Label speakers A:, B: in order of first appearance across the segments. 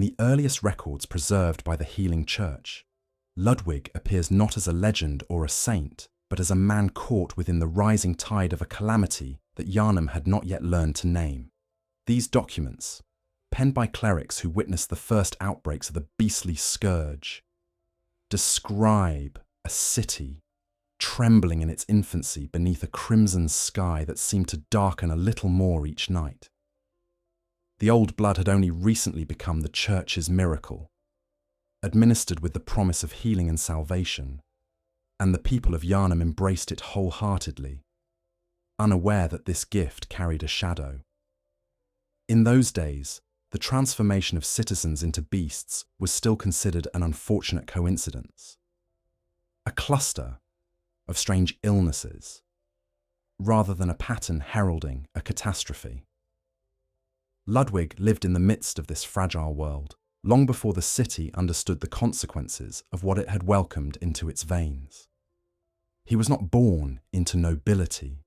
A: the earliest records preserved by the Healing Church, Ludwig appears not as a legend or a saint, but as a man caught within the rising tide of a calamity that Yharnam had not yet learned to name. These documents, penned by clerics who witnessed the first outbreaks of the beastly scourge, describe a city trembling in its infancy beneath a crimson sky that seemed to darken a little more each night. The old blood had only recently become the Church's miracle, administered with the promise of healing and salvation, and the people of Yharnam embraced it wholeheartedly, unaware that this gift carried a shadow. In those days, the transformation of citizens into beasts was still considered an unfortunate coincidence, a cluster of strange illnesses, rather than a pattern heralding a catastrophe. Ludwig lived in the midst of this fragile world, long before the city understood the consequences of what it had welcomed into its veins. He was not born into nobility,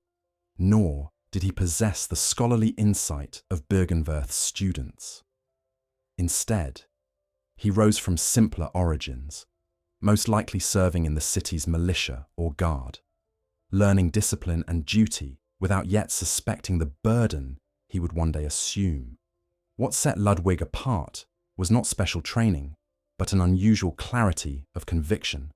A: nor did he possess the scholarly insight of Bürgenwerth's students. Instead, he rose from simpler origins, most likely serving in the city's militia or guard, learning discipline and duty without yet suspecting the burden he would one day assume. What set Ludwig apart was not special training, but an unusual clarity of conviction,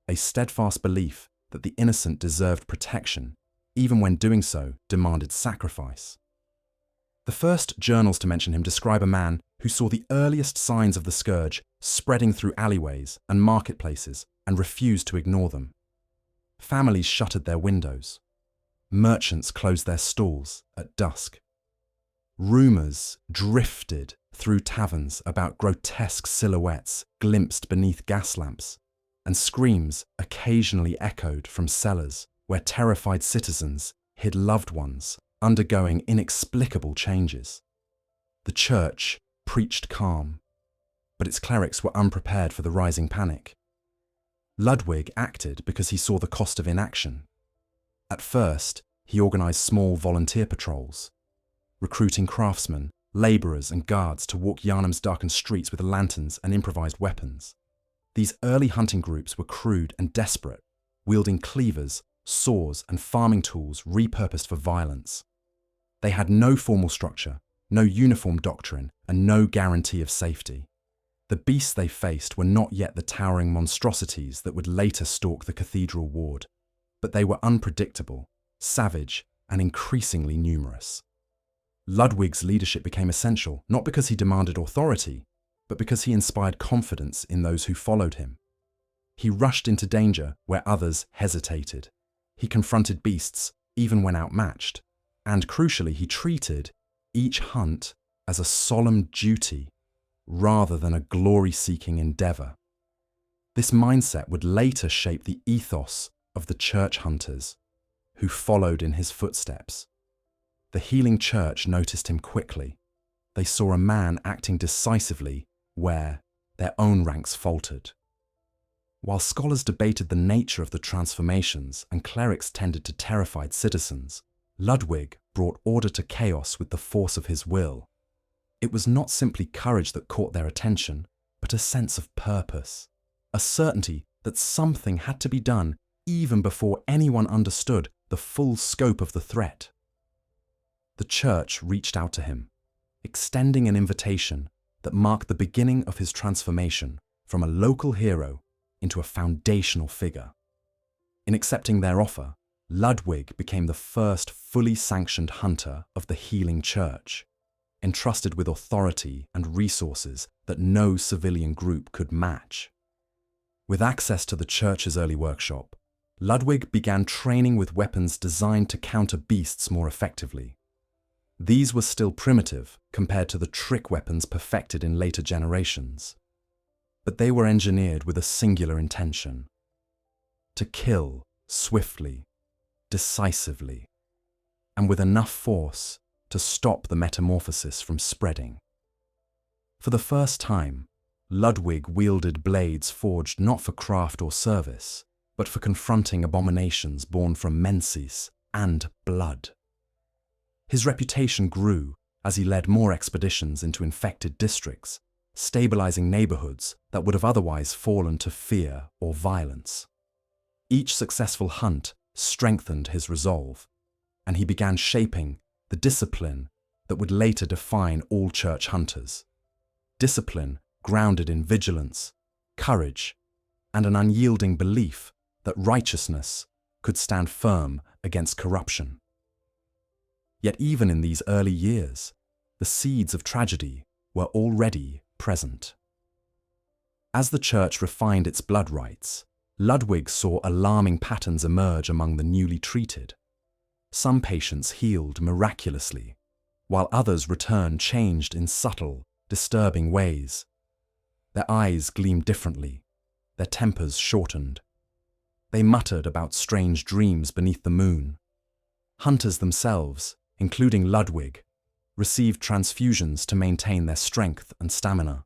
A: a steadfast belief that the innocent deserved protection, even when doing so demanded sacrifice. The first journals to mention him describe a man who saw the earliest signs of the scourge spreading through alleyways and marketplaces and refused to ignore them. Families shuttered their windows. Merchants closed their stalls at dusk. Rumours drifted through taverns about grotesque silhouettes glimpsed beneath gas lamps, and screams occasionally echoed from cellars where terrified citizens hid loved ones undergoing inexplicable changes. The church preached calm, but its clerics were unprepared for the rising panic. Ludwig acted because he saw the cost of inaction. At first, he organised small volunteer patrols, recruiting craftsmen, labourers and guards to walk Yharnam's darkened streets with lanterns and improvised weapons. These early hunting groups were crude and desperate, wielding cleavers, saws and farming tools repurposed for violence. They had no formal structure, no uniform doctrine, and no guarantee of safety. The beasts they faced were not yet the towering monstrosities that would later stalk the Cathedral Ward, but they were unpredictable, savage, and increasingly numerous. Ludwig's leadership became essential, not because he demanded authority, but because he inspired confidence in those who followed him. He rushed into danger where others hesitated. He confronted beasts, even when outmatched, and crucially, he treated each hunt as a solemn duty rather than a glory-seeking endeavour. This mindset would later shape the ethos of the church hunters who followed in his footsteps. The Healing Church noticed him quickly. They saw a man acting decisively where their own ranks faltered. While scholars debated the nature of the transformations and clerics tended to terrified citizens, Ludwig brought order to chaos with the force of his will. It was not simply courage that caught their attention, but a sense of purpose, a certainty that something had to be done even before anyone understood the full scope of the threat. The church reached out to him, extending an invitation that marked the beginning of his transformation from a local hero into a foundational figure. In accepting their offer, Ludwig became the first fully sanctioned hunter of the Healing Church, entrusted with authority and resources that no civilian group could match. With access to the church's early workshop, Ludwig began training with weapons designed to counter beasts more effectively. These were still primitive compared to the trick weapons perfected in later generations, but they were engineered with a singular intention: to kill swiftly, decisively, and with enough force to stop the metamorphosis from spreading. For the first time, Ludwig wielded blades forged not for craft or service, but for confronting abominations born from menses and blood. His reputation grew as he led more expeditions into infected districts, stabilizing neighborhoods that would have otherwise fallen to fear or violence. Each successful hunt strengthened his resolve, and he began shaping the discipline that would later define all church hunters. Discipline grounded in vigilance, courage, and an unyielding belief that righteousness could stand firm against corruption. Yet even in these early years, the seeds of tragedy were already present. As the church refined its blood rites, Ludwig saw alarming patterns emerge among the newly treated. Some patients healed miraculously, while others returned changed in subtle, disturbing ways. Their eyes gleamed differently, their tempers shortened. They muttered about strange dreams beneath the moon. Hunters themselves, including Ludwig, received transfusions to maintain their strength and stamina.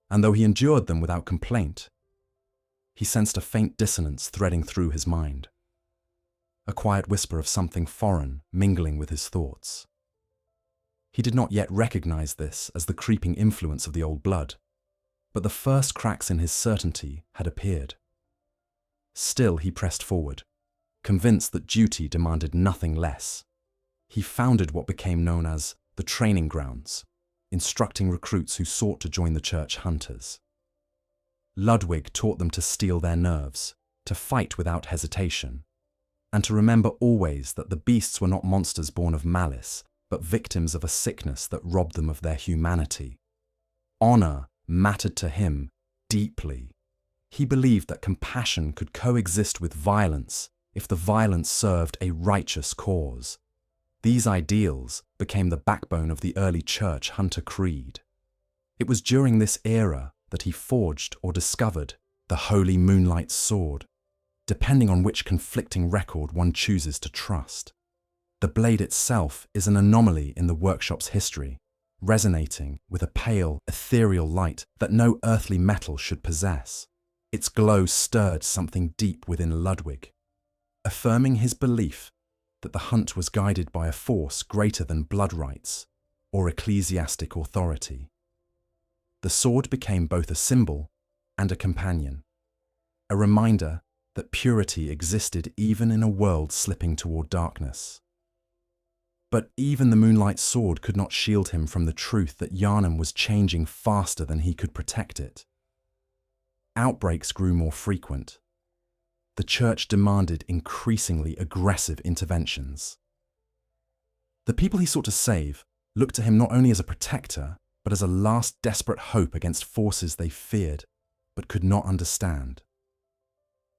A: And though he endured them without complaint, he sensed a faint dissonance threading through his mind. A quiet whisper of something foreign mingling with his thoughts. He did not yet recognize this as the creeping influence of the old blood, but the first cracks in his certainty had appeared. Still he pressed forward, convinced that duty demanded nothing less. He founded what became known as the training grounds, instructing recruits who sought to join the church hunters. Ludwig taught them to steel their nerves, to fight without hesitation, and to remember always that the beasts were not monsters born of malice, but victims of a sickness that robbed them of their humanity. Honor mattered to him deeply. He believed that compassion could coexist with violence if the violence served a righteous cause. These ideals became the backbone of the early church hunter creed. It was during this era that he forged or discovered the Holy Moonlight Sword, depending on which conflicting record one chooses to trust. The blade itself is an anomaly in the workshop's history, resonating with a pale, ethereal light that no earthly metal should possess. Its glow stirred something deep within Ludwig, affirming his belief that the hunt was guided by a force greater than blood rights or ecclesiastic authority. The sword became both a symbol and a companion, a reminder that purity existed even in a world slipping toward darkness. But even the Moonlight Sword could not shield him from the truth that Yharnam was changing faster than he could protect it. Outbreaks grew more frequent. The church demanded increasingly aggressive interventions. The people he sought to save looked to him not only as a protector, but as a last desperate hope against forces they feared, but could not understand.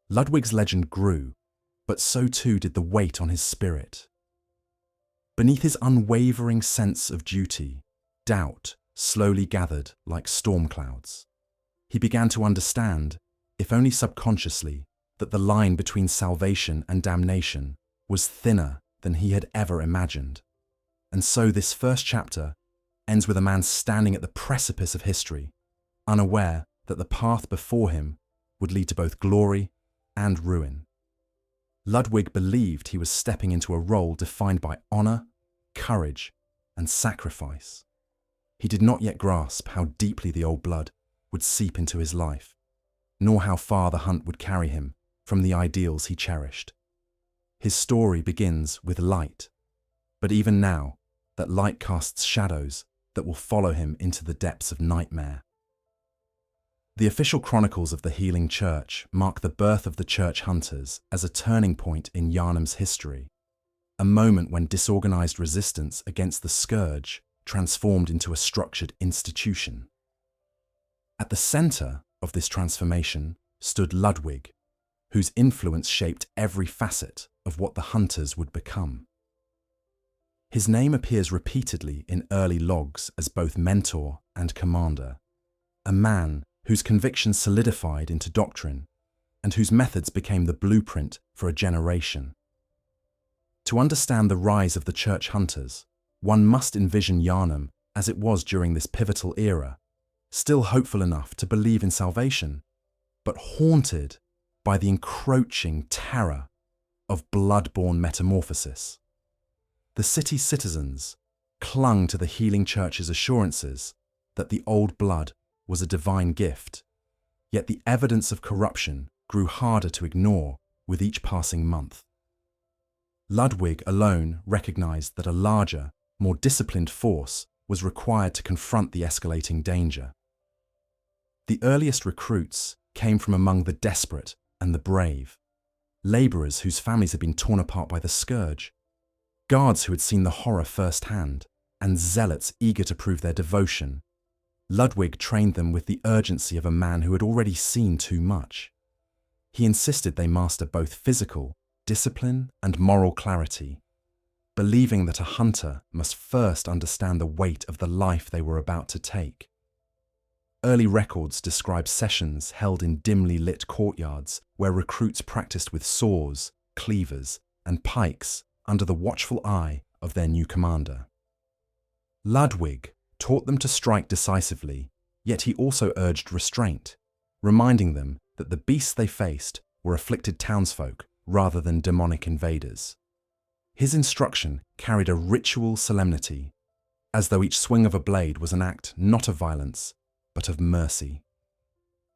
A: Ludwig's legend grew, but so too did the weight on his spirit. Beneath his unwavering sense of duty, doubt slowly gathered like storm clouds. He began to understand, if only subconsciously, that the line between salvation and damnation was thinner than he had ever imagined. And so this first chapter ends with a man standing at the precipice of history, unaware that the path before him would lead to both glory and ruin. Ludwig believed he was stepping into a role defined by honor, courage, and sacrifice. He did not yet grasp how deeply the old blood would seep into his life, nor how far the hunt would carry him from the ideals he cherished. His story begins with light, but even now, that light casts shadows that will follow him into the depths of nightmare. The official chronicles of the Healing Church mark the birth of the church hunters as a turning point in Yharnam's history, a moment when disorganized resistance against the scourge transformed into a structured institution. At the center of this transformation stood Ludwig, whose influence shaped every facet of what the hunters would become. His name appears repeatedly in early logs as both mentor and commander, a man whose convictions solidified into doctrine and whose methods became the blueprint for a generation. To understand the rise of the church hunters, one must envision Yharnam as it was during this pivotal era, still hopeful enough to believe in salvation, but haunted by the encroaching terror of bloodborne metamorphosis. The city's citizens clung to the Healing Church's assurances that the old blood was a divine gift, yet the evidence of corruption grew harder to ignore with each passing month. Ludwig alone recognized that a larger, more disciplined force was required to confront the escalating danger. The earliest recruits came from among the desperate and the brave, laborers whose families had been torn apart by the scourge, guards who had seen the horror firsthand, and zealots eager to prove their devotion. Ludwig trained them with the urgency of a man who had already seen too much. He insisted they master both physical discipline and moral clarity, believing that a hunter must first understand the weight of the life they were about to take. Early records describe sessions held in dimly lit courtyards where recruits practiced with saws, cleavers, and pikes under the watchful eye of their new commander. Ludwig taught them to strike decisively, yet he also urged restraint, reminding them that the beasts they faced were afflicted townsfolk rather than demonic invaders. His instruction carried a ritual solemnity, as though each swing of a blade was an act not of violence, but of mercy.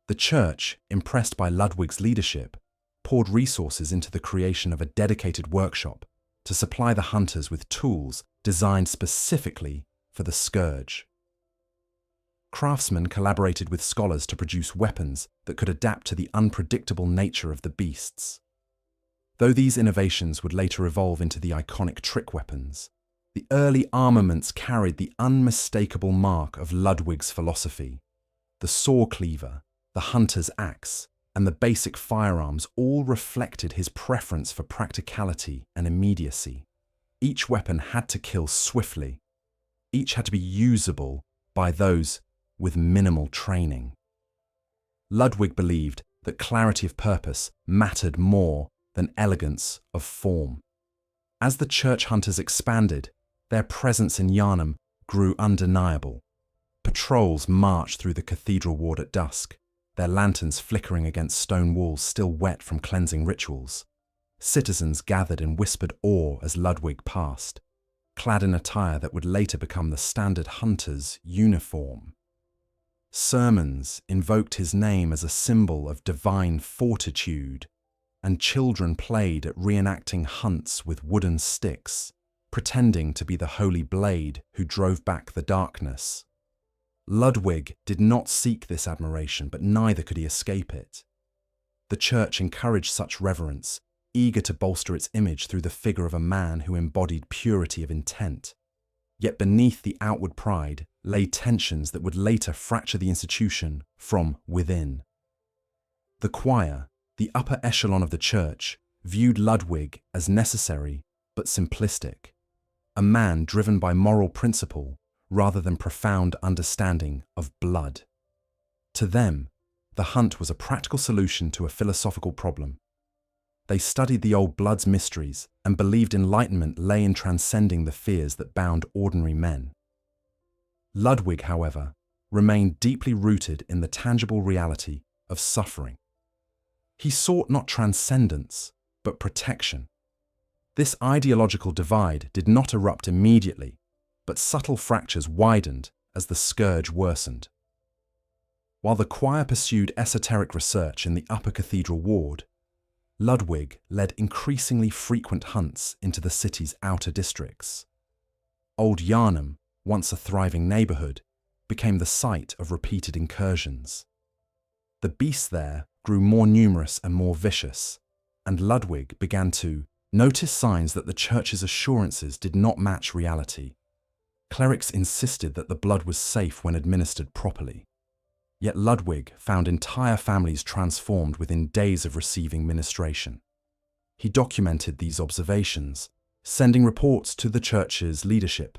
A: The church, impressed by Ludwig's leadership, poured resources into the creation of a dedicated workshop to supply the hunters with tools designed specifically for the scourge. Craftsmen collaborated with scholars to produce weapons that could adapt to the unpredictable nature of the beasts. Though these innovations would later evolve into the iconic trick weapons, the early armaments carried the unmistakable mark of Ludwig's philosophy. The saw cleaver, the hunter's axe, and the basic firearms all reflected his preference for practicality and immediacy. Each weapon had to kill swiftly. Each had to be usable by those with minimal training. Ludwig believed that clarity of purpose mattered more than elegance of form. As the church hunters expanded, their presence in Yharnam grew undeniable. Patrols marched through the Cathedral Ward at dusk, their lanterns flickering against stone walls still wet from cleansing rituals. Citizens gathered in whispered awe as Ludwig passed, clad in attire that would later become the standard hunter's uniform. Sermons invoked his name as a symbol of divine fortitude, and children played at reenacting hunts with wooden sticks, pretending to be the Holy Blade who drove back the darkness. Ludwig did not seek this admiration, but neither could he escape it. The church encouraged such reverence, eager to bolster its image through the figure of a man who embodied purity of intent. Yet beneath the outward pride lay tensions that would later fracture the institution from within. The choir, the upper echelon of the church, viewed Ludwig as necessary but simplistic, a man driven by moral principle rather than profound understanding of blood. To them, the hunt was a practical solution to a philosophical problem. They studied the old blood's mysteries and believed enlightenment lay in transcending the fears that bound ordinary men. Ludwig, however, remained deeply rooted in the tangible reality of suffering. He sought not transcendence, but protection. This ideological divide did not erupt immediately, but subtle fractures widened as the scourge worsened. While the choir pursued esoteric research in the upper Cathedral Ward, Ludwig led increasingly frequent hunts into the city's outer districts. Old Yharnam, once a thriving neighborhood, became the site of repeated incursions. The beasts there grew more numerous and more vicious, and Ludwig began to notice signs that the church's assurances did not match reality. Clerics insisted that the blood was safe when administered properly. Yet Ludwig found entire families transformed within days of receiving ministration. He documented these observations, sending reports to the church's leadership,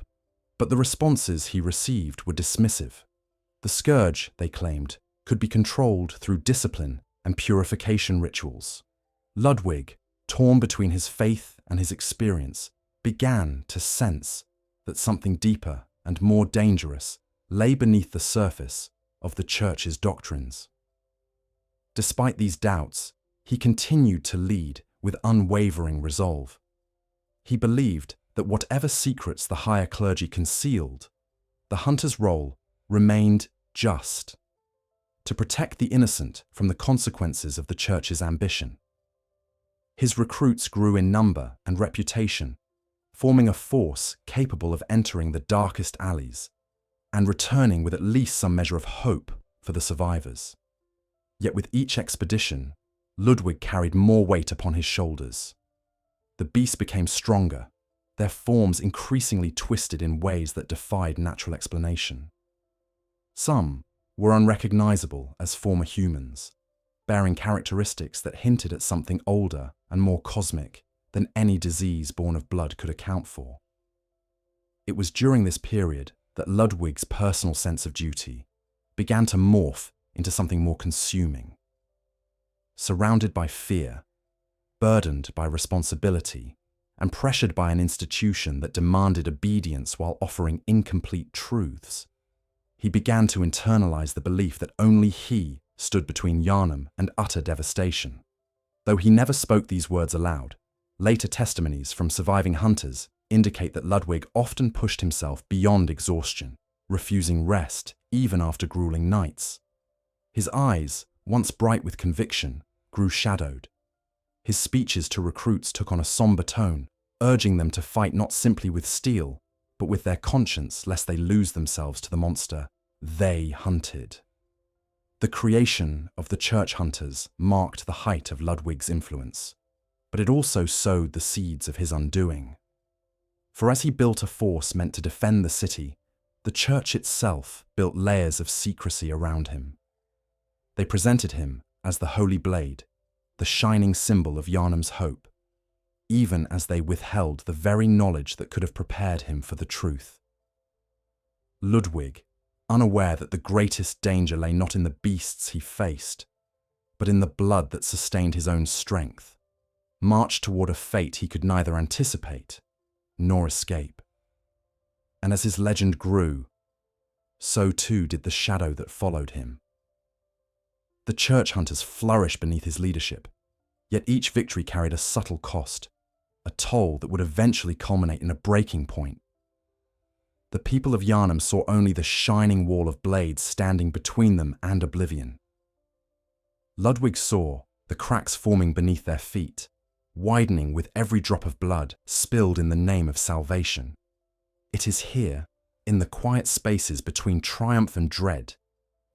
A: but the responses he received were dismissive. The scourge, they claimed, could be controlled through discipline and purification rituals. Ludwig, torn between his faith and his experience, began to sense that something deeper and more dangerous lay beneath the surface of the church's doctrines. Despite these doubts, he continued to lead with unwavering resolve. He believed that whatever secrets the higher clergy concealed, the hunter's role remained just, to protect the innocent from the consequences of the church's ambition. His recruits grew in number and reputation, forming a force capable of entering the darkest alleys and returning with at least some measure of hope for the survivors. Yet with each expedition, Ludwig carried more weight upon his shoulders. The beasts became stronger, their forms increasingly twisted in ways that defied natural explanation. Some were unrecognizable as former humans, bearing characteristics that hinted at something older and more cosmic than any disease born of blood could account for. It was during this period that Ludwig's personal sense of duty began to morph into something more consuming. Surrounded by fear, burdened by responsibility, and pressured by an institution that demanded obedience while offering incomplete truths, he began to internalize the belief that only he stood between Yharnam and utter devastation. Though he never spoke these words aloud, later testimonies from surviving hunters indicate that Ludwig often pushed himself beyond exhaustion, refusing rest even after grueling nights. His eyes, once bright with conviction, grew shadowed. His speeches to recruits took on a somber tone, urging them to fight not simply with steel, but with their conscience lest they lose themselves to the monster they hunted. The creation of the church hunters marked the height of Ludwig's influence, but it also sowed the seeds of his undoing. For as he built a force meant to defend the city, the church itself built layers of secrecy around him. They presented him as the Holy Blade, the shining symbol of Yharnam's hope, even as they withheld the very knowledge that could have prepared him for the truth. Ludwig, unaware that the greatest danger lay not in the beasts he faced, but in the blood that sustained his own strength, marched toward a fate he could neither anticipate nor escape. And as his legend grew, so too did the shadow that followed him. The church hunters flourished beneath his leadership, yet each victory carried a subtle cost, a toll that would eventually culminate in a breaking point. The people of Yharnam saw only the shining wall of blades standing between them and oblivion. Ludwig saw the cracks forming beneath their feet, widening with every drop of blood spilled in the name of salvation. It is here, in the quiet spaces between triumph and dread,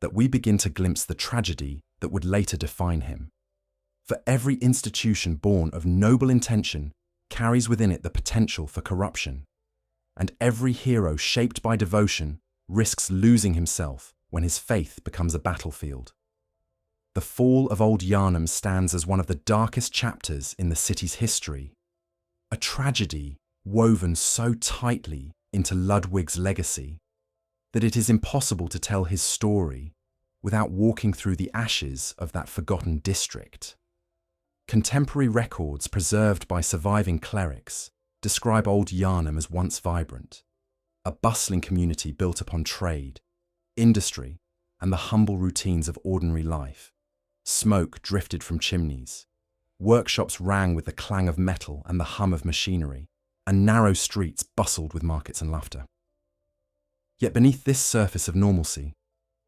A: that we begin to glimpse the tragedy that would later define him. For every institution born of noble intention carries within it the potential for corruption, and every hero shaped by devotion risks losing himself when his faith becomes a battlefield. The fall of Old Yharnam stands as one of the darkest chapters in the city's history, a tragedy woven so tightly into Ludwig's legacy that it is impossible to tell his story without walking through the ashes of that forgotten district. Contemporary records preserved by surviving clerics describe Old Yharnam as once vibrant, a bustling community built upon trade, industry, and the humble routines of ordinary life. Smoke drifted from chimneys, workshops rang with the clang of metal and the hum of machinery, and narrow streets bustled with markets and laughter. Yet beneath this surface of normalcy,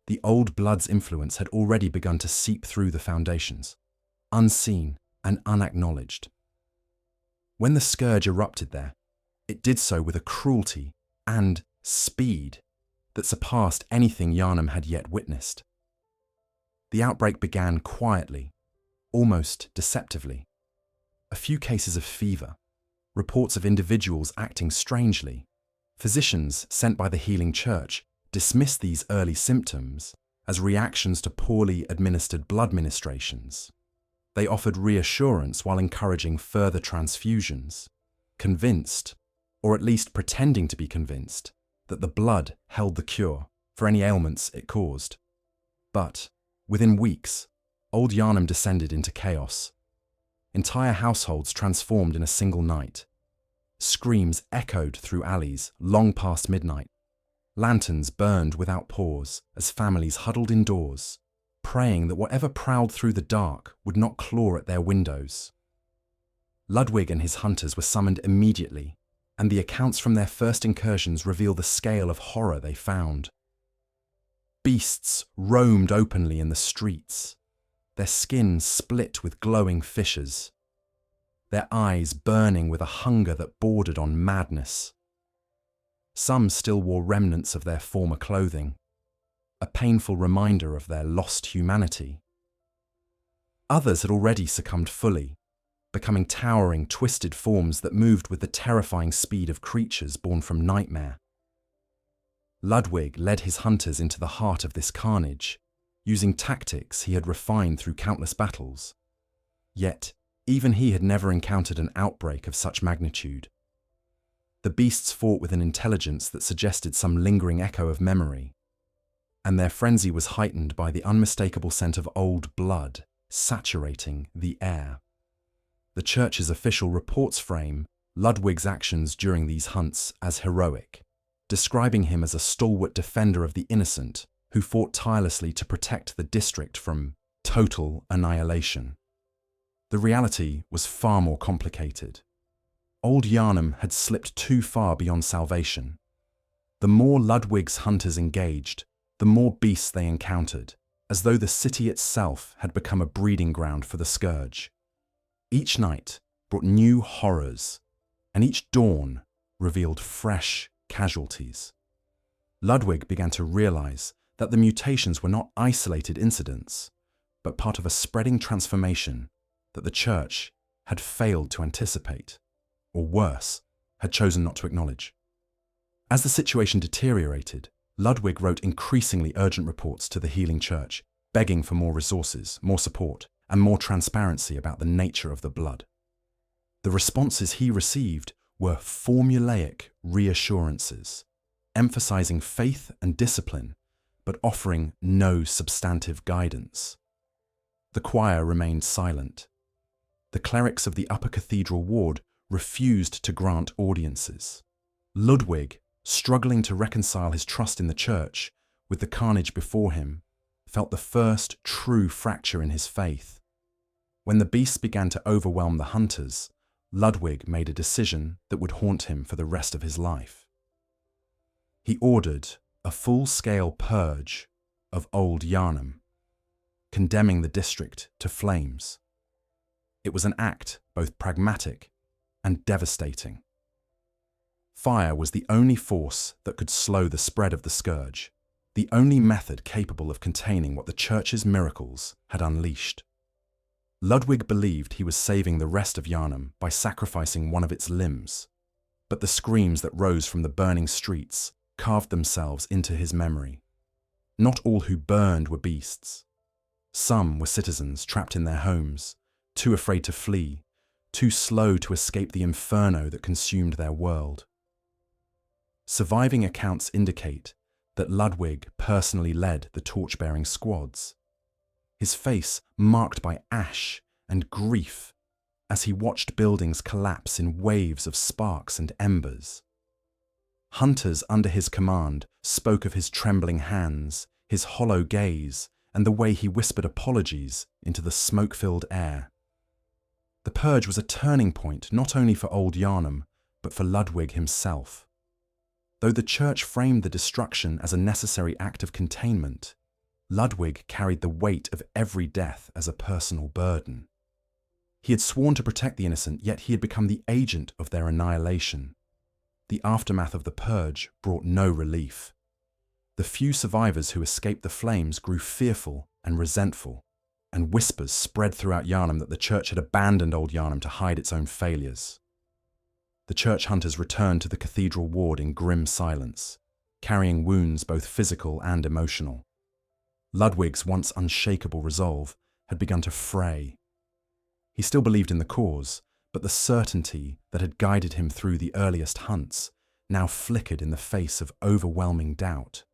A: the old blood's influence had already begun to seep through the foundations, unseen and unacknowledged. When the scourge erupted there, it did so with a cruelty and speed that surpassed anything Yharnam had yet witnessed. The outbreak began quietly, almost deceptively. A few cases of fever, reports of individuals acting strangely. Physicians sent by the healing church dismissed these early symptoms as reactions to poorly administered blood ministrations. They offered reassurance while encouraging further transfusions, convinced, or at least pretending to be convinced, that the blood held the cure for any ailments it caused. But within weeks, Old Yharnam descended into chaos. Entire households transformed in a single night. Screams echoed through alleys long past midnight. Lanterns burned without pause as families huddled indoors, praying that whatever prowled through the dark would not claw at their windows. Ludwig and his hunters were summoned immediately, and the accounts from their first incursions reveal the scale of horror they found. Beasts roamed openly in the streets, their skin split with glowing fissures, their eyes burning with a hunger that bordered on madness. Some still wore remnants of their former clothing, a painful reminder of their lost humanity. Others had already succumbed fully, becoming towering, twisted forms that moved with the terrifying speed of creatures born from nightmare. Ludwig led his hunters into the heart of this carnage, using tactics he had refined through countless battles. Yet, even he had never encountered an outbreak of such magnitude. The beasts fought with an intelligence that suggested some lingering echo of memory, and their frenzy was heightened by the unmistakable scent of old blood saturating the air. The church's official reports frame Ludwig's actions during these hunts as heroic, describing him as a stalwart defender of the innocent who fought tirelessly to protect the district from total annihilation. The reality was far more complicated. Old Yharnam had slipped too far beyond salvation. The more Ludwig's hunters engaged, the more beasts they encountered, as though the city itself had become a breeding ground for the scourge. Each night brought new horrors, and each dawn revealed fresh casualties. Ludwig began to realize that the mutations were not isolated incidents, but part of a spreading transformation that the church had failed to anticipate, or worse, had chosen not to acknowledge. As the situation deteriorated, Ludwig wrote increasingly urgent reports to the healing church, begging for more resources, more support, and more transparency about the nature of the blood. The responses he received were formulaic reassurances, emphasizing faith and discipline, but offering no substantive guidance. The choir remained silent. The clerics of the upper Cathedral Ward refused to grant audiences. Ludwig, struggling to reconcile his trust in the church with the carnage before him, felt the first true fracture in his faith. When the beasts began to overwhelm the hunters, Ludwig made a decision that would haunt him for the rest of his life. He ordered a full-scale purge of Old Yharnam, condemning the district to flames. It was an act both pragmatic and devastating. Fire was the only force that could slow the spread of the scourge, the only method capable of containing what the church's miracles had unleashed. Ludwig believed he was saving the rest of Yharnam by sacrificing one of its limbs, but the screams that rose from the burning streets carved themselves into his memory. Not all who burned were beasts. Some were citizens trapped in their homes, too afraid to flee, too slow to escape the inferno that consumed their world. Surviving accounts indicate that Ludwig personally led the torch-bearing squads, his face marked by ash and grief as he watched buildings collapse in waves of sparks and embers. Hunters under his command spoke of his trembling hands, his hollow gaze, and the way he whispered apologies into the smoke-filled air. The purge was a turning point not only for Old Yharnam, but for Ludwig himself. Though the church framed the destruction as a necessary act of containment, Ludwig carried the weight of every death as a personal burden. He had sworn to protect the innocent, yet he had become the agent of their annihilation. The aftermath of the purge brought no relief. The few survivors who escaped the flames grew fearful and resentful, and whispers spread throughout Yharnam that the church had abandoned Old Yharnam to hide its own failures. The church hunters returned to the Cathedral Ward in grim silence, carrying wounds both physical and emotional. Ludwig's once unshakable resolve had begun to fray. He still believed in the cause, but the certainty that had guided him through the earliest hunts now flickered in the face of overwhelming doubt.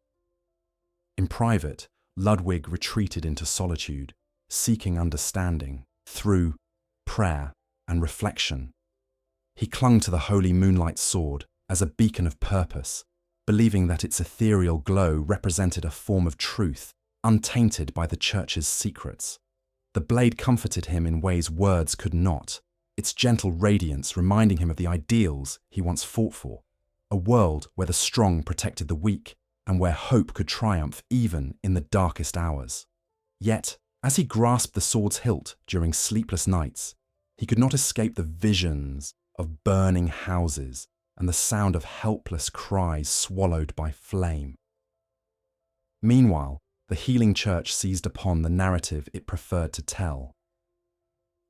A: In private, Ludwig retreated into solitude, seeking understanding through prayer and reflection. He clung to the holy moonlight sword as a beacon of purpose, believing that its ethereal glow represented a form of truth, untainted by the church's secrets. The blade comforted him in ways words could not, its gentle radiance reminding him of the ideals he once fought for, a world where the strong protected the weak and where hope could triumph even in the darkest hours. Yet, as he grasped the sword's hilt during sleepless nights, he could not escape the visions of burning houses and the sound of helpless cries swallowed by flame. Meanwhile, the healing church seized upon the narrative it preferred to tell.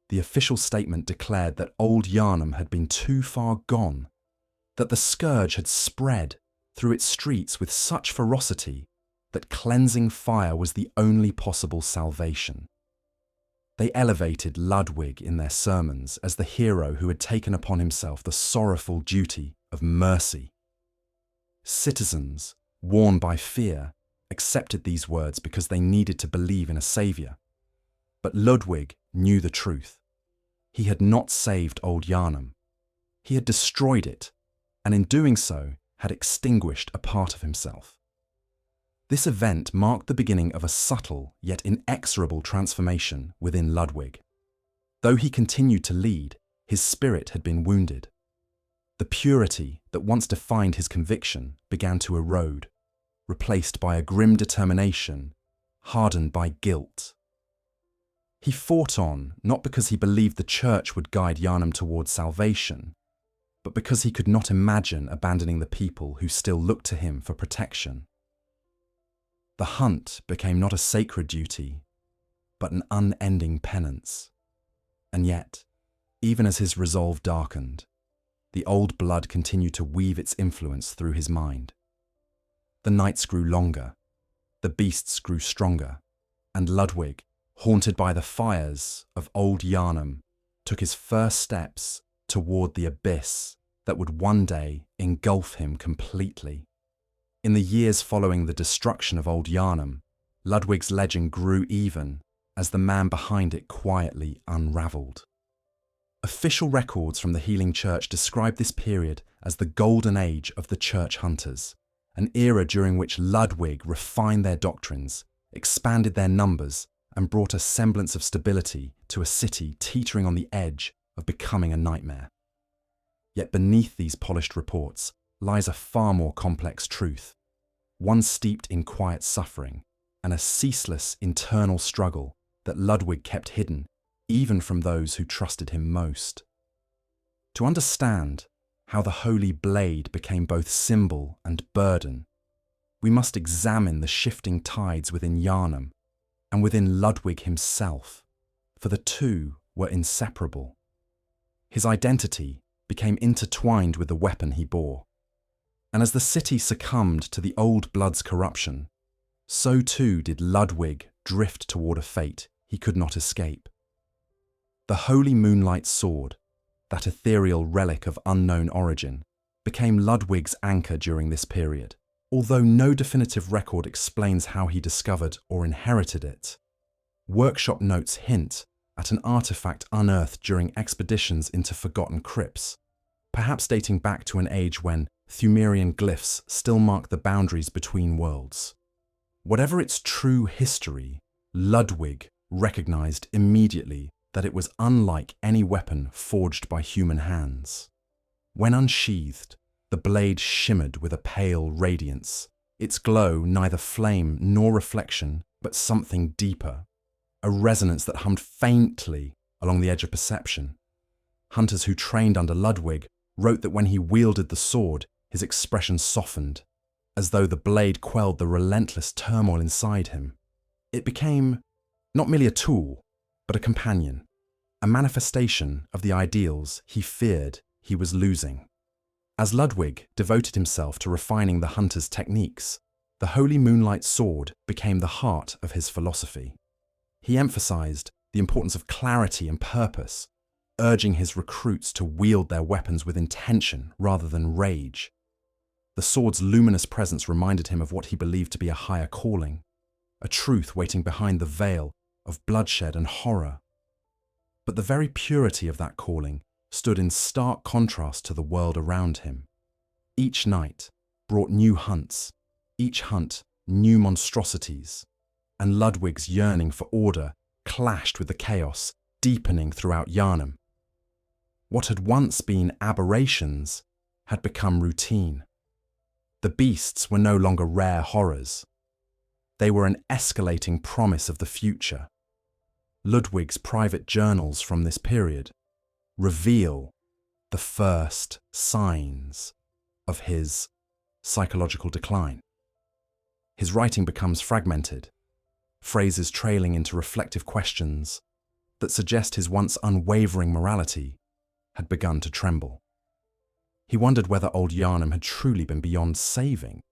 A: The official statement declared that Old Yharnam had been too far gone, that the scourge had spread through its streets with such ferocity that cleansing fire was the only possible salvation. They elevated Ludwig in their sermons as the hero who had taken upon himself the sorrowful duty of mercy. Citizens, worn by fear, accepted these words because they needed to believe in a saviour. But Ludwig knew the truth. He had not saved Old Yharnam. He had destroyed it, and in doing so had extinguished a part of himself. This event marked the beginning of a subtle yet inexorable transformation within Ludwig. Though he continued to lead, his spirit had been wounded. The purity that once defined his conviction began to erode, replaced by a grim determination, hardened by guilt. He fought on not because he believed the church would guide Yharnam towards salvation, but because he could not imagine abandoning the people who still looked to him for protection. The hunt became not a sacred duty, but an unending penance. And yet, even as his resolve darkened, the old blood continued to weave its influence through his mind. The nights grew longer, the beasts grew stronger, and Ludwig, haunted by the fires of Old Yharnam, took his first steps toward the abyss that would one day engulf him completely. In the years following the destruction of Old Yharnam, Ludwig's legend grew even as the man behind it quietly unraveled. Official records from the Healing Church describe this period as the golden age of the church hunters, an era during which Ludwig refined their doctrines, expanded their numbers, and brought a semblance of stability to a city teetering on the edge of becoming a nightmare. Yet beneath these polished reports lies a far more complex truth, one steeped in quiet suffering and a ceaseless internal struggle that Ludwig kept hidden even from those who trusted him most. To understand how the Holy Blade became both symbol and burden, we must examine the shifting tides within Yharnam and within Ludwig himself, for the two were inseparable. His identity became intertwined with the weapon he bore. And as the city succumbed to the old blood's corruption, so too did Ludwig drift toward a fate he could not escape. The holy moonlight sword, that ethereal relic of unknown origin, became Ludwig's anchor during this period. Although no definitive record explains how he discovered or inherited it, workshop notes hint at an artifact unearthed during expeditions into forgotten crypts, perhaps dating back to an age when Thumerian glyphs still mark the boundaries between worlds. Whatever its true history, Ludwig recognized immediately that it was unlike any weapon forged by human hands. When unsheathed, the blade shimmered with a pale radiance, its glow neither flame nor reflection, but something deeper, a resonance that hummed faintly along the edge of perception. Hunters who trained under Ludwig wrote that when he wielded the sword, his expression softened, as though the blade quelled the relentless turmoil inside him. It became not merely a tool, but a companion, a manifestation of the ideals he feared he was losing. As Ludwig devoted himself to refining the hunter's techniques, the Holy Moonlight Sword became the heart of his philosophy. He emphasized the importance of clarity and purpose, urging his recruits to wield their weapons with intention rather than rage. The sword's luminous presence reminded him of what he believed to be a higher calling, a truth waiting behind the veil of bloodshed and horror. But the very purity of that calling stood in stark contrast to the world around him. Each night brought new hunts, each hunt new monstrosities, and Ludwig's yearning for order clashed with the chaos deepening throughout Yharnam. What had once been aberrations had become routine. The beasts were no longer rare horrors. They were an escalating promise of the future. Ludwig's private journals from this period reveal the first signs of his psychological decline. His writing becomes fragmented, phrases trailing into reflective questions that suggest his once unwavering morality had begun to tremble. He wondered whether Old Yharnam had truly been beyond saving,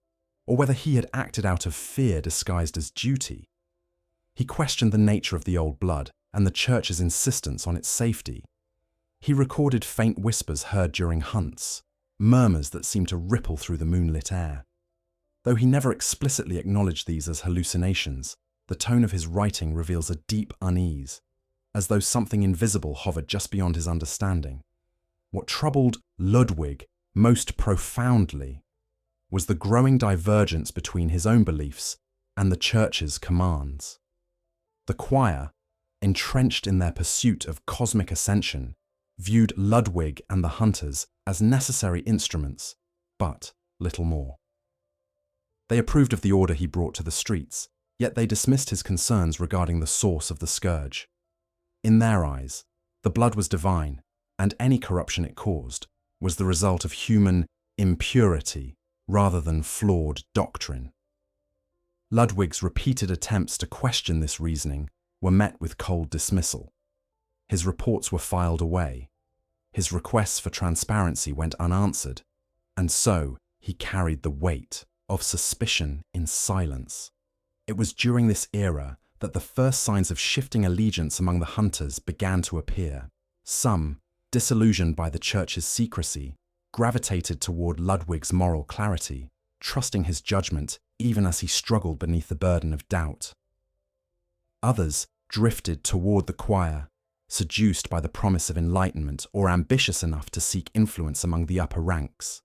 A: or whether he had acted out of fear disguised as duty. He questioned the nature of the old blood and the church's insistence on its safety. He recorded faint whispers heard during hunts, murmurs that seemed to ripple through the moonlit air. Though he never explicitly acknowledged these as hallucinations, the tone of his writing reveals a deep unease, as though something invisible hovered just beyond his understanding. What troubled Ludwig most profoundly was the growing divergence between his own beliefs and the church's commands. The choir, entrenched in their pursuit of cosmic ascension, viewed Ludwig and the hunters as necessary instruments, but little more. They approved of the order he brought to the streets, yet they dismissed his concerns regarding the source of the scourge. In their eyes, the blood was divine, and any corruption it caused was the result of human impurity rather than flawed doctrine. Ludwig's repeated attempts to question this reasoning were met with cold dismissal. His reports were filed away. His requests for transparency went unanswered, and so he carried the weight of suspicion in silence. It was during this era that the first signs of shifting allegiance among the hunters began to appear. Some, disillusioned by the church's secrecy, gravitated toward Ludwig's moral clarity, trusting his judgment even as he struggled beneath the burden of doubt. Others drifted toward the choir, seduced by the promise of enlightenment or ambitious enough to seek influence among the upper ranks.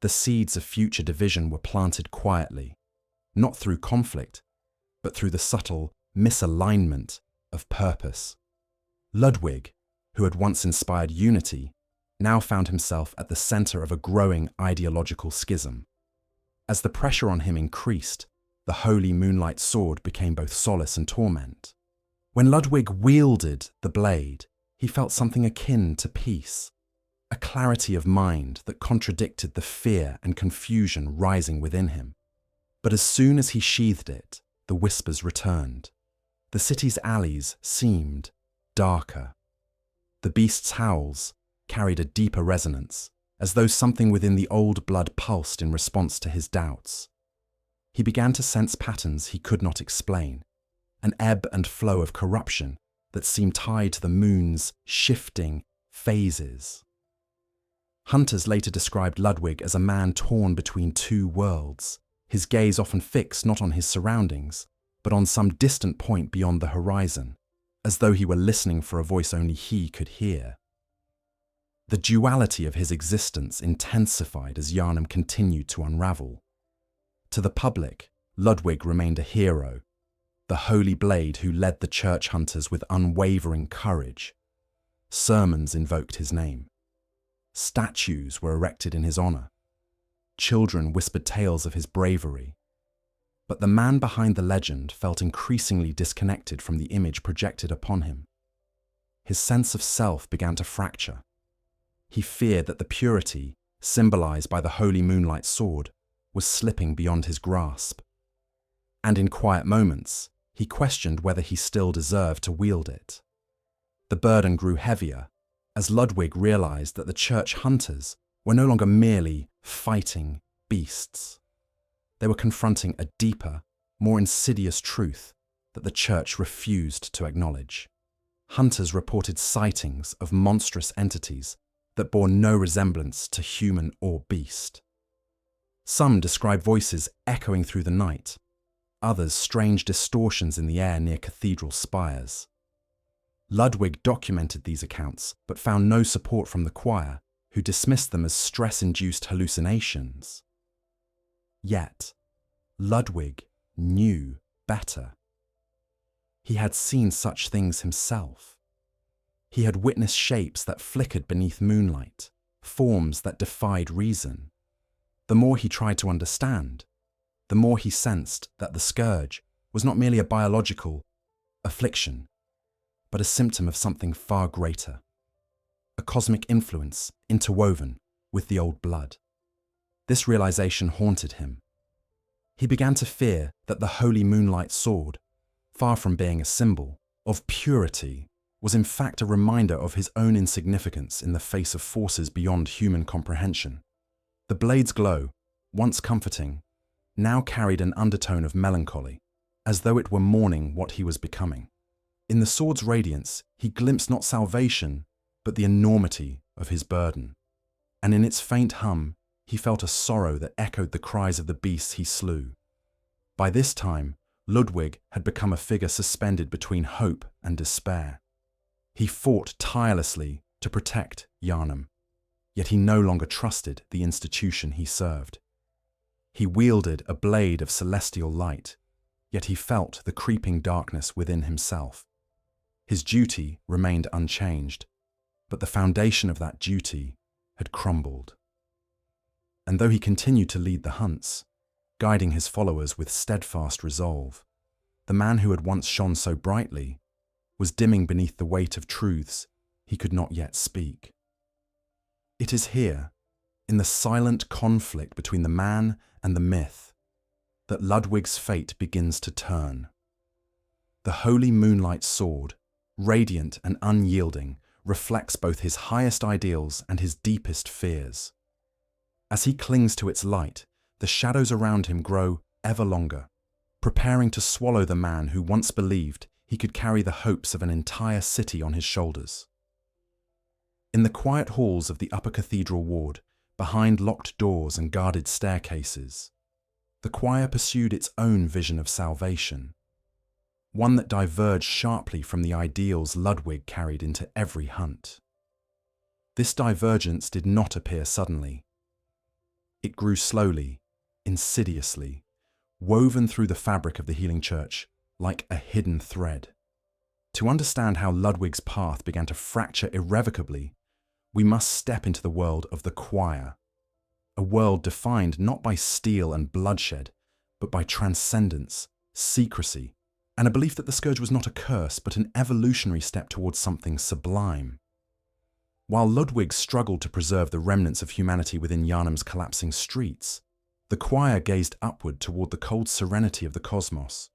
A: The seeds of future division were planted quietly, not through conflict, but through the subtle misalignment of purpose. Ludwig, who had once inspired unity, now found himself at the center of a growing ideological schism. As the pressure on him increased, the holy moonlight sword became both solace and torment. When Ludwig wielded the blade, he felt something akin to peace, a clarity of mind that contradicted the fear and confusion rising within him. But as soon as he sheathed it, the whispers returned. The city's alleys seemed darker. The beast's howls carried a deeper resonance, as though something within the old blood pulsed in response to his doubts. He began to sense patterns he could not explain, an ebb and flow of corruption that seemed tied to the moon's shifting phases. Hunters later described Ludwig as a man torn between two worlds, his gaze often fixed not on his surroundings, but on some distant point beyond the horizon, as though he were listening for a voice only he could hear. The duality of his existence intensified as Yharnam continued to unravel. To the public, Ludwig remained a hero, the Holy Blade who led the church hunters with unwavering courage. Sermons invoked his name. Statues were erected in his honor. Children whispered tales of his bravery. But the man behind the legend felt increasingly disconnected from the image projected upon him. His sense of self began to fracture. He feared that the purity, symbolized by the holy moonlight sword, was slipping beyond his grasp. And in quiet moments, he questioned whether he still deserved to wield it. The burden grew heavier as Ludwig realized that the church hunters were no longer merely fighting beasts. They were confronting a deeper, more insidious truth that the church refused to acknowledge. Hunters reported sightings of monstrous entities that bore no resemblance to human or beast. Some described voices echoing through the night, others strange distortions in the air near cathedral spires. Ludwig documented these accounts, but found no support from the choir, who dismissed them as stress-induced hallucinations. Yet, Ludwig knew better. He had seen such things himself. He had witnessed shapes that flickered beneath moonlight, forms that defied reason. The more he tried to understand, the more he sensed that the scourge was not merely a biological affliction, but a symptom of something far greater, a cosmic influence interwoven with the old blood. This realization haunted him. He began to fear that the holy moonlight sword, far from being a symbol of purity, was in fact a reminder of his own insignificance in the face of forces beyond human comprehension. The blade's glow, once comforting, now carried an undertone of melancholy, as though it were mourning what he was becoming. In the sword's radiance, he glimpsed not salvation, but the enormity of his burden. And in its faint hum, he felt a sorrow that echoed the cries of the beasts he slew. By this time, Ludwig had become a figure suspended between hope and despair. He fought tirelessly to protect Yharnam, yet he no longer trusted the institution he served. He wielded a blade of celestial light, yet he felt the creeping darkness within himself. His duty remained unchanged, but the foundation of that duty had crumbled. And though he continued to lead the hunts, guiding his followers with steadfast resolve, the man who had once shone so brightly was dimming beneath the weight of truths he could not yet speak. It is here, in the silent conflict between the man and the myth, that Ludwig's fate begins to turn. The holy moonlight sword, radiant and unyielding, reflects both his highest ideals and his deepest fears. As he clings to its light, the shadows around him grow ever longer, preparing to swallow the man who once believed he could carry the hopes of an entire city on his shoulders. In the quiet halls of the upper Cathedral Ward, behind locked doors and guarded staircases, the choir pursued its own vision of salvation, one that diverged sharply from the ideals Ludwig carried into every hunt. This divergence did not appear suddenly. It grew slowly, insidiously, woven through the fabric of the healing church like a hidden thread. To understand how Ludwig's path began to fracture irrevocably, we must step into the world of the choir, a world defined not by steel and bloodshed, but by transcendence, secrecy, and a belief that the scourge was not a curse, but an evolutionary step towards something sublime. While Ludwig struggled to preserve the remnants of humanity within Yharnam's collapsing streets, the choir gazed upward toward the cold serenity of the cosmos,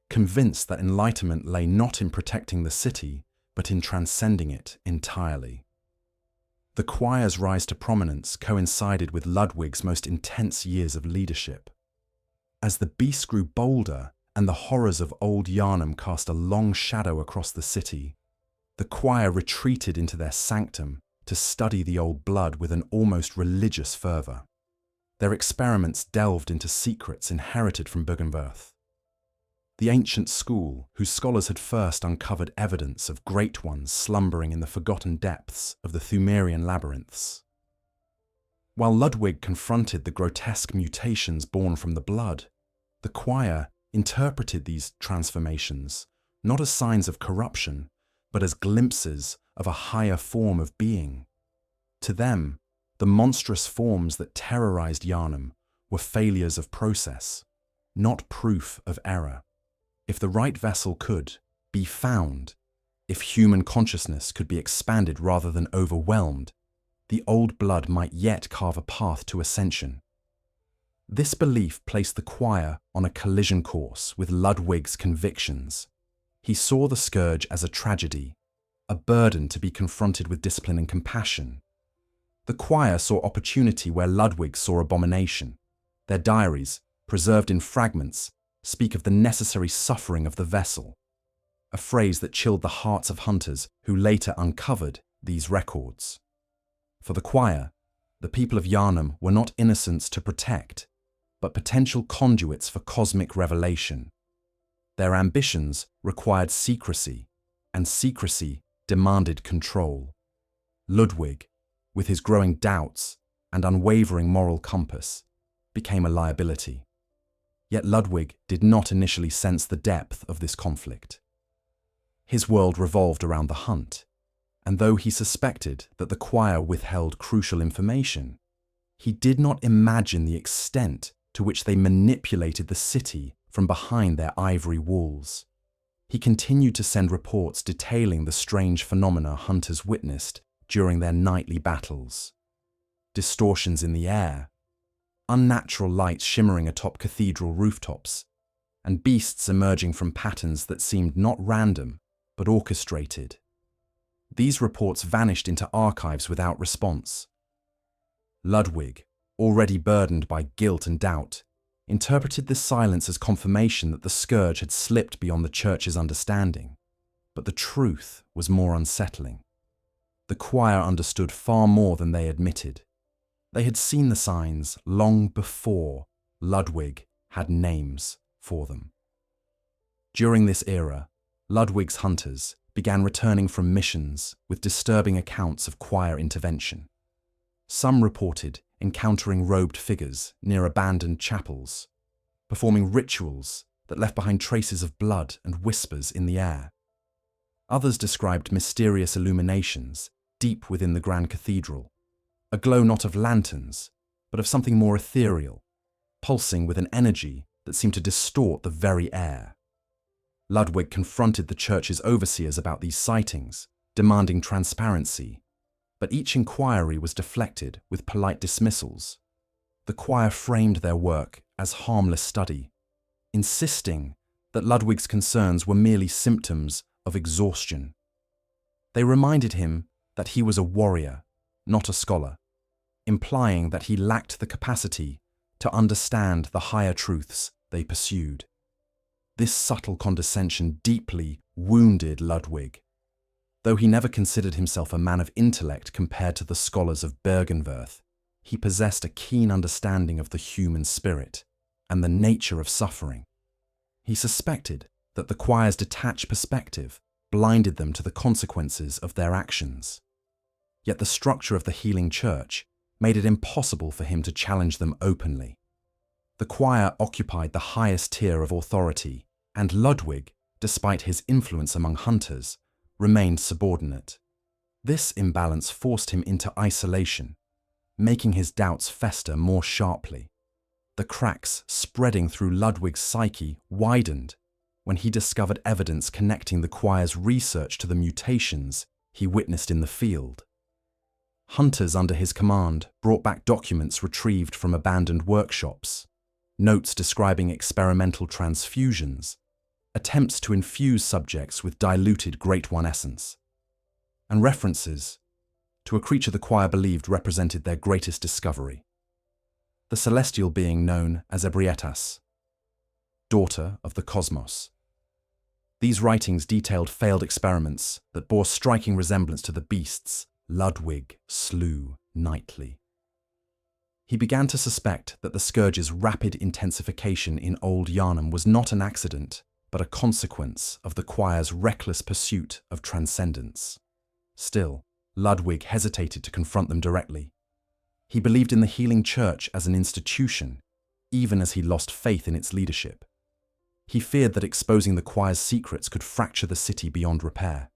A: convinced that enlightenment lay not in protecting the city, but in transcending it entirely. The choir's rise to prominence coincided with Ludwig's most intense years of leadership. As the beast grew bolder and the horrors of Old Yharnam cast a long shadow across the city, the choir retreated into their sanctum to study the old blood with an almost religious fervour. Their experiments delved into secrets inherited from Bögenwerth, the ancient school whose scholars had first uncovered evidence of great ones slumbering in the forgotten depths of the Thumerian labyrinths. While Ludwig confronted the grotesque mutations born from the blood, the choir interpreted these transformations not as signs of corruption, but as glimpses of a higher form of being. To them, the monstrous forms that terrorized Yharnam were failures of process, not proof of error. If the right vessel could be found, if human consciousness could be expanded rather than overwhelmed, the old blood might yet carve a path to ascension. This belief placed the choir on a collision course with Ludwig's convictions. He saw the scourge as a tragedy, a burden to be confronted with discipline and compassion. The choir saw opportunity where Ludwig saw abomination. Their diaries, preserved in fragments, speak of the necessary suffering of the vessel, a phrase that chilled the hearts of hunters who later uncovered these records. For the choir, the people of Yharnam were not innocents to protect, but potential conduits for cosmic revelation. Their ambitions required secrecy, and secrecy demanded control. Ludwig, with his growing doubts and unwavering moral compass, became a liability. Yet Ludwig did not initially sense the depth of this conflict. His world revolved around the hunt, and though he suspected that the choir withheld crucial information, He did not imagine the extent to which they manipulated the city from behind their ivory walls. He continued to send reports detailing the strange phenomena hunters witnessed during their nightly battles. Distortions in the air, unnatural lights shimmering atop cathedral rooftops, and beasts emerging from patterns that seemed not random, but orchestrated. These reports vanished into archives without response. Ludwig, already burdened by guilt and doubt, interpreted this silence as confirmation that the scourge had slipped beyond the church's understanding. But the truth was more unsettling. The choir understood far more than they admitted. They had seen the signs long before Ludwig had names for them. During this era, Ludwig's hunters began returning from missions with disturbing accounts of choir intervention. Some reported encountering robed figures near abandoned chapels, performing rituals that left behind traces of blood and whispers in the air. Others described mysterious illuminations deep within the grand cathedral, a glow not of lanterns, but of something more ethereal, pulsing with an energy that seemed to distort the very air. Ludwig confronted the church's overseers about these sightings, demanding transparency, but each inquiry was deflected with polite dismissals. The choir framed their work as harmless study, insisting that Ludwig's concerns were merely symptoms of exhaustion. They reminded him that he was a warrior, not a scholar, implying that he lacked the capacity to understand the higher truths they pursued. This subtle condescension deeply wounded Ludwig. Though he never considered himself a man of intellect compared to the scholars of Bergenwerth, he possessed a keen understanding of the human spirit and the nature of suffering. He suspected that the choir's detached perspective blinded them to the consequences of their actions. Yet the structure of the healing church made it impossible for him to challenge them openly. The choir occupied the highest tier of authority, and Ludwig, despite his influence among hunters, remained subordinate. This imbalance forced him into isolation, making his doubts fester more sharply. The cracks spreading through Ludwig's psyche widened when he discovered evidence connecting the choir's research to the mutations he witnessed in the field. Hunters under his command brought back documents retrieved from abandoned workshops, notes describing experimental transfusions, attempts to infuse subjects with diluted Great One essence, and references to a creature the choir believed represented their greatest discovery, the celestial being known as Ebrietas, daughter of the cosmos. These writings detailed failed experiments that bore striking resemblance to the beasts Ludwig slew nightly. He began to suspect that the scourge's rapid intensification in Old Yharnam was not an accident, but a consequence of the choir's reckless pursuit of transcendence. Still, Ludwig hesitated to confront them directly. He believed in the healing church as an institution, even as he lost faith in its leadership. He feared that exposing the choir's secrets could fracture the city beyond repair.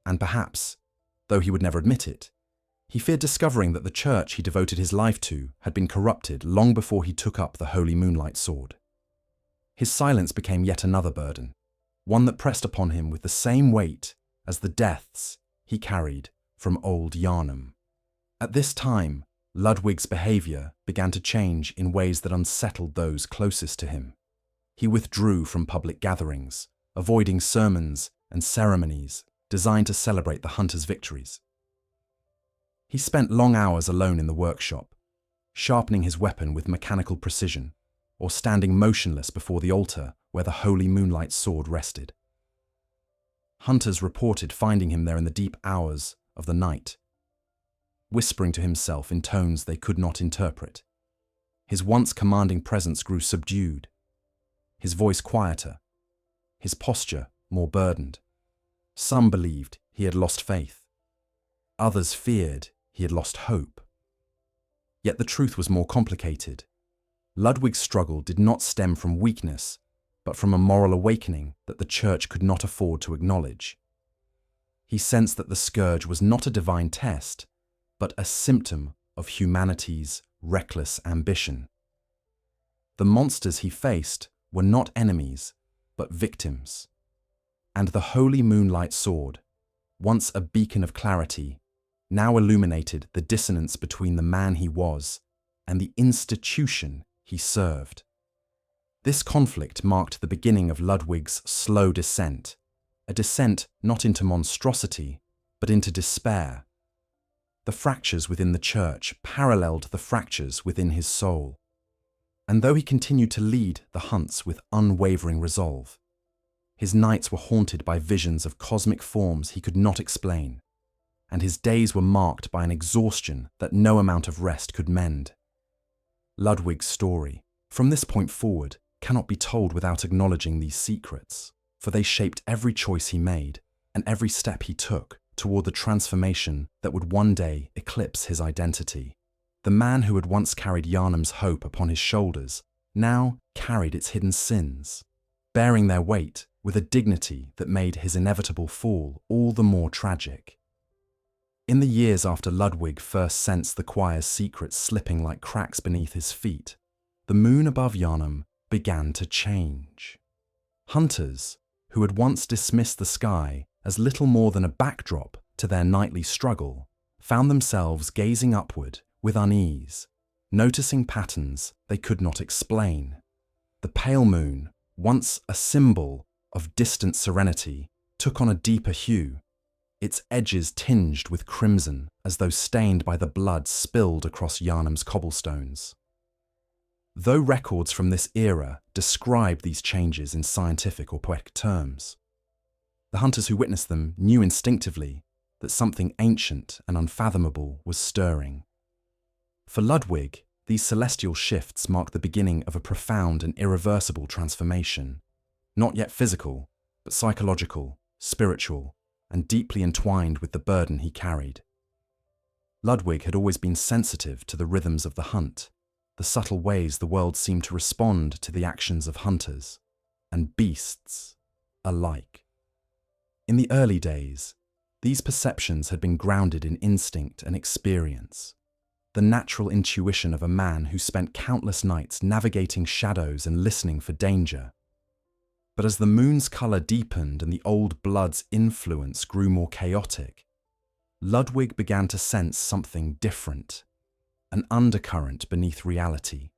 A: And perhaps, though he would never admit it, he feared discovering that the church he devoted his life to had been corrupted long before he took up the holy moonlight sword. His silence became yet another burden, one that pressed upon him with the same weight as the deaths he carried from Old Yharnam. At this time, Ludwig's behavior began to change in ways that unsettled those closest to him. He withdrew from public gatherings, avoiding sermons and ceremonies designed to celebrate the hunters' victories. He spent long hours alone in the workshop, sharpening his weapon with mechanical precision, or standing motionless before the altar where the holy moonlight sword rested. Hunters reported finding him there in the deep hours of the night, whispering to himself in tones they could not interpret. His once commanding presence grew subdued, his voice quieter, his posture more burdened. Some believed he had lost faith. Others feared he had lost hope. Yet the truth was more complicated. Ludwig's struggle did not stem from weakness, but from a moral awakening that the church could not afford to acknowledge. He sensed that the scourge was not a divine test, but a symptom of humanity's reckless ambition. The monsters he faced were not enemies, but victims. And the holy moonlight sword, once a beacon of clarity, now illuminated the dissonance between the man he was and the institution he served. This conflict marked the beginning of Ludwig's slow descent, a descent not into monstrosity, but into despair. The fractures within the church paralleled the fractures within his soul. And though he continued to lead the hunts with unwavering resolve, his nights were haunted by visions of cosmic forms he could not explain, and his days were marked by an exhaustion that no amount of rest could mend. Ludwig's story, from this point forward, cannot be told without acknowledging these secrets, for they shaped every choice he made and every step he took toward the transformation that would one day eclipse his identity. The man who had once carried Yharnam's hope upon his shoulders now carried its hidden sins, bearing their weight with a dignity that made his inevitable fall all the more tragic. In the years after Ludwig first sensed the choir's secrets slipping like cracks beneath his feet, the moon above Yharnam began to change. Hunters, who had once dismissed the sky as little more than a backdrop to their nightly struggle, found themselves gazing upward with unease, noticing patterns they could not explain. The pale moon, once a symbol of distant serenity, took on a deeper hue, its edges tinged with crimson as though stained by the blood spilled across Yharnam's cobblestones. Though records from this era describe these changes in scientific or poetic terms, the hunters who witnessed them knew instinctively that something ancient and unfathomable was stirring. For Ludwig, these celestial shifts marked the beginning of a profound and irreversible transformation, not yet physical, but psychological, spiritual, and deeply entwined with the burden he carried. Ludwig had always been sensitive to the rhythms of the hunt, the subtle ways the world seemed to respond to the actions of hunters and beasts alike. In the early days, these perceptions had been grounded in instinct and experience, the natural intuition of a man who spent countless nights navigating shadows and listening for danger. But as the moon's colour deepened and the old blood's influence grew more chaotic, Ludwig began to sense something different, an undercurrent beneath reality,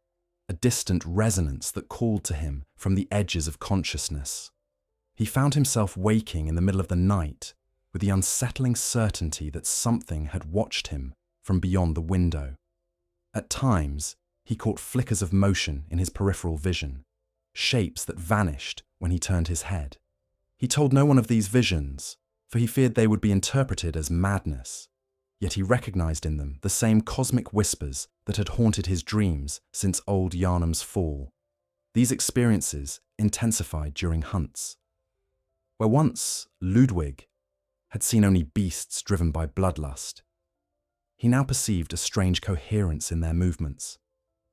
A: a distant resonance that called to him from the edges of consciousness. He found himself waking in the middle of the night with the unsettling certainty that something had watched him from beyond the window. At times, he caught flickers of motion in his peripheral vision, shapes that vanished when he turned his head. He told no one of these visions, for he feared they would be interpreted as madness, yet he recognized in them the same cosmic whispers that had haunted his dreams since Old Yharnam's fall. These experiences intensified during hunts. Where once Ludwig had seen only beasts driven by bloodlust, he now perceived a strange coherence in their movements,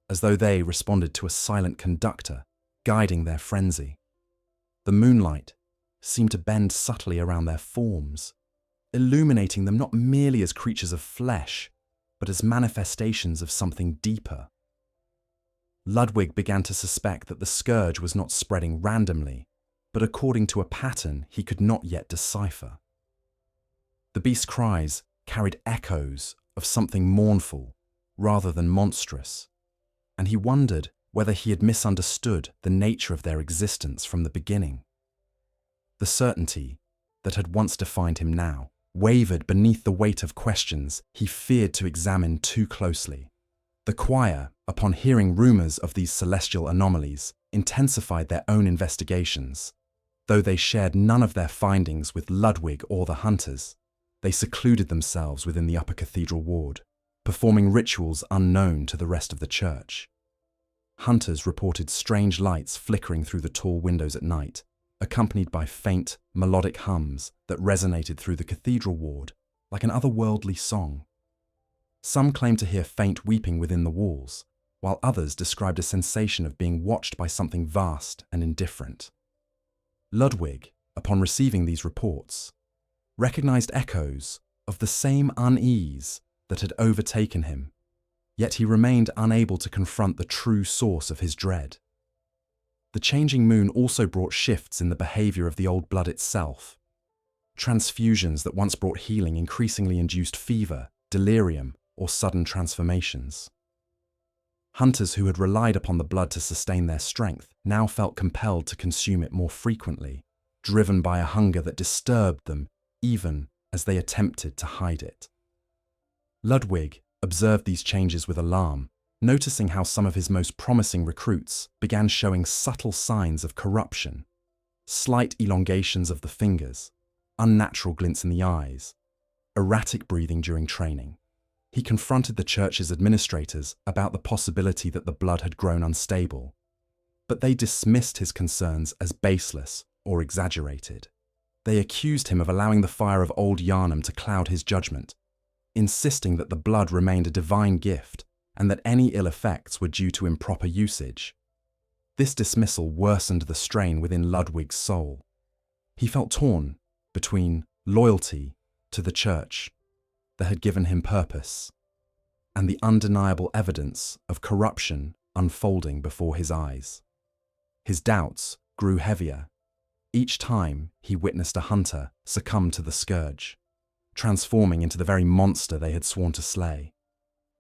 A: as though they responded to a silent conductor guiding their frenzy. The moonlight seemed to bend subtly around their forms, illuminating them not merely as creatures of flesh, but as manifestations of something deeper. Ludwig began to suspect that the scourge was not spreading randomly, but according to a pattern he could not yet decipher. The beast's cries carried echoes of something mournful rather than monstrous, and he wondered whether he had misunderstood the nature of their existence from the beginning. The certainty that had once defined him now wavered beneath the weight of questions he feared to examine too closely. The choir, upon hearing rumours of these celestial anomalies, intensified their own investigations. Though they shared none of their findings with Ludwig or the hunters, they secluded themselves within the upper Cathedral Ward, performing rituals unknown to the rest of the church. Hunters reported strange lights flickering through the tall windows at night, accompanied by faint, melodic hums that resonated through the Cathedral Ward like an otherworldly song. Some claimed to hear faint weeping within the walls, while others described a sensation of being watched by something vast and indifferent. Ludwig, upon receiving these reports, recognized echoes of the same unease that had overtaken him, Yet he remained unable to confront the true source of his dread. The changing moon also brought shifts in the behavior of the old blood itself. Transfusions that once brought healing increasingly induced fever, delirium, or sudden transformations. Hunters who had relied upon the blood to sustain their strength now felt compelled to consume it more frequently, driven by a hunger that disturbed them even as they attempted to hide it. Ludwig observed these changes with alarm, noticing how some of his most promising recruits began showing subtle signs of corruption, slight elongations of the fingers, unnatural glints in the eyes, erratic breathing during training. He confronted the church's administrators about the possibility that the blood had grown unstable, but they dismissed his concerns as baseless or exaggerated. They accused him of allowing the fire of Old Yharnam to cloud his judgment, insisting that the blood remained a divine gift and that any ill effects were due to improper usage. This dismissal worsened the strain within Ludwig's soul. He felt torn between loyalty to the church that had given him purpose and the undeniable evidence of corruption unfolding before his eyes. His doubts grew heavier each time he witnessed a hunter succumb to the scourge, transforming into the very monster they had sworn to slay.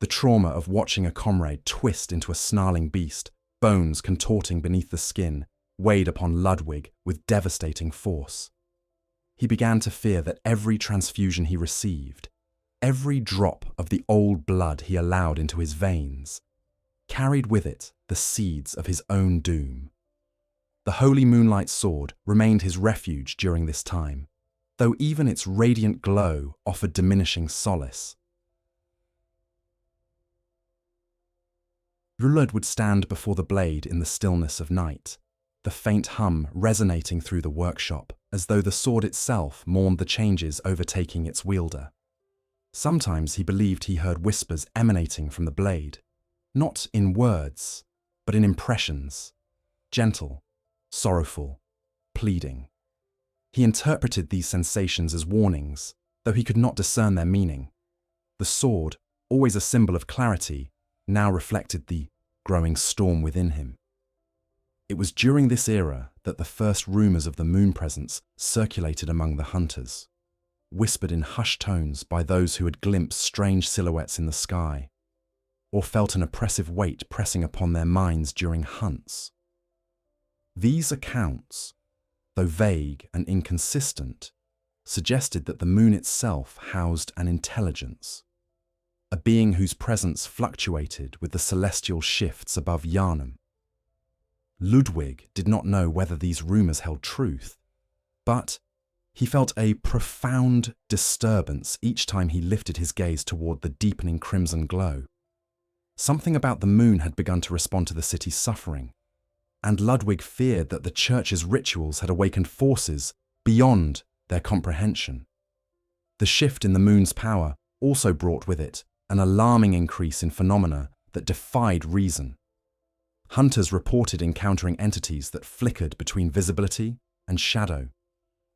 A: The trauma of watching a comrade twist into a snarling beast, bones contorting beneath the skin, weighed upon Ludwig with devastating force. He began to fear that every transfusion he received, every drop of the old blood he allowed into his veins, carried with it the seeds of his own doom. The holy moonlight sword remained his refuge during this time, though even its radiant glow offered diminishing solace. Rulad would stand before the blade in the stillness of night, the faint hum resonating through the workshop, as though the sword itself mourned the changes overtaking its wielder. Sometimes he believed he heard whispers emanating from the blade, not in words, but in impressions, gentle, sorrowful, pleading. He interpreted these sensations as warnings, though he could not discern their meaning. The sword, always a symbol of clarity, now reflected the growing storm within him. It was during this era that the first rumors of the moon presence circulated among the hunters, whispered in hushed tones by those who had glimpsed strange silhouettes in the sky, or felt an oppressive weight pressing upon their minds during hunts. These accounts, though vague and inconsistent, suggested that the moon itself housed an intelligence, a being whose presence fluctuated with the celestial shifts above Yharnam. Ludwig did not know whether these rumors held truth, but he felt a profound disturbance each time he lifted his gaze toward the deepening crimson glow. Something about the moon had begun to respond to the city's suffering, and Ludwig feared that the church's rituals had awakened forces beyond their comprehension. The shift in the moon's power also brought with it an alarming increase in phenomena that defied reason. Hunters reported encountering entities that flickered between visibility and shadow,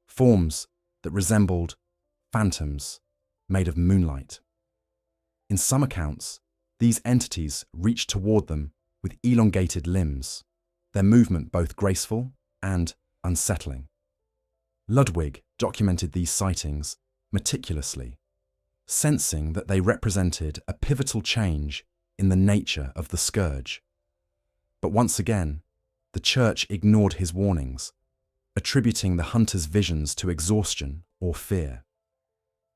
A: forms that resembled phantoms made of moonlight. In some accounts, these entities reached toward them with elongated limbs, their movement both graceful and unsettling. Ludwig documented these sightings meticulously, sensing that they represented a pivotal change in the nature of the scourge. But once again, the church ignored his warnings, attributing the hunter's visions to exhaustion or fear.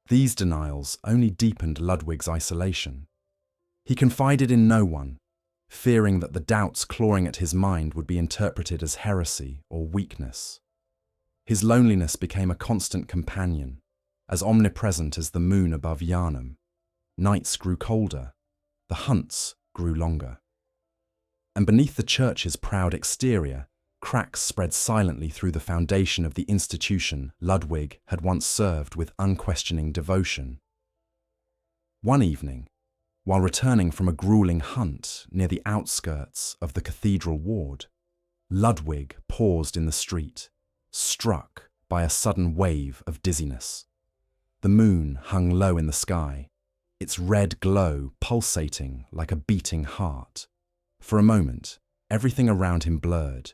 A: These denials only deepened Ludwig's isolation. He confided in no one, fearing that the doubts clawing at his mind would be interpreted as heresy or weakness. His loneliness became a constant companion, as omnipresent as the moon above Yharnam. Nights grew colder, the hunts grew longer. And beneath the church's proud exterior, cracks spread silently through the foundation of the institution Ludwig had once served with unquestioning devotion. One evening, while returning from a grueling hunt near the outskirts of the Cathedral Ward, Ludwig paused in the street, struck by a sudden wave of dizziness. The moon hung low in the sky, its red glow pulsating like a beating heart. For a moment, everything around him blurred: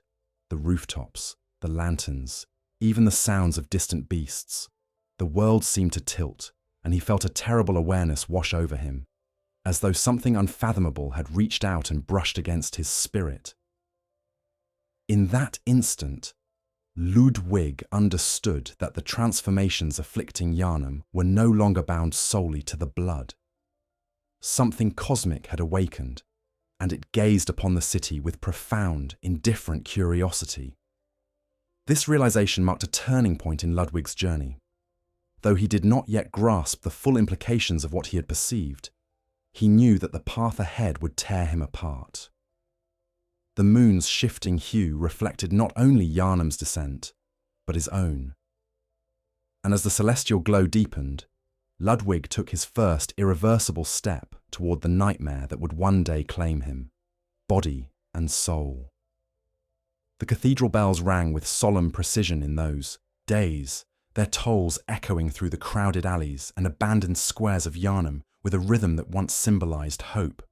A: the rooftops, the lanterns, even the sounds of distant beasts. The world seemed to tilt, and he felt a terrible awareness wash over him, as though something unfathomable had reached out and brushed against his spirit. In that instant, Ludwig understood that the transformations afflicting Yharnam were no longer bound solely to the blood. Something cosmic had awakened, and it gazed upon the city with profound, indifferent curiosity. This realization marked a turning point in Ludwig's journey. Though he did not yet grasp the full implications of what he had perceived, he knew that the path ahead would tear him apart. The moon's shifting hue reflected not only Yharnam's descent, but his own. And as the celestial glow deepened, Ludwig took his first irreversible step toward the nightmare that would one day claim him, body and soul. The cathedral bells rang with solemn precision in those days, their tolls echoing through the crowded alleys and abandoned squares of Yharnam with a rhythm that once symbolized hope.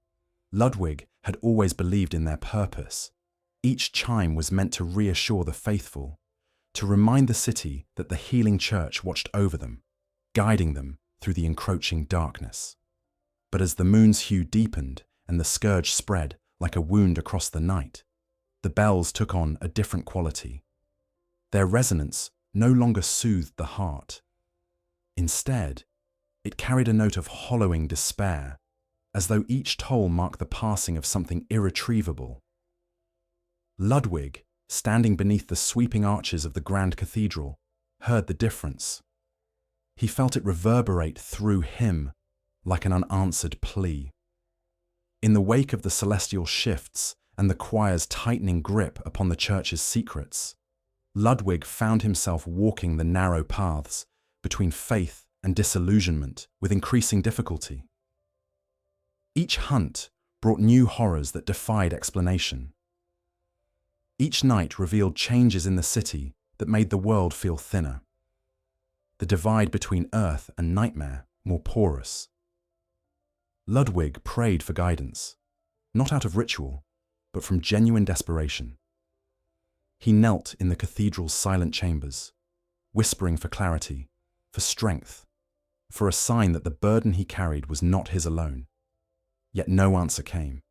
A: Ludwig had always believed in their purpose. Each chime was meant to reassure the faithful, to remind the city that the healing church watched over them, guiding them through the encroaching darkness. But as the moon's hue deepened and the scourge spread like a wound across the night, the bells took on a different quality. Their resonance no longer soothed the heart. Instead, it carried a note of hollowing despair, as though each toll marked the passing of something irretrievable. Ludwig, standing beneath the sweeping arches of the grand cathedral, heard the difference. He felt it reverberate through him like an unanswered plea. In the wake of the celestial shifts and the choir's tightening grip upon the church's secrets, Ludwig found himself walking the narrow paths between faith and disillusionment with increasing difficulty. Each hunt brought new horrors that defied explanation. Each night revealed changes in the city that made the world feel thinner, the divide between earth and nightmare more porous. Ludwig prayed for guidance, not out of ritual, but from genuine desperation. He knelt in the cathedral's silent chambers, whispering for clarity, for strength, for a sign that the burden he carried was not his alone. Yet no answer came.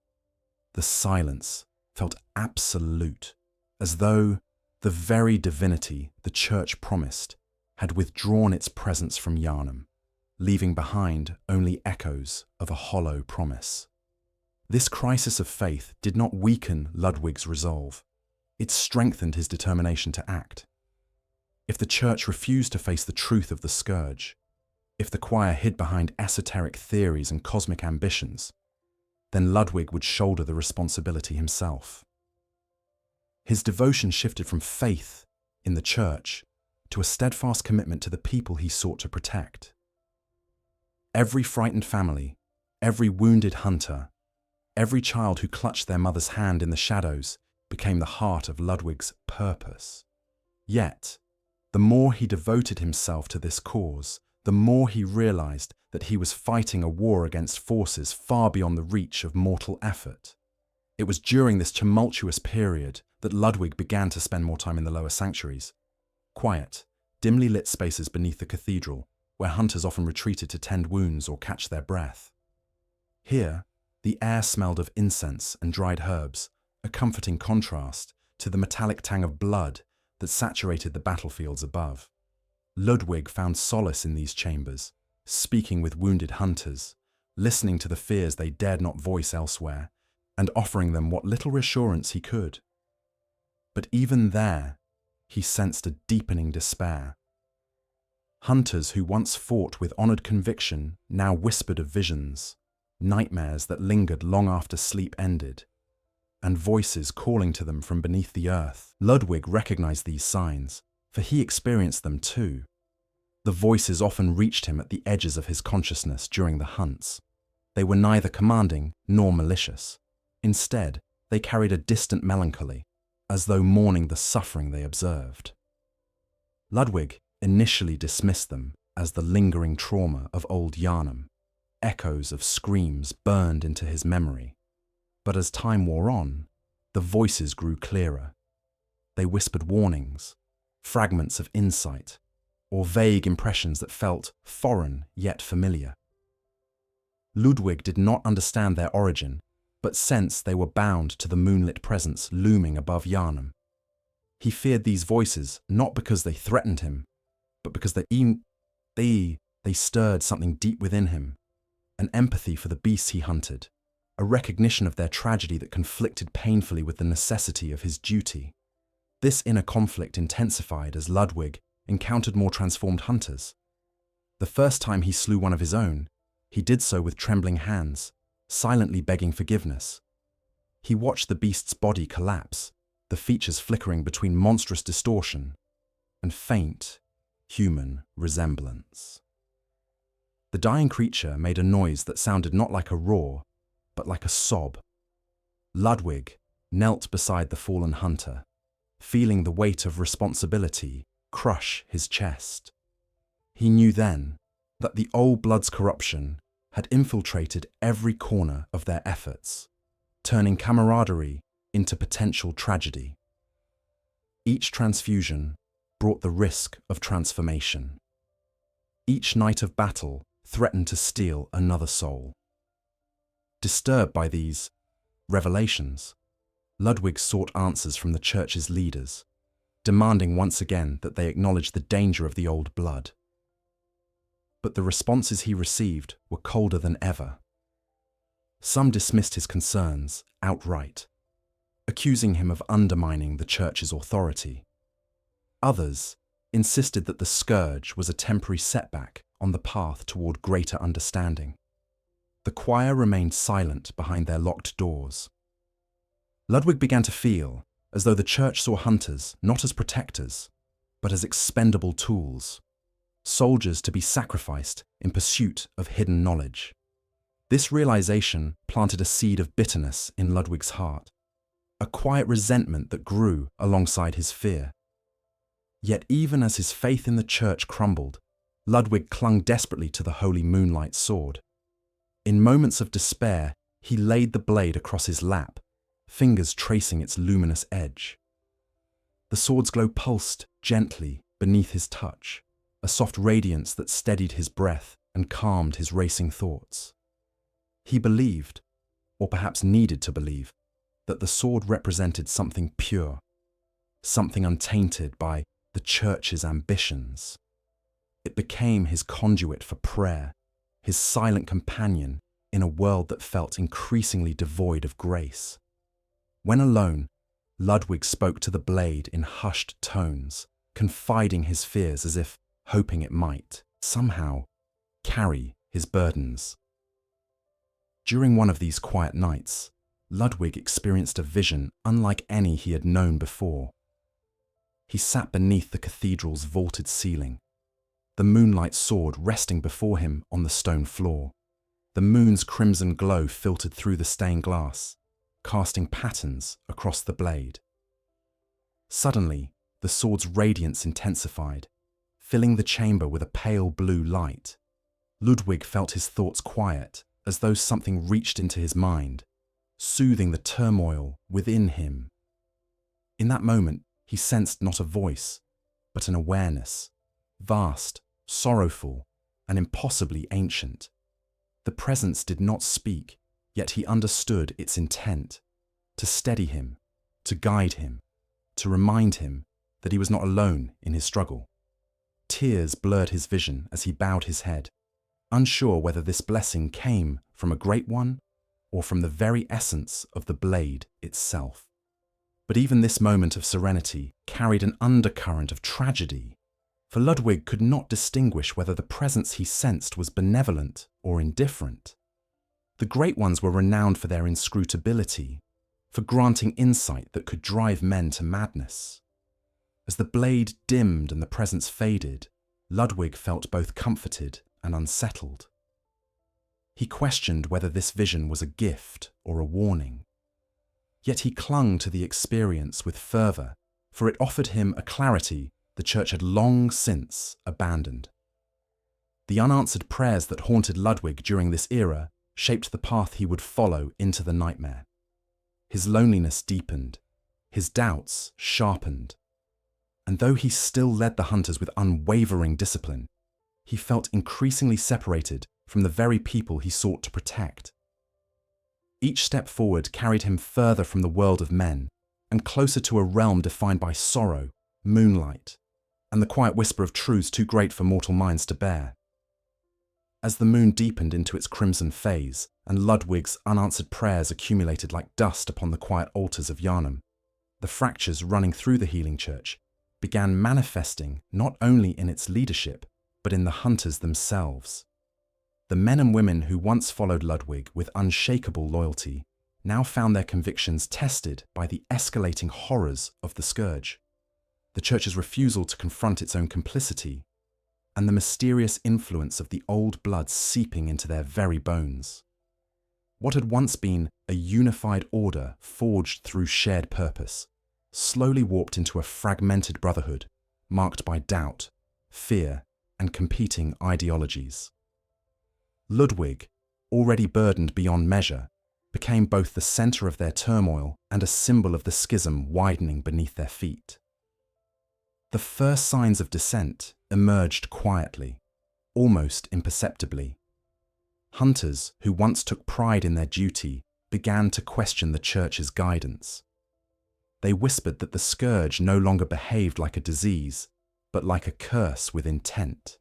A: The silence felt absolute, as though the very divinity the church promised had withdrawn its presence from Yharnam, leaving behind only echoes of a hollow promise. This crisis of faith did not weaken Ludwig's resolve. It strengthened his determination to act. If the church refused to face the truth of the scourge, if the choir hid behind esoteric theories and cosmic ambitions, then Ludwig would shoulder the responsibility himself. His devotion shifted from faith in the church to a steadfast commitment to the people he sought to protect. Every frightened family, every wounded hunter, every child who clutched their mother's hand in the shadows became the heart of Ludwig's purpose. Yet, the more he devoted himself to this cause, the more he realized that he was fighting a war against forces far beyond the reach of mortal effort. It was during this tumultuous period that Ludwig began to spend more time in the lower sanctuaries, quiet, dimly lit spaces beneath the cathedral, where hunters often retreated to tend wounds or catch their breath. Here, the air smelled of incense and dried herbs, a comforting contrast to the metallic tang of blood that saturated the battlefields above. Ludwig found solace in these chambers, speaking with wounded hunters, listening to the fears they dared not voice elsewhere, and offering them what little reassurance he could. But even there, he sensed a deepening despair. Hunters who once fought with honored conviction now whispered of visions, nightmares that lingered long after sleep ended, and voices calling to them from beneath the earth. Ludwig recognized these signs, for he experienced them too. The voices often reached him at the edges of his consciousness during the hunts. They were neither commanding nor malicious. Instead, they carried a distant melancholy, as though mourning the suffering they observed. Ludwig initially dismissed them as the lingering trauma of Old Yharnam. echoes of screams burned into his memory. But as time wore on, the voices grew clearer. They whispered warnings, fragments of insight, or vague impressions that felt foreign yet familiar. Ludwig did not understand their origin, but sensed they were bound to the moonlit presence looming above Yharnam. He feared these voices not because they threatened him, but because they stirred something deep within him, an empathy for the beasts he hunted, a recognition of their tragedy that conflicted painfully with the necessity of his duty. This inner conflict intensified as Ludwig encountered more transformed hunters. The first time he slew one of his own, he did so with trembling hands, silently begging forgiveness. He watched the beast's body collapse, the features flickering between monstrous distortion and faint, human resemblance. The dying creature made a noise that sounded not like a roar, but like a sob. Ludwig knelt beside the fallen hunter, feeling the weight of responsibility crush his chest. He knew then that the old blood's corruption had infiltrated every corner of their efforts, turning camaraderie into potential tragedy. Each transfusion brought the risk of transformation. Each night of battle threatened to steal another soul. Disturbed by these revelations, Ludwig sought answers from the church's leaders, demanding once again that they acknowledge the danger of the old blood. But the responses he received were colder than ever. Some dismissed his concerns outright, accusing him of undermining the church's authority. Others insisted that the scourge was a temporary setback on the path toward greater understanding. The choir remained silent behind their locked doors. Ludwig began to feel as though the church saw hunters not as protectors, but as expendable tools, soldiers to be sacrificed in pursuit of hidden knowledge. This realization planted a seed of bitterness in Ludwig's heart, a quiet resentment that grew alongside his fear. Yet even as his faith in the church crumbled, Ludwig clung desperately to the holy moonlight sword. In moments of despair, he laid the blade across his lap, fingers tracing its luminous edge. The sword's glow pulsed gently beneath his touch, a soft radiance that steadied his breath and calmed his racing thoughts. He believed, or perhaps needed to believe, that the sword represented something pure, something untainted by the church's ambitions. It became his conduit for prayer, his silent companion in a world that felt increasingly devoid of grace. When alone, Ludwig spoke to the blade in hushed tones, confiding his fears as if hoping it might, somehow, carry his burdens. During one of these quiet nights, Ludwig experienced a vision unlike any he had known before. He sat beneath the cathedral's vaulted ceiling, the moonlight sword resting before him on the stone floor. The moon's crimson glow filtered through the stained glass, casting patterns across the blade. Suddenly, the sword's radiance intensified, filling the chamber with a pale blue light. Ludwig felt his thoughts quiet, as though something reached into his mind, soothing the turmoil within him. In that moment, he sensed not a voice, but an awareness, vast, sorrowful, and impossibly ancient. The presence did not speak, yet he understood its intent, to steady him, to guide him, to remind him that he was not alone in his struggle. Tears blurred his vision as he bowed his head, unsure whether this blessing came from a great one or from the very essence of the blade itself. But even this moment of serenity carried an undercurrent of tragedy, for Ludwig could not distinguish whether the presence he sensed was benevolent or indifferent. The Great Ones were renowned for their inscrutability, for granting insight that could drive men to madness. As the blade dimmed and the presence faded, Ludwig felt both comforted and unsettled. He questioned whether this vision was a gift or a warning. Yet he clung to the experience with fervour, for it offered him a clarity the church had long since abandoned. The unanswered prayers that haunted Ludwig during this era shaped the path he would follow into the nightmare. His loneliness deepened, his doubts sharpened, and though he still led the hunters with unwavering discipline, he felt increasingly separated from the very people he sought to protect. Each step forward carried him further from the world of men and closer to a realm defined by sorrow, moonlight, and the quiet whisper of truths too great for mortal minds to bear. As the moon deepened into its crimson phase and Ludwig's unanswered prayers accumulated like dust upon the quiet altars of Yharnam, the fractures running through the healing church began manifesting not only in its leadership, but in the hunters themselves. The men and women who once followed Ludwig with unshakable loyalty now found their convictions tested by the escalating horrors of the scourge, the church's refusal to confront its own complicity, and the mysterious influence of the old blood seeping into their very bones. What had once been a unified order forged through shared purpose slowly warped into a fragmented brotherhood marked by doubt, fear, and competing ideologies. Ludwig, already burdened beyond measure, became both the center of their turmoil and a symbol of the schism widening beneath their feet. The first signs of dissent emerged quietly, almost imperceptibly. Hunters who once took pride in their duty began to question the church's guidance. They whispered that the scourge no longer behaved like a disease, but like a curse with intent.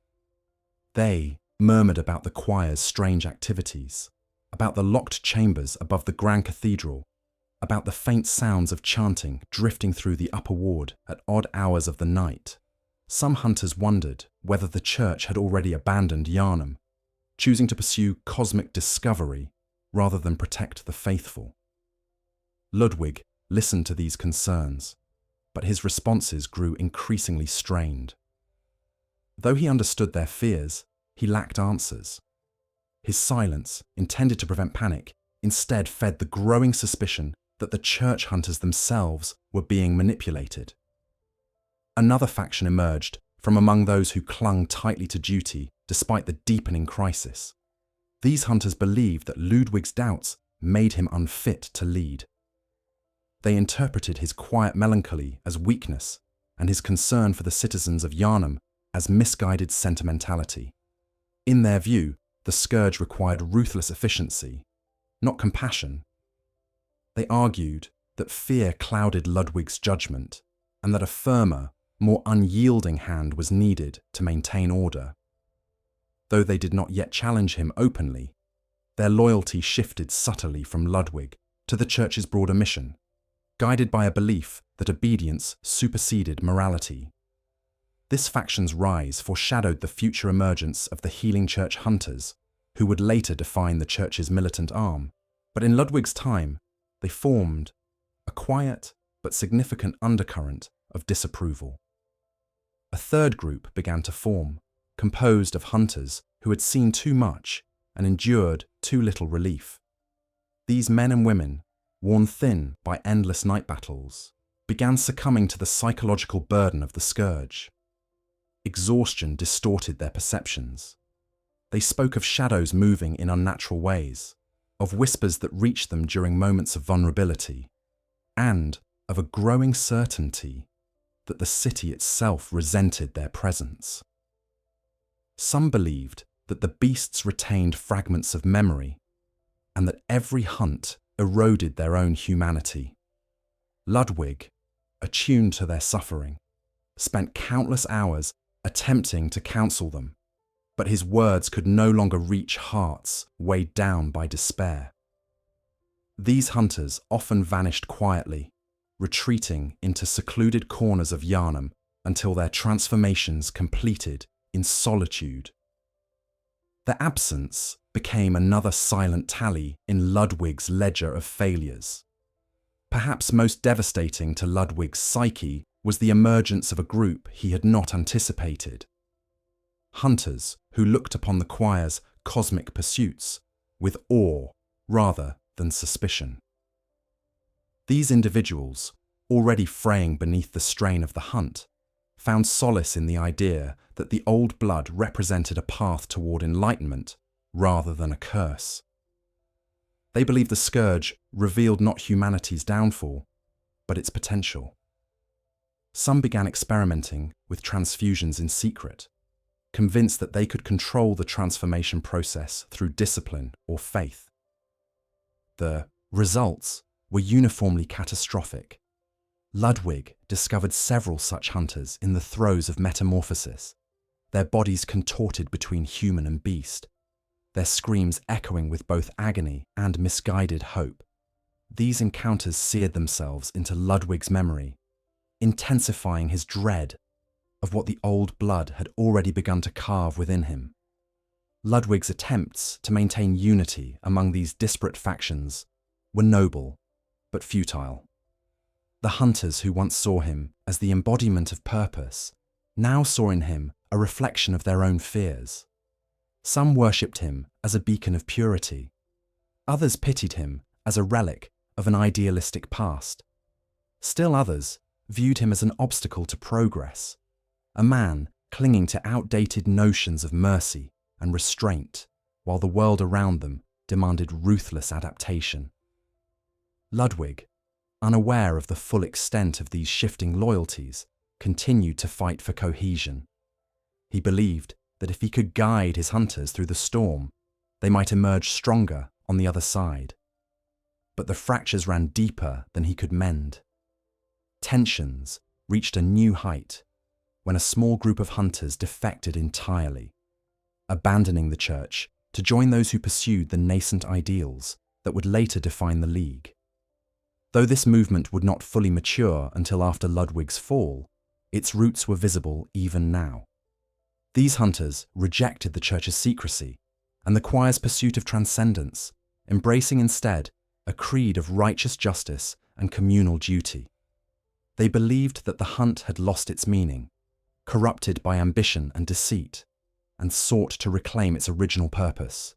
A: They murmured about the choir's strange activities, about the locked chambers above the grand cathedral, about the faint sounds of chanting drifting through the upper ward at odd hours of the night. Some hunters wondered whether the church had already abandoned Yharnam, choosing to pursue cosmic discovery rather than protect the faithful. Ludwig listened to these concerns, but his responses grew increasingly strained. Though he understood their fears, he lacked answers. His silence, intended to prevent panic, instead fed the growing suspicion that the church hunters themselves were being manipulated. Another faction emerged from among those who clung tightly to duty despite the deepening crisis. These hunters believed that Ludwig's doubts made him unfit to lead. They interpreted his quiet melancholy as weakness and his concern for the citizens of Yharnam as misguided sentimentality. In their view, the scourge required ruthless efficiency, not compassion. They argued that fear clouded Ludwig's judgment and that a firmer, more unyielding hand was needed to maintain order. Though they did not yet challenge him openly, their loyalty shifted subtly from Ludwig to the church's broader mission, guided by a belief that obedience superseded morality. This faction's rise foreshadowed the future emergence of the healing church hunters, who would later define the church's militant arm. But in Ludwig's time, they formed a quiet but significant undercurrent of disapproval. A third group began to form, composed of hunters who had seen too much and endured too little relief. These men and women, worn thin by endless night battles, began succumbing to the psychological burden of the scourge. Exhaustion distorted their perceptions. They spoke of shadows moving in unnatural ways, of whispers that reached them during moments of vulnerability, and of a growing certainty that the city itself resented their presence. Some believed that the beasts retained fragments of memory, and that every hunt eroded their own humanity. Ludwig, attuned to their suffering, spent countless hours attempting to counsel them, but his words could no longer reach hearts weighed down by despair. These hunters often vanished quietly, retreating into secluded corners of Yharnam until their transformations completed in solitude. Their absence became another silent tally in Ludwig's ledger of failures. Perhaps most devastating to Ludwig's psyche was the emergence of a group he had not anticipated. Hunters who looked upon the choir's cosmic pursuits with awe rather than suspicion. These individuals, already fraying beneath the strain of the hunt, found solace in the idea that the old blood represented a path toward enlightenment rather than a curse. They believed the scourge revealed not humanity's downfall, but its potential. Some began experimenting with transfusions in secret, convinced that they could control the transformation process through discipline or faith. The results were uniformly catastrophic. Ludwig discovered several such hunters in the throes of metamorphosis, their bodies contorted between human and beast, their screams echoing with both agony and misguided hope. These encounters seared themselves into Ludwig's memory, intensifying his dread of what the old blood had already begun to carve within him. Ludwig's attempts to maintain unity among these disparate factions were noble, but futile. The hunters who once saw him as the embodiment of purpose now saw in him a reflection of their own fears. Some worshipped him as a beacon of purity. Others pitied him as a relic of an idealistic past. Still others viewed him as an obstacle to progress, a man clinging to outdated notions of mercy and restraint, while the world around them demanded ruthless adaptation. Ludwig, unaware of the full extent of these shifting loyalties, continued to fight for cohesion. He believed that if he could guide his hunters through the storm, they might emerge stronger on the other side. But the fractures ran deeper than he could mend. Tensions reached a new height when a small group of hunters defected entirely, abandoning the church to join those who pursued the nascent ideals that would later define the League. Though this movement would not fully mature until after Ludwig's fall, its roots were visible even now. These hunters rejected the church's secrecy and the choir's pursuit of transcendence, embracing instead a creed of righteous justice and communal duty. They believed that the hunt had lost its meaning, corrupted by ambition and deceit, and sought to reclaim its original purpose: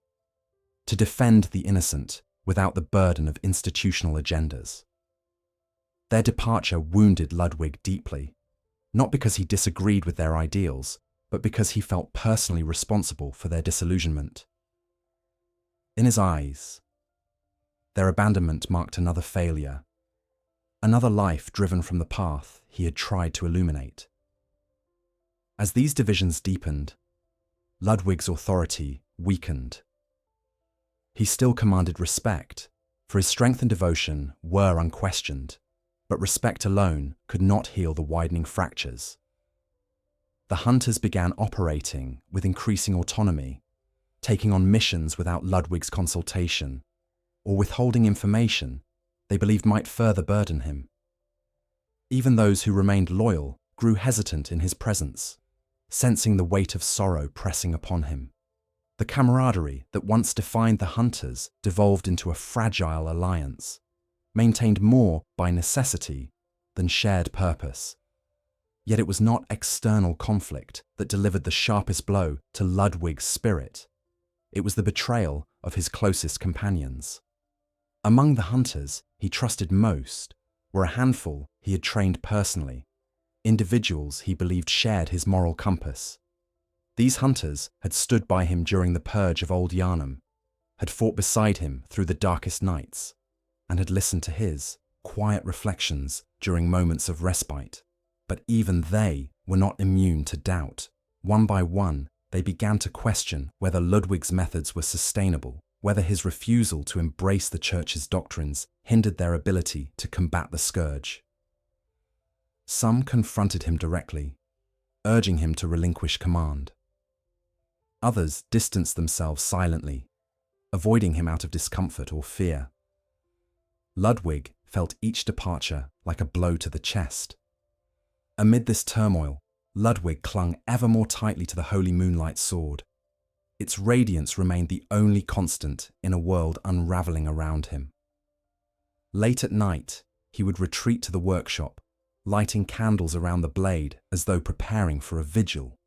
A: to defend the innocent without the burden of institutional agendas. Their departure wounded Ludwig deeply, not because he disagreed with their ideals, but because he felt personally responsible for their disillusionment. In his eyes, their abandonment marked another failure, another life driven from the path he had tried to illuminate. As these divisions deepened, Ludwig's authority weakened. He still commanded respect, for his strength and devotion were unquestioned, but respect alone could not heal the widening fractures. The hunters began operating with increasing autonomy, taking on missions without Ludwig's consultation, or withholding information they believed might further burden him. Even those who remained loyal grew hesitant in his presence, sensing the weight of sorrow pressing upon him. The camaraderie that once defined the hunters devolved into a fragile alliance, maintained more by necessity than shared purpose. Yet it was not external conflict that delivered the sharpest blow to Ludwig's spirit. It was the betrayal of his closest companions. Among the hunters he trusted most were a handful he had trained personally, individuals he believed shared his moral compass. These hunters had stood by him during the purge of Old Yharnam, had fought beside him through the darkest nights, and had listened to his quiet reflections during moments of respite. But even they were not immune to doubt. One by one, they began to question whether Ludwig's methods were sustainable, whether his refusal to embrace the church's doctrines hindered their ability to combat the scourge. Some confronted him directly, urging him to relinquish command. Others distanced themselves silently, avoiding him out of discomfort or fear. Ludwig felt each departure like a blow to the chest. Amid this turmoil, Ludwig clung ever more tightly to the holy moonlight sword. Its radiance remained the only constant in a world unraveling around him. Late at night, he would retreat to the workshop, lighting candles around the blade as though preparing for a vigil.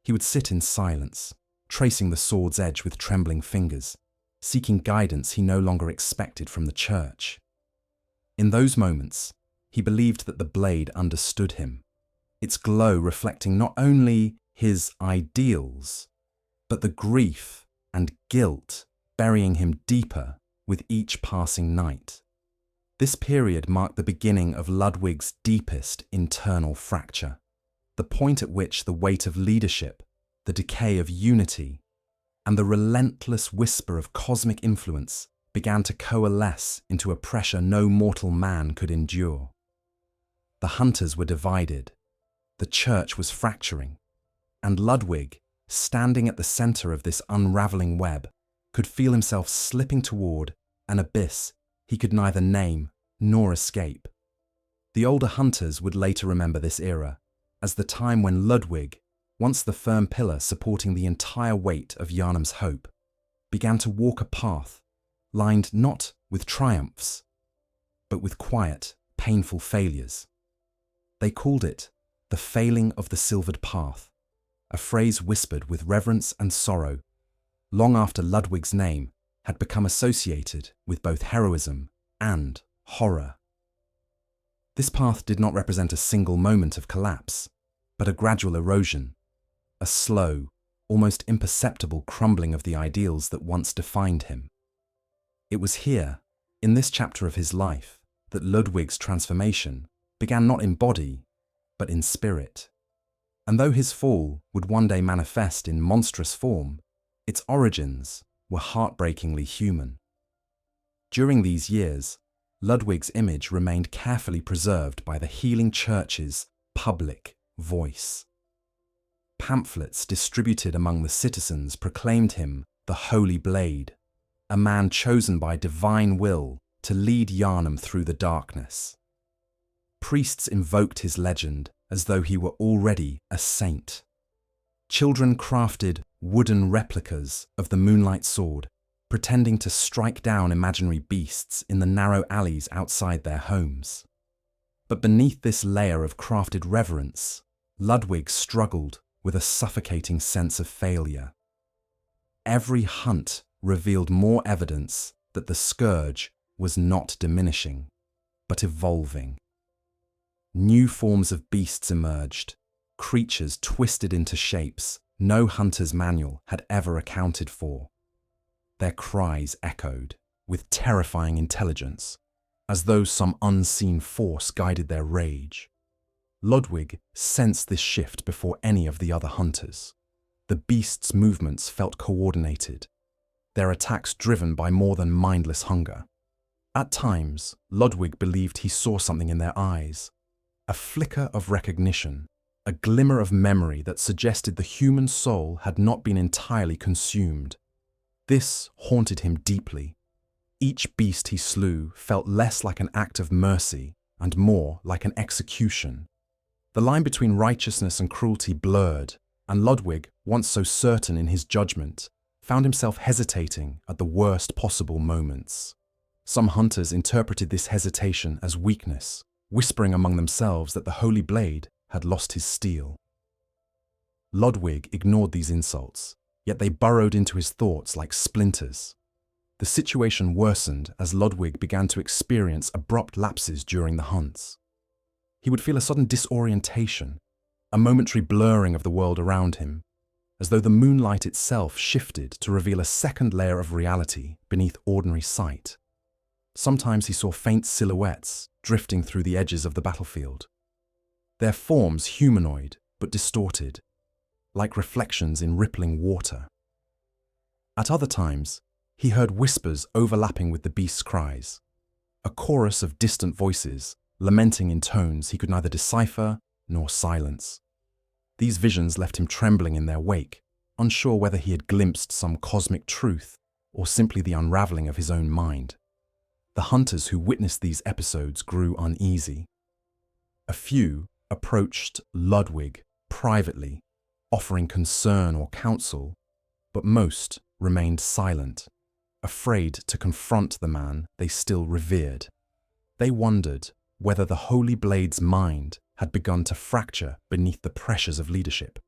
A: He would sit in silence, tracing the sword's edge with trembling fingers, seeking guidance he no longer expected from the church. In those moments, he believed that the blade understood him, its glow reflecting not only his ideals, but the grief and guilt burying him deeper with each passing night. This period marked the beginning of Ludwig's deepest internal fracture, the point at which the weight of leadership, the decay of unity, and the relentless whisper of cosmic influence began to coalesce into a pressure no mortal man could endure. The hunters were divided, the church was fracturing, and Ludwig, standing at the center of this unraveling web, could feel himself slipping toward an abyss he could neither name nor escape. The older hunters would later remember this era as the time when Ludwig, once the firm pillar supporting the entire weight of Yharnam's hope, began to walk a path lined not with triumphs, but with quiet, painful failures. They called it the failing of the silvered path, a phrase whispered with reverence and sorrow long after Ludwig's name had become associated with both heroism and horror. This path did not represent a single moment of collapse, but a gradual erosion, a slow, almost imperceptible crumbling of the ideals that once defined him. It was here, in this chapter of his life, that Ludwig's transformation began not in body, but in spirit. And though his fall would one day manifest in monstrous form, its origins were heartbreakingly human. During these years, Ludwig's image remained carefully preserved by the healing church's public voice. Pamphlets distributed among the citizens proclaimed him the Holy Blade, a man chosen by divine will to lead Yharnam through the darkness. Priests invoked his legend as though he were already a saint. Children crafted wooden replicas of the Moonlight Sword, pretending to strike down imaginary beasts in the narrow alleys outside their homes. But beneath this layer of crafted reverence, Ludwig struggled with a suffocating sense of failure. Every hunt revealed more evidence that the scourge was not diminishing, but evolving. New forms of beasts emerged, creatures twisted into shapes no hunter's manual had ever accounted for. Their cries echoed with terrifying intelligence, as though some unseen force guided their rage. Ludwig sensed this shift before any of the other hunters. The beasts' movements felt coordinated, their attacks driven by more than mindless hunger. At times, Ludwig believed he saw something in their eyes, a flicker of recognition, a glimmer of memory that suggested the human soul had not been entirely consumed. This haunted him deeply. Each beast he slew felt less like an act of mercy and more like an execution. The line between righteousness and cruelty blurred, and Ludwig, once so certain in his judgment, found himself hesitating at the worst possible moments. Some hunters interpreted this hesitation as weakness, whispering among themselves that the Holy Blade had lost his steel. Ludwig ignored these insults, yet they burrowed into his thoughts like splinters. The situation worsened as Ludwig began to experience abrupt lapses during the hunts. He would feel a sudden disorientation, a momentary blurring of the world around him, as though the moonlight itself shifted to reveal a second layer of reality beneath ordinary sight. Sometimes he saw faint silhouettes drifting through the edges of the battlefield, their forms humanoid but distorted, like reflections in rippling water. At other times, he heard whispers overlapping with the beast's cries, a chorus of distant voices lamenting in tones he could neither decipher nor silence. These visions left him trembling in their wake, unsure whether he had glimpsed some cosmic truth or simply the unraveling of his own mind. The hunters who witnessed these episodes grew uneasy. A few approached Ludwig privately, offering concern or counsel, but most remained silent, afraid to confront the man they still revered. They wondered whether the Holy Blade's mind had begun to fracture beneath the pressures of leadership.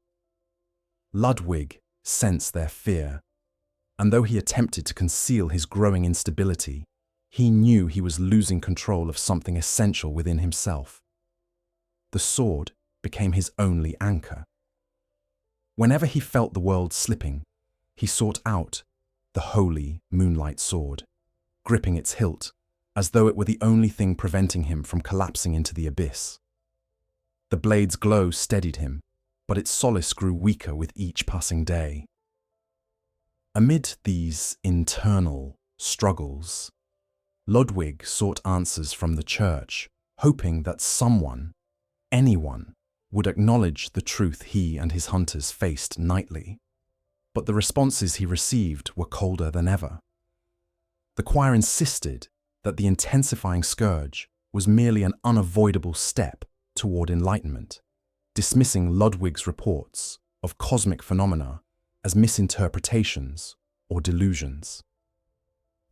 A: Ludwig sensed their fear, and though he attempted to conceal his growing instability, he knew he was losing control of something essential within himself. The sword became his only anchor. Whenever he felt the world slipping, he sought out the holy moonlight sword, gripping its hilt as though it were the only thing preventing him from collapsing into the abyss. The blade's glow steadied him, but its solace grew weaker with each passing day. Amid these internal struggles, Ludwig sought answers from the church, hoping that someone, anyone, would acknowledge the truth he and his hunters faced nightly. But the responses he received were colder than ever. The choir insisted that the intensifying scourge was merely an unavoidable step toward enlightenment, dismissing Ludwig's reports of cosmic phenomena as misinterpretations or delusions.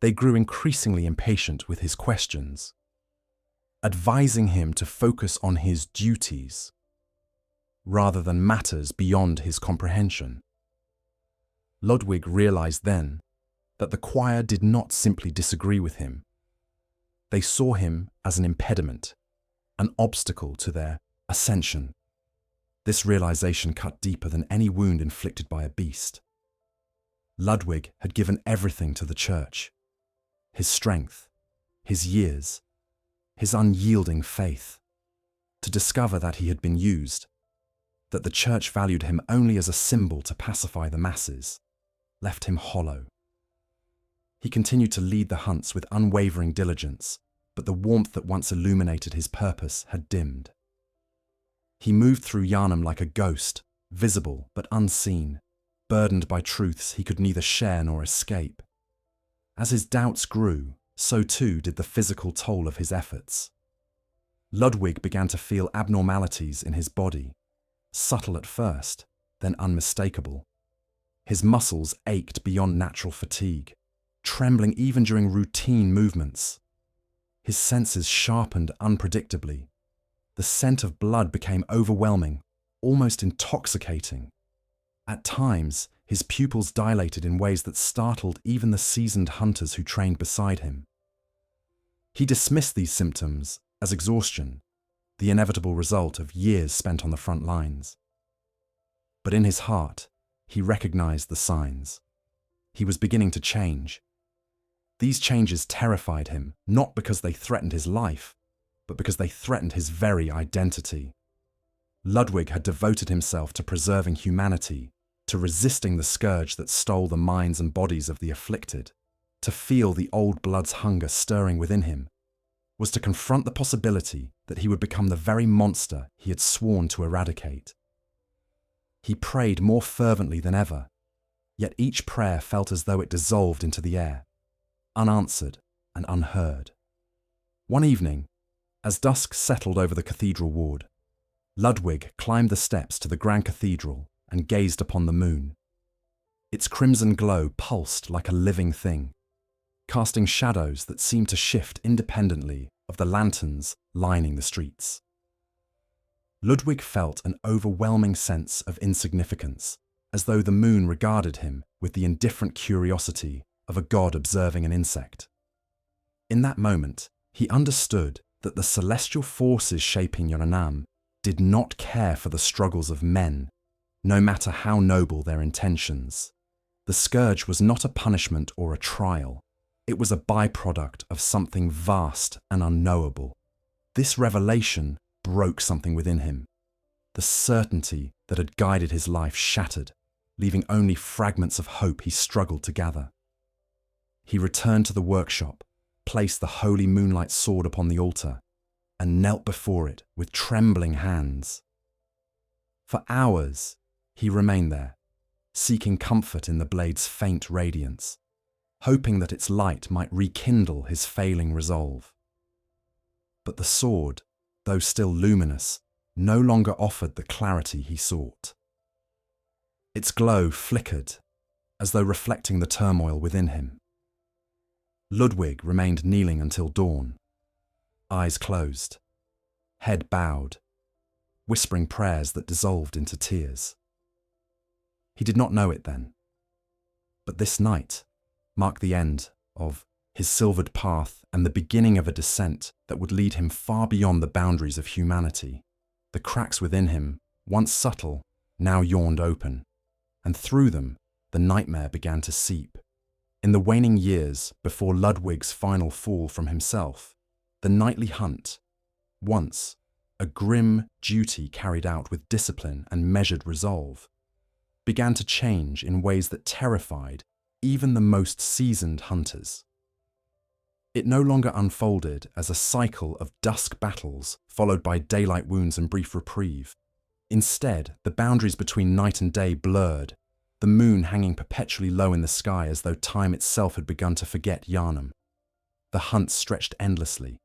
A: They grew increasingly impatient with his questions, advising him to focus on his duties rather than matters beyond his comprehension. Ludwig realized then that the choir did not simply disagree with him. They saw him as an impediment, an obstacle to their ascension. This realization cut deeper than any wound inflicted by a beast. Ludwig had given everything to the church: his strength, his years, his unyielding faith. To discover that he had been used, that the church valued him only as a symbol to pacify the masses, left him hollow. He continued to lead the hunts with unwavering diligence, but the warmth that once illuminated his purpose had dimmed. He moved through Yharnam like a ghost, visible but unseen, burdened by truths he could neither share nor escape. As his doubts grew, so too did the physical toll of his efforts. Ludwig began to feel abnormalities in his body, subtle at first, then unmistakable. His muscles ached beyond natural fatigue, trembling even during routine movements. His senses sharpened unpredictably. The scent of blood became overwhelming, almost intoxicating. At times, his pupils dilated in ways that startled even the seasoned hunters who trained beside him. He dismissed these symptoms as exhaustion, the inevitable result of years spent on the front lines. But in his heart, he recognized the signs. He was beginning to change. These changes terrified him, not because they threatened his life, but because they threatened his very identity. Ludwig had devoted himself to preserving humanity, to resisting the scourge that stole the minds and bodies of the afflicted. To feel the old blood's hunger stirring within him was to confront the possibility that he would become the very monster he had sworn to eradicate. He prayed more fervently than ever, yet each prayer felt as though it dissolved into the air, unanswered and unheard. One evening, as dusk settled over the Cathedral Ward, Ludwig climbed the steps to the Grand Cathedral and gazed upon the moon. Its crimson glow pulsed like a living thing, casting shadows that seemed to shift independently of the lanterns lining the streets. Ludwig felt an overwhelming sense of insignificance, as though the moon regarded him with the indifferent curiosity of a god observing an insect. In that moment, he understood that the celestial forces shaping Yharnam did not care for the struggles of men, no matter how noble their intentions. The scourge was not a punishment or a trial. It was a byproduct of something vast and unknowable. This revelation broke something within him. The certainty that had guided his life shattered, leaving only fragments of hope he struggled to gather. He returned to the workshop, placed the holy moonlight sword upon the altar, and knelt before it with trembling hands. For hours, he remained there, seeking comfort in the blade's faint radiance, hoping that its light might rekindle his failing resolve. But the sword, though still luminous, no longer offered the clarity he sought. Its glow flickered, as though reflecting the turmoil within him. Ludwig remained kneeling until dawn, eyes closed, head bowed, whispering prayers that dissolved into tears. He did not know it then, but this night marked the end of his silvered path and the beginning of a descent that would lead him far beyond the boundaries of humanity. The cracks within him, once subtle, now yawned open, and through them the nightmare began to seep. In the waning years before Ludwig's final fall from himself, the nightly hunt, once a grim duty carried out with discipline and measured resolve, began to change in ways that terrified even the most seasoned hunters. It no longer unfolded as a cycle of dusk battles followed by daylight wounds and brief reprieve. Instead, the boundaries between night and day blurred, the moon hanging perpetually low in the sky as though time itself had begun to forget Yharnam. The hunt stretched endlessly,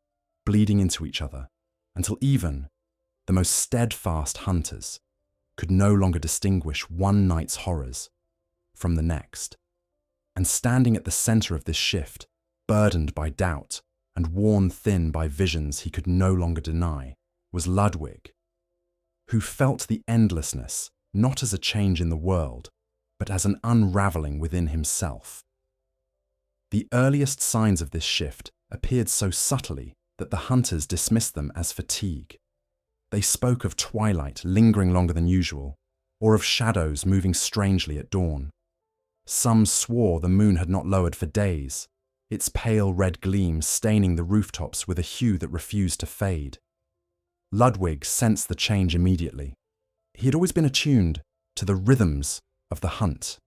A: bleeding into each other, until even the most steadfast hunters could no longer distinguish one night's horrors from the next. And standing at the center of this shift, burdened by doubt and worn thin by visions he could no longer deny, was Ludwig, who felt the endlessness not as a change in the world, but as an unraveling within himself. The earliest signs of this shift appeared so subtly that the hunters dismissed them as fatigue. They spoke of twilight lingering longer than usual, or of shadows moving strangely at dawn. Some swore the moon had not lowered for days, its pale red gleam staining the rooftops with a hue that refused to fade. Ludwig sensed the change immediately. He had always been attuned to the rhythms of the hunt,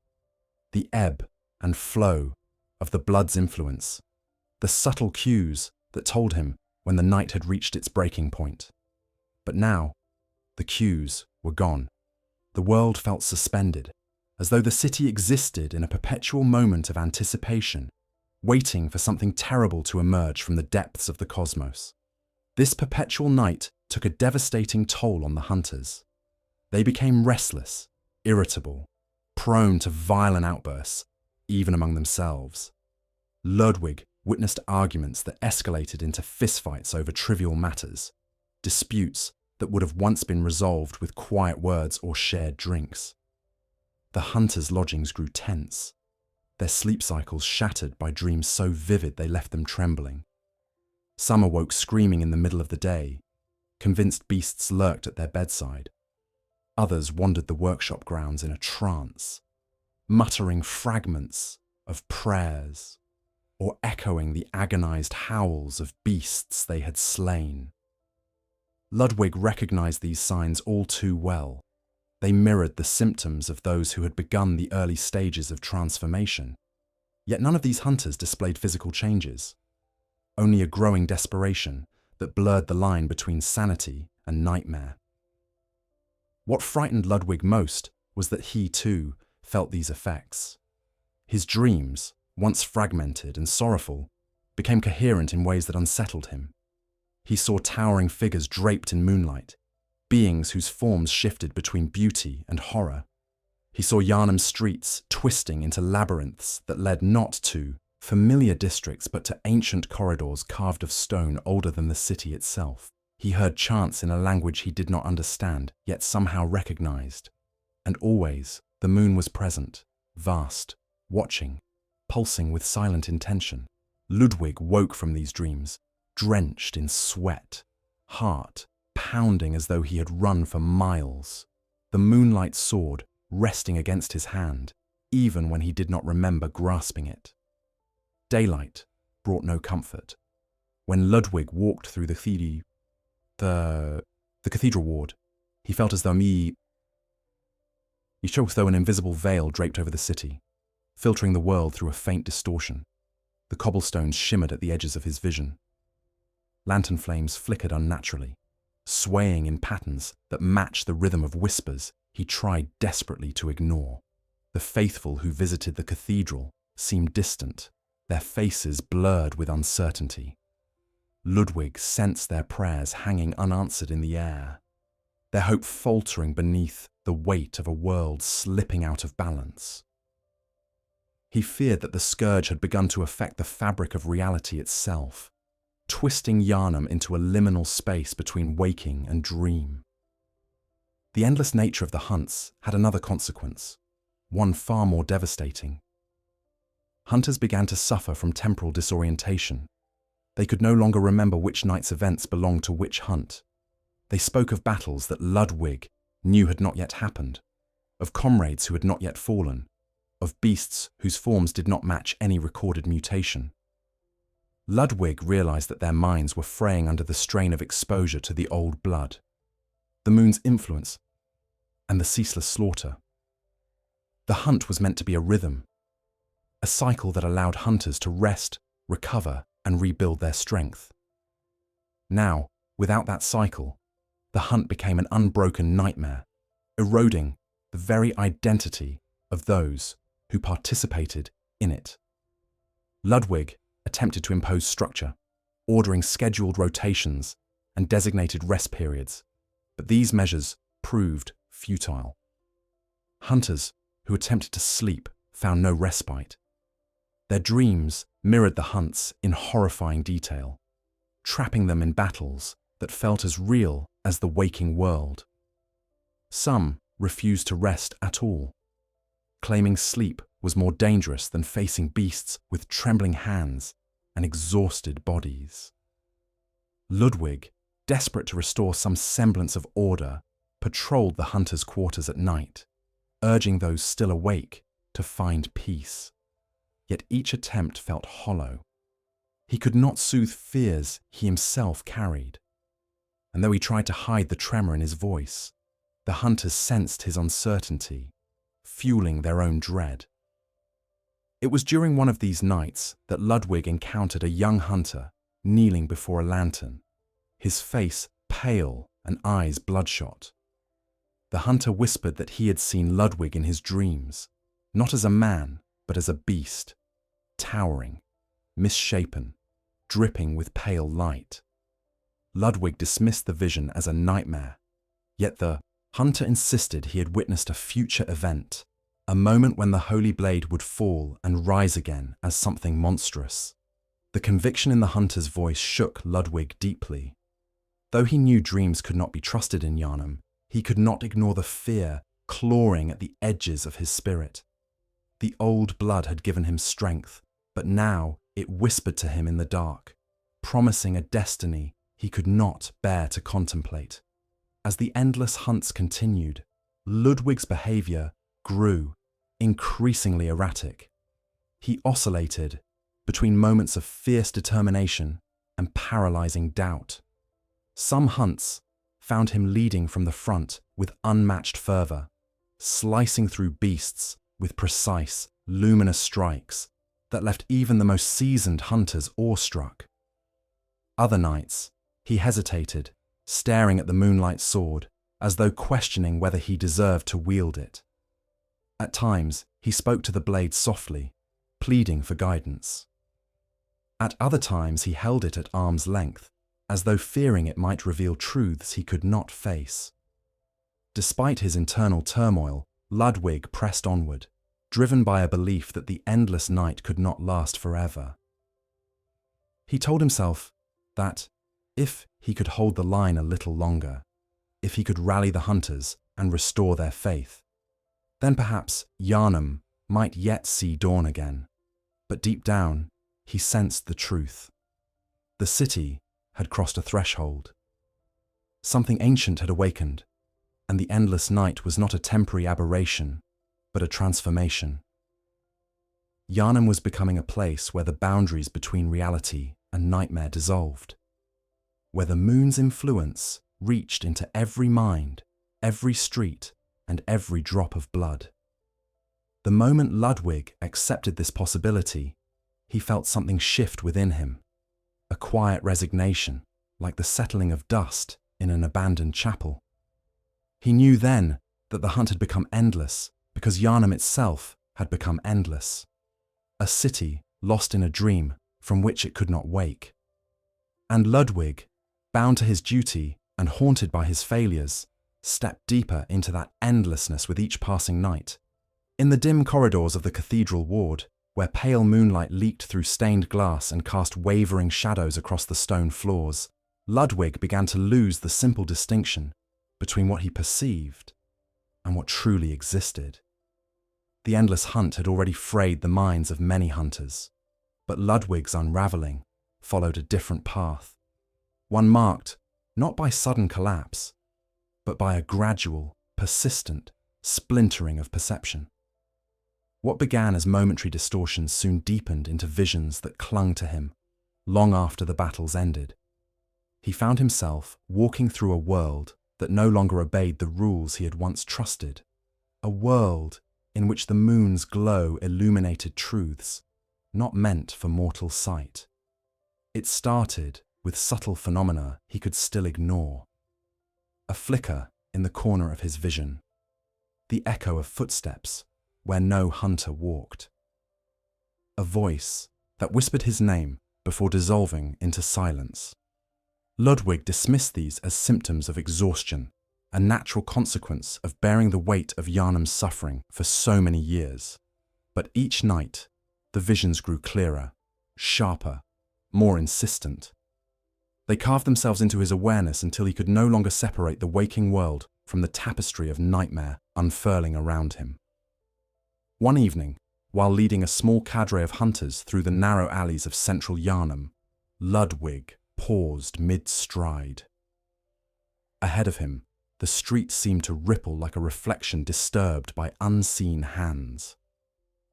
A: the ebb and flow of the blood's influence, the subtle cues that told him when the night had reached its breaking point. But now, the cues were gone. The world felt suspended, as though the city existed in a perpetual moment of anticipation, waiting for something terrible to emerge from the depths of the cosmos. This perpetual night took a devastating toll on the hunters. They became restless, irritable, prone to violent outbursts, even among themselves. Ludwig witnessed arguments that escalated into fistfights over trivial matters, disputes that would have once been resolved with quiet words or shared drinks. The hunters' lodgings grew tense, their sleep cycles shattered by dreams so vivid they left them trembling. Some awoke screaming in the middle of the day, convinced beasts lurked at their bedside. Others wandered the workshop grounds in a trance, muttering fragments of prayers or echoing the agonized howls of beasts they had slain. Ludwig recognized these signs all too well. They mirrored the symptoms of those who had begun the early stages of transformation. Yet none of these hunters displayed physical changes, only a growing desperation that blurred the line between sanity and nightmare. What frightened Ludwig most was that he, too, felt these effects. His dreams, once fragmented and sorrowful, became coherent in ways that unsettled him. He saw towering figures draped in moonlight, beings whose forms shifted between beauty and horror. He saw Yharnam's streets twisting into labyrinths that led not to familiar districts but to ancient corridors carved of stone older than the city itself. He heard chants in a language he did not understand, yet somehow recognized. And always the moon was present, vast, watching, pulsing with silent intention. Ludwig woke from these dreams, drenched in sweat, heart pounding as though he had run for miles. The moonlight sword resting against his hand, even when he did not remember grasping it. Daylight brought no comfort. When Ludwig walked through the Cathedral Ward, he felt as though an invisible veil draped over the city, filtering the world through a faint distortion. The cobblestones shimmered at the edges of his vision. Lantern flames flickered unnaturally, swaying in patterns that matched the rhythm of whispers he tried desperately to ignore. The faithful who visited the cathedral seemed distant, their faces blurred with uncertainty. Ludwig sensed their prayers hanging unanswered in the air, their hope faltering beneath the weight of a world slipping out of balance. He feared that the scourge had begun to affect the fabric of reality itself, twisting Yharnam into a liminal space between waking and dream. The endless nature of the hunts had another consequence, one far more devastating. Hunters began to suffer from temporal disorientation. They could no longer remember which night's events belonged to which hunt. They spoke of battles that Ludwig knew had not yet happened, of comrades who had not yet fallen, of beasts whose forms did not match any recorded mutation. Ludwig realized that their minds were fraying under the strain of exposure to the old blood, the moon's influence, and the ceaseless slaughter. The hunt was meant to be a rhythm, a cycle that allowed hunters to rest, recover, and rebuild their strength. Now, without that cycle, the hunt became an unbroken nightmare, eroding the very identity of those who participated in it. Ludwig attempted to impose structure, ordering scheduled rotations and designated rest periods, but these measures proved futile. Hunters who attempted to sleep found no respite. Their dreams mirrored the hunts in horrifying detail, trapping them in battles that felt as real as the waking world. Some refused to rest at all, claiming sleep was more dangerous than facing beasts with trembling hands and exhausted bodies. Ludwig, desperate to restore some semblance of order, patrolled the hunters' quarters at night, urging those still awake to find peace. Yet each attempt felt hollow. He could not soothe fears he himself carried. And though he tried to hide the tremor in his voice, the hunters sensed his uncertainty, fueling their own dread. It was during one of these nights that Ludwig encountered a young hunter kneeling before a lantern, his face pale and eyes bloodshot. The hunter whispered that he had seen Ludwig in his dreams, not as a man, but as a beast, towering, misshapen, dripping with pale light. Ludwig dismissed the vision as a nightmare, yet the hunter insisted he had witnessed a future event, a moment when the Holy Blade would fall and rise again as something monstrous. The conviction in the hunter's voice shook Ludwig deeply. Though he knew dreams could not be trusted in Yharnam, he could not ignore the fear clawing at the edges of his spirit. The old blood had given him strength, but now it whispered to him in the dark, promising a destiny he could not bear to contemplate. As the endless hunts continued, Ludwig's behavior grew increasingly erratic. He oscillated between moments of fierce determination and paralyzing doubt. Some hunts found him leading from the front with unmatched fervor, slicing through beasts with precise, luminous strikes that left even the most seasoned hunters awestruck. Other nights, he hesitated, staring at the moonlight sword, as though questioning whether he deserved to wield it. At times, he spoke to the blade softly, pleading for guidance. At other times, he held it at arm's length, as though fearing it might reveal truths he could not face. Despite his internal turmoil, Ludwig pressed onward, driven by a belief that the endless night could not last forever. He told himself that if he could hold the line a little longer, if he could rally the hunters and restore their faith, then perhaps Yharnam might yet see dawn again. But deep down, he sensed the truth. The city had crossed a threshold. Something ancient had awakened, and the endless night was not a temporary aberration, but a transformation. Yharnam was becoming a place where the boundaries between reality and nightmare dissolved, where the moon's influence reached into every mind, every street, and every drop of blood. The moment Ludwig accepted this possibility, he felt something shift within him, a quiet resignation, like the settling of dust in an abandoned chapel. He knew then that the hunt had become endless because Yharnam itself had become endless, a city lost in a dream from which it could not wake. And Ludwig, bound to his duty and haunted by his failures, stepped deeper into that endlessness with each passing night. In the dim corridors of the Cathedral Ward, where pale moonlight leaked through stained glass and cast wavering shadows across the stone floors, Ludwig began to lose the simple distinction between what he perceived and what truly existed. The endless hunt had already frayed the minds of many hunters, but Ludwig's unraveling followed a different path, one marked not by sudden collapse, but by a gradual, persistent splintering of perception. What began as momentary distortions soon deepened into visions that clung to him long after the battles ended. He found himself walking through a world that no longer obeyed the rules he had once trusted, a world in which the moon's glow illuminated truths not meant for mortal sight. It started with subtle phenomena he could still ignore. A flicker in the corner of his vision, the echo of footsteps where no hunter walked. A voice that whispered his name before dissolving into silence. Ludwig dismissed these as symptoms of exhaustion, a natural consequence of bearing the weight of Yharnam's suffering for so many years. But each night, the visions grew clearer, sharper, more insistent. They carved themselves into his awareness until he could no longer separate the waking world from the tapestry of nightmare unfurling around him. One evening, while leading a small cadre of hunters through the narrow alleys of central Yharnam, Ludwig paused mid-stride. Ahead of him, the street seemed to ripple like a reflection disturbed by unseen hands.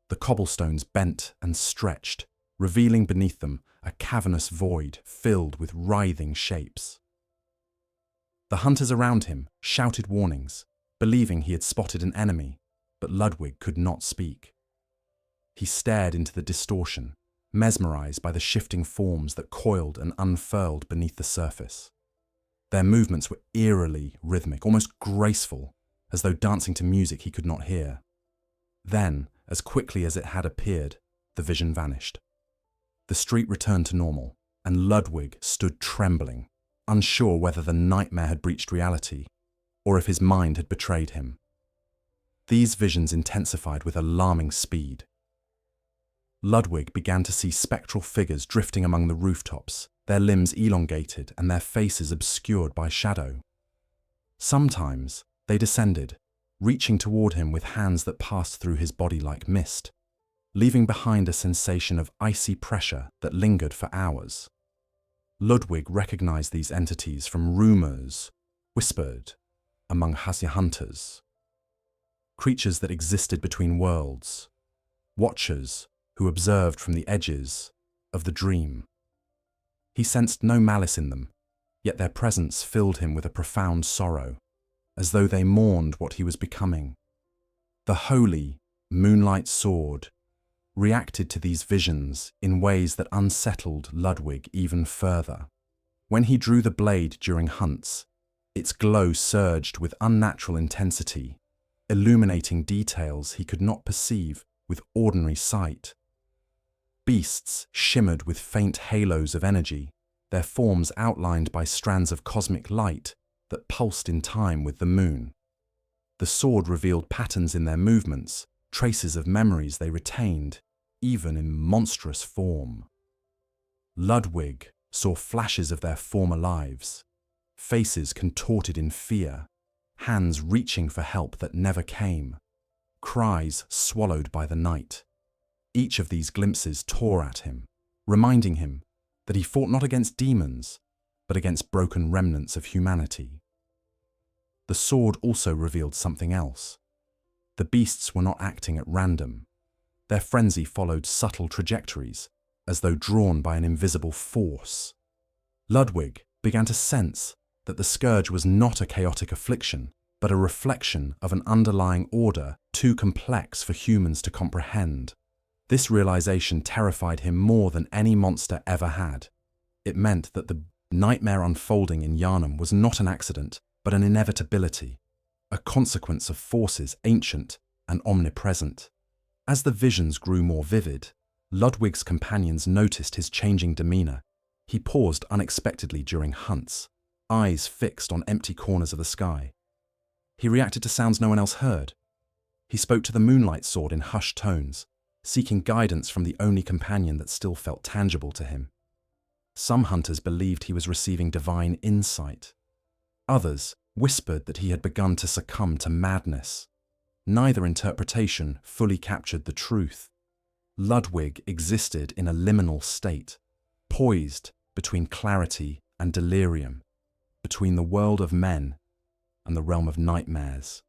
A: The cobblestones bent and stretched, revealing beneath them a cavernous void filled with writhing shapes. The hunters around him shouted warnings, believing he had spotted an enemy, but Ludwig could not speak. He stared into the distortion, mesmerized by the shifting forms that coiled and unfurled beneath the surface. Their movements were eerily rhythmic, almost graceful, as though dancing to music he could not hear. Then, as quickly as it had appeared, the vision vanished. The street returned to normal, and Ludwig stood trembling, unsure whether the nightmare had breached reality, or if his mind had betrayed him. These visions intensified with alarming speed. Ludwig began to see spectral figures drifting among the rooftops, their limbs elongated and their faces obscured by shadow. Sometimes they descended, reaching toward him with hands that passed through his body like mist, leaving behind a sensation of icy pressure that lingered for hours. Ludwig recognized these entities from rumors whispered among Hasya hunters. Creatures that existed between worlds, watchers who observed from the edges of the dream. He sensed no malice in them, yet their presence filled him with a profound sorrow, as though they mourned what he was becoming. The holy moonlight sword reacted to these visions in ways that unsettled Ludwig even further. When he drew the blade during hunts, its glow surged with unnatural intensity, illuminating details he could not perceive with ordinary sight. Beasts shimmered with faint halos of energy, their forms outlined by strands of cosmic light that pulsed in time with the moon. The sword revealed patterns in their movements, traces of memories they retained, even in monstrous form. Ludwig saw flashes of their former lives, faces contorted in fear, hands reaching for help that never came, cries swallowed by the night. Each of these glimpses tore at him, reminding him that he fought not against demons, but against broken remnants of humanity. The sword also revealed something else. The beasts were not acting at random. Their frenzy followed subtle trajectories, as though drawn by an invisible force. Ludwig began to sense that the scourge was not a chaotic affliction, but a reflection of an underlying order too complex for humans to comprehend. This realization terrified him more than any monster ever had. It meant that the nightmare unfolding in Yharnam was not an accident, but an inevitability, a consequence of forces ancient and omnipresent. As the visions grew more vivid, Ludwig's companions noticed his changing demeanor. He paused unexpectedly during hunts, eyes fixed on empty corners of the sky. He reacted to sounds no one else heard. He spoke to the moonlight sword in hushed tones, seeking guidance from the only companion that still felt tangible to him. Some hunters believed he was receiving divine insight. Others whispered that he had begun to succumb to madness. Neither interpretation fully captured the truth. Ludwig existed in a liminal state, poised between clarity and delirium. between the world of men and the realm of nightmares.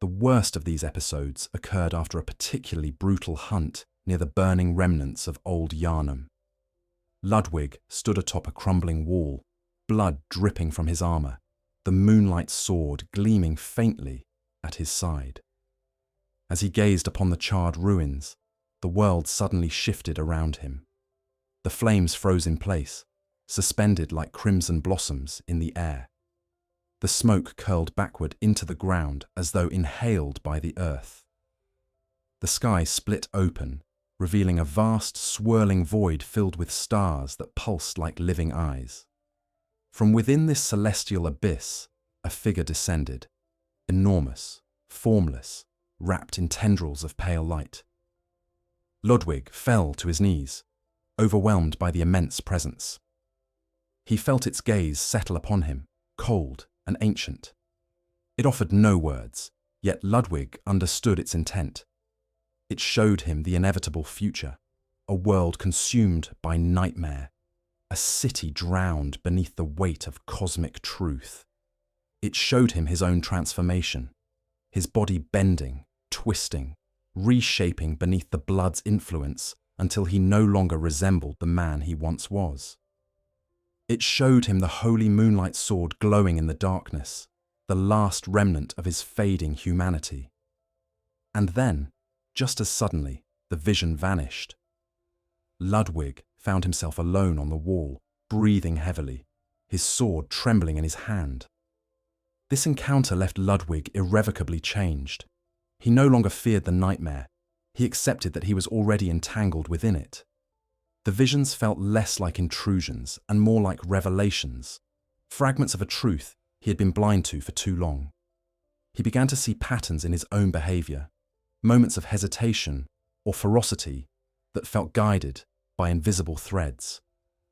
A: The worst of these episodes occurred after a particularly brutal hunt near the burning remnants of Old Yharnam. Ludwig stood atop a crumbling wall, blood dripping from his armor, the moonlight sword gleaming faintly at his side. As he gazed upon the charred ruins, the world suddenly shifted around him. The flames froze in place, suspended like crimson blossoms in the air. The smoke curled backward into the ground as though inhaled by the earth. The sky split open, revealing a vast, swirling void filled with stars that pulsed like living eyes. From within this celestial abyss, a figure descended, enormous, formless, wrapped in tendrils of pale light. Ludwig fell to his knees, overwhelmed by the immense presence. He felt its gaze settle upon him, cold and ancient. It offered no words, yet Ludwig understood its intent. It showed him the inevitable future, a world consumed by nightmare, a city drowned beneath the weight of cosmic truth. It showed him his own transformation, his body bending, twisting, reshaping beneath the blood's influence until he no longer resembled the man he once was. It showed him the holy moonlight sword glowing in the darkness, the last remnant of his fading humanity. And then, just as suddenly, the vision vanished. Ludwig found himself alone on the wall, breathing heavily, his sword trembling in his hand. This encounter left Ludwig irrevocably changed. He no longer feared the nightmare. He accepted that he was already entangled within it. The visions felt less like intrusions and more like revelations, fragments of a truth he had been blind to for too long. He began to see patterns in his own behavior, moments of hesitation or ferocity that felt guided by invisible threads.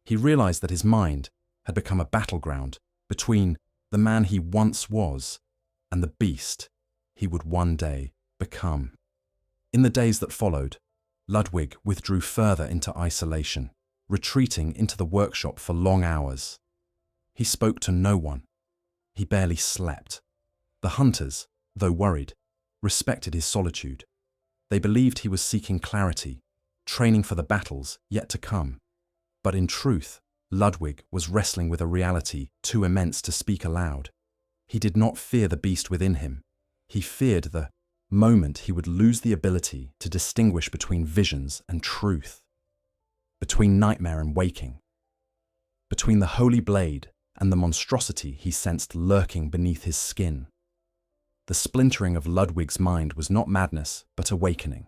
A: He realized that his mind had become a battleground between the man he once was and the beast he would one day become. In the days that followed, Ludwig withdrew further into isolation, retreating into the workshop for long hours. He spoke to no one. He barely slept. The hunters, though worried, respected his solitude. They believed he was seeking clarity, training for the battles yet to come. But in truth, Ludwig was wrestling with a reality too immense to speak aloud. He did not fear the beast within him. He feared the moment he would lose the ability to distinguish between visions and truth, between nightmare and waking, between the holy blade and the monstrosity he sensed lurking beneath his skin. The splintering of Ludwig's mind was not madness, but awakening.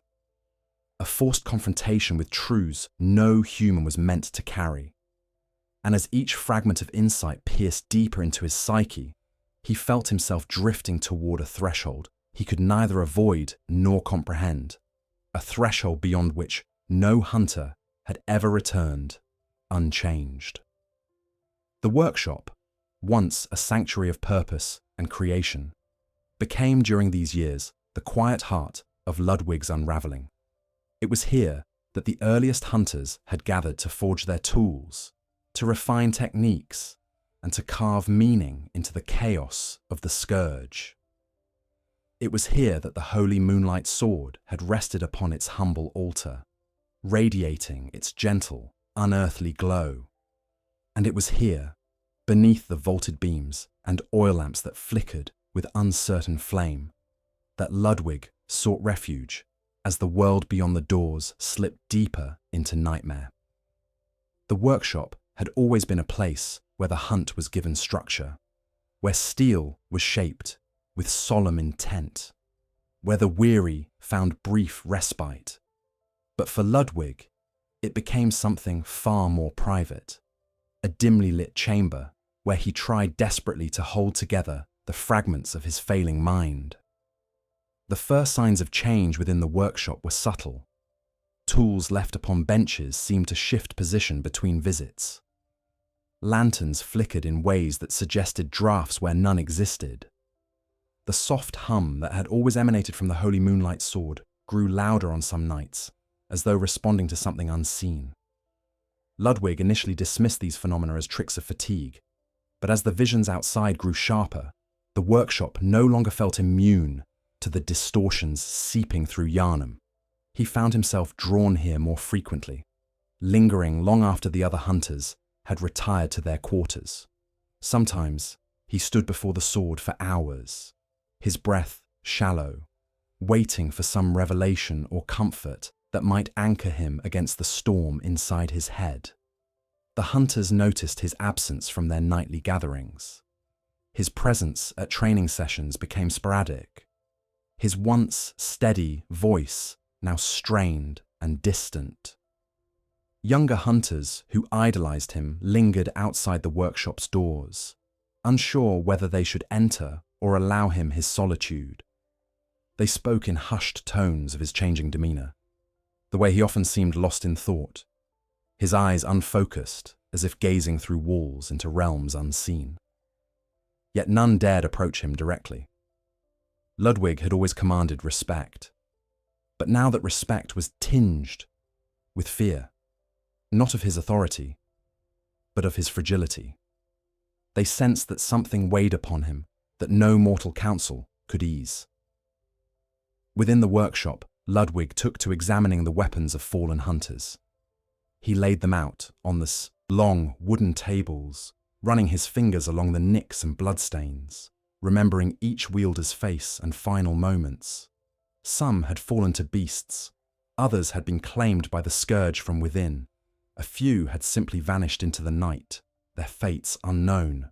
A: A forced confrontation with truths no human was meant to carry. And as each fragment of insight pierced deeper into his psyche, he felt himself drifting toward a threshold he could neither avoid nor comprehend, a threshold beyond which no hunter had ever returned unchanged. The workshop, once a sanctuary of purpose and creation, became during these years the quiet heart of Ludwig's unraveling. It was here that the earliest hunters had gathered to forge their tools, to refine techniques, and to carve meaning into the chaos of the scourge. It was here that the holy moonlight sword had rested upon its humble altar, radiating its gentle, unearthly glow. And it was here, beneath the vaulted beams and oil lamps that flickered with uncertain flame, that Ludwig sought refuge as the world beyond the doors slipped deeper into nightmare. The workshop had always been a place where the hunt was given structure, where steel was shaped with solemn intent, where the weary found brief respite. But for Ludwig, it became something far more private, a dimly lit chamber where he tried desperately to hold together the fragments of his failing mind. The first signs of change within the workshop were subtle. Tools left upon benches seemed to shift position between visits. Lanterns flickered in ways that suggested drafts where none existed. The soft hum that had always emanated from the holy moonlight sword grew louder on some nights, as though responding to something unseen. Ludwig initially dismissed these phenomena as tricks of fatigue, But as the visions outside grew sharper, the workshop no longer felt immune to the distortions seeping through Yharnam. He found himself drawn here more frequently, lingering long after the other hunters had retired to their quarters. Sometimes he stood before the sword for hours, his breath shallow, waiting for some revelation or comfort that might anchor him against the storm inside his head. The hunters noticed his absence from their nightly gatherings. His presence at training sessions became sporadic. His once steady voice now strained and distant. Younger hunters who idolized him lingered outside the workshop's doors, unsure whether they should enter or allow him his solitude. They spoke in hushed tones of his changing demeanor, the way he often seemed lost in thought, his eyes unfocused as if gazing through walls into realms unseen. Yet none dared approach him directly. Ludwig had always commanded respect, but now that respect was tinged with fear, not of his authority, but of his fragility. They sensed that something weighed upon him that no mortal counsel could ease. Within the workshop, Ludwig took to examining the weapons of fallen hunters. He laid them out on the long wooden tables, running his fingers along the nicks and bloodstains, remembering each wielder's face and final moments. Some had fallen to beasts, others had been claimed by the scourge from within, a few had simply vanished into the night, their fates unknown.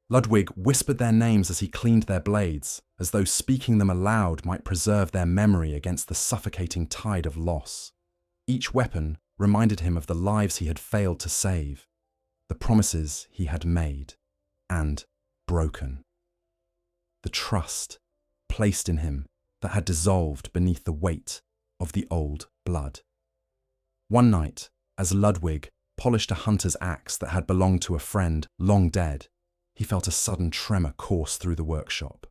A: Ludwig whispered their names as he cleaned their blades, as though speaking them aloud might preserve their memory against the suffocating tide of loss. Each weapon reminded him of the lives he had failed to save, the promises he had made and broken. The trust placed in him that had dissolved beneath the weight of the old blood. One night, as Ludwig polished a hunter's axe that had belonged to a friend long dead, he felt a sudden tremor course through the workshop.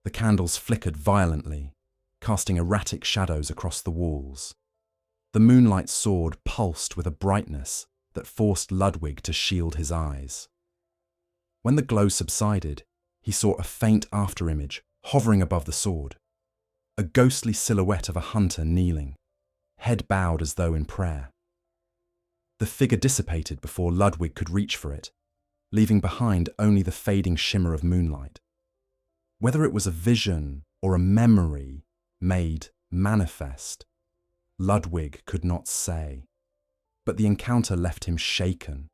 A: The candles flickered violently, casting erratic shadows across the walls. The moonlight sword pulsed with a brightness that forced Ludwig to shield his eyes. When the glow subsided, he saw a faint afterimage hovering above the sword, a ghostly silhouette of a hunter kneeling, head bowed as though in prayer. The figure dissipated before Ludwig could reach for it, leaving behind only the fading shimmer of moonlight. Whether it was a vision or a memory made manifest, Ludwig could not say. But the encounter left him shaken.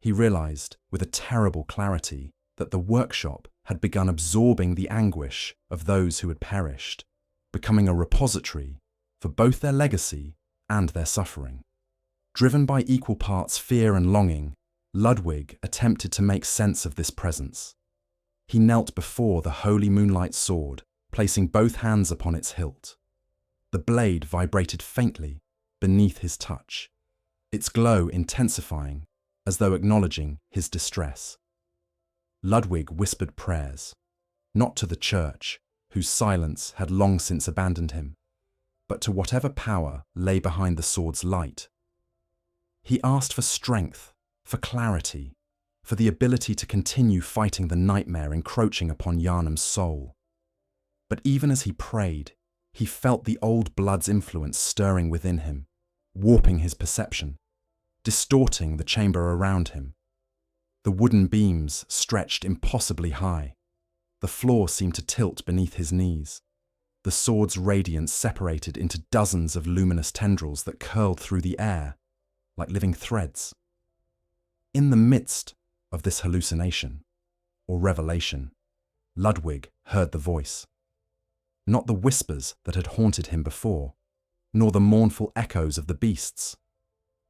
A: He realized, with a terrible clarity, that the workshop had begun absorbing the anguish of those who had perished, becoming a repository for both their legacy and their suffering. Driven by equal parts fear and longing, Ludwig attempted to make sense of this presence. He knelt before the holy moonlight sword, placing both hands upon its hilt. The blade vibrated faintly beneath his touch, its glow intensifying as though acknowledging his distress. Ludwig whispered prayers, not to the church, whose silence had long since abandoned him, but to whatever power lay behind the sword's light. He asked for strength, for clarity, for the ability to continue fighting the nightmare encroaching upon Yharnam's soul. But even as he prayed, he felt the old blood's influence stirring within him, warping his perception, distorting the chamber around him. The wooden beams stretched impossibly high. The floor seemed to tilt beneath his knees. The sword's radiance separated into dozens of luminous tendrils that curled through the air, like living threads. In the midst of this hallucination, or revelation, Ludwig heard the voice. Not the whispers that had haunted him before, nor the mournful echoes of the beasts,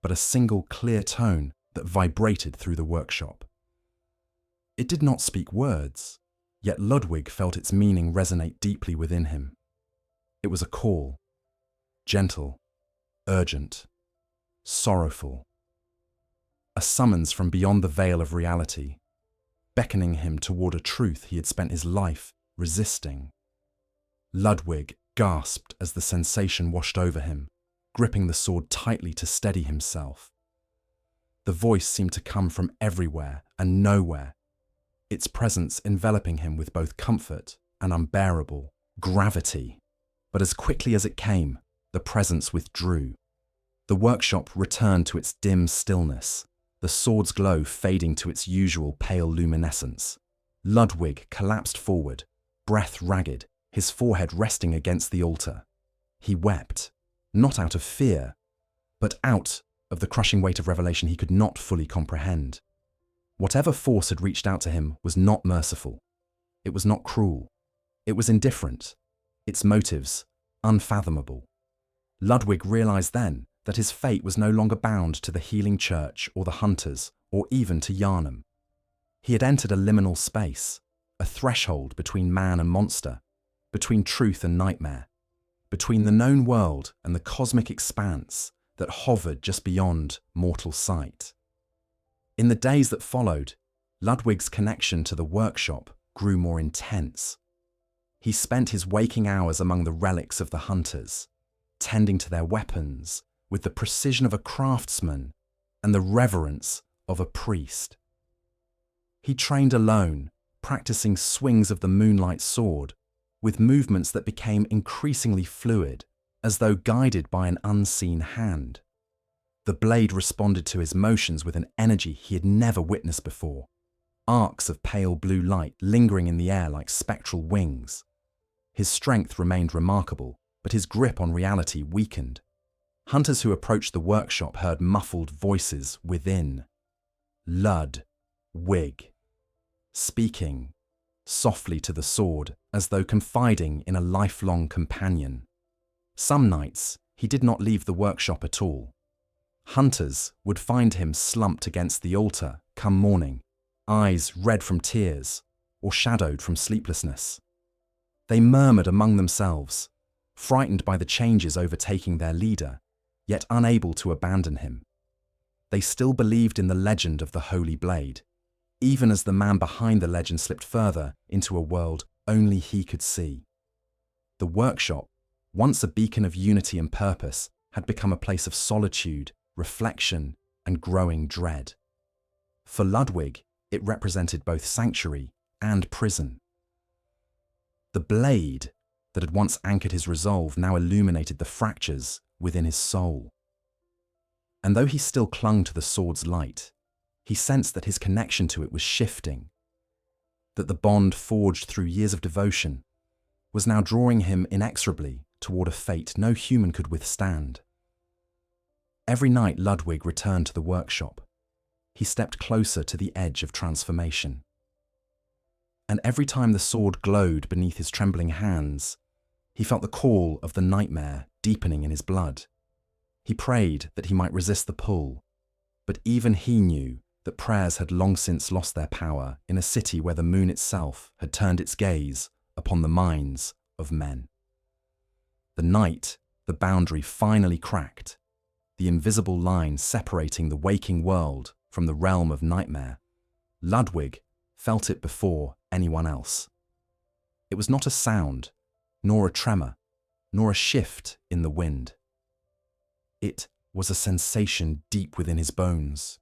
A: but a single clear tone that vibrated through the workshop. It did not speak words, yet Ludwig felt its meaning resonate deeply within him. It was a call, gentle, urgent, sorrowful, a summons from beyond the veil of reality, beckoning him toward a truth he had spent his life resisting. Ludwig gasped as the sensation washed over him, gripping the sword tightly to steady himself. The voice seemed to come from everywhere and nowhere, its presence enveloping him with both comfort and unbearable gravity. But as quickly as it came, the presence withdrew. The workshop returned to its dim stillness, the sword's glow fading to its usual pale luminescence. Ludwig collapsed forward, breath ragged, his forehead resting against the altar. He wept, not out of fear, but out of the crushing weight of revelation he could not fully comprehend. Whatever force had reached out to him was not merciful. It was not cruel. It was indifferent. Its motives unfathomable. Ludwig realized then that his fate was no longer bound to the healing church or the hunters, or even to Yharnam. He had entered a liminal space, a threshold between man and monster, between truth and nightmare, between the known world and the cosmic expanse that hovered just beyond mortal sight. In the days that followed, Ludwig's connection to the workshop grew more intense. He spent his waking hours among the relics of the hunters, tending to their weapons with the precision of a craftsman and the reverence of a priest. He trained alone, practicing swings of the moonlight sword, with movements that became increasingly fluid, as though guided by an unseen hand. The blade responded to his motions with an energy he had never witnessed before, arcs of pale blue light lingering in the air like spectral wings. His strength remained remarkable, but his grip on reality weakened. Hunters who approached the workshop heard muffled voices within. Ludwig, speaking softly to the sword as though confiding in a lifelong companion. Some nights he did not leave the workshop at all. Hunters would find him slumped against the altar come morning, eyes red from tears or shadowed from sleeplessness. They murmured among themselves, frightened by the changes overtaking their leader, yet unable to abandon him. They still believed in the legend of the Holy Blade, even as the man behind the legend slipped further into a world only he could see. The workshop, once a beacon of unity and purpose, had become a place of solitude, reflection, and growing dread. For Ludwig, it represented both sanctuary and prison. The blade that had once anchored his resolve now illuminated the fractures within his soul. And though he still clung to the sword's light, he sensed that his connection to it was shifting, that the bond forged through years of devotion was now drawing him inexorably toward a fate no human could withstand. Every night Ludwig returned to the workshop. He stepped closer to the edge of transformation. And every time the sword glowed beneath his trembling hands, he felt the call of the nightmare deepening in his blood. He prayed that he might resist the pull, but even he knew that prayers had long since lost their power in a city where the moon itself had turned its gaze upon the minds of men. The night the boundary finally cracked, the invisible line separating the waking world from the realm of nightmare, Ludwig felt it before anyone else. It was not a sound, nor a tremor, nor a shift in the wind. It was a sensation deep within his bones,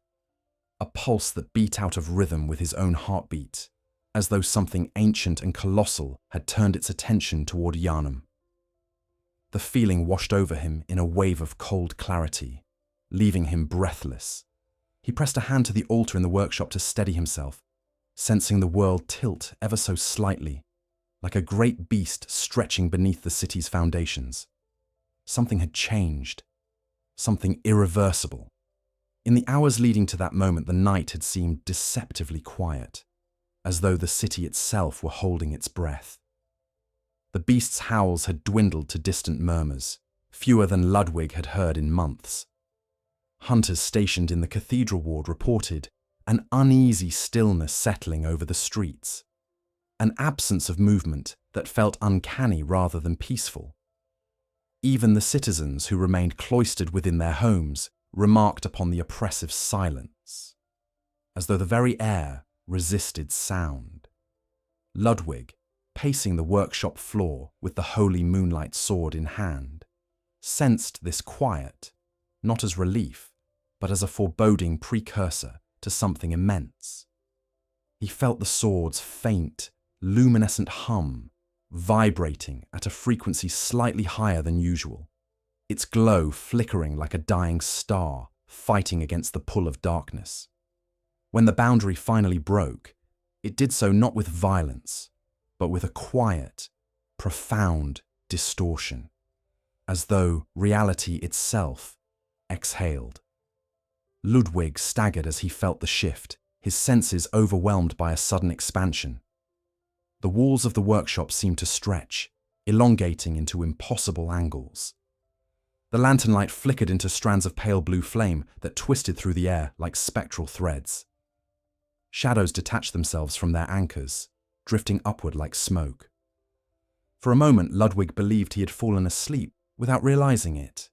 A: a pulse that beat out of rhythm with his own heartbeat, as though something ancient and colossal had turned its attention toward Yharnam. The feeling washed over him in a wave of cold clarity, leaving him breathless. He pressed a hand to the altar in the workshop to steady himself, sensing the world tilt ever so slightly, like a great beast stretching beneath the city's foundations. Something had changed, something irreversible. In the hours leading to that moment, the night had seemed deceptively quiet, as though the city itself were holding its breath. The beast's howls had dwindled to distant murmurs, fewer than Ludwig had heard in months. Hunters stationed in the Cathedral Ward reported an uneasy stillness settling over the streets, an absence of movement that felt uncanny rather than peaceful. Even the citizens who remained cloistered within their homes remarked upon the oppressive silence, as though the very air resisted sound. Ludwig, pacing the workshop floor with the holy moonlight sword in hand, sensed this quiet, not as relief, but as a foreboding precursor to something immense. He felt the sword's faint, luminescent hum, vibrating at a frequency slightly higher than usual, its glow flickering like a dying star fighting against the pull of darkness. When the boundary finally broke, it did so not with violence, but with a quiet, profound distortion, as though reality itself exhaled. Ludwig staggered as he felt the shift, his senses overwhelmed by a sudden expansion. The walls of the workshop seemed to stretch, elongating into impossible angles. The lantern light flickered into strands of pale blue flame that twisted through the air like spectral threads. Shadows detached themselves from their anchors, drifting upward like smoke. For a moment, Ludwig believed he had fallen asleep without realizing it.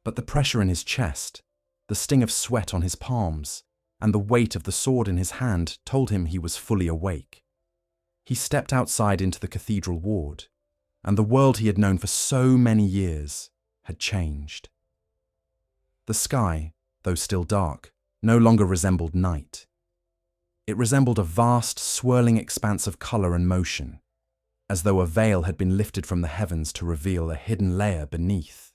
A: But the pressure in his chest, the sting of sweat on his palms, and the weight of the sword in his hand told him he was fully awake. He stepped outside into the Cathedral Ward, and the world he had known for so many years had changed. The sky, though still dark, no longer resembled night. It resembled a vast, swirling expanse of colour and motion, as though a veil had been lifted from the heavens to reveal a hidden layer beneath.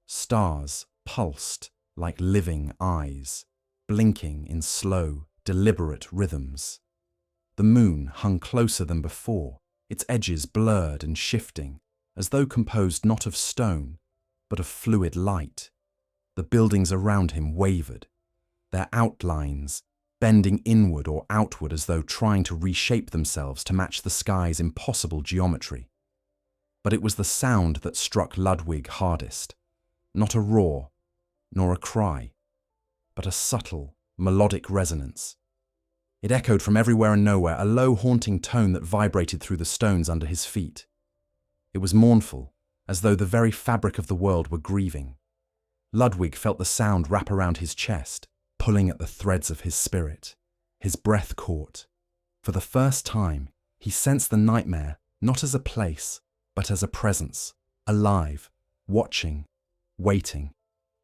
A: Stars pulsed like living eyes, blinking in slow, deliberate rhythms. The moon hung closer than before, its edges blurred and shifting, as though composed not of stone, but of fluid light. The buildings around him wavered, their outlines bending inward or outward as though trying to reshape themselves to match the sky's impossible geometry. But it was the sound that struck Ludwig hardest, not a roar, nor a cry, but a subtle, melodic resonance. It echoed from everywhere and nowhere, a low, haunting tone that vibrated through the stones under his feet. It was mournful, as though the very fabric of the world were grieving. Ludwig felt the sound wrap around his chest, pulling at the threads of his spirit. His breath caught. For the first time, he sensed the nightmare not as a place, but as a presence, alive, watching, waiting.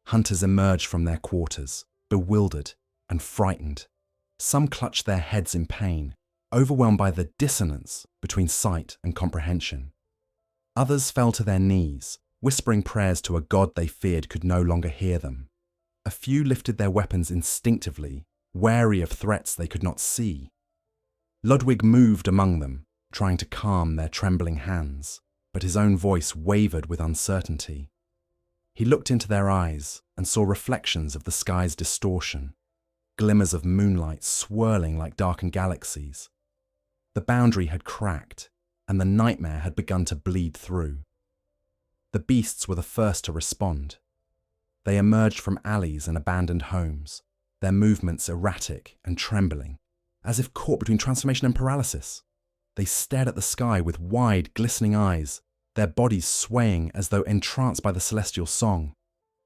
A: Hunters emerged from their quarters, bewildered and frightened. Some clutched their heads in pain, overwhelmed by the dissonance between sight and comprehension. Others fell to their knees, whispering prayers to a god they feared could no longer hear them. A few lifted their weapons instinctively, wary of threats they could not see. Ludwig moved among them, trying to calm their trembling hands, but his own voice wavered with uncertainty. He looked into their eyes and saw reflections of the sky's distortion, glimmers of moonlight swirling like darkened galaxies. The boundary had cracked, and the nightmare had begun to bleed through. The beasts were the first to respond. They emerged from alleys and abandoned homes, their movements erratic and trembling, as if caught between transformation and paralysis. They stared at the sky with wide, glistening eyes, their bodies swaying as though entranced by the celestial song.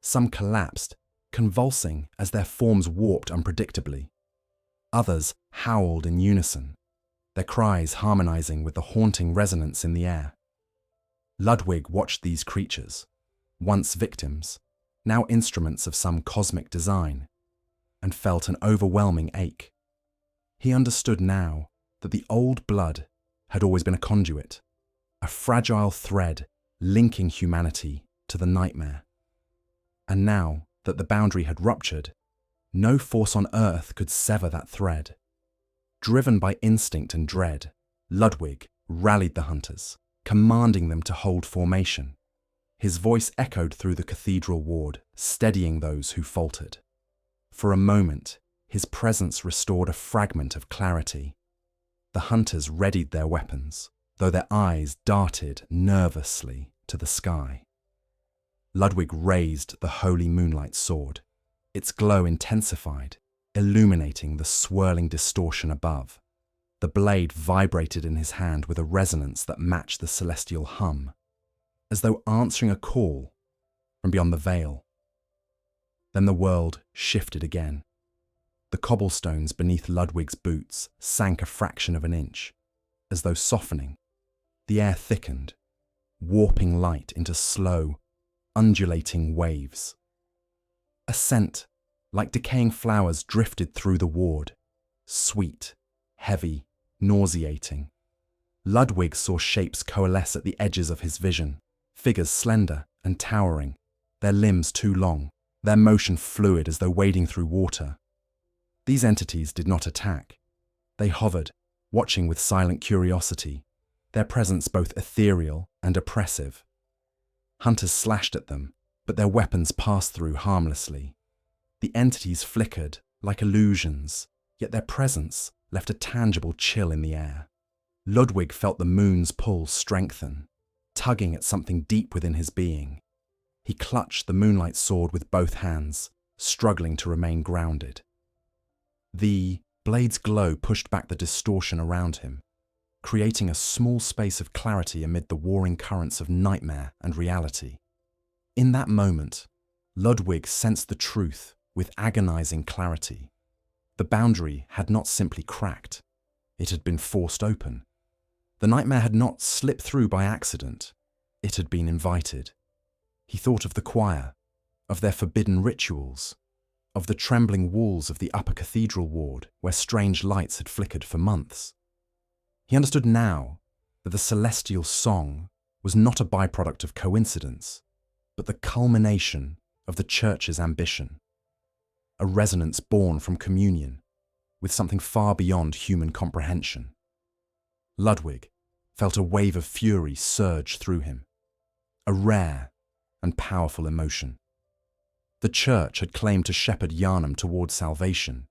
A: Some collapsed, convulsing as their forms warped unpredictably. Others howled in unison, their cries harmonizing with the haunting resonance in the air. Ludwig watched these creatures, once victims, now instruments of some cosmic design, and felt an overwhelming ache. He understood now that the old blood had always been a conduit, a fragile thread linking humanity to the nightmare. And now that the boundary had ruptured, no force on earth could sever that thread. Driven by instinct and dread, Ludwig rallied the hunters, commanding them to hold formation. His voice echoed through the Cathedral Ward, steadying those who faltered. For a moment, his presence restored a fragment of clarity. The hunters readied their weapons, though their eyes darted nervously to the sky. Ludwig raised the holy moonlight sword. Its glow intensified, illuminating the swirling distortion above. The blade vibrated in his hand with a resonance that matched the celestial hum, as though answering a call from beyond the veil. Then the world shifted again. The cobblestones beneath Ludwig's boots sank a fraction of an inch, as though softening. The air thickened, warping light into slow, undulating waves. A scent, like decaying flowers, drifted through the ward, sweet, heavy, nauseating. Ludwig saw shapes coalesce at the edges of his vision, figures slender and towering, their limbs too long, their motion fluid as though wading through water. These entities did not attack. They hovered, watching with silent curiosity, their presence both ethereal and oppressive. Hunters slashed at them, but their weapons passed through harmlessly. The entities flickered like illusions, yet their presence left a tangible chill in the air. Ludwig felt the moon's pull strengthen, tugging at something deep within his being. He clutched the moonlight sword with both hands, struggling to remain grounded. The blade's glow pushed back the distortion around him, creating a small space of clarity amid the warring currents of nightmare and reality. In that moment, Ludwig sensed the truth with agonizing clarity. The boundary had not simply cracked, it had been forced open. The nightmare had not slipped through by accident, it had been invited. He thought of the choir, of their forbidden rituals, of the trembling walls of the upper Cathedral Ward where strange lights had flickered for months. He understood now that the celestial song was not a byproduct of coincidence, but the culmination of the Church's ambition, a resonance born from communion with something far beyond human comprehension. Ludwig felt a wave of fury surge through him, a rare and powerful emotion. The Church had claimed to shepherd Yharnam towards salvation,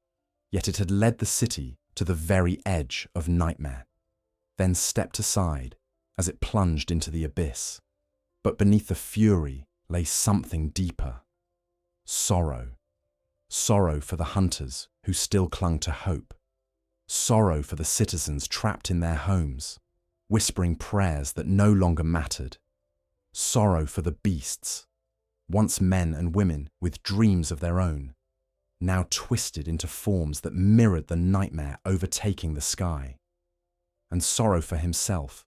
A: yet it had led the city to the very edge of nightmare, then stepped aside as it plunged into the abyss. But beneath the fury lay something deeper. Sorrow. Sorrow for the hunters who still clung to hope. Sorrow for the citizens trapped in their homes, whispering prayers that no longer mattered. Sorrow for the beasts, once men and women with dreams of their own, now twisted into forms that mirrored the nightmare overtaking the sky. And sorrow for himself,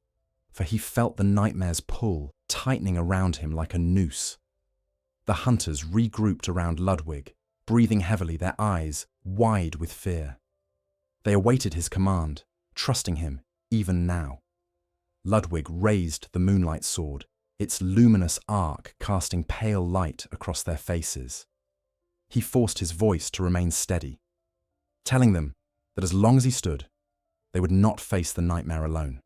A: for he felt the nightmare's pull tightening around him like a noose. The hunters regrouped around Ludwig, breathing heavily, their eyes wide with fear. They awaited his command, trusting him even now. Ludwig raised the moonlight sword, its luminous arc casting pale light across their faces. He forced his voice to remain steady, telling them that as long as he stood, they would not face the nightmare alone.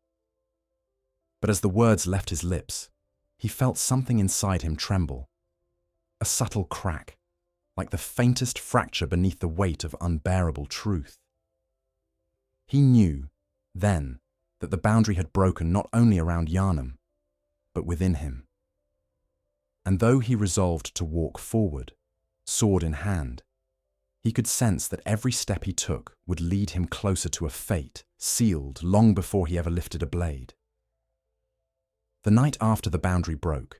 A: But as the words left his lips, he felt something inside him tremble. A subtle crack, like the faintest fracture beneath the weight of unbearable truth. He knew, then, that the boundary had broken not only around Yharnam, but within him. And though he resolved to walk forward, sword in hand, he could sense that every step he took would lead him closer to a fate sealed long before he ever lifted a blade. The night after the boundary broke,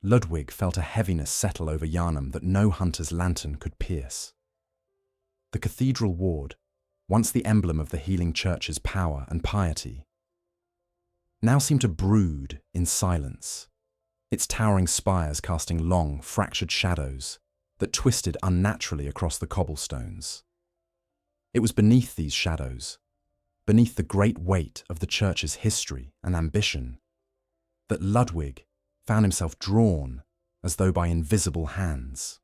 A: Ludwig felt a heaviness settle over Yharnam that no hunter's lantern could pierce. The Cathedral Ward, once the emblem of the healing church's power and piety, now seemed to brood in silence, its towering spires casting long, fractured shadows that twisted unnaturally across the cobblestones. It was beneath these shadows, beneath the great weight of the church's history and ambition, that Ludwig found himself drawn as though by invisible hands.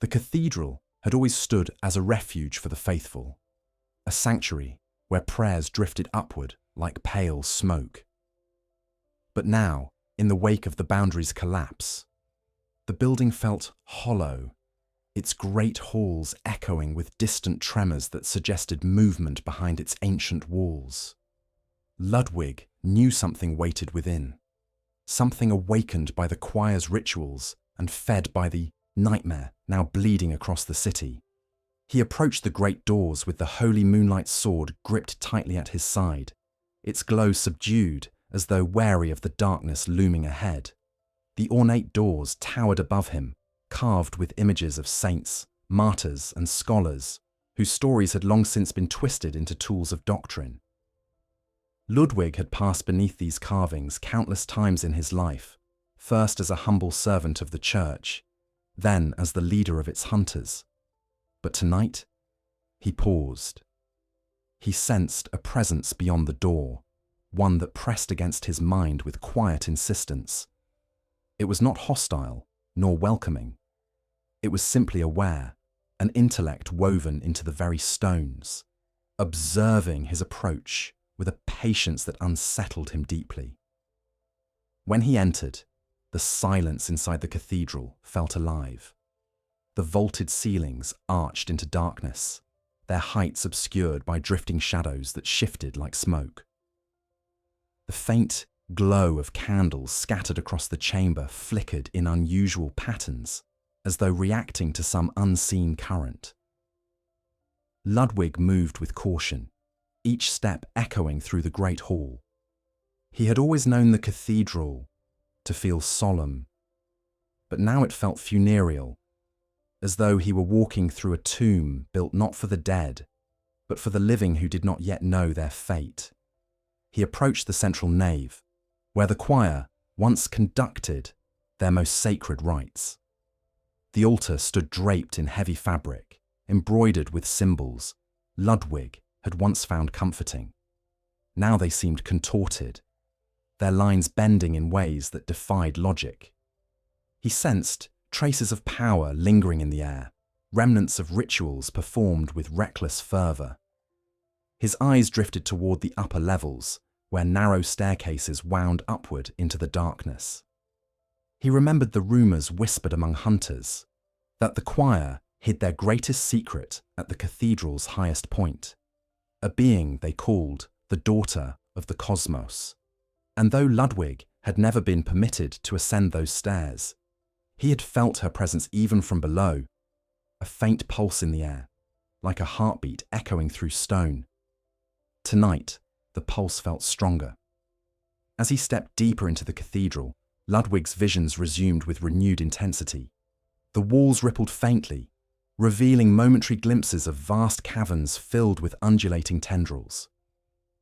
A: The cathedral had always stood as a refuge for the faithful, a sanctuary where prayers drifted upward like pale smoke. But now, in the wake of the boundary's collapse, the building felt hollow, its great halls echoing with distant tremors that suggested movement behind its ancient walls. Ludwig knew something waited within, something awakened by the choir's rituals and fed by the nightmare now bleeding across the city. He approached the great doors with the holy moonlight sword gripped tightly at his side, its glow subdued as though wary of the darkness looming ahead. The ornate doors towered above him, carved with images of saints, martyrs, and scholars, whose stories had long since been twisted into tools of doctrine. Ludwig had passed beneath these carvings countless times in his life, first as a humble servant of the church, then as the leader of its hunters. But tonight, he paused. He sensed a presence beyond the door, one that pressed against his mind with quiet insistence. It was not hostile, nor welcoming. It was simply aware, an intellect woven into the very stones, observing his approach with a patience that unsettled him deeply. When he entered, the silence inside the cathedral felt alive. The vaulted ceilings arched into darkness, their heights obscured by drifting shadows that shifted like smoke. The faint glow of candles scattered across the chamber flickered in unusual patterns, as though reacting to some unseen current. Ludwig moved with caution, each step echoing through the great hall. He had always known the cathedral to feel solemn, but now it felt funereal, as though he were walking through a tomb built not for the dead, but for the living who did not yet know their fate. He approached the central nave, where the choir once conducted their most sacred rites. The altar stood draped in heavy fabric, embroidered with symbols Ludwig had once found comforting. Now they seemed contorted, their lines bending in ways that defied logic. He sensed traces of power lingering in the air, remnants of rituals performed with reckless fervour. His eyes drifted toward the upper levels, where narrow staircases wound upward into the darkness. He remembered the rumours whispered among hunters, that the choir hid their greatest secret at the cathedral's highest point, a being they called the Daughter of the Cosmos. And though Ludwig had never been permitted to ascend those stairs, he had felt her presence even from below, a faint pulse in the air, like a heartbeat echoing through stone. Tonight, the pulse felt stronger. As he stepped deeper into the cathedral, Ludwig's visions resumed with renewed intensity. The walls rippled faintly, revealing momentary glimpses of vast caverns filled with undulating tendrils.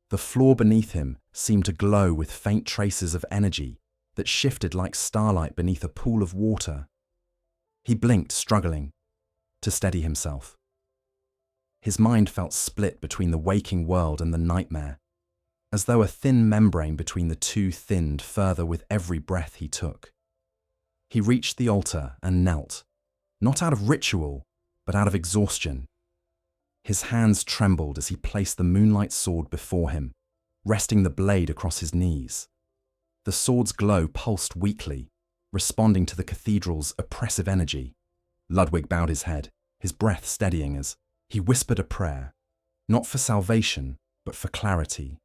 A: The floor beneath him seemed to glow with faint traces of energy that shifted like starlight beneath a pool of water. He blinked, struggling to steady himself. His mind felt split between the waking world and the nightmare, as though a thin membrane between the two thinned further with every breath he took. He reached the altar and knelt, not out of ritual, but out of exhaustion. His hands trembled as he placed the moonlight sword before him, resting the blade across his knees. The sword's glow pulsed weakly, responding to the cathedral's oppressive energy. Ludwig bowed his head, his breath steadying as he whispered a prayer, not for salvation, but for clarity.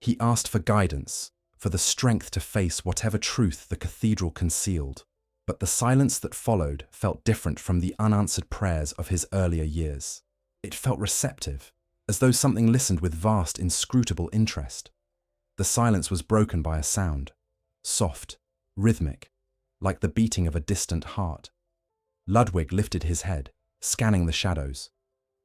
A: He asked for guidance, for the strength to face whatever truth the cathedral concealed. But the silence that followed felt different from the unanswered prayers of his earlier years. It felt receptive, as though something listened with vast, inscrutable interest. The silence was broken by a sound, soft, rhythmic, like the beating of a distant heart. Ludwig lifted his head, scanning the shadows.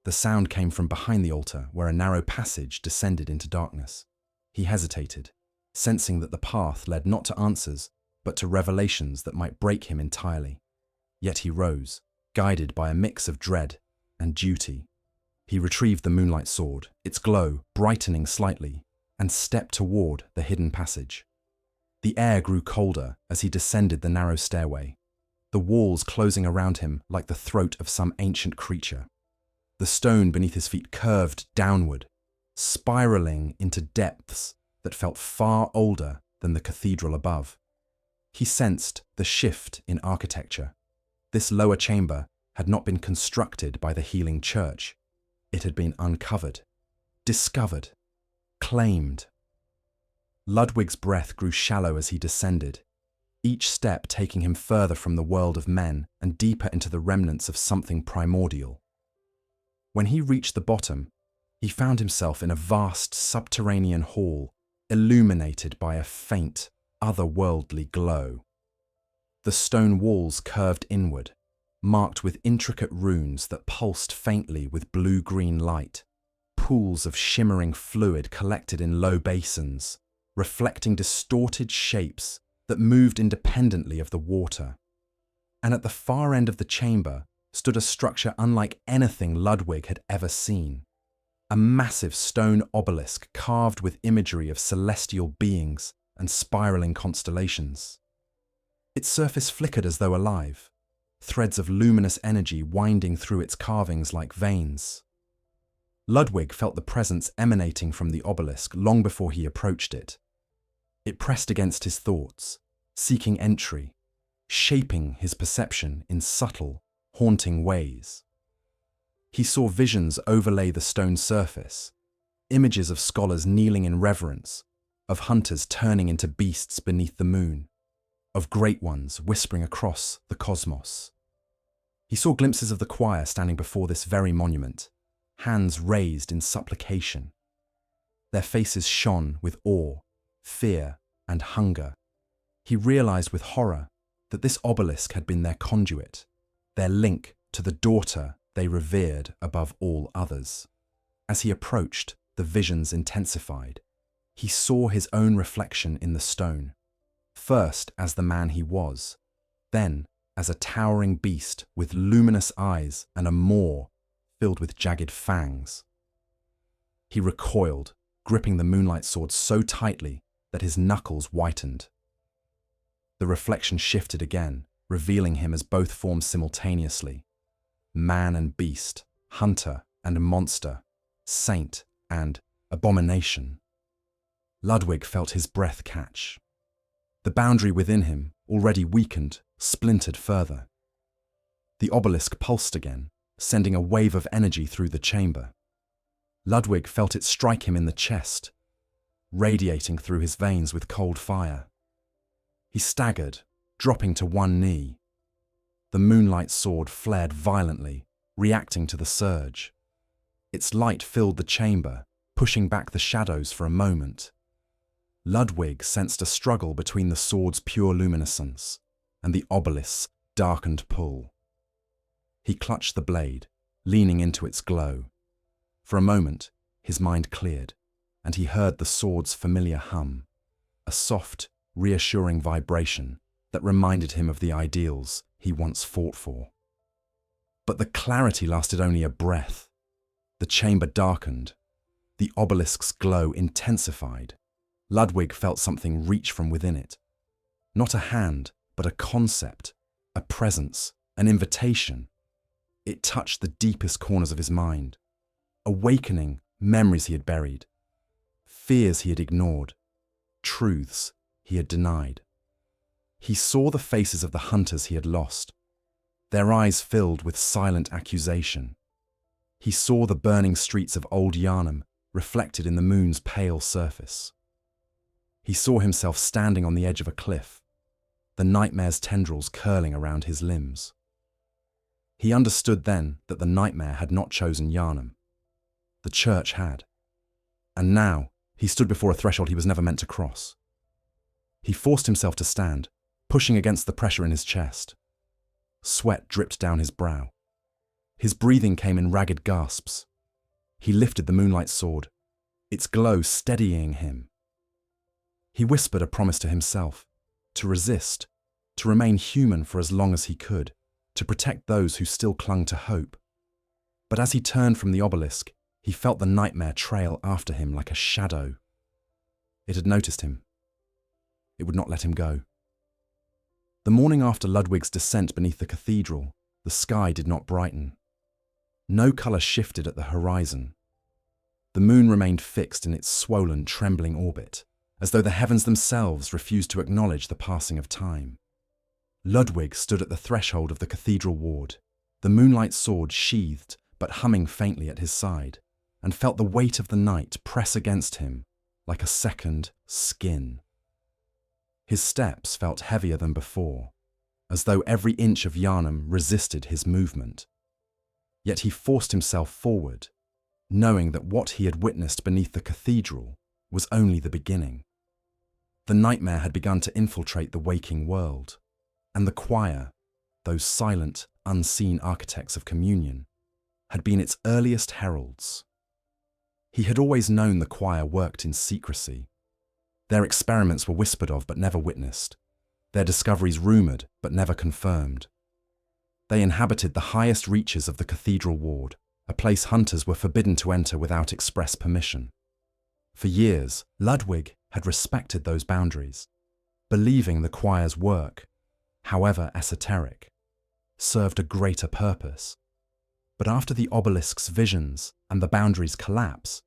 A: The sound came from behind the altar, where a narrow passage descended into darkness. He hesitated, sensing that the path led not to answers, but to revelations that might break him entirely. Yet he rose, guided by a mix of dread and duty. He retrieved the moonlight sword, its glow brightening slightly, and stepped toward the hidden passage. The air grew colder as he descended the narrow stairway, the walls closing around him like the throat of some ancient creature. The stone beneath his feet curved downward, spiraling into depths that felt far older than the cathedral above. He sensed the shift in architecture. This lower chamber had not been constructed by the healing church. It had been uncovered, discovered, claimed. Ludwig's breath grew shallow as he descended, each step taking him further from the world of men and deeper into the remnants of something primordial. When he reached the bottom, he found himself in a vast subterranean hall, illuminated by a faint, otherworldly glow. The stone walls curved inward, marked with intricate runes that pulsed faintly with blue-green light. Pools of shimmering fluid collected in low basins, reflecting distorted shapes that moved independently of the water. And at the far end of the chamber stood a structure unlike anything Ludwig had ever seen. A massive stone obelisk carved with imagery of celestial beings and spiraling constellations. Its surface flickered as though alive, threads of luminous energy winding through its carvings like veins. Ludwig felt the presence emanating from the obelisk long before he approached it. It pressed against his thoughts, seeking entry, shaping his perception in subtle, haunting ways. He saw visions overlay the stone surface, images of scholars kneeling in reverence, of hunters turning into beasts beneath the moon, of great ones whispering across the cosmos. He saw glimpses of the choir standing before this very monument, hands raised in supplication. Their faces shone with awe, fear, and hunger. He realized with horror that this obelisk had been their conduit, their link to the daughter they revered above all others. As he approached, the visions intensified. He saw his own reflection in the stone, first as the man he was, then as a towering beast with luminous eyes and a maw filled with jagged fangs. He recoiled, gripping the moonlight sword so tightly that his knuckles whitened. The reflection shifted again, revealing him as both forms simultaneously. Man and beast, hunter and monster, saint and abomination. Ludwig felt his breath catch. The boundary within him, already weakened, splintered further. The obelisk pulsed again, sending a wave of energy through the chamber. Ludwig felt it strike him in the chest, radiating through his veins with cold fire. He staggered, dropping to one knee. The moonlight sword flared violently, reacting to the surge. Its light filled the chamber, pushing back the shadows for a moment. Ludwig sensed a struggle between the sword's pure luminescence and the obelisk's darkened pull. He clutched the blade, leaning into its glow. For a moment, his mind cleared, and he heard the sword's familiar hum, a soft, reassuring vibration that reminded him of the ideals he once fought for. But the clarity lasted only a breath. The chamber darkened. The obelisk's glow intensified. Ludwig felt something reach from within it. Not a hand, but a concept, a presence, an invitation. It touched the deepest corners of his mind, awakening memories he had buried, fears he had ignored, truths he had denied. He saw the faces of the hunters he had lost, their eyes filled with silent accusation. He saw the burning streets of Old Yharnam reflected in the moon's pale surface. He saw himself standing on the edge of a cliff, the nightmare's tendrils curling around his limbs. He understood then that the nightmare had not chosen Yharnam. The church had. And now he stood before a threshold he was never meant to cross. He forced himself to stand, pushing against the pressure in his chest. Sweat dripped down his brow. His breathing came in ragged gasps. He lifted the moonlight sword, its glow steadying him. He whispered a promise to himself, to resist, to remain human for as long as he could, to protect those who still clung to hope. But as he turned from the obelisk, he felt the nightmare trail after him like a shadow. It had noticed him. It would not let him go. The morning after Ludwig's descent beneath the cathedral, the sky did not brighten. No colour shifted at the horizon. The moon remained fixed in its swollen, trembling orbit, as though the heavens themselves refused to acknowledge the passing of time. Ludwig stood at the threshold of the Cathedral Ward, the moonlight sword sheathed but humming faintly at his side, and felt the weight of the night press against him like a second skin. His steps felt heavier than before, as though every inch of Yharnam resisted his movement. Yet he forced himself forward, knowing that what he had witnessed beneath the cathedral was only the beginning. The nightmare had begun to infiltrate the waking world, and the choir, those silent, unseen architects of communion, had been its earliest heralds. He had always known the choir worked in secrecy. Their experiments were whispered of but never witnessed, their discoveries rumoured but never confirmed. They inhabited the highest reaches of the Cathedral Ward, a place hunters were forbidden to enter without express permission. For years, Ludwig had respected those boundaries, believing the choir's work, however esoteric, served a greater purpose. But after the obelisk's visions and the boundaries' collapse,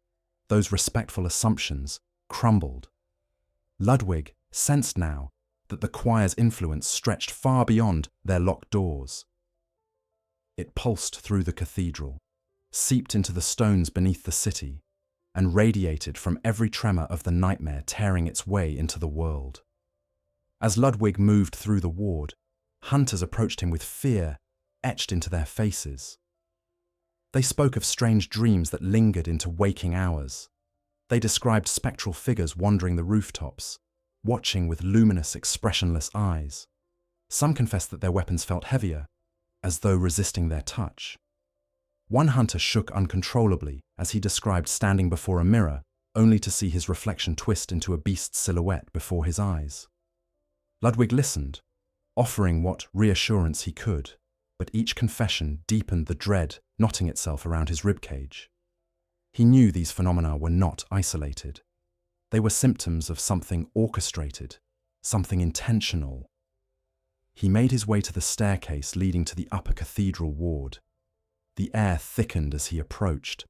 A: those respectful assumptions crumbled. Ludwig sensed now that the choir's influence stretched far beyond their locked doors. It pulsed through the cathedral, seeped into the stones beneath the city, and radiated from every tremor of the nightmare tearing its way into the world. As Ludwig moved through the ward, hunters approached him with fear etched into their faces. They spoke of strange dreams that lingered into waking hours. They described spectral figures wandering the rooftops, watching with luminous, expressionless eyes. Some confessed that their weapons felt heavier, as though resisting their touch. One hunter shook uncontrollably as he described standing before a mirror, only to see his reflection twist into a beast's silhouette before his eyes. Ludwig listened, offering what reassurance he could, but each confession deepened the dread knotting itself around his ribcage. He knew these phenomena were not isolated. They were symptoms of something orchestrated, something intentional. He made his way to the staircase leading to the upper Cathedral Ward. The air thickened as he approached,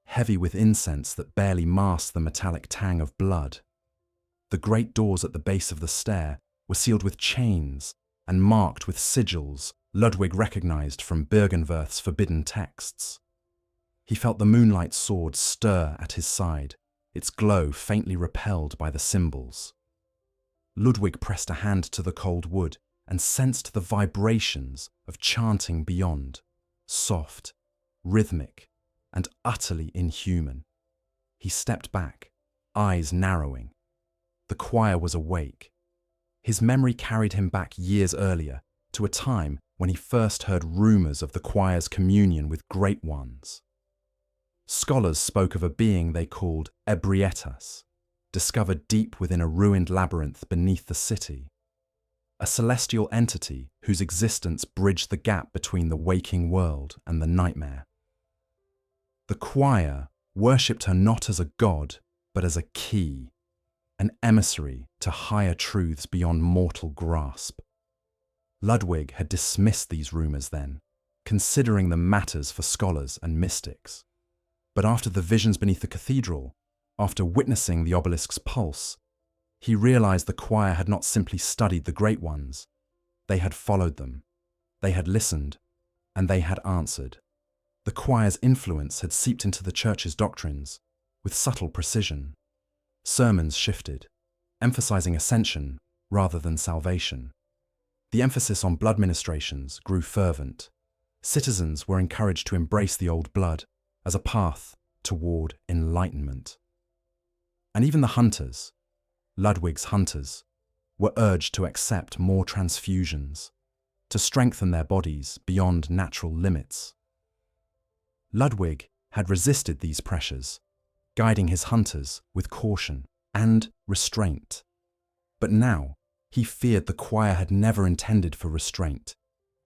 A: heavy with incense that barely masked the metallic tang of blood. The great doors at the base of the stair were sealed with chains and marked with sigils Ludwig recognized from Byrgenwerth's forbidden texts. He felt the moonlight sword stir at his side, its glow faintly repelled by the symbols. Ludwig pressed a hand to the cold wood and sensed the vibrations of chanting beyond, soft, rhythmic, and utterly inhuman. He stepped back, eyes narrowing. The choir was awake. His memory carried him back years earlier, to a time when he first heard rumors of the choir's communion with great ones. Scholars spoke of a being they called Ebrietas, discovered deep within a ruined labyrinth beneath the city. A celestial entity whose existence bridged the gap between the waking world and the nightmare. The choir worshipped her not as a god, but as a key, an emissary to higher truths beyond mortal grasp. Ludwig had dismissed these rumors then, considering them matters for scholars and mystics. But after the visions beneath the cathedral, after witnessing the obelisk's pulse, he realized the choir had not simply studied the great ones. They had followed them, they had listened, and they had answered. The choir's influence had seeped into the church's doctrines with subtle precision. Sermons shifted, emphasizing ascension rather than salvation. The emphasis on blood ministrations grew fervent. Citizens were encouraged to embrace the old blood as a path toward enlightenment. And even the hunters, Ludwig's hunters, were urged to accept more transfusions, to strengthen their bodies beyond natural limits. Ludwig had resisted these pressures, guiding his hunters with caution and restraint. But now, he feared the choir had never intended for restraint.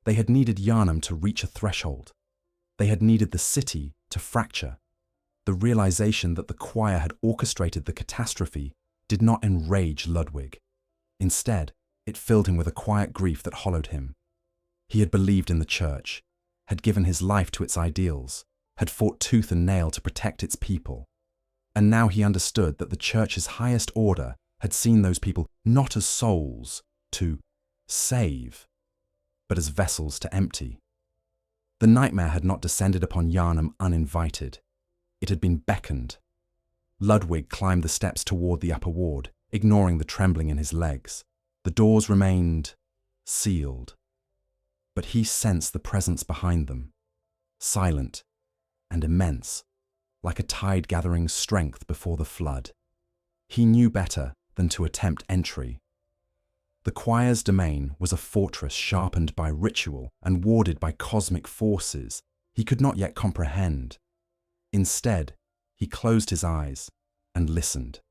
A: They had needed Yharnam to reach a threshold. They had needed the city to fracture. The realization that the choir had orchestrated the catastrophe did not enrage Ludwig. Instead, it filled him with a quiet grief that hollowed him. He had believed in the church, had given his life to its ideals, had fought tooth and nail to protect its people. And now he understood that the church's highest order had seen those people not as souls to save, but as vessels to empty. The nightmare had not descended upon Yharnam uninvited. It had been beckoned. Ludwig climbed the steps toward the upper ward, ignoring the trembling in his legs. The doors remained sealed, but he sensed the presence behind them, silent and immense, like a tide gathering strength before the flood. He knew better than to attempt entry. The choir's domain was a fortress sharpened by ritual and warded by cosmic forces he could not yet comprehend. Instead, he closed his eyes and listened.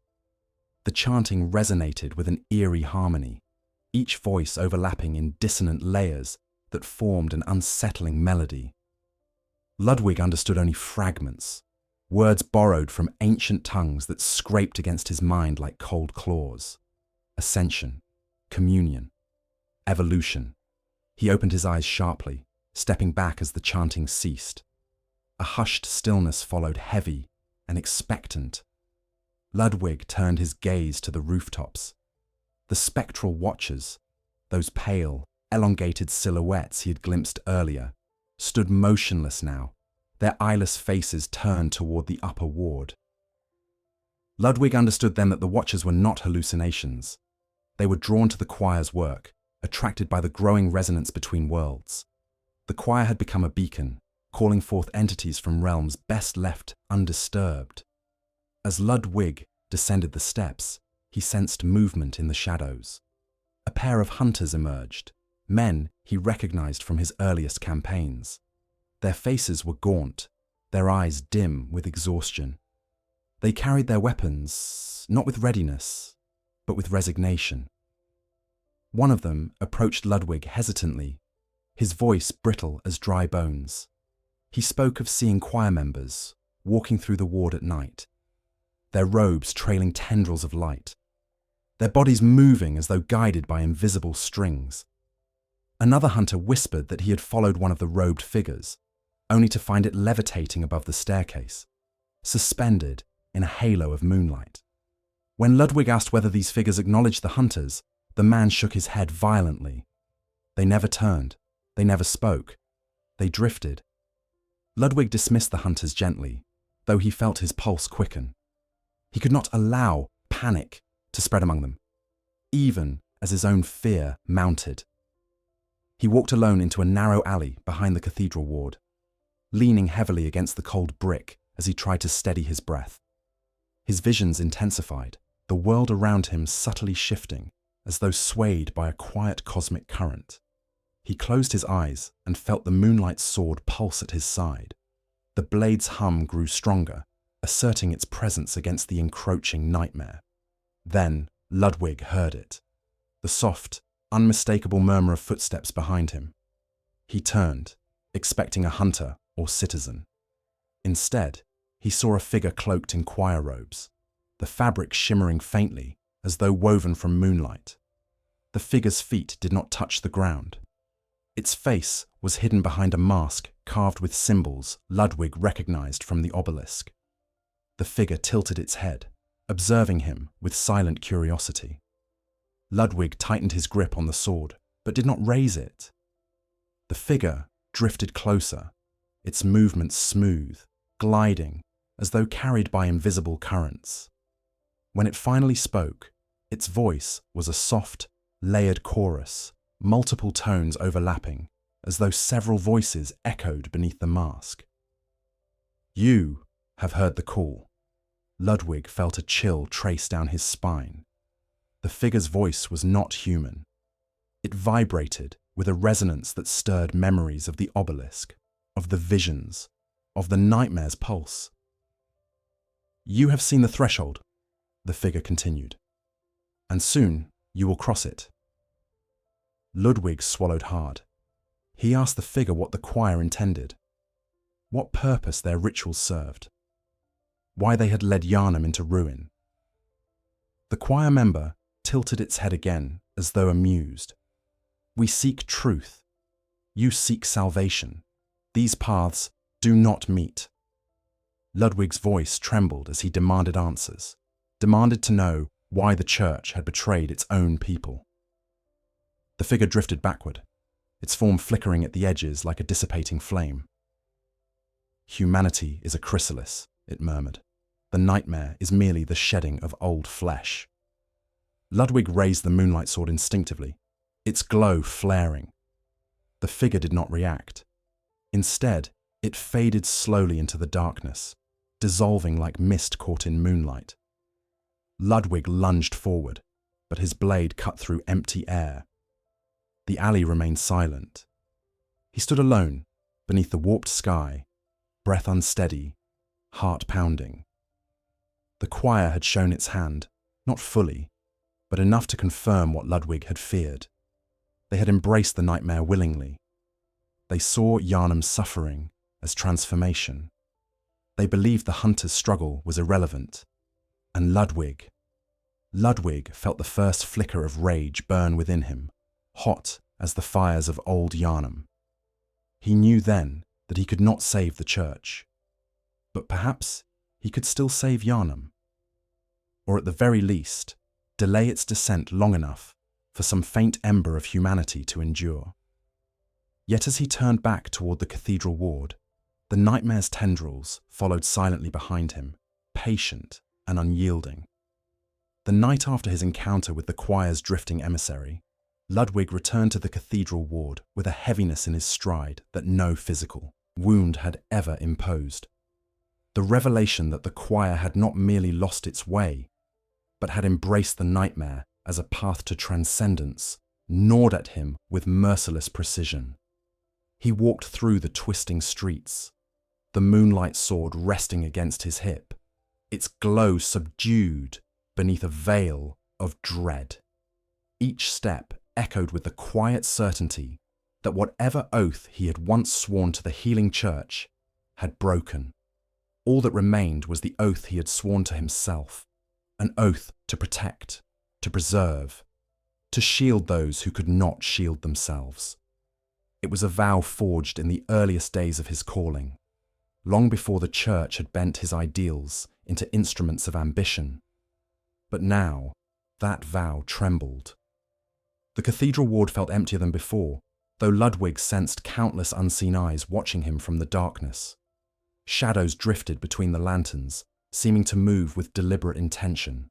A: The chanting resonated with an eerie harmony, each voice overlapping in dissonant layers that formed an unsettling melody. Ludwig understood only fragments, words borrowed from ancient tongues that scraped against his mind like cold claws. Ascension, communion, evolution. He opened his eyes sharply, stepping back as the chanting ceased. A hushed stillness followed, heavy and expectant. Ludwig turned his gaze to the rooftops. The spectral watchers, those pale, elongated silhouettes he had glimpsed earlier, stood motionless now, their eyeless faces turned toward the upper ward. Ludwig understood then that the watchers were not hallucinations. They were drawn to the choir's work, attracted by the growing resonance between worlds. The choir had become a beacon, calling forth entities from realms best left undisturbed. As Ludwig descended the steps, he sensed movement in the shadows. A pair of hunters emerged, men he recognized from his earliest campaigns. Their faces were gaunt, their eyes dim with exhaustion. They carried their weapons, not with readiness, but with resignation. One of them approached Ludwig hesitantly, his voice brittle as dry bones. He spoke of seeing choir members walking through the ward at night, their robes trailing tendrils of light, their bodies moving as though guided by invisible strings. Another hunter whispered that he had followed one of the robed figures, only to find it levitating above the staircase, suspended in a halo of moonlight. When Ludwig asked whether these figures acknowledged the hunters, the man shook his head violently. They never turned, they never spoke, they drifted. Ludwig dismissed the hunters gently, though he felt his pulse quicken. He could not allow panic to spread among them, even as his own fear mounted. He walked alone into a narrow alley behind the Cathedral Ward, leaning heavily against the cold brick as he tried to steady his breath. His visions intensified, the world around him subtly shifting, as though swayed by a quiet cosmic current. He closed his eyes and felt the moonlight's sword pulse at his side. The blade's hum grew stronger, asserting its presence against the encroaching nightmare. Then Ludwig heard it, the soft, unmistakable murmur of footsteps behind him. He turned, expecting a hunter or citizen. Instead, he saw a figure cloaked in choir robes, the fabric shimmering faintly as though woven from moonlight. The figure's feet did not touch the ground. Its face was hidden behind a mask carved with symbols Ludwig recognized from the obelisk. The figure tilted its head, observing him with silent curiosity. Ludwig tightened his grip on the sword, but did not raise it. The figure drifted closer, its movements smooth, gliding, as though carried by invisible currents. When it finally spoke, its voice was a soft, layered chorus, multiple tones overlapping, as though several voices echoed beneath the mask. "You have heard the call." Ludwig felt a chill trace down his spine. The figure's voice was not human. It vibrated with a resonance that stirred memories of the obelisk, of the visions, of the nightmare's pulse. "You have seen the threshold," the figure continued, "and soon you will cross it." Ludwig swallowed hard. He asked the figure what the choir intended, what purpose their rituals served, why they had led Yharnam into ruin. The choir member tilted its head again, as though amused. "We seek truth. You seek salvation. These paths do not meet." Ludwig's voice trembled as he demanded answers, demanded to know why the church had betrayed its own people. The figure drifted backward, its form flickering at the edges like a dissipating flame. "Humanity is a chrysalis," it murmured. "The nightmare is merely the shedding of old flesh." Ludwig raised the moonlight sword instinctively, its glow flaring. The figure did not react. Instead, it faded slowly into the darkness, dissolving like mist caught in moonlight. Ludwig lunged forward, but his blade cut through empty air. The alley remained silent. He stood alone, beneath the warped sky, breath unsteady, heart pounding. The choir had shown its hand, not fully, but enough to confirm what Ludwig had feared. They had embraced the nightmare willingly. They saw Yharnam's suffering as transformation. They believed the hunter's struggle was irrelevant. And Ludwig felt the first flicker of rage burn within him, hot as the fires of Old Yharnam. He knew then that he could not save the church, but perhaps he could still save Yharnam, or at the very least, delay its descent long enough for some faint ember of humanity to endure. Yet as he turned back toward the Cathedral Ward, the nightmare's tendrils followed silently behind him, patient and unyielding. The night after his encounter with the choir's drifting emissary, Ludwig returned to the Cathedral Ward with a heaviness in his stride that no physical wound had ever imposed. The revelation that the choir had not merely lost its way, but had embraced the nightmare as a path to transcendence, gnawed at him with merciless precision. He walked through the twisting streets, the moonlight sword resting against his hip, its glow subdued beneath a veil of dread. Each step echoed with the quiet certainty that whatever oath he had once sworn to the healing church had broken. All that remained was the oath he had sworn to himself, an oath to protect, to preserve, to shield those who could not shield themselves. It was a vow forged in the earliest days of his calling, long before the church had bent his ideals into instruments of ambition. But now, that vow trembled. The Cathedral Ward felt emptier than before, though Ludwig sensed countless unseen eyes watching him from the darkness. Shadows drifted between the lanterns, seeming to move with deliberate intention.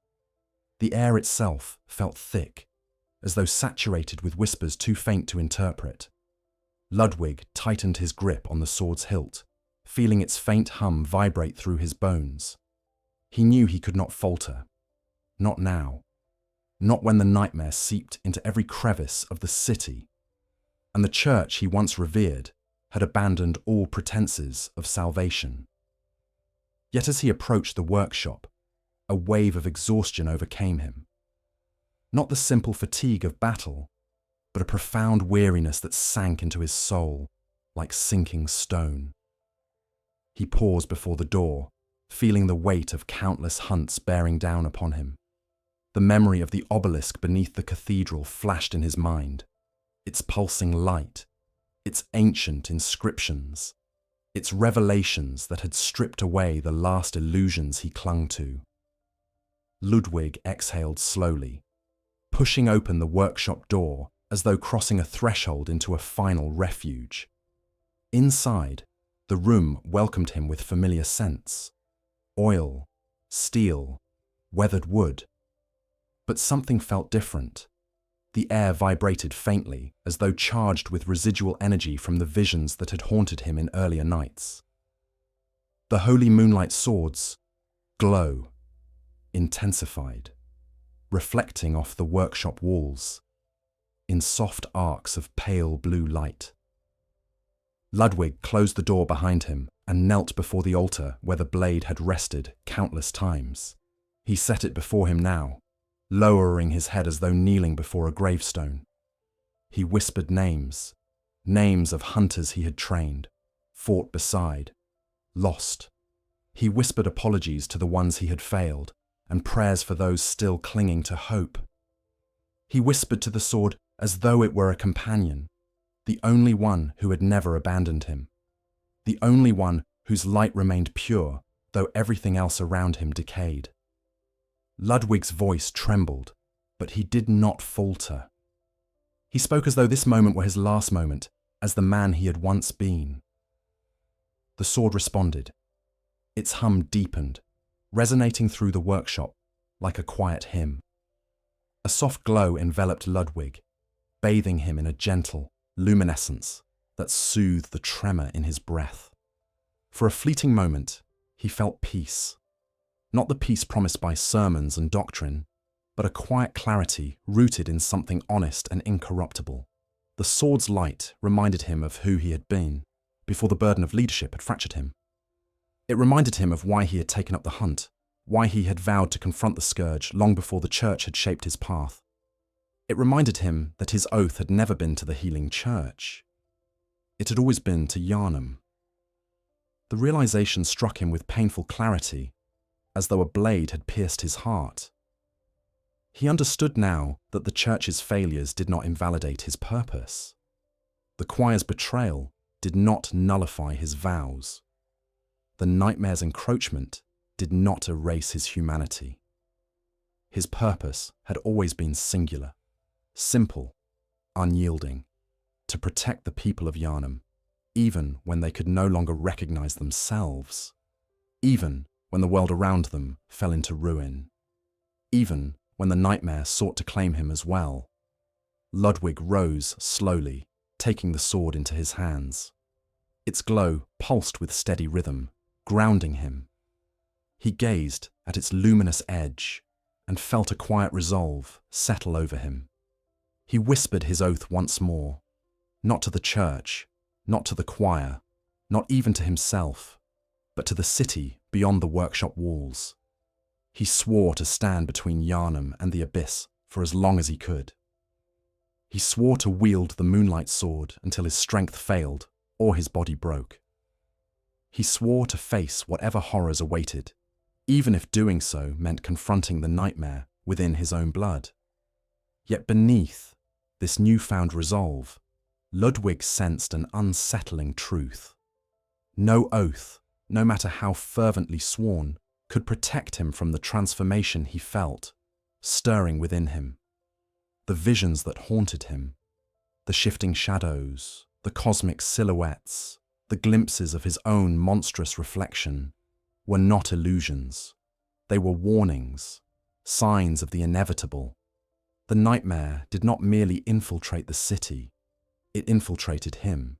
A: The air itself felt thick, as though saturated with whispers too faint to interpret. Ludwig tightened his grip on the sword's hilt, feeling its faint hum vibrate through his bones. He knew he could not falter. Not now. Not when the nightmare seeped into every crevice of the city, and the church he once revered had abandoned all pretenses of salvation. Yet as he approached the workshop, a wave of exhaustion overcame him. Not the simple fatigue of battle, but a profound weariness that sank into his soul like sinking stone. He paused before the door, feeling the weight of countless hunts bearing down upon him. The memory of the obelisk beneath the cathedral flashed in his mind, its pulsing light, its ancient inscriptions, its revelations that had stripped away the last illusions he clung to. Ludwig exhaled slowly, pushing open the workshop door as though crossing a threshold into a final refuge. Inside, the room welcomed him with familiar scents: oil, steel, weathered wood. But something felt different. The air vibrated faintly, as though charged with residual energy from the visions that had haunted him in earlier nights. The holy moonlight swords glow, intensified, reflecting off the workshop walls in soft arcs of pale blue light. Ludwig closed the door behind him and knelt before the altar where the blade had rested countless times. He set it before him now, lowering his head as though kneeling before a gravestone. He whispered names of hunters he had trained, fought beside, lost. He whispered apologies to the ones he had failed, and prayers for those still clinging to hope. He whispered to the sword as though it were a companion, the only one who had never abandoned him, the only one whose light remained pure, though everything else around him decayed. Ludwig's voice trembled, but he did not falter. He spoke as though this moment were his last moment, as the man he had once been. The sword responded. Its hum deepened, resonating through the workshop like a quiet hymn. A soft glow enveloped Ludwig, bathing him in a gentle luminescence that soothed the tremor in his breath. For a fleeting moment, he felt peace. Not the peace promised by sermons and doctrine, but a quiet clarity rooted in something honest and incorruptible. The sword's light reminded him of who he had been before the burden of leadership had fractured him. It reminded him of why he had taken up the hunt, why he had vowed to confront the scourge long before the church had shaped his path. It reminded him that his oath had never been to the healing church. It had always been to Yharnam. The realization struck him with painful clarity, as though a blade had pierced his heart. He understood now that the church's failures did not invalidate his purpose. The choir's betrayal did not nullify his vows. The nightmare's encroachment did not erase his humanity. His purpose had always been singular, simple, unyielding, to protect the people of Yharnam, even when they could no longer recognize themselves, even when the world around them fell into ruin, even when the nightmare sought to claim him as well. Ludwig rose slowly, taking the sword into his hands. Its glow pulsed with steady rhythm, grounding him. He gazed at its luminous edge and felt a quiet resolve settle over him. He whispered his oath once more, not to the church, not to the choir, not even to himself, but to the city beyond the workshop walls. He swore to stand between Yharnam and the abyss for as long as he could. He swore to wield the moonlight sword until his strength failed or his body broke. He swore to face whatever horrors awaited, even if doing so meant confronting the nightmare within his own blood. Yet beneath this newfound resolve, Ludwig sensed an unsettling truth. No oath, no matter how fervently sworn, could protect him from the transformation he felt, stirring within him. The visions that haunted him, the shifting shadows, the cosmic silhouettes, the glimpses of his own monstrous reflection, were not illusions. They were warnings, signs of the inevitable. The nightmare did not merely infiltrate the city, it infiltrated him.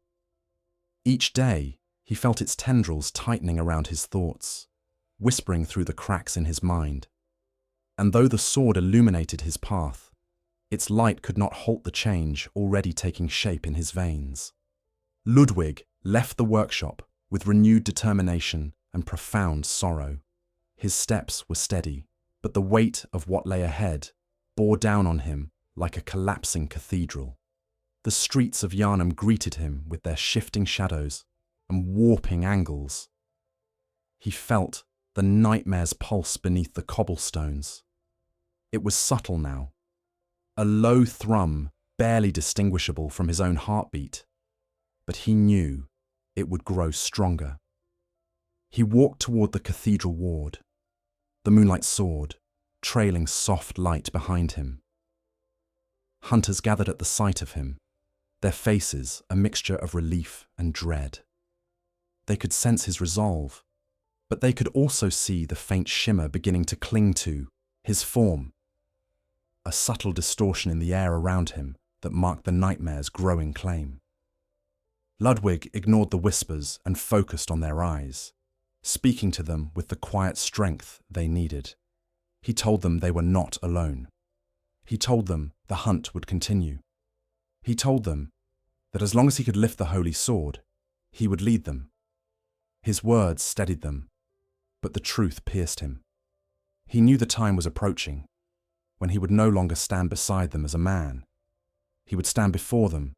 A: Each day, he felt its tendrils tightening around his thoughts, whispering through the cracks in his mind. And though the sword illuminated his path, its light could not halt the change already taking shape in his veins. Ludwig left the workshop with renewed determination and profound sorrow. His steps were steady, but the weight of what lay ahead bore down on him like a collapsing cathedral. The streets of Yharnam greeted him with their shifting shadows and warping angles. He felt the nightmare's pulse beneath the cobblestones. It was subtle now, a low thrum barely distinguishable from his own heartbeat, but he knew it would grow stronger. He walked toward the Cathedral Ward, the moonlight sword trailing soft light behind him. Hunters gathered at the sight of him, their faces a mixture of relief and dread. They could sense his resolve, but they could also see the faint shimmer beginning to cling to his form, a subtle distortion in the air around him that marked the nightmare's growing claim. Ludwig ignored the whispers and focused on their eyes, speaking to them with the quiet strength they needed. He told them they were not alone. He told them the hunt would continue. He told them that as long as he could lift the holy sword, he would lead them. His words steadied them, but the truth pierced him. He knew the time was approaching, when he would no longer stand beside them as a man. He would stand before them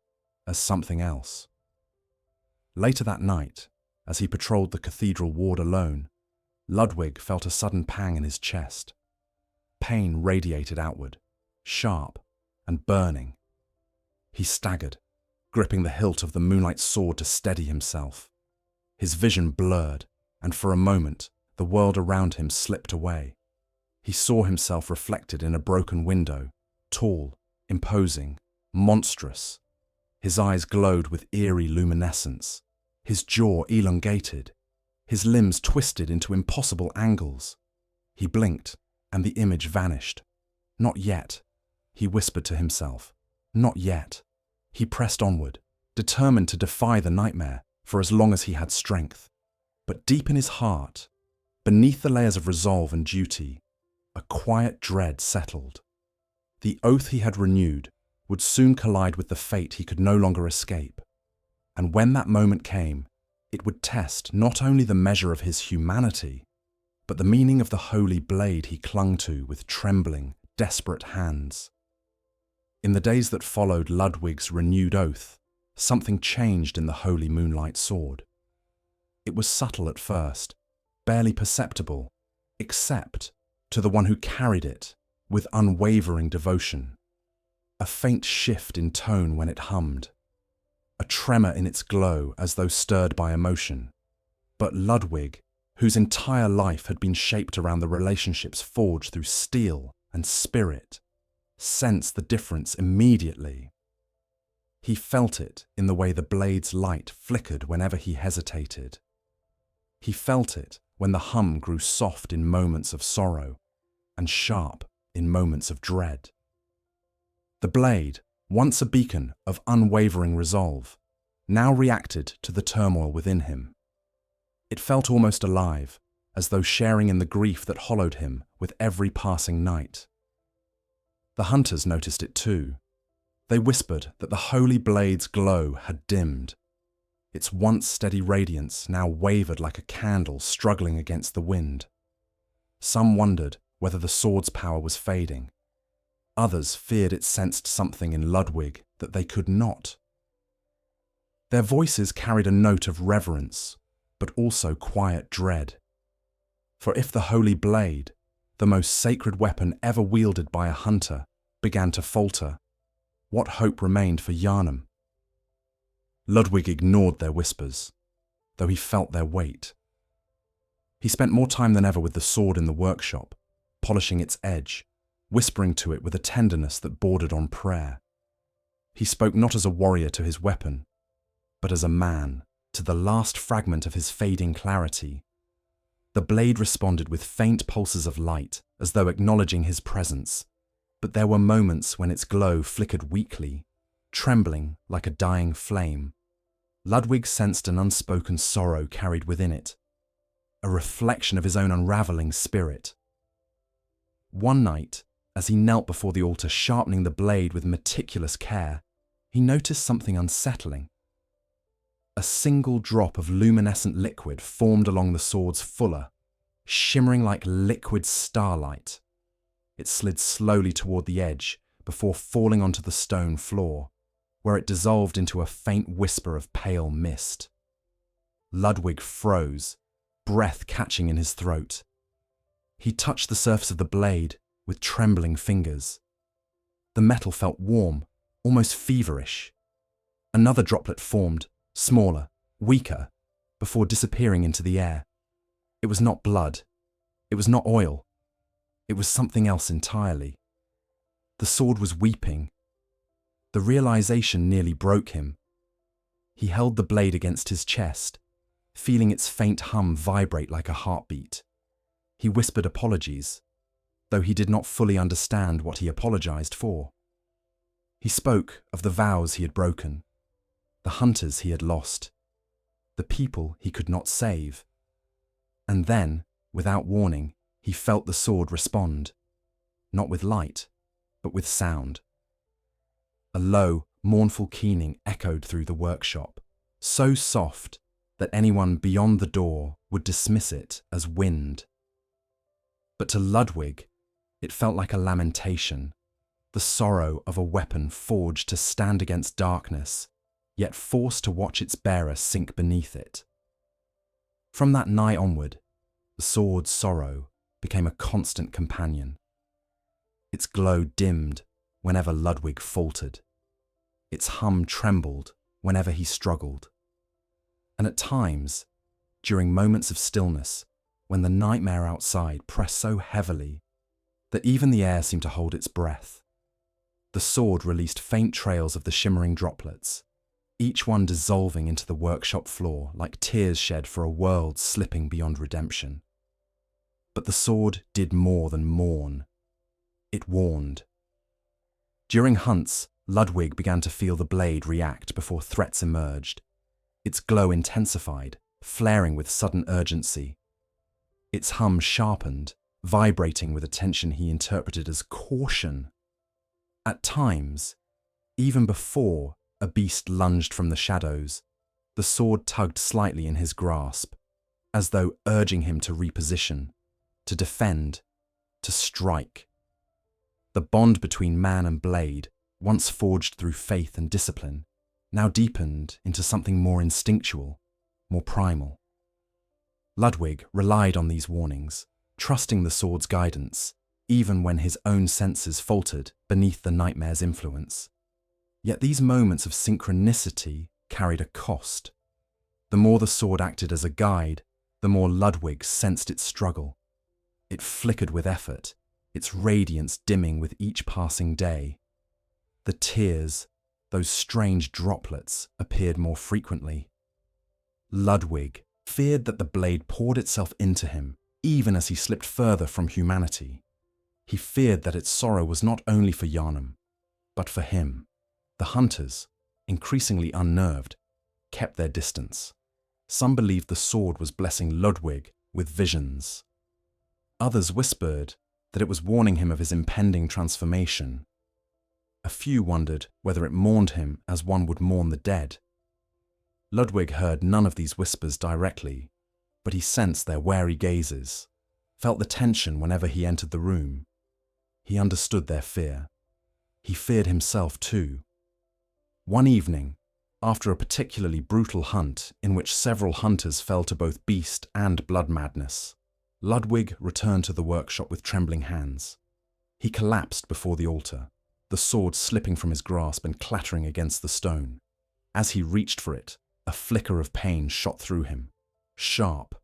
A: as something else. Later that night, as he patrolled the Cathedral Ward alone, Ludwig felt a sudden pang in his chest. Pain radiated outward, sharp and burning. He staggered, gripping the hilt of the moonlight sword to steady himself. His vision blurred, and for a moment, the world around him slipped away. He saw himself reflected in a broken window, tall, imposing, monstrous. His eyes glowed with eerie luminescence, his jaw elongated, his limbs twisted into impossible angles. He blinked, and the image vanished. Not yet, he whispered to himself. Not yet. He pressed onward, determined to defy the nightmare for as long as he had strength. But deep in his heart, beneath the layers of resolve and duty, a quiet dread settled. The oath he had renewed would soon collide with the fate he could no longer escape. And when that moment came, it would test not only the measure of his humanity, but the meaning of the holy blade he clung to with trembling, desperate hands. In the days that followed Ludwig's renewed oath, something changed in the holy moonlight sword. It was subtle at first, barely perceptible, except to the one who carried it with unwavering devotion. A faint shift in tone when it hummed, a tremor in its glow as though stirred by emotion. But Ludwig, whose entire life had been shaped around the relationships forged through steel and spirit, sensed the difference immediately. He felt it in the way the blade's light flickered whenever he hesitated. He felt it when the hum grew soft in moments of sorrow and sharp in moments of dread. The blade, once a beacon of unwavering resolve, now reacted to the turmoil within him. It felt almost alive, as though sharing in the grief that hollowed him with every passing night. The hunters noticed it too. They whispered that the holy blade's glow had dimmed. Its once steady radiance now wavered like a candle struggling against the wind. Some wondered whether the sword's power was fading. Others feared it sensed something in Ludwig that they could not. Their voices carried a note of reverence, but also quiet dread. For if the holy blade, the most sacred weapon ever wielded by a hunter, began to falter, what hope remained for Yharnam? Ludwig ignored their whispers, though he felt their weight. He spent more time than ever with the sword in the workshop, polishing its edge, whispering to it with a tenderness that bordered on prayer. He spoke not as a warrior to his weapon, but as a man to the last fragment of his fading clarity. The blade responded with faint pulses of light, as though acknowledging his presence, but there were moments when its glow flickered weakly, trembling like a dying flame. Ludwig sensed an unspoken sorrow carried within it, a reflection of his own unraveling spirit. One night, as he knelt before the altar sharpening the blade with meticulous care, he noticed something unsettling. A single drop of luminescent liquid formed along the sword's fuller, shimmering like liquid starlight. It slid slowly toward the edge before falling onto the stone floor, where it dissolved into a faint whisper of pale mist. Ludwig froze, breath catching in his throat. He touched the surface of the blade with trembling fingers. The metal felt warm, almost feverish. Another droplet formed, smaller, weaker, before disappearing into the air. It was not blood. It was not oil. It was something else entirely. The sword was weeping. The realization nearly broke him. He held the blade against his chest, feeling its faint hum vibrate like a heartbeat. He whispered apologies, though he did not fully understand what he apologized for. He spoke of the vows he had broken, the hunters he had lost, the people he could not save. And then, without warning, he felt the sword respond, not with light, but with sound. A low, mournful keening echoed through the workshop, so soft that anyone beyond the door would dismiss it as wind. But to Ludwig, it felt like a lamentation, the sorrow of a weapon forged to stand against darkness, yet forced to watch its bearer sink beneath it. From that night onward, the sword's sorrow became a constant companion. Its glow dimmed whenever Ludwig faltered. Its hum trembled whenever he struggled. And at times, during moments of stillness, when the nightmare outside pressed so heavily that even the air seemed to hold its breath, the sword released faint trails of the shimmering droplets, each one dissolving into the workshop floor like tears shed for a world slipping beyond redemption. But the sword did more than mourn. It warned. During hunts, Ludwig began to feel the blade react before threats emerged. Its glow intensified, flaring with sudden urgency. Its hum sharpened, vibrating with a tension he interpreted as caution. At times, even before a beast lunged from the shadows, the sword tugged slightly in his grasp, as though urging him to reposition, to defend, to strike. The bond between man and blade, once forged through faith and discipline, now deepened into something more instinctual, more primal. Ludwig relied on these warnings, trusting the sword's guidance, even when his own senses faltered beneath the nightmare's influence. Yet these moments of synchronicity carried a cost. The more the sword acted as a guide, the more Ludwig sensed its struggle. It flickered with effort, its radiance dimming with each passing day. The tears, those strange droplets, appeared more frequently. Ludwig feared that the blade poured itself into him, even as he slipped further from humanity. He feared that its sorrow was not only for Yharnam, but for him. The hunters, increasingly unnerved, kept their distance. Some believed the sword was blessing Ludwig with visions. Others whispered that it was warning him of his impending transformation. A few wondered whether it mourned him as one would mourn the dead. Ludwig heard none of these whispers directly, but he sensed their wary gazes, felt the tension whenever he entered the room. He understood their fear. He feared himself too. One evening, after a particularly brutal hunt in which several hunters fell to both beast and blood madness, Ludwig returned to the workshop with trembling hands. He collapsed before the altar, the sword slipping from his grasp and clattering against the stone. As he reached for it, a flicker of pain shot through him, sharp,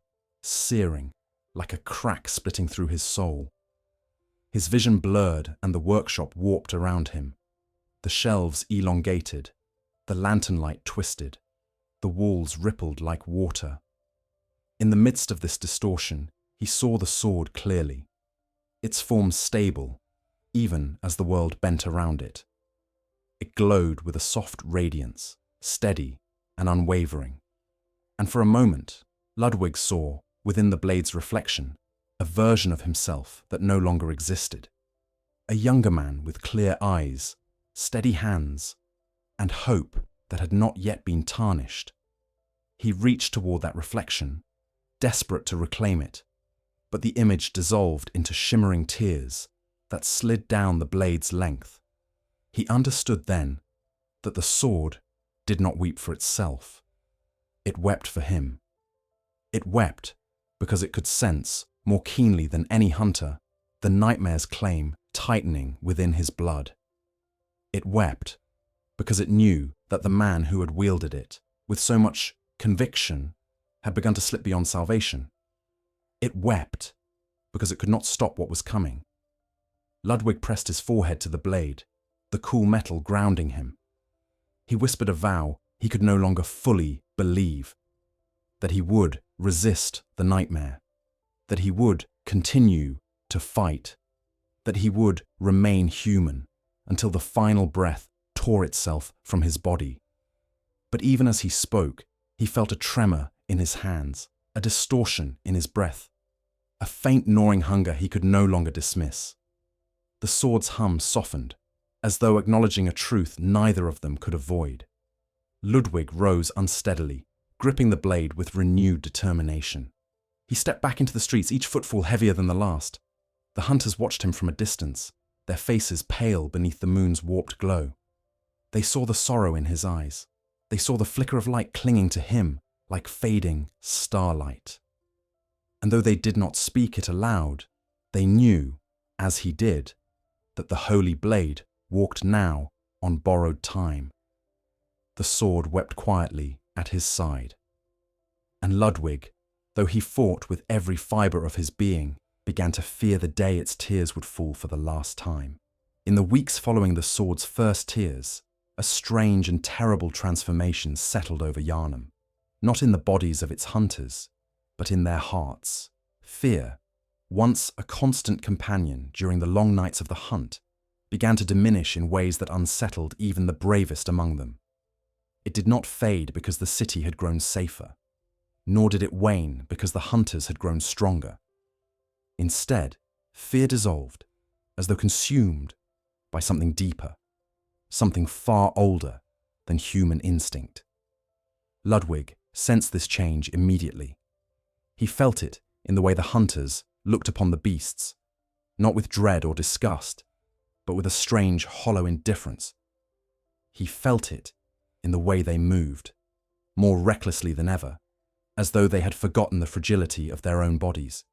A: searing, like a crack splitting through his soul. His vision blurred and the workshop warped around him. The shelves elongated, the lantern light twisted, the walls rippled like water. In the midst of this distortion, he saw the sword clearly, its form stable, even as the world bent around it. It glowed with a soft radiance, steady and unwavering. And for a moment, Ludwig saw, within the blade's reflection, a version of himself that no longer existed. A younger man with clear eyes, steady hands, and hope that had not yet been tarnished. He reached toward that reflection, desperate to reclaim it, but the image dissolved into shimmering tears that slid down the blade's length. He understood then that the sword did not weep for itself. It wept for him. It wept because it could sense, more keenly than any hunter, the nightmare's claim tightening within his blood. It wept because it knew that the man who had wielded it with so much conviction had begun to slip beyond salvation. It wept because it could not stop what was coming. Ludwig pressed his forehead to the blade, the cool metal grounding him. He whispered a vow he could no longer fully believe, that he would resist the nightmare, that he would continue to fight, that he would remain human until the final breath tore itself from his body. But even as he spoke, he felt a tremor in his hands, a distortion in his breath, a faint gnawing hunger he could no longer dismiss. The sword's hum softened, as though acknowledging a truth neither of them could avoid. Ludwig rose unsteadily, gripping the blade with renewed determination. He stepped back into the streets, each footfall heavier than the last. The hunters watched him from a distance, their faces pale beneath the moon's warped glow. They saw the sorrow in his eyes. They saw the flicker of light clinging to him like fading starlight. And though they did not speak it aloud, they knew, as he did, that the Holy Blade walked now on borrowed time. The sword wept quietly at his side. And Ludwig, though he fought with every fibre of his being, began to fear the day its tears would fall for the last time. In the weeks following the sword's first tears, a strange and terrible transformation settled over Yharnam, not in the bodies of its hunters, but in their hearts. Fear, once a constant companion during the long nights of the hunt, began to diminish in ways that unsettled even the bravest among them. It did not fade because the city had grown safer, nor did it wane because the hunters had grown stronger. Instead, fear dissolved, as though consumed by something deeper, something far older than human instinct. Ludwig sensed this change immediately. He felt it in the way the hunters looked upon the beasts, not with dread or disgust, but with a strange, hollow indifference. He felt it in the way they moved, more recklessly than ever, as though they had forgotten the fragility of their own bodies.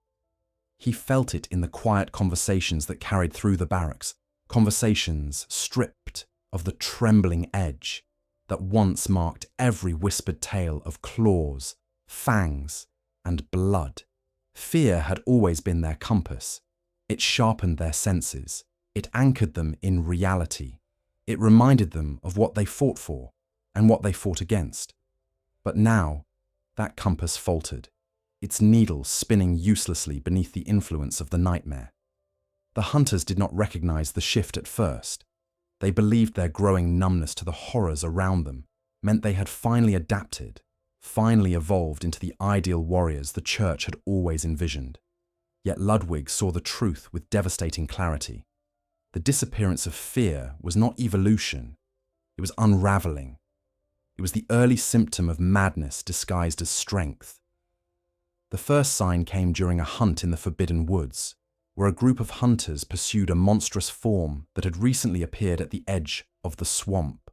A: He felt it in the quiet conversations that carried through the barracks, conversations stripped of the trembling edge that once marked every whispered tale of claws, fangs, and blood. Fear had always been their compass. It sharpened their senses. It anchored them in reality. It reminded them of what they fought for and what they fought against. But now, that compass faltered, its needle spinning uselessly beneath the influence of the nightmare. The hunters did not recognize the shift at first. They believed their growing numbness to the horrors around them meant they had finally adapted, finally evolved into the ideal warriors the church had always envisioned. Yet Ludwig saw the truth with devastating clarity. The disappearance of fear was not evolution, it was unraveling. It was the early symptom of madness disguised as strength. The first sign came during a hunt in the Forbidden Woods, where a group of hunters pursued a monstrous form that had recently appeared at the edge of the swamp.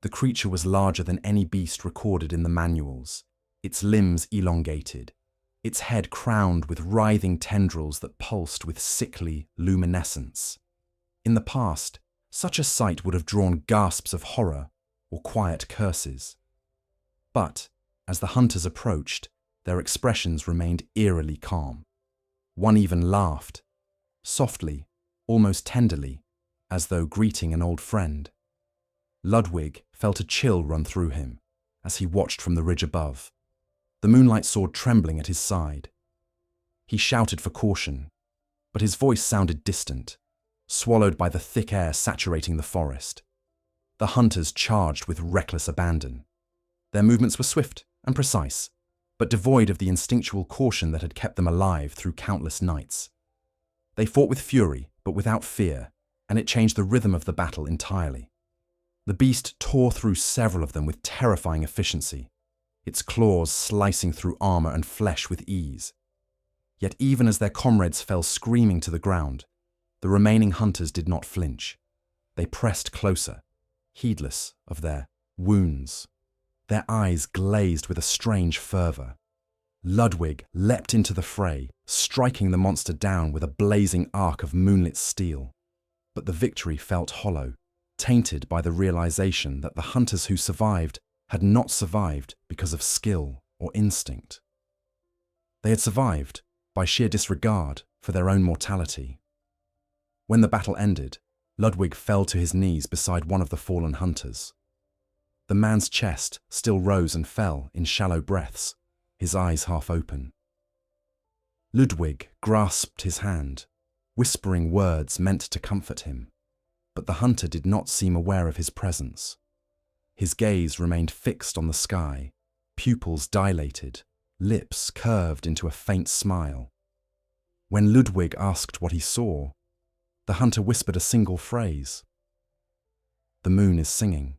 A: The creature was larger than any beast recorded in the manuals, its limbs elongated, its head crowned with writhing tendrils that pulsed with sickly luminescence. In the past, such a sight would have drawn gasps of horror or quiet curses. But, as the hunters approached, their expressions remained eerily calm. One even laughed, softly, almost tenderly, as though greeting an old friend. Ludwig felt a chill run through him as he watched from the ridge above, the moonlight sword trembling at his side. He shouted for caution, but his voice sounded distant, swallowed by the thick air saturating the forest. The hunters charged with reckless abandon. Their movements were swift and precise, but devoid of the instinctual caution that had kept them alive through countless nights. They fought with fury, but without fear, and it changed the rhythm of the battle entirely. The beast tore through several of them with terrifying efficiency, its claws slicing through armor and flesh with ease. Yet even as their comrades fell screaming to the ground, the remaining hunters did not flinch. They pressed closer, heedless of their wounds. Their eyes glazed with a strange fervor. Ludwig leapt into the fray, striking the monster down with a blazing arc of moonlit steel. But the victory felt hollow, tainted by the realization that the hunters who survived had not survived because of skill or instinct. They had survived by sheer disregard for their own mortality. When the battle ended, Ludwig fell to his knees beside one of the fallen hunters. The man's chest still rose and fell in shallow breaths, his eyes half open. Ludwig grasped his hand, whispering words meant to comfort him, but the hunter did not seem aware of his presence. His gaze remained fixed on the sky, pupils dilated, lips curved into a faint smile. When Ludwig asked what he saw, the hunter whispered a single phrase: "The moon is singing."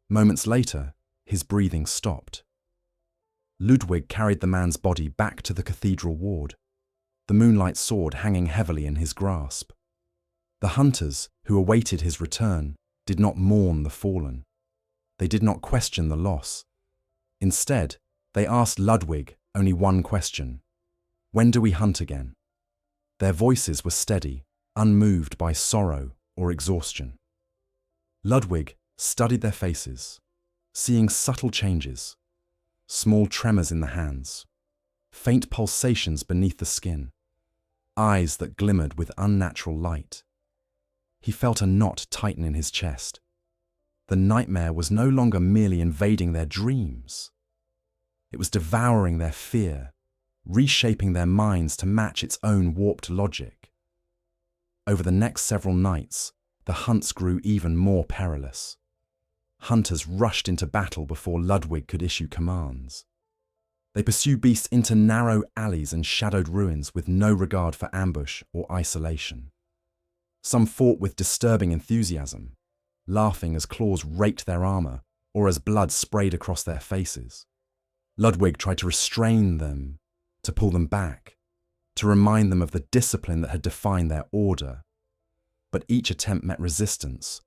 A: Moments later, his breathing stopped. Ludwig carried the man's body back to the Cathedral Ward, the moonlight sword hanging heavily in his grasp. The hunters, who awaited his return, did not mourn the fallen. They did not question the loss. Instead, they asked Ludwig only one question: when do we hunt again? Their voices were steady, unmoved by sorrow or exhaustion. Ludwig studied their faces, seeing subtle changes, small tremors in the hands, faint pulsations beneath the skin, eyes that glimmered with unnatural light. He felt a knot tighten in his chest. The nightmare was no longer merely invading their dreams. It was devouring their fear, reshaping their minds to match its own warped logic. Over the next several nights, the hunts grew even more perilous. Hunters rushed into battle before Ludwig could issue commands. They pursued beasts into narrow alleys and shadowed ruins with no regard for ambush or isolation. Some fought with disturbing enthusiasm, laughing as claws raked their armor or as blood sprayed across their faces. Ludwig tried to restrain them, to pull them back, to remind them of the discipline that had defined their order. But each attempt met resistance.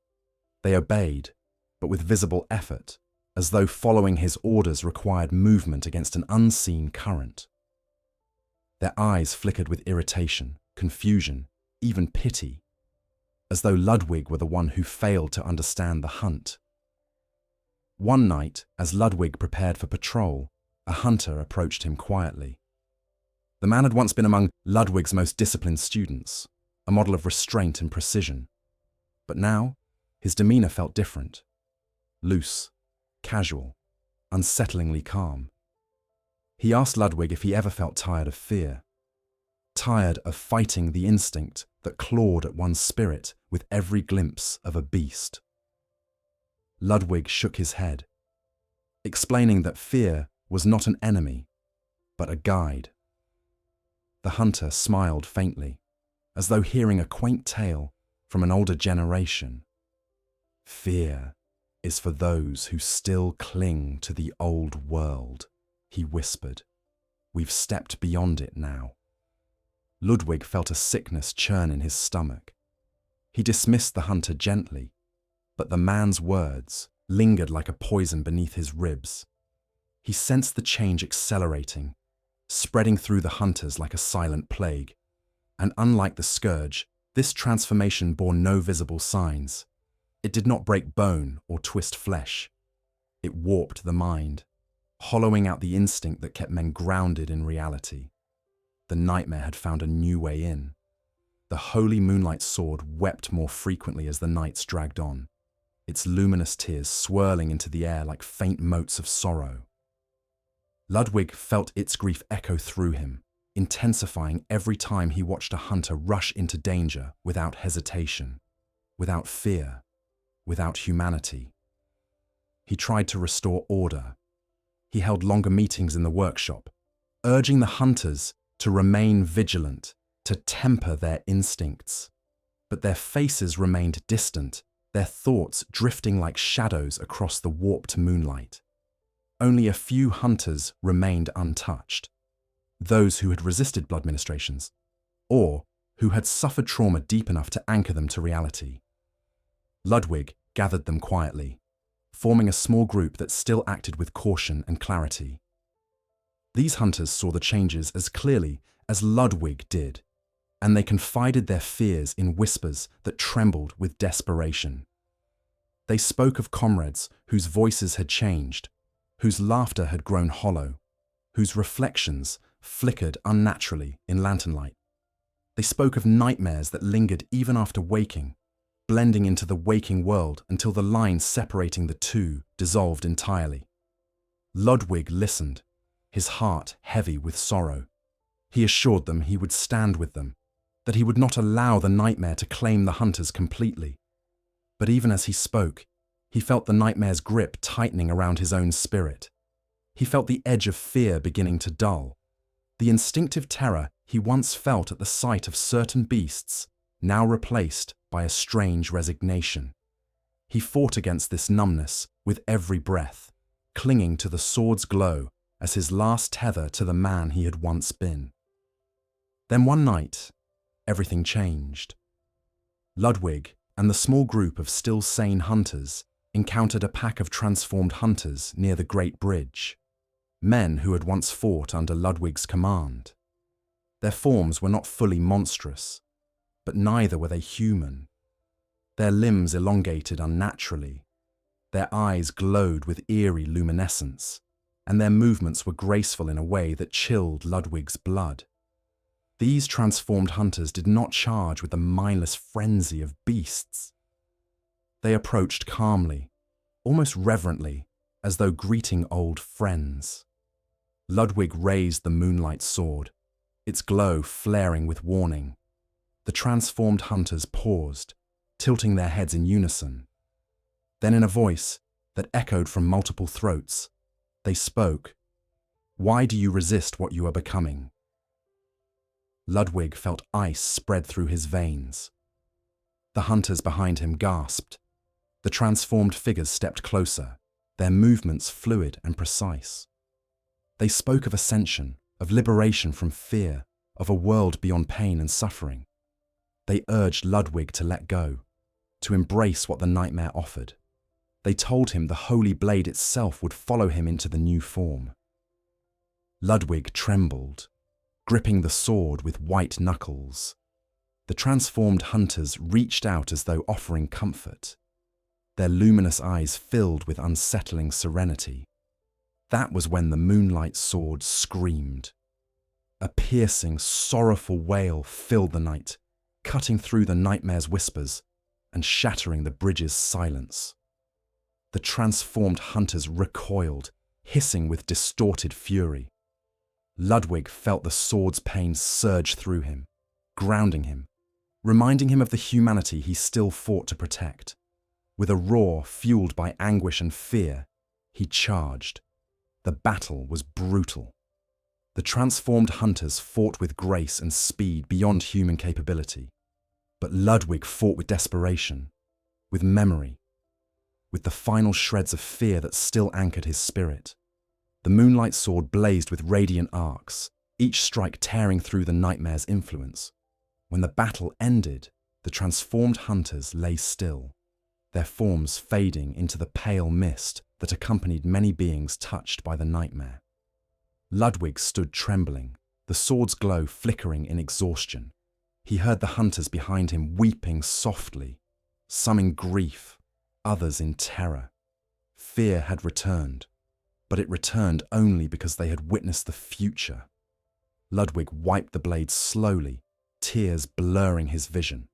A: They obeyed, but with visible effort, as though following his orders required movement against an unseen current. Their eyes flickered with irritation, confusion, even pity, as though Ludwig were the one who failed to understand the hunt. One night, as Ludwig prepared for patrol, a hunter approached him quietly. The man had once been among Ludwig's most disciplined students, a model of restraint and precision. But now, his demeanor felt different. Loose, casual, unsettlingly calm. He asked Ludwig if he ever felt tired of fear, tired of fighting the instinct that clawed at one's spirit with every glimpse of a beast. Ludwig shook his head, explaining that fear was not an enemy, but a guide. The hunter smiled faintly, as though hearing a quaint tale from an older generation. Fear is for those who still cling to the old world, he whispered. We've stepped beyond it now. Ludwig felt a sickness churn in his stomach. He dismissed the hunter gently, but the man's words lingered like a poison beneath his ribs. He sensed the change accelerating, spreading through the hunters like a silent plague. And unlike the scourge, this transformation bore no visible signs. It did not break bone or twist flesh. It warped the mind, hollowing out the instinct that kept men grounded in reality. The nightmare had found a new way in. The holy moonlight sword wept more frequently as the nights dragged on, its luminous tears swirling into the air like faint motes of sorrow. Ludwig felt its grief echo through him, intensifying every time he watched a hunter rush into danger without hesitation, without fear, without humanity. He tried to restore order. He held longer meetings in the workshop, urging the hunters to remain vigilant, to temper their instincts. But their faces remained distant, their thoughts drifting like shadows across the warped moonlight. Only a few hunters remained untouched. Those who had resisted blood ministrations, or who had suffered trauma deep enough to anchor them to reality. Ludwig gathered them quietly, forming a small group that still acted with caution and clarity. These hunters saw the changes as clearly as Ludwig did, and they confided their fears in whispers that trembled with desperation. They spoke of comrades whose voices had changed, whose laughter had grown hollow, whose reflections flickered unnaturally in lantern light. They spoke of nightmares that lingered even after waking, blending into the waking world until the line separating the two dissolved entirely. Ludwig listened, his heart heavy with sorrow. He assured them he would stand with them, that he would not allow the nightmare to claim the hunters completely. But even as he spoke, he felt the nightmare's grip tightening around his own spirit. He felt the edge of fear beginning to dull. The instinctive terror he once felt at the sight of certain beasts, now replaced by a strange resignation. He fought against this numbness with every breath, clinging to the sword's glow as his last tether to the man he had once been. Then one night, everything changed. Ludwig and the small group of still sane hunters encountered a pack of transformed hunters near the Great Bridge, men who had once fought under Ludwig's command. Their forms were not fully monstrous, but neither were they human. Their limbs elongated unnaturally, their eyes glowed with eerie luminescence, and their movements were graceful in a way that chilled Ludwig's blood. These transformed hunters did not charge with the mindless frenzy of beasts. They approached calmly, almost reverently, as though greeting old friends. Ludwig raised the moonlight sword, its glow flaring with warning. The transformed hunters paused, tilting their heads in unison. Then in a voice that echoed from multiple throats, they spoke. "Why do you resist what you are becoming?" Ludwig felt ice spread through his veins. The hunters behind him gasped. The transformed figures stepped closer, their movements fluid and precise. They spoke of ascension, of liberation from fear, of a world beyond pain and suffering. They urged Ludwig to let go, to embrace what the nightmare offered. They told him the Holy Blade itself would follow him into the new form. Ludwig trembled, gripping the sword with white knuckles. The transformed hunters reached out as though offering comfort, their luminous eyes filled with unsettling serenity. That was when the moonlight sword screamed. A piercing, sorrowful wail filled the night, cutting through the nightmare's whispers and shattering the bridge's silence. The transformed hunters recoiled, hissing with distorted fury. Ludwig felt the sword's pain surge through him, grounding him, reminding him of the humanity he still fought to protect. With a roar fueled by anguish and fear, he charged. The battle was brutal. The transformed hunters fought with grace and speed beyond human capability. But Ludwig fought with desperation, with memory, with the final shreds of fear that still anchored his spirit. The moonlight sword blazed with radiant arcs, each strike tearing through the nightmare's influence. When the battle ended, the transformed hunters lay still, their forms fading into the pale mist that accompanied many beings touched by the nightmare. Ludwig stood trembling, the sword's glow flickering in exhaustion. He heard the hunters behind him weeping softly, some in grief, others in terror. Fear had returned, but it returned only because they had witnessed the future. Ludwig wiped the blade slowly, tears blurring his vision.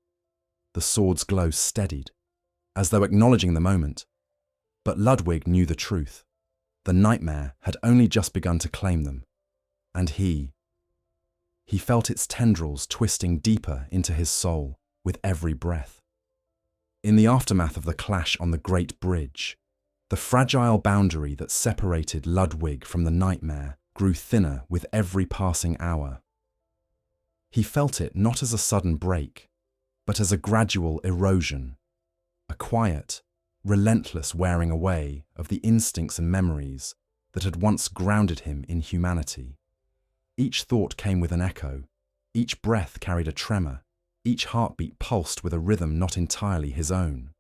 A: The sword's glow steadied, as though acknowledging the moment. But Ludwig knew the truth. The nightmare had only just begun to claim them, and he felt its tendrils twisting deeper into his soul with every breath. In the aftermath of the clash on the Great Bridge, the fragile boundary that separated Ludwig from the nightmare grew thinner with every passing hour. He felt it not as a sudden break, but as a gradual erosion, a quiet, relentless wearing away of the instincts and memories that had once grounded him in humanity. Each thought came with an echo, each breath carried a tremor, each heartbeat pulsed with a rhythm not entirely his own.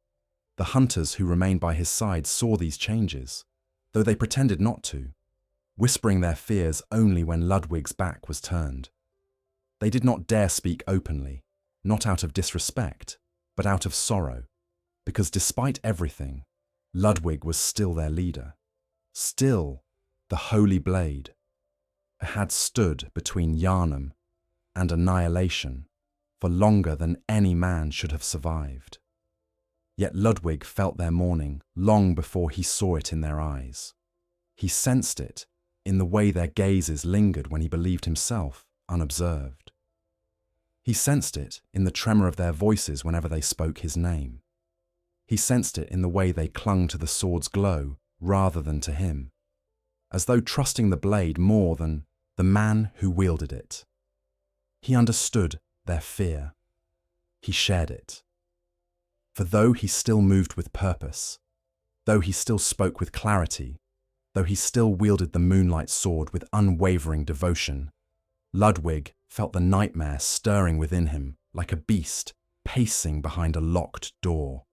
A: The hunters who remained by his side saw these changes, though they pretended not to, whispering their fears only when Ludwig's back was turned. They did not dare speak openly, not out of disrespect, but out of sorrow, because despite everything, Ludwig was still their leader. Still, the Holy Blade had stood between Yharnam and annihilation for longer than any man should have survived. Yet Ludwig felt their mourning long before he saw it in their eyes. He sensed it in the way their gazes lingered when he believed himself unobserved. He sensed it in the tremor of their voices whenever they spoke his name. He sensed it in the way they clung to the sword's glow rather than to him, as though trusting the blade more than the man who wielded it. He understood their fear. He shared it. For though he still moved with purpose, though he still spoke with clarity, though he still wielded the moonlight sword with unwavering devotion, Ludwig felt the nightmare stirring within him like a beast pacing behind a locked door.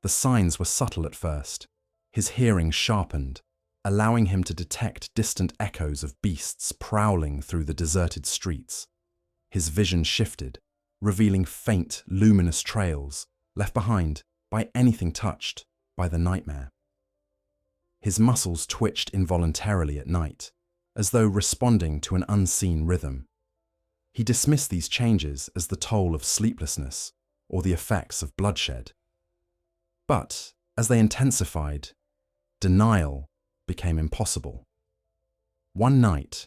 A: The signs were subtle at first, his hearing sharpened, allowing him to detect distant echoes of beasts prowling through the deserted streets. His vision shifted, revealing faint, luminous trails left behind by anything touched by the nightmare. His muscles twitched involuntarily at night, as though responding to an unseen rhythm. He dismissed these changes as the toll of sleeplessness or the effects of bloodshed. But as they intensified, denial became impossible. One night,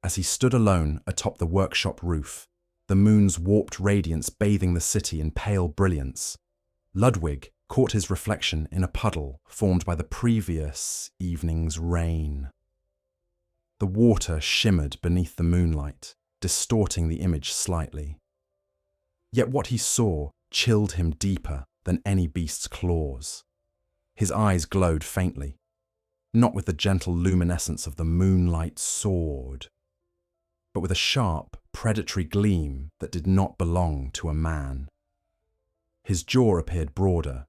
A: as he stood alone atop the workshop roof, the moon's warped radiance bathing the city in pale brilliance, Ludwig caught his reflection in a puddle formed by the previous evening's rain. The water shimmered beneath the moonlight, distorting the image slightly. Yet what he saw chilled him deeper than any beast's claws. His eyes glowed faintly, not with the gentle luminescence of the moonlight sword, but with a sharp, predatory gleam that did not belong to a man. His jaw appeared broader,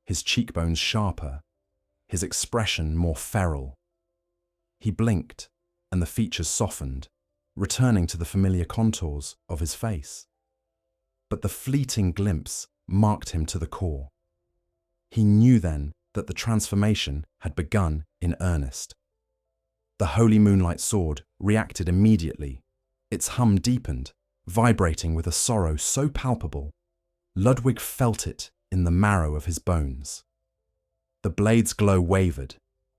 A: his cheekbones sharper, his expression more feral. He blinked, and the features softened, returning to the familiar contours of his face. But the fleeting glimpse marked him to the core. He knew then that the transformation had begun in earnest. The holy moonlight sword reacted immediately. Its hum deepened, vibrating with a sorrow so palpable, Ludwig felt it in the marrow of his bones. The blade's glow wavered,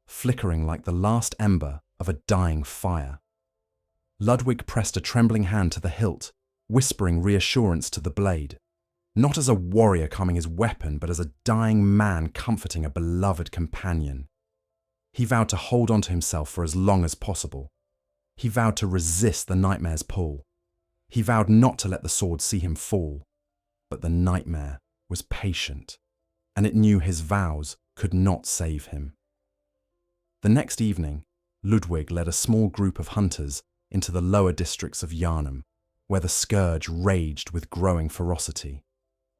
A: flickering like the last ember of a dying fire. Ludwig pressed a trembling hand to the hilt, whispering reassurance to the blade, not as a warrior calming his weapon, but as a dying man comforting a beloved companion. He vowed to hold on to himself for as long as possible. He vowed to resist the nightmare's pull. He vowed not to let the sword see him fall. But the nightmare was patient, and it knew his vows could not save him. The next evening, Ludwig led a small group of hunters into the lower districts of Yharnam, where the scourge raged with growing ferocity.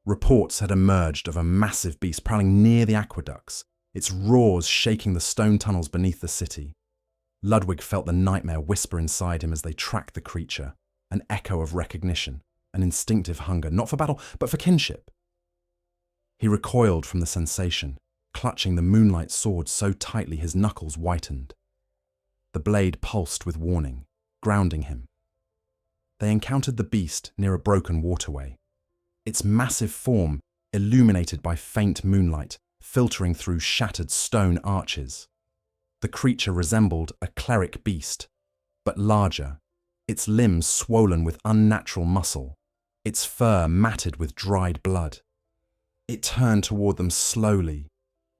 A: Reports had emerged of a massive beast prowling near the aqueducts, its roars shaking the stone tunnels beneath the city. Ludwig felt the nightmare whisper inside him as they tracked the creature, an echo of recognition, an instinctive hunger, not for battle, but for kinship. He recoiled from the sensation, clutching the moonlight sword so tightly his knuckles whitened. The blade pulsed with warning, grounding him. They encountered the beast near a broken waterway, its massive form illuminated by faint moonlight filtering through shattered stone arches. The creature resembled a cleric beast, but larger, its limbs swollen with unnatural muscle, its fur matted with dried blood. It turned toward them slowly,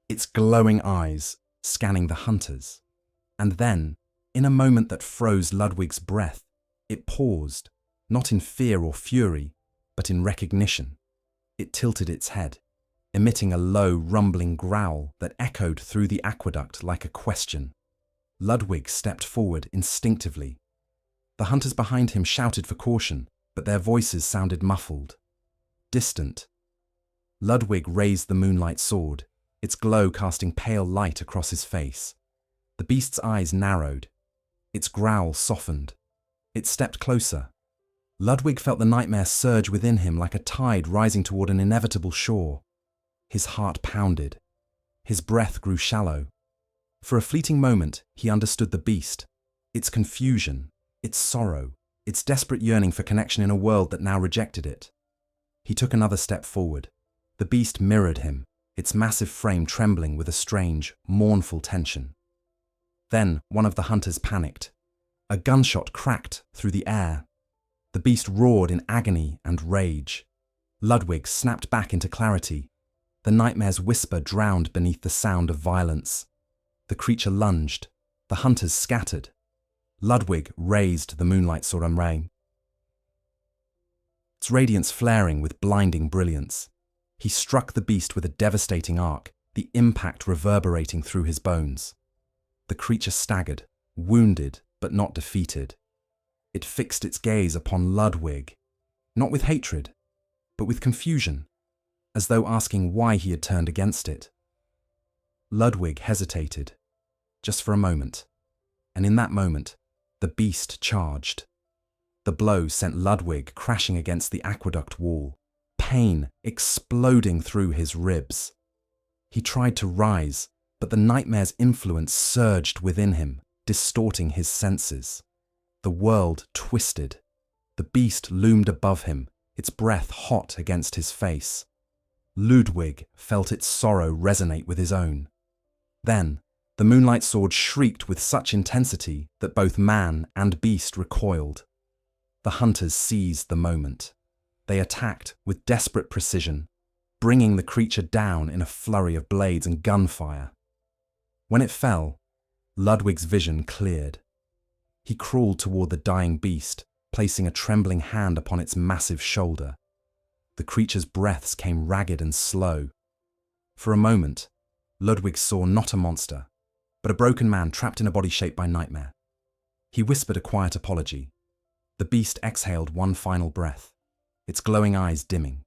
A: its glowing eyes scanning the hunters. And then, in a moment that froze Ludwig's breath, it paused, not in fear or fury, but in recognition. It tilted its head, emitting a low, rumbling growl that echoed through the aqueduct like a question. Ludwig stepped forward instinctively. The hunters behind him shouted for caution, but their voices sounded muffled, distant. Ludwig raised the moonlight sword, its glow casting pale light across his face. The beast's eyes narrowed. Its growl softened. It stepped closer. Ludwig felt the nightmare surge within him like a tide rising toward an inevitable shore. His heart pounded. His breath grew shallow. For a fleeting moment, he understood the beast, its confusion, its sorrow, its desperate yearning for connection in a world that now rejected it. He took another step forward. The beast mirrored him, its massive frame trembling with a strange, mournful tension. Then one of the hunters panicked. A gunshot cracked through the air. The beast roared in agony and rage. Ludwig snapped back into clarity. The nightmare's whisper drowned beneath the sound of violence. The creature lunged. The hunters scattered. Ludwig raised the moonlight sword unraveling, its radiance flaring with blinding brilliance. He struck the beast with a devastating arc, the impact reverberating through his bones. The creature staggered, wounded but not defeated. It fixed its gaze upon Ludwig, not with hatred, but with confusion, as though asking why he had turned against it. Ludwig hesitated, just for a moment, and in that moment, the beast charged. The blow sent Ludwig crashing against the aqueduct wall, pain exploding through his ribs. He tried to rise, but the nightmare's influence surged within him, distorting his senses. The world twisted. The beast loomed above him, its breath hot against his face. Ludwig felt its sorrow resonate with his own. Then, the moonlight sword shrieked with such intensity that both man and beast recoiled. The hunters seized the moment. They attacked with desperate precision, bringing the creature down in a flurry of blades and gunfire. When it fell, Ludwig's vision cleared. He crawled toward the dying beast, placing a trembling hand upon its massive shoulder. The creature's breaths came ragged and slow. For a moment, Ludwig saw not a monster, but a broken man trapped in a body shaped by nightmare. He whispered a quiet apology. The beast exhaled one final breath, its glowing eyes dimming,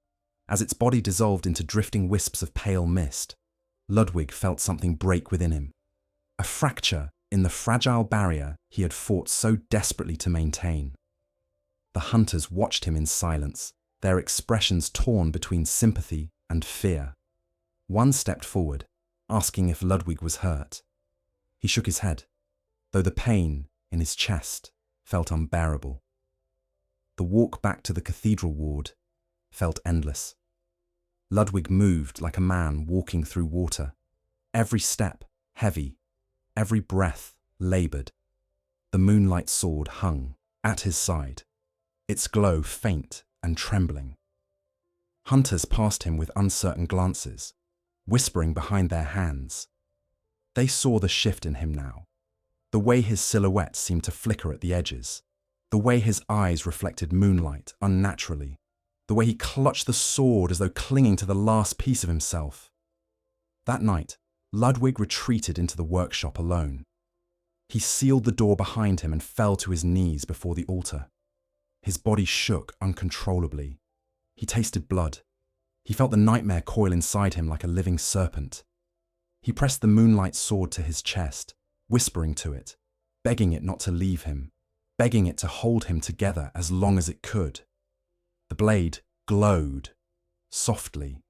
A: as its body dissolved into drifting wisps of pale mist. Ludwig felt something break within him. A fracture in the fragile barrier he had fought so desperately to maintain. The hunters watched him in silence, their expressions torn between sympathy and fear. One stepped forward, asking if Ludwig was hurt. He shook his head, though the pain in his chest felt unbearable. The walk back to the Cathedral Ward felt endless. Ludwig moved like a man walking through water, every step heavy, every breath laboured. The moonlight sword hung at his side, its glow faint and trembling. Hunters passed him with uncertain glances, whispering behind their hands. They saw the shift in him now, the way his silhouette seemed to flicker at the edges, the way his eyes reflected moonlight unnaturally, the way he clutched the sword as though clinging to the last piece of himself. That night, Ludwig retreated into the workshop alone. He sealed the door behind him and fell to his knees before the altar. His body shook uncontrollably. He tasted blood. He felt the nightmare coil inside him like a living serpent. He pressed the moonlight sword to his chest, whispering to it, begging it not to leave him, begging it to hold him together as long as it could. The blade glowed, softly,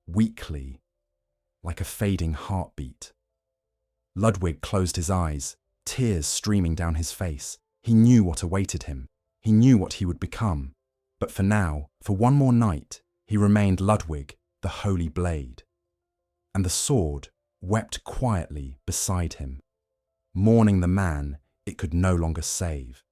A: weakly, like a fading heartbeat. Ludwig closed his eyes, tears streaming down his face. He knew what awaited him. He knew what he would become. But for now, for one more night, he remained Ludwig the Holy Blade. And the sword wept quietly beside him, mourning the man it could no longer save.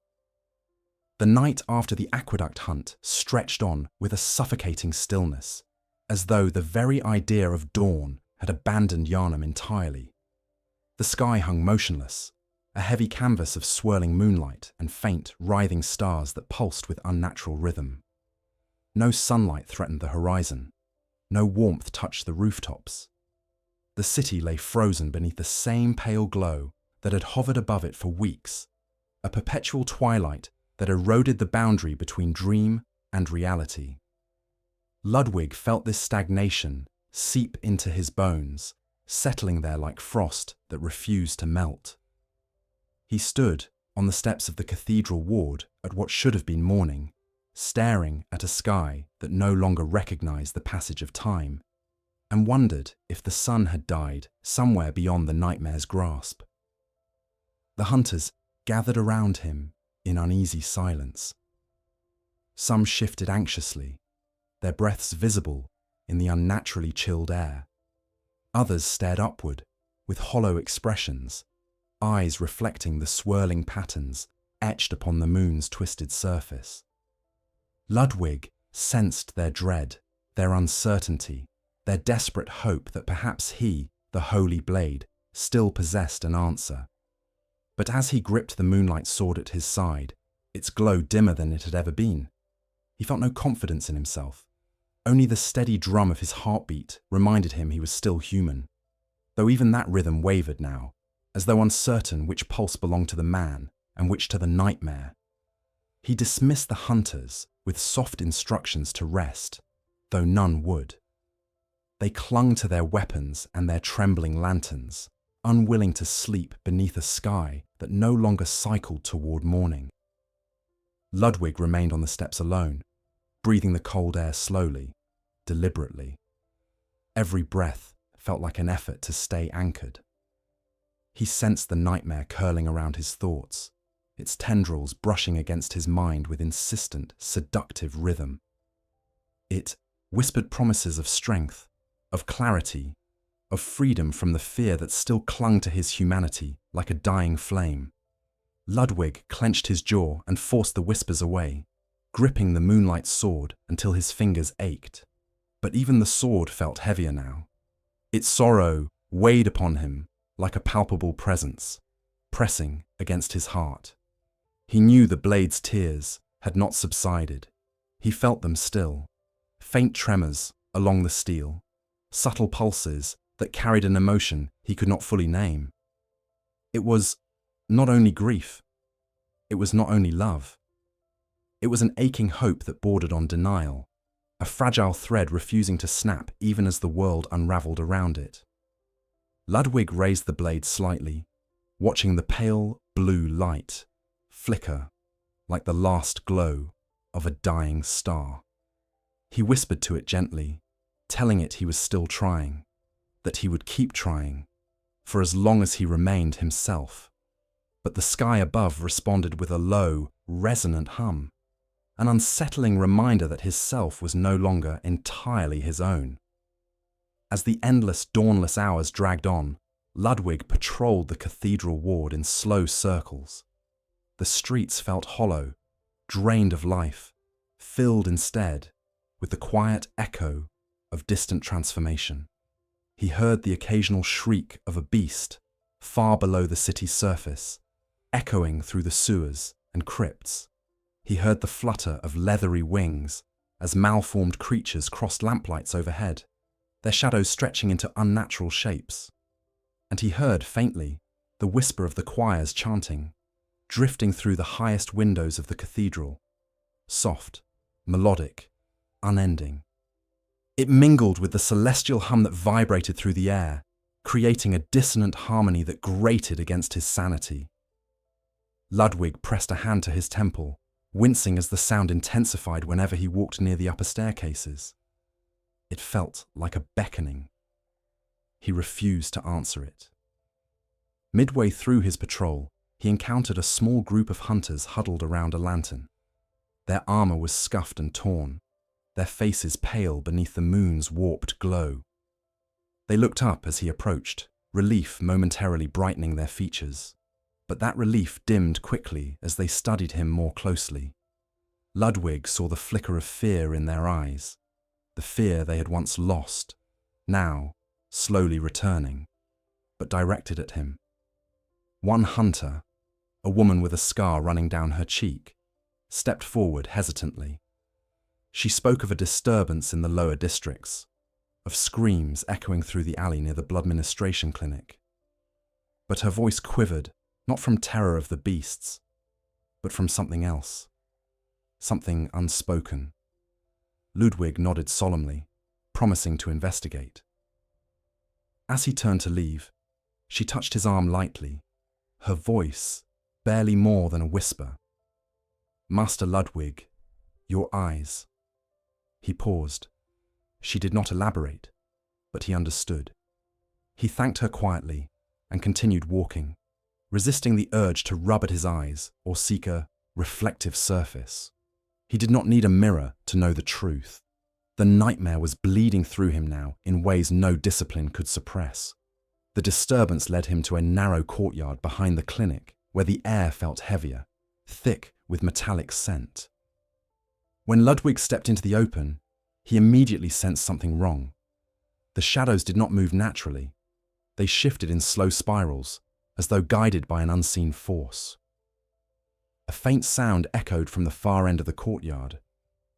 A: The night after the aqueduct hunt stretched on with a suffocating stillness, as though the very idea of dawn had abandoned Yharnam entirely. The sky hung motionless, a heavy canvas of swirling moonlight and faint, writhing stars that pulsed with unnatural rhythm. No sunlight threatened the horizon. No warmth touched the rooftops. The city lay frozen beneath the same pale glow that had hovered above it for weeks, a perpetual twilight that eroded the boundary between dream and reality. Ludwig felt this stagnation seep into his bones, settling there like frost that refused to melt. He stood on the steps of the Cathedral Ward at what should have been morning, staring at a sky that no longer recognized the passage of time, and wondered if the sun had died somewhere beyond the nightmare's grasp. The hunters gathered around him in uneasy silence. Some shifted anxiously, their breaths visible in the unnaturally chilled air. Others stared upward with hollow expressions, eyes reflecting the swirling patterns etched upon the moon's twisted surface. Ludwig sensed their dread, their uncertainty, their desperate hope that perhaps he, the Holy Blade, still possessed an answer. But as he gripped the moonlight sword at his side, its glow dimmer than it had ever been, he felt no confidence in himself. Only the steady drum of his heartbeat reminded him he was still human, though even that rhythm wavered now, as though uncertain which pulse belonged to the man and which to the nightmare. He dismissed the hunters with soft instructions to rest, though none would. They clung to their weapons and their trembling lanterns, unwilling to sleep beneath a sky that no longer cycled toward morning. Ludwig remained on the steps alone, breathing the cold air slowly, deliberately. Every breath felt like an effort to stay anchored. He sensed the nightmare curling around his thoughts, its tendrils brushing against his mind with insistent, seductive rhythm. It whispered promises of strength, of clarity, of freedom from the fear that still clung to his humanity like a dying flame. Ludwig clenched his jaw and forced the whispers away, gripping the moonlight sword until his fingers ached. But even the sword felt heavier now. Its sorrow weighed upon him like a palpable presence, pressing against his heart. He knew the blade's tears had not subsided. He felt them still, faint tremors along the steel, subtle pulses that carried an emotion he could not fully name. It was not only grief, it was not only love. It was an aching hope that bordered on denial, a fragile thread refusing to snap even as the world unraveled around it. Ludwig raised the blade slightly, watching the pale blue light flicker like the last glow of a dying star. He whispered to it gently, telling it he was still trying, that he would keep trying, for as long as he remained himself. But the sky above responded with a low, resonant hum, an unsettling reminder that his self was no longer entirely his own. As the endless, dawnless hours dragged on, Ludwig patrolled the Cathedral Ward in slow circles. The streets felt hollow, drained of life, filled instead with the quiet echo of distant transformation. He heard the occasional shriek of a beast far below the city's surface, echoing through the sewers and crypts. He heard the flutter of leathery wings as malformed creatures crossed lamplights overhead, their shadows stretching into unnatural shapes. And he heard, faintly, the whisper of the choirs chanting, drifting through the highest windows of the cathedral, soft, melodic, unending. It mingled with the celestial hum that vibrated through the air, creating a dissonant harmony that grated against his sanity. Ludwig pressed a hand to his temple, wincing as the sound intensified whenever he walked near the upper staircases. It felt like a beckoning. He refused to answer it. Midway through his patrol, he encountered a small group of hunters huddled around a lantern. Their armor was scuffed and torn, their faces pale beneath the moon's warped glow. They looked up as he approached, relief momentarily brightening their features. But that relief dimmed quickly as they studied him more closely. Ludwig saw the flicker of fear in their eyes, the fear they had once lost, now slowly returning, but directed at him. One hunter, a woman with a scar running down her cheek, stepped forward hesitantly. She spoke of a disturbance in the lower districts, of screams echoing through the alley near the blood ministration clinic. But her voice quivered, not from terror of the beasts, but from something else, something unspoken. Ludwig nodded solemnly, promising to investigate. As he turned to leave, she touched his arm lightly, her voice barely more than a whisper. "Master Ludwig, your eyes." He paused. She did not elaborate, but he understood. He thanked her quietly and continued walking, resisting the urge to rub at his eyes or seek a reflective surface. He did not need a mirror to know the truth. The nightmare was bleeding through him now in ways no discipline could suppress. The disturbance led him to a narrow courtyard behind the clinic where the air felt heavier, thick with metallic scent. When Ludwig stepped into the open, he immediately sensed something wrong. The shadows did not move naturally. They shifted in slow spirals, as though guided by an unseen force. A faint sound echoed from the far end of the courtyard.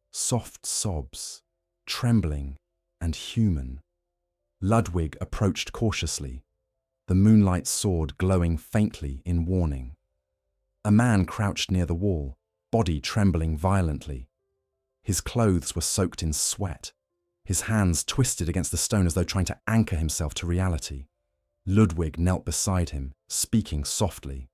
A: Soft sobs, trembling and human. Ludwig approached cautiously, the moonlight sword glowing faintly in warning. A man crouched near the wall, body trembling violently. His clothes were soaked in sweat, his hands twisted against the stone as though trying to anchor himself to reality. Ludwig knelt beside him, speaking softly.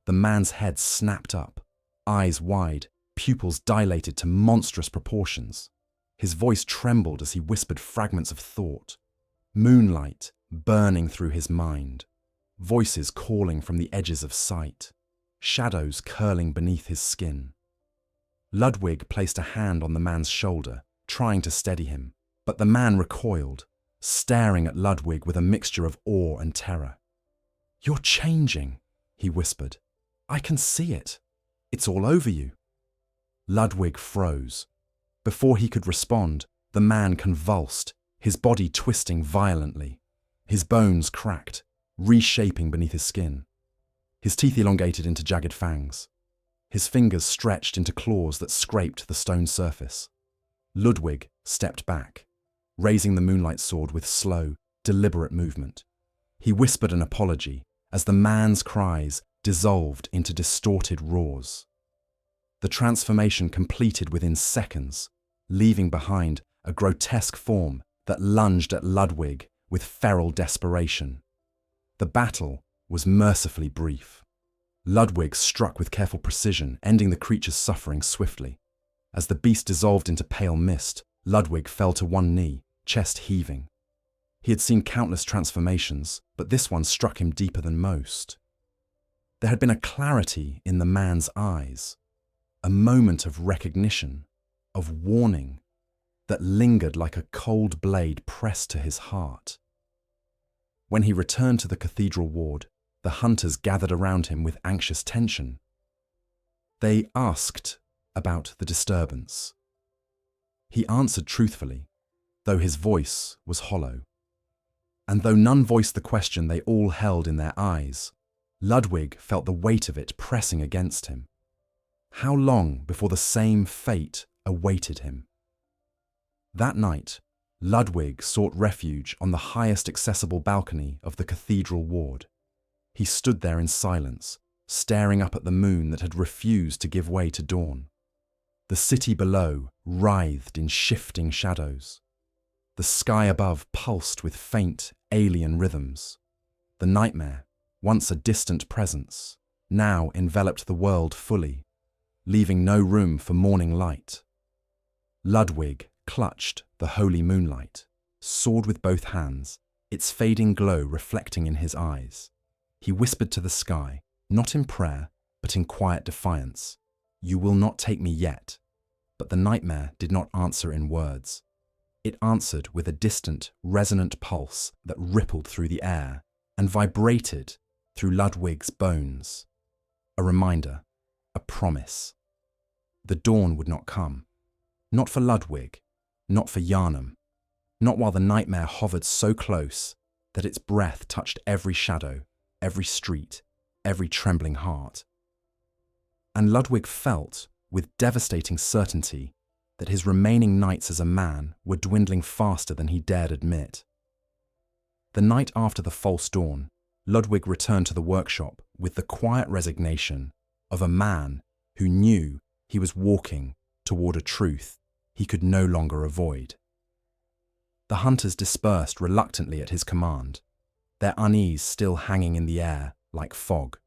A: The man's head snapped up, eyes wide, pupils dilated to monstrous proportions. His voice trembled as he whispered fragments of thought. Moonlight burning through his mind, voices calling from the edges of sight, shadows curling beneath his skin. Ludwig placed a hand on the man's shoulder, trying to steady him, but the man recoiled, staring at Ludwig with a mixture of awe and terror. "You're changing," he whispered. "I can see it. It's all over you." Ludwig froze. Before he could respond, the man convulsed, his body twisting violently. His bones cracked, reshaping beneath his skin. His teeth elongated into jagged fangs. His fingers stretched into claws that scraped the stone surface. Ludwig stepped back, raising the moonlight sword with slow, deliberate movement. He whispered an apology as the man's cries dissolved into distorted roars. The transformation completed within seconds, leaving behind a grotesque form that lunged at Ludwig with feral desperation. The battle was mercifully brief. Ludwig struck with careful precision, ending the creature's suffering swiftly. As the beast dissolved into pale mist, Ludwig fell to one knee, chest heaving. He had seen countless transformations, but this one struck him deeper than most. There had been a clarity in the man's eyes, a moment of recognition, of warning, that lingered like a cold blade pressed to his heart. When he returned to the Cathedral Ward, the hunters gathered around him with anxious tension. They asked about the disturbance. He answered truthfully, though his voice was hollow. And though none voiced the question they all held in their eyes, Ludwig felt the weight of it pressing against him. How long before the same fate awaited him? That night, Ludwig sought refuge on the highest accessible balcony of the Cathedral Ward. He stood there in silence, staring up at the moon that had refused to give way to dawn. The city below writhed in shifting shadows. The sky above pulsed with faint, alien rhythms. The nightmare, once a distant presence, now enveloped the world fully, leaving no room for morning light. Ludwig clutched the holy moonlight, sword with both hands, its fading glow reflecting in his eyes. He whispered to the sky, not in prayer, but in quiet defiance, "You will not take me yet." But the nightmare did not answer in words. It answered with a distant, resonant pulse that rippled through the air and vibrated through Ludwig's bones. A reminder, a promise. The dawn would not come. Not for Ludwig, not for Yharnam, not while the nightmare hovered so close that its breath touched every shadow, every street, every trembling heart. And Ludwig felt, with devastating certainty, that his remaining nights as a man were dwindling faster than he dared admit. The night after the false dawn, Ludwig returned to the workshop with the quiet resignation of a man who knew he was walking toward a truth he could no longer avoid. The hunters dispersed reluctantly at his command, their unease still hanging in the air like fog.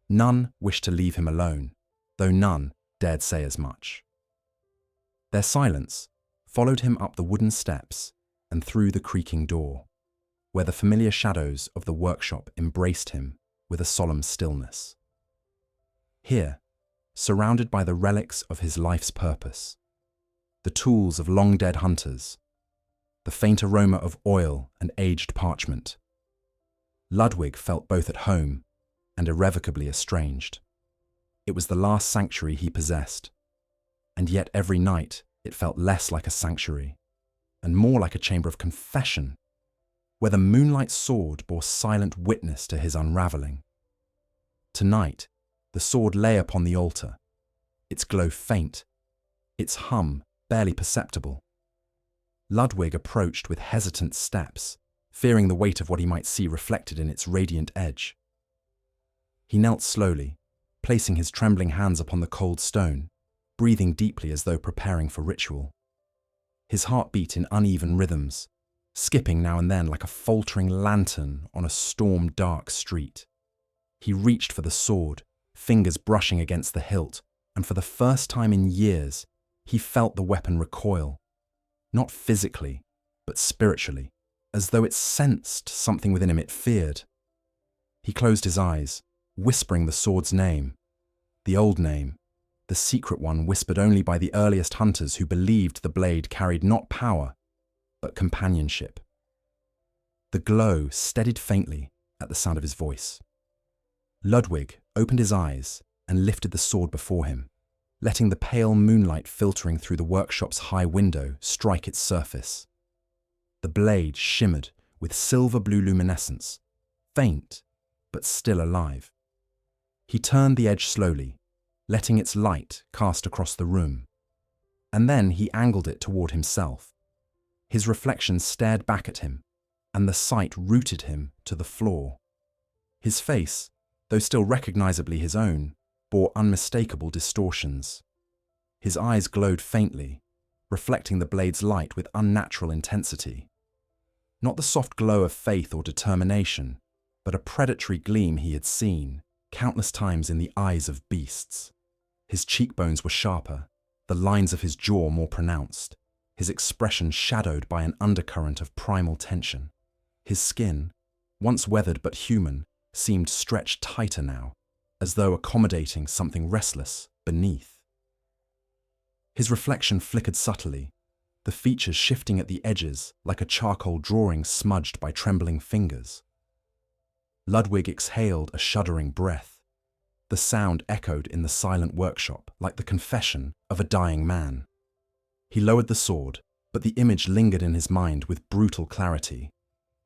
A: None wished to leave him alone, though none dared say as much. Their silence followed him up the wooden steps and through the creaking door, where the familiar shadows of the workshop embraced him with a solemn stillness. Here, surrounded by the relics of his life's purpose, the tools of long-dead hunters, the faint aroma of oil and aged parchment, Ludwig felt both at home and irrevocably estranged. It was the last sanctuary he possessed, and yet every night it felt less like a sanctuary and more like a chamber of confession, where the moonlight sword bore silent witness to his unraveling. Tonight, the sword lay upon the altar, its glow faint, its hum barely perceptible. Ludwig approached with hesitant steps, fearing the weight of what he might see reflected in its radiant edge. He knelt slowly, placing his trembling hands upon the cold stone, breathing deeply as though preparing for ritual. His heart beat in uneven rhythms, skipping now and then like a faltering lantern on a storm-dark street. He reached for the sword, fingers brushing against the hilt, and for the first time in years, he felt the weapon recoil, not physically, but spiritually, as though it sensed something within him it feared. He closed his eyes, whispering the sword's name, the old name, the secret one whispered only by the earliest hunters who believed the blade carried not power, but companionship. The glow steadied faintly at the sound of his voice. Ludwig opened his eyes and lifted the sword before him, letting the pale moonlight filtering through the workshop's high window strike its surface. The blade shimmered with silver-blue luminescence, faint but still alive. He turned the edge slowly, letting its light cast across the room, and then he angled it toward himself. His reflection stared back at him, and the sight rooted him to the floor. His face, though still recognizably his own, bore unmistakable distortions. His eyes glowed faintly, reflecting the blade's light with unnatural intensity. Not the soft glow of faith or determination, but a predatory gleam he had seen countless times in the eyes of beasts. His cheekbones were sharper, the lines of his jaw more pronounced, his expression shadowed by an undercurrent of primal tension. His skin, once weathered but human, seemed stretched tighter now, as though accommodating something restless beneath. His reflection flickered subtly, the features shifting at the edges like a charcoal drawing smudged by trembling fingers. Ludwig exhaled a shuddering breath. The sound echoed in the silent workshop like the confession of a dying man. He lowered the sword, but the image lingered in his mind with brutal clarity.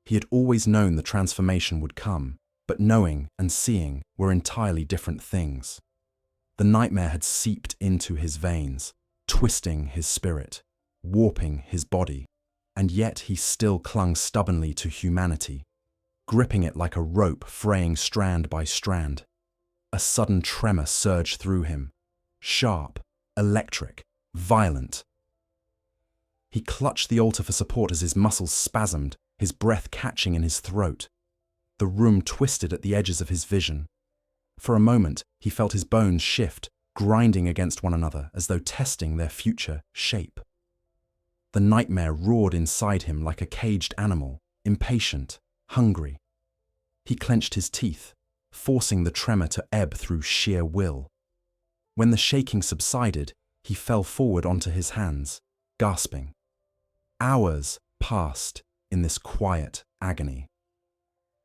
A: He had always known the transformation would come, but knowing and seeing were entirely different things. The nightmare had seeped into his veins, twisting his spirit, warping his body, and yet he still clung stubbornly to humanity, gripping it like a rope fraying strand by strand. A sudden tremor surged through him, sharp, electric, violent. He clutched the altar for support as his muscles spasmed, his breath catching in his throat. The room twisted at the edges of his vision. For a moment, he felt his bones shift, grinding against one another as though testing their future shape. The nightmare roared inside him like a caged animal, impatient, hungry. He clenched his teeth, forcing the tremor to ebb through sheer will. When the shaking subsided, he fell forward onto his hands, gasping. Hours passed in this quiet agony.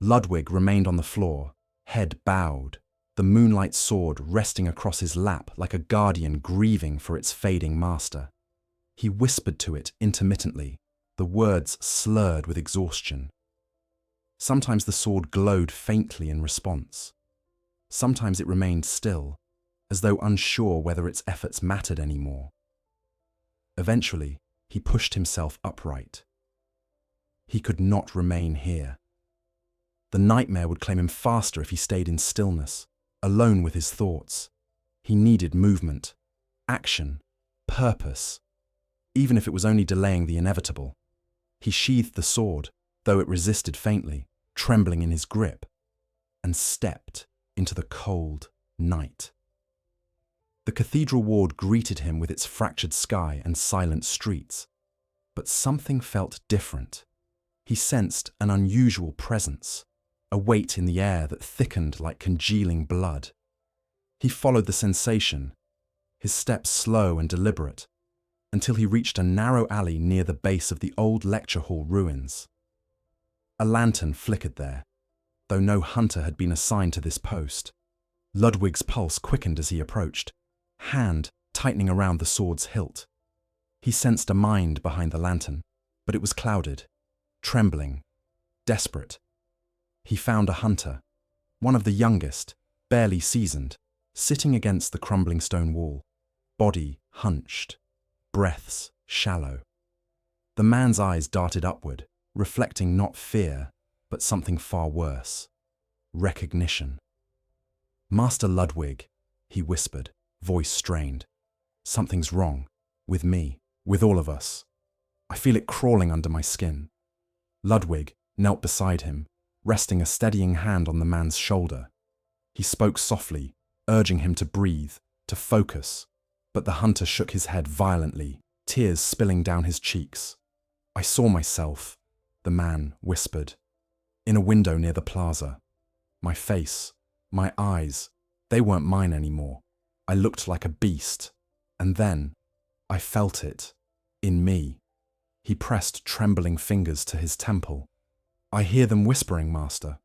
A: Ludwig remained on the floor, head bowed, the moonlight sword resting across his lap like a guardian grieving for its fading master. He whispered to it intermittently, the words slurred with exhaustion. Sometimes the sword glowed faintly in response. Sometimes it remained still, as though unsure whether its efforts mattered anymore. Eventually, he pushed himself upright. He could not remain here. The nightmare would claim him faster if he stayed in stillness, alone with his thoughts. He needed movement, action, purpose, even if it was only delaying the inevitable. He sheathed the sword, though it resisted faintly, trembling in his grip, and stepped into the cold night. The Cathedral Ward greeted him with its fractured sky and silent streets, but something felt different. He sensed an unusual presence, a weight in the air that thickened like congealing blood. He followed the sensation, his steps slow and deliberate, until he reached a narrow alley near the base of the old lecture hall ruins. A lantern flickered there, though no hunter had been assigned to this post. Ludwig's pulse quickened as he approached, hand tightening around the sword's hilt. He sensed a mind behind the lantern, but it was clouded, trembling, desperate. He found a hunter, one of the youngest, barely seasoned, sitting against the crumbling stone wall, body hunched, breaths shallow. The man's eyes darted upward, reflecting not fear, but something far worse, recognition. "Master Ludwig," he whispered, voice strained. "Something's wrong, with me, with all of us. I feel it crawling under my skin." Ludwig knelt beside him, resting a steadying hand on the man's shoulder. He spoke softly, urging him to breathe, to focus, but the hunter shook his head violently, tears spilling down his cheeks. "I saw myself," the man whispered, "in a window near the plaza. My face, my eyes, they weren't mine anymore. I looked like a beast. And then, I felt it, in me." He pressed trembling fingers to his temple. "I hear them whispering, Master,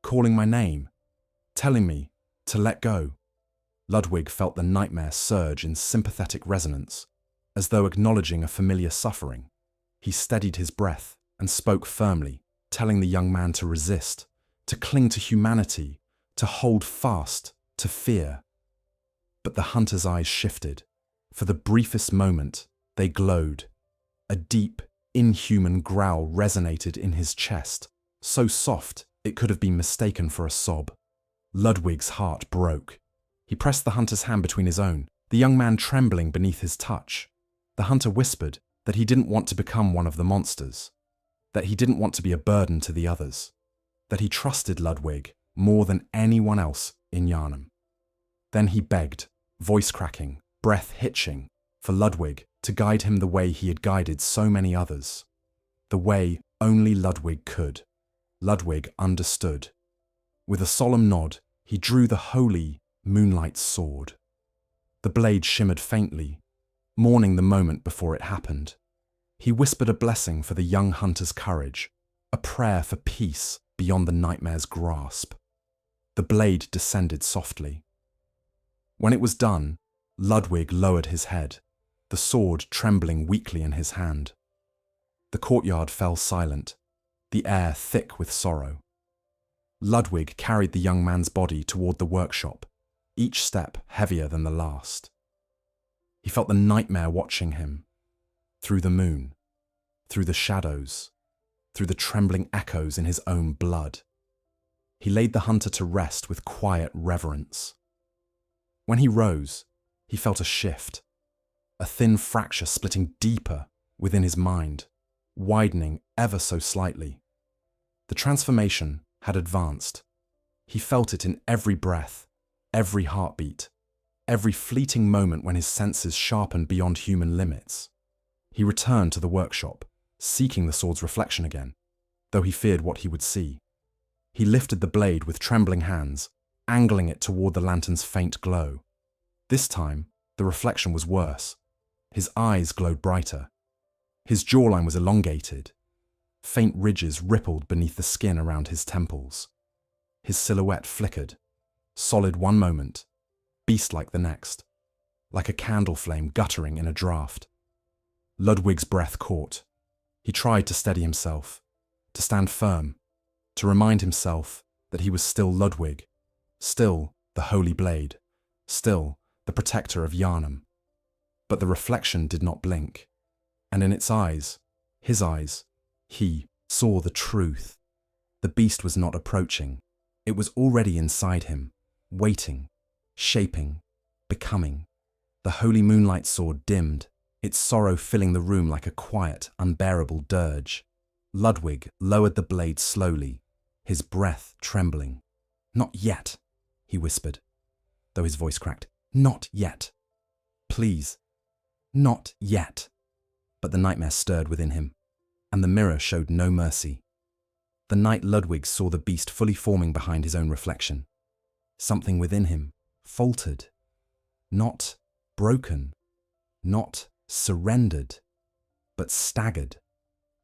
A: calling my name, telling me to let go." Ludwig felt the nightmare surge in sympathetic resonance, as though acknowledging a familiar suffering. He steadied his breath and spoke firmly, telling the young man to resist, to cling to humanity, to hold fast to fear. But the hunter's eyes shifted. For the briefest moment, they glowed. A deep, inhuman growl resonated in his chest, so soft it could have been mistaken for a sob. Ludwig's heart broke. He pressed the hunter's hand between his own, the young man trembling beneath his touch. The hunter whispered that he didn't want to become one of the monsters, that he didn't want to be a burden to the others. that he trusted Ludwig more than anyone else in Yharnam. Then he begged, voice cracking, breath hitching, for Ludwig to guide him the way he had guided so many others. The way only Ludwig could. Ludwig understood. With a solemn nod, he drew the holy moonlight sword. The blade shimmered faintly, mourning the moment before it happened. He whispered a blessing for the young hunter's courage, a prayer for peace beyond the nightmare's grasp. The blade descended softly. When it was done, Ludwig lowered his head, the sword trembling weakly in his hand. The courtyard fell silent, the air thick with sorrow. Ludwig carried the young man's body toward the workshop, each step heavier than the last. He felt the nightmare watching him, through the moon, through the shadows, through the trembling echoes in his own blood. He laid the hunter to rest with quiet reverence. When he rose, he felt a shift, a thin fracture splitting deeper within his mind, widening ever so slightly. The transformation had advanced. He felt it in every breath, every heartbeat, every fleeting moment when his senses sharpened beyond human limits. He returned to the workshop, seeking the sword's reflection again, though he feared what he would see. He lifted the blade with trembling hands, angling it toward the lantern's faint glow. This time, the reflection was worse. His eyes glowed brighter. His jawline was elongated. Faint ridges rippled beneath the skin around his temples. His silhouette flickered, solid one moment, beast-like the next, like a candle flame guttering in a draught. Ludwig's breath caught. He tried to steady himself, to stand firm, to remind himself that he was still Ludwig, still the Holy Blade, still the protector of Yharnam. But the reflection did not blink, and in its eyes, his eyes, he saw the truth. The beast was not approaching. It was already inside him, waiting, shaping, becoming. The holy moonlight sword dimmed, its sorrow filling the room like a quiet, unbearable dirge. Ludwig lowered the blade slowly, his breath trembling. "Not yet," he whispered, though his voice cracked. "Not yet. Please, not yet." But the nightmare stirred within him, and the mirror showed no mercy. The night Ludwig saw the beast fully forming behind his own reflection. Something within him faltered, not broken, not surrendered, but staggered,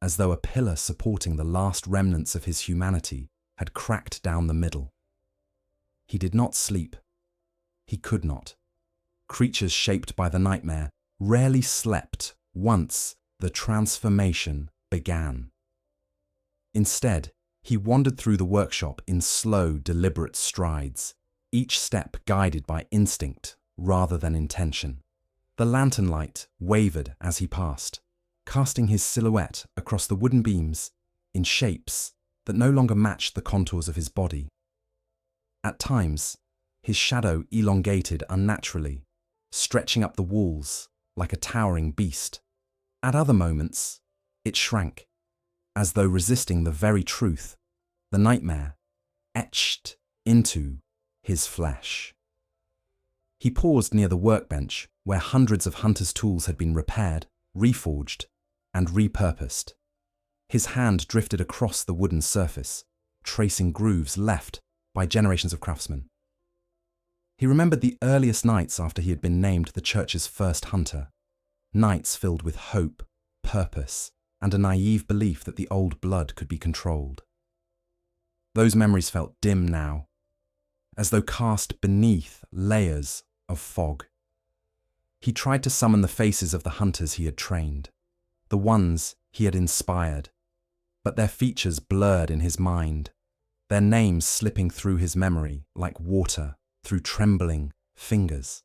A: as though a pillar supporting the last remnants of his humanity had cracked down the middle. He did not sleep. He could not. Creatures shaped by the nightmare rarely slept once the transformation began. Instead, he wandered through the workshop in slow, deliberate strides, each step guided by instinct rather than intention. The lantern light wavered as he passed, casting his silhouette across the wooden beams in shapes that no longer matched the contours of his body. At times, his shadow elongated unnaturally, stretching up the walls like a towering beast. At other moments, it shrank, as though resisting the very truth, the nightmare, etched into his flesh. He paused near the workbench where hundreds of hunters' tools had been repaired, reforged, and repurposed. His hand drifted across the wooden surface, tracing grooves left by generations of craftsmen. He remembered the earliest nights after he had been named the church's first hunter, nights filled with hope, purpose, and a naive belief that the old blood could be controlled. Those memories felt dim now, as though cast beneath layers of fog. He tried to summon the faces of the hunters he had trained, the ones he had inspired, but their features blurred in his mind, their names slipping through his memory like water through trembling fingers.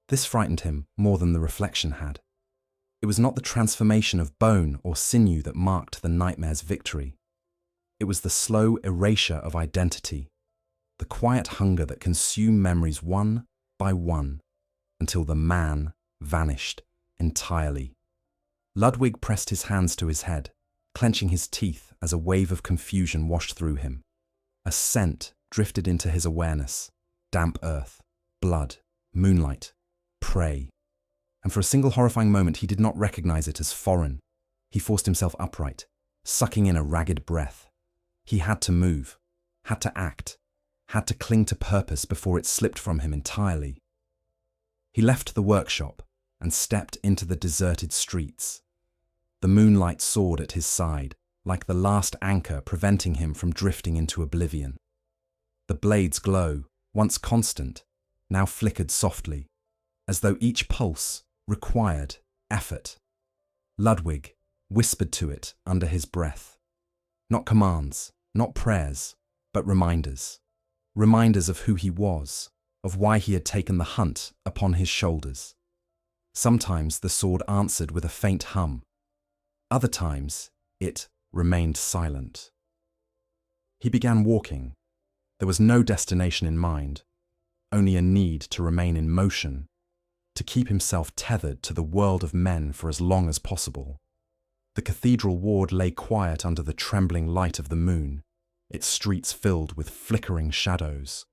A: This frightened him more than the reflection had. It was not the transformation of bone or sinew that marked the nightmare's victory. It was the slow erasure of identity, the quiet hunger that consumed memories one by one until the man vanished entirely. Ludwig pressed his hands to his head, clenching his teeth as a wave of confusion washed through him. A scent drifted into his awareness: damp earth, blood, moonlight, prey. And for a single horrifying moment he did not recognize it as foreign. He forced himself upright, sucking in a ragged breath. He had to move, had to act, had to cling to purpose before it slipped from him entirely. He left the workshop and stepped into the deserted streets. The moonlight soared at his side, like the last anchor preventing him from drifting into oblivion. The blade's glow, once constant, now flickered softly, as though each pulse required effort. Ludwig whispered to it under his breath. Not commands, not prayers, but reminders. Reminders of who he was, of why he had taken the hunt upon his shoulders. Sometimes the sword answered with a faint hum. Other times, it remained silent. He began walking. There was no destination in mind, only a need to remain in motion, to keep himself tethered to the world of men for as long as possible. The Cathedral Ward lay quiet under the trembling light of the moon, its streets filled with flickering shadows.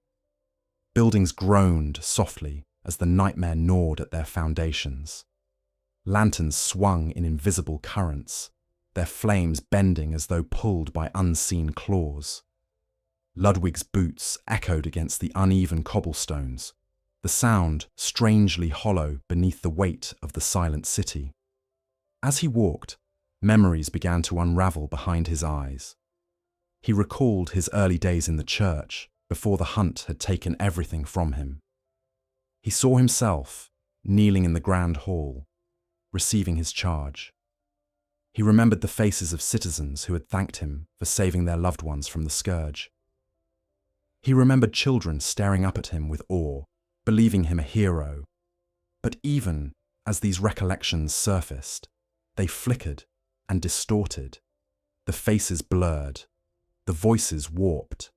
A: Buildings groaned softly as the nightmare gnawed at their foundations. Lanterns swung in invisible currents, their flames bending as though pulled by unseen claws. Ludwig's boots echoed against the uneven cobblestones, the sound strangely hollow beneath the weight of the silent city. As he walked, memories began to unravel behind his eyes. He recalled his early days in the church, before the hunt had taken everything from him. He saw himself kneeling in the grand hall, receiving his charge. He remembered the faces of citizens who had thanked him for saving their loved ones from the scourge. He remembered children staring up at him with awe, believing him a hero. But even as these recollections surfaced, they flickered and distorted. The faces blurred, the voices warped.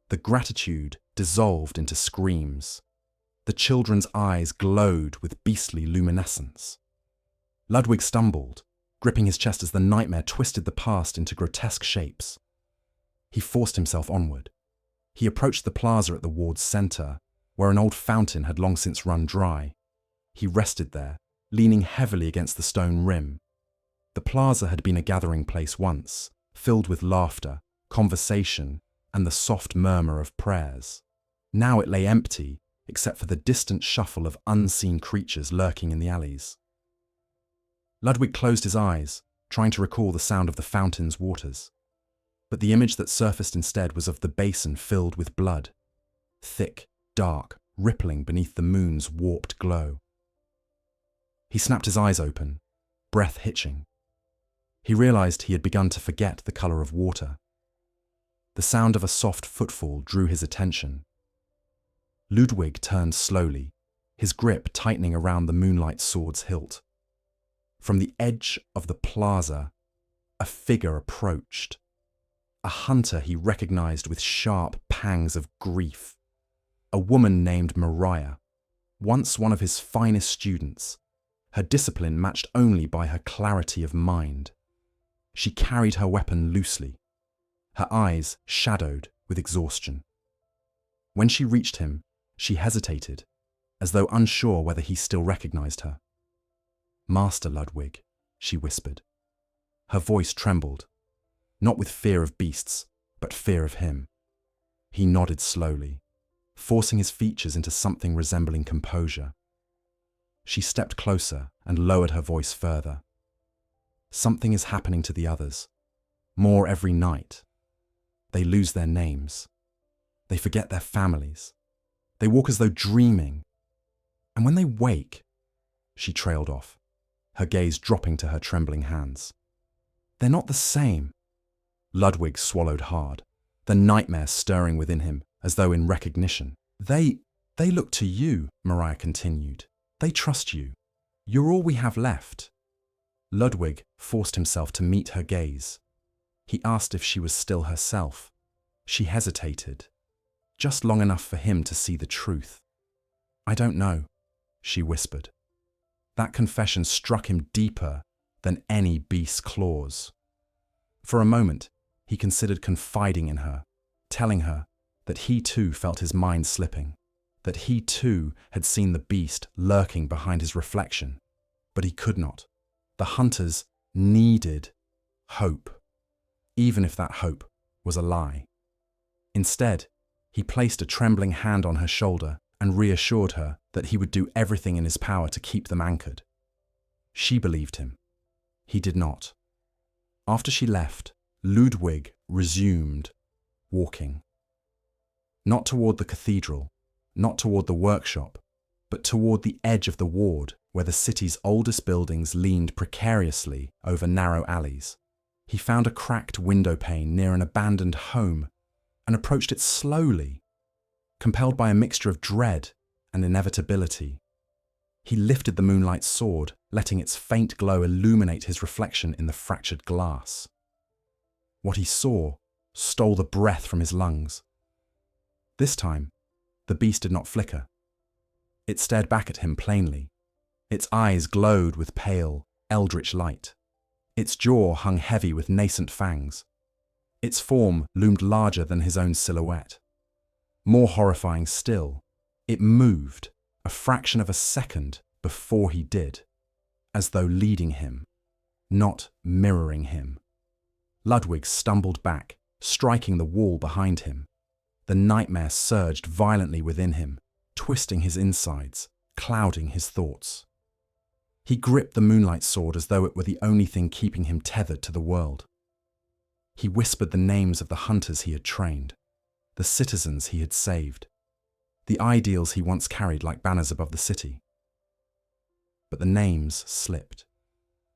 A: The gratitude dissolved into screams. The children's eyes glowed with beastly luminescence. Ludwig stumbled, gripping his chest as the nightmare twisted the past into grotesque shapes. He forced himself onward. He approached the plaza at the ward's centre, where an old fountain had long since run dry. He rested there, leaning heavily against the stone rim. The plaza had been a gathering place once, filled with laughter, conversation, and the soft murmur of prayers. Now it lay empty, except for the distant shuffle of unseen creatures lurking in the alleys. Ludwig closed his eyes, trying to recall the sound of the fountain's waters. But the image that surfaced instead was of the basin filled with blood, thick, dark, rippling beneath the moon's warped glow. He snapped his eyes open, breath hitching. He realized he had begun to forget the color of water. The sound of a soft footfall drew his attention. Ludwig turned slowly, his grip tightening around the moonlight sword's hilt. From the edge of the plaza, a figure approached. A hunter he recognized with sharp pangs of grief. A woman named Mariah, once one of his finest students, her discipline matched only by her clarity of mind. She carried her weapon loosely, her eyes shadowed with exhaustion. When she reached him, she hesitated, as though unsure whether he still recognized her. "Master Ludwig," she whispered. Her voice trembled, not with fear of beasts, but fear of him. He nodded slowly, forcing his features into something resembling composure. She stepped closer and lowered her voice further. "Something is happening to the others, more every night. They lose their names. They forget their families. They walk as though dreaming. And when they wake," she trailed off, her gaze dropping to her trembling hands. "They're not the same." Ludwig swallowed hard, the nightmare stirring within him as though in recognition. They look to you," Mariah continued. "They trust you. You're all we have left." Ludwig forced himself to meet her gaze. He asked if she was still herself. She hesitated, just long enough for him to see the truth. "I don't know," she whispered. That confession struck him deeper than any beast's claws. For a moment, He considered confiding in her, telling her that he too felt his mind slipping, that he too had seen the beast lurking behind his reflection. But he could not. The hunters needed hope, even if that hope was a lie. Instead, he placed a trembling hand on her shoulder and reassured her that he would do everything in his power to keep them anchored. She believed him. He did not. After she left, Ludwig resumed walking. Not toward the cathedral, not toward the workshop, but toward the edge of the ward where the city's oldest buildings leaned precariously over narrow alleys. He found a cracked window pane near an abandoned home and approached it slowly, compelled by a mixture of dread and inevitability. He lifted the moonlight sword, letting its faint glow illuminate his reflection in the fractured glass. What he saw stole the breath from his lungs. This time, the beast did not flicker. It stared back at him plainly. Its eyes glowed with pale, eldritch light. Its jaw hung heavy with nascent fangs. Its form loomed larger than his own silhouette. More horrifying still, it moved a fraction of a second before he did, as though leading him, not mirroring him. Ludwig stumbled back, striking the wall behind him. The nightmare surged violently within him, twisting his insides, clouding his thoughts. He gripped the moonlight sword as though it were the only thing keeping him tethered to the world. He whispered the names of the hunters he had trained, the citizens he had saved, the ideals he once carried like banners above the city. But the names slipped,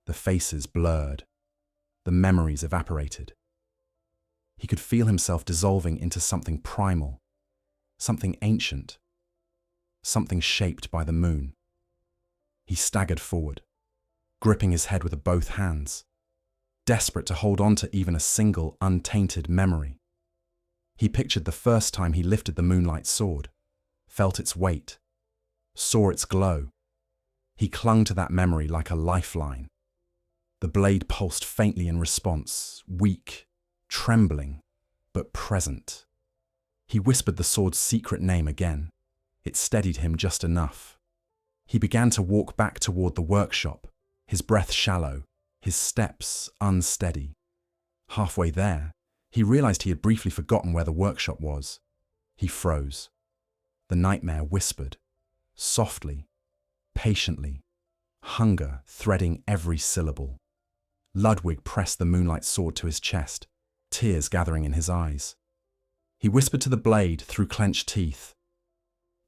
A: the faces blurred, the memories evaporated. He could feel himself dissolving into something primal, something ancient, something shaped by the moon. He staggered forward, gripping his head with both hands, desperate to hold on to even a single untainted memory. He pictured the first time he lifted the moonlight sword, felt its weight, saw its glow. He clung to that memory like a lifeline. The blade pulsed faintly in response, weak, trembling, but present. He whispered the sword's secret name again. It steadied him just enough. He began to walk back toward the workshop, his breath shallow, his steps unsteady. Halfway there, he realized he had briefly forgotten where the workshop was. He froze. The nightmare whispered, softly, patiently, hunger threading every syllable. Ludwig pressed the moonlight sword to his chest, tears gathering in his eyes. He whispered to the blade through clenched teeth,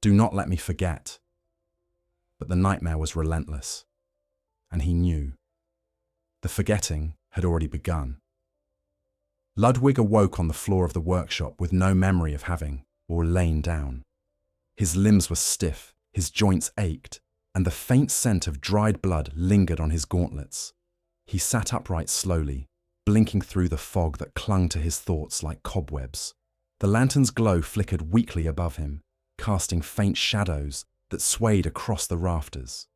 A: "Do not let me forget." But the nightmare was relentless, and he knew. The forgetting had already begun. Ludwig awoke on the floor of the workshop with no memory of having or lain down. His limbs were stiff, his joints ached, and the faint scent of dried blood lingered on his gauntlets. He sat upright slowly, blinking through the fog that clung to his thoughts like cobwebs. The lantern's glow flickered weakly above him, casting faint shadows that swayed across the rafters.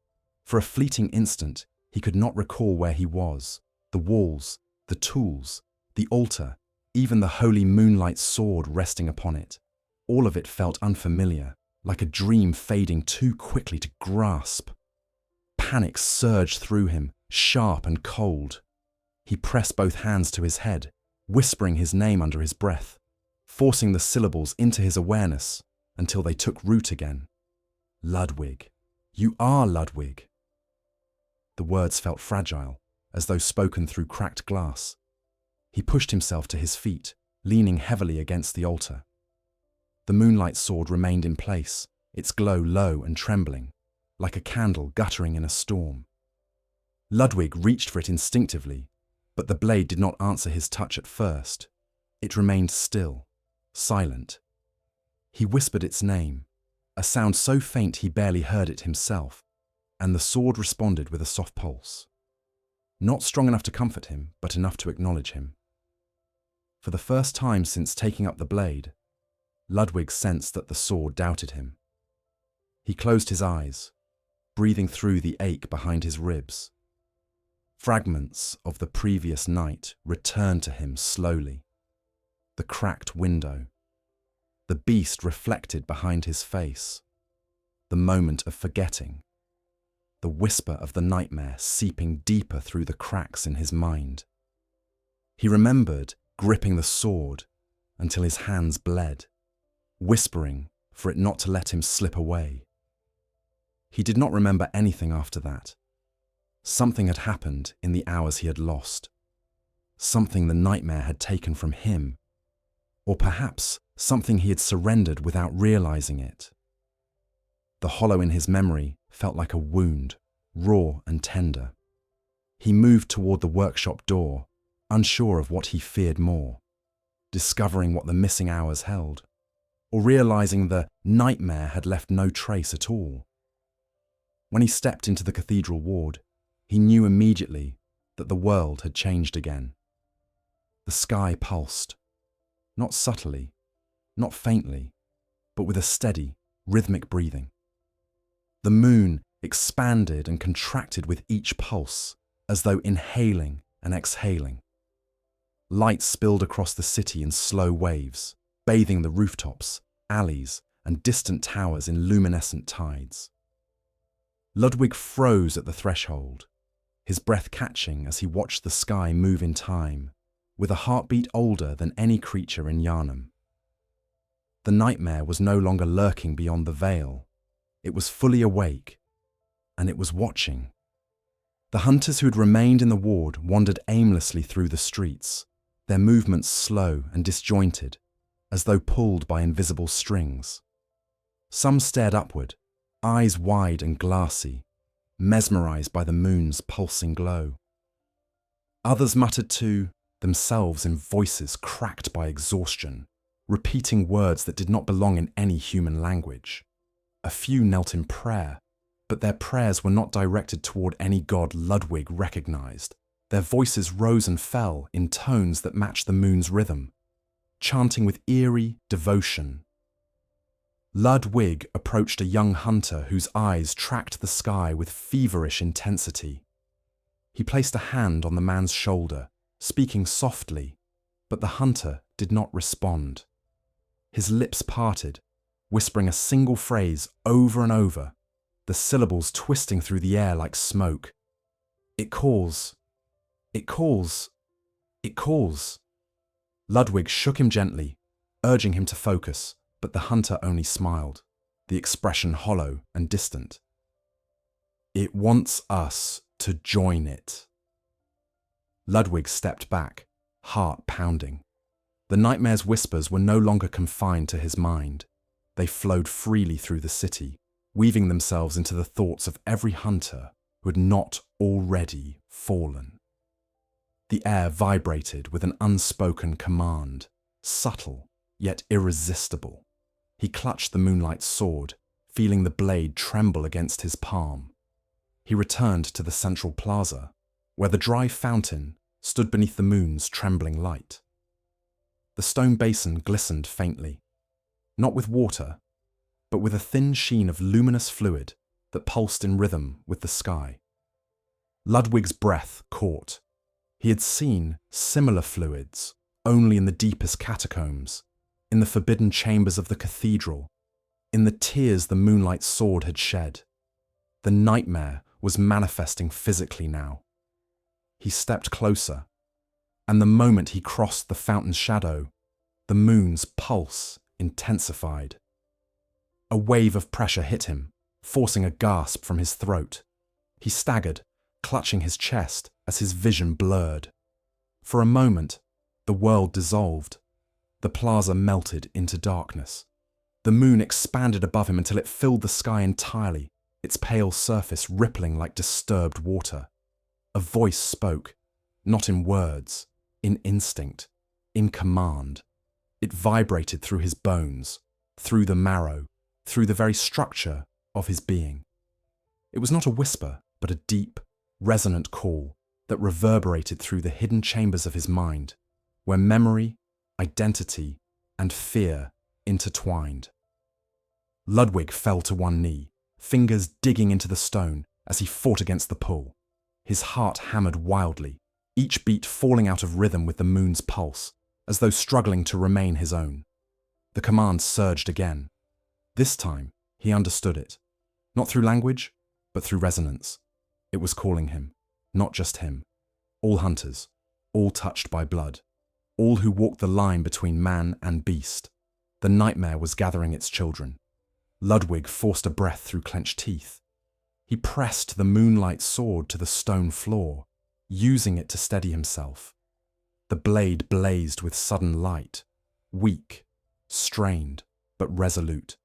A: For a fleeting instant, he could not recall where he was. The walls, the tools, the altar, even the holy moonlight sword resting upon it. All of it felt unfamiliar, like a dream fading too quickly to grasp. Panic surged through him, sharp and cold. He pressed both hands to his head, whispering his name under his breath, forcing the syllables into his awareness until they took root again. Ludwig. You are Ludwig. The words felt fragile, as though spoken through cracked glass. He pushed himself to his feet, leaning heavily against the altar. The moonlight sword remained in place, its glow low and trembling, like a candle guttering in a storm. Ludwig reached for it instinctively, but the blade did not answer his touch at first. It remained still, silent. He whispered its name, a sound so faint he barely heard it himself, and the sword responded with a soft pulse. Not strong enough to comfort him, but enough to acknowledge him. For the first time since taking up the blade, Ludwig sensed that the sword doubted him. He closed his eyes, breathing through the ache behind his ribs. Fragments of the previous night returned to him slowly. the cracked window. The beast reflected behind his face. The moment of forgetting. The whisper of the nightmare seeping deeper through the cracks in his mind. He remembered gripping the sword until his hands bled, whispering for it not to let him slip away. He did not remember anything after that. Something had happened in the hours he had lost. Something the nightmare had taken from him, or perhaps something he had surrendered without realizing it. The hollow in his memory felt like a wound, raw and tender. He moved toward the workshop door, unsure of what he feared more, discovering what the missing hours held, or realizing the nightmare had left no trace at all. When he stepped into the Cathedral Ward, he knew immediately that the world had changed again. The sky pulsed, not subtly, not faintly, but with a steady, rhythmic breathing. The moon expanded and contracted with each pulse, as though inhaling and exhaling. Light spilled across the city in slow waves, bathing the rooftops, alleys, and distant towers in luminescent tides. Ludwig froze at the threshold, his breath catching as he watched the sky move in time, with a heartbeat older than any creature in Yharnam. The nightmare was no longer lurking beyond the veil. It was fully awake, and it was watching. The hunters who had remained in the ward wandered aimlessly through the streets, their movements slow and disjointed, as though pulled by invisible strings. Some stared upward, eyes wide and glassy, mesmerized by the moon's pulsing glow. Others muttered to themselves in voices cracked by exhaustion, repeating words that did not belong in any human language. A few knelt in prayer, but their prayers were not directed toward any god Ludwig recognized. Their voices rose and fell in tones that matched the moon's rhythm, chanting with eerie devotion. Ludwig approached a young hunter whose eyes tracked the sky with feverish intensity. He placed a hand on the man's shoulder, speaking softly, but the hunter did not respond. His lips parted, whispering a single phrase over and over, the syllables twisting through the air like smoke. It calls. It calls. It calls. Ludwig shook him gently, urging him to focus, but the hunter only smiled, the expression hollow and distant. It wants us to join it. Ludwig stepped back, heart pounding. The nightmare's whispers were no longer confined to his mind. They flowed freely through the city, weaving themselves into the thoughts of every hunter who had not already fallen. The air vibrated with an unspoken command, subtle yet irresistible. He clutched the moonlight sword, feeling the blade tremble against his palm. He returned to the central plaza, where the dry fountain stood beneath the moon's trembling light. The stone basin glistened faintly, not with water, but with a thin sheen of luminous fluid that pulsed in rhythm with the sky. Ludwig's breath caught. He had seen similar fluids, only in the deepest catacombs, in the forbidden chambers of the cathedral, in the tears the moonlight sword had shed. The nightmare was manifesting physically now. He stepped closer, and the moment he crossed the fountain's shadow, the moon's pulse intensified. A wave of pressure hit him, forcing a gasp from his throat. He staggered, clutching his chest as his vision blurred. For a moment, the world dissolved. The plaza melted into darkness. The moon expanded above him until it filled the sky entirely, its pale surface rippling like disturbed water. A voice spoke, not in words, in instinct, in command. It vibrated through his bones, through the marrow, through the very structure of his being. It was not a whisper, but a deep, resonant call that reverberated through the hidden chambers of his mind, where memory, identity, and fear intertwined. Ludwig fell to one knee, fingers digging into the stone as he fought against the pull. His heart hammered wildly, each beat falling out of rhythm with the moon's pulse, as though struggling to remain his own. The command surged again. This time, he understood it. Not through language, but through resonance. It was calling him, not just him. All hunters, all touched by blood, all who walked the line between man and beast. The nightmare was gathering its children. Ludwig forced a breath through clenched teeth. He pressed the moonlight sword to the stone floor, using it to steady himself. The blade blazed with sudden light, weak, strained, but resolute.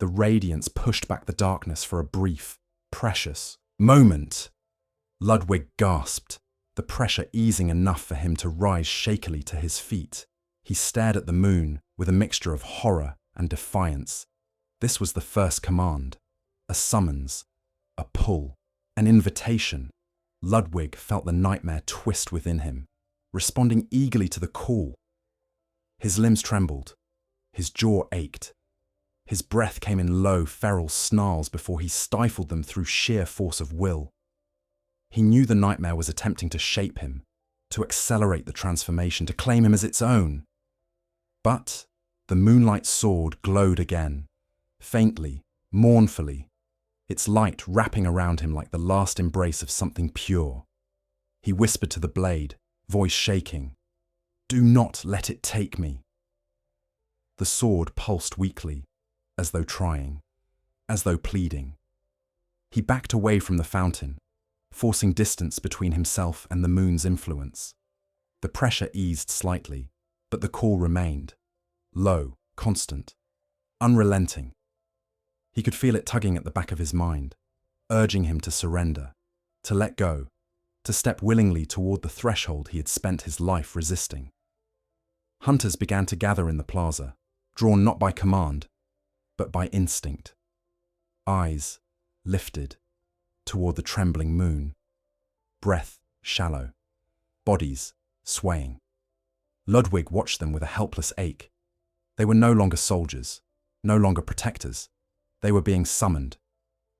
A: The radiance pushed back the darkness for a brief, precious moment. Ludwig gasped, the pressure easing enough for him to rise shakily to his feet. He stared at the moon with a mixture of horror and defiance. This was the first command, a summons, a pull, an invitation. Ludwig felt the nightmare twist within him, responding eagerly to the call. His limbs trembled, his jaw ached. His breath came in low, feral snarls before he stifled them through sheer force of will. He knew the nightmare was attempting to shape him, to accelerate the transformation, to claim him as its own. But the moonlight sword glowed again, faintly, mournfully, its light wrapping around him like the last embrace of something pure. He whispered to the blade, voice shaking, "Do not let it take me." The sword pulsed weakly, as though trying, as though pleading. He backed away from the fountain, forcing distance between himself and the moon's influence. The pressure eased slightly, but the call remained, low, constant, unrelenting. He could feel it tugging at the back of his mind, urging him to surrender, to let go, to step willingly toward the threshold he had spent his life resisting. Hunters began to gather in the plaza, drawn not by command, but by instinct. Eyes lifted toward the trembling moon, breath shallow, bodies swaying. Ludwig watched them with a helpless ache. They were no longer soldiers, no longer protectors. They were being summoned.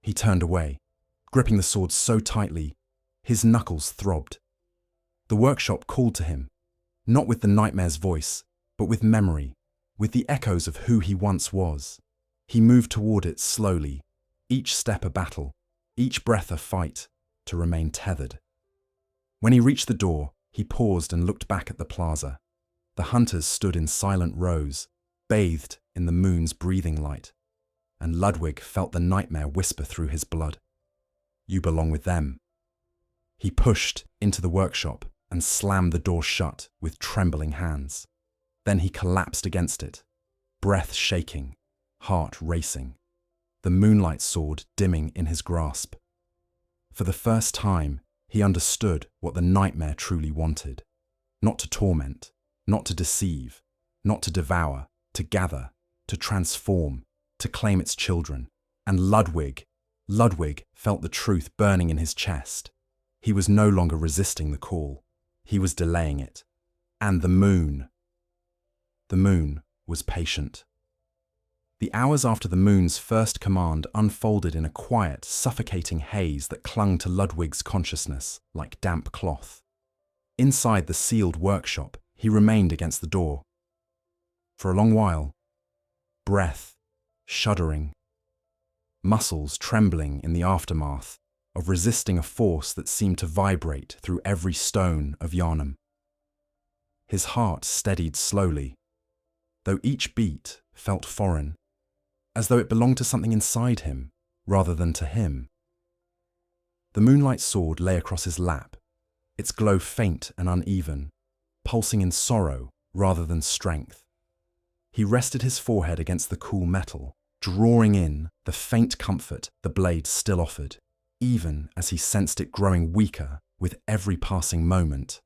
A: He turned away, gripping the sword so tightly, his knuckles throbbed. The workshop called to him, not with the nightmare's voice, but with memory, with the echoes of who he once was. He moved toward it slowly, each step a battle, each breath a fight, to remain tethered. When he reached the door, he paused and looked back at the plaza. The hunters stood in silent rows, bathed in the moon's breathing light, and Ludwig felt the nightmare whisper through his blood. "You belong with them." He pushed into the workshop and slammed the door shut with trembling hands. Then he collapsed against it, breath shaking, heart racing, the moonlight sword dimming in his grasp. For the first time, he understood what the nightmare truly wanted. Not to torment, not to deceive, not to devour, to gather, to transform, to claim its children. And Ludwig felt the truth burning in his chest. He was no longer resisting the call. He was delaying it. And the moon was patient. The hours after the moon's first command unfolded in a quiet, suffocating haze that clung to Ludwig's consciousness like damp cloth. Inside the sealed workshop, he remained against the door. For a long while, breath shuddering, muscles trembling in the aftermath of resisting a force that seemed to vibrate through every stone of Yharnam. His heart steadied slowly, though each beat felt foreign, as though it belonged to something inside him rather than to him. The moonlight sword lay across his lap, its glow faint and uneven, pulsing in sorrow rather than strength. He rested his forehead against the cool metal, drawing in the faint comfort the blade still offered, even as he sensed it growing weaker with every passing moment.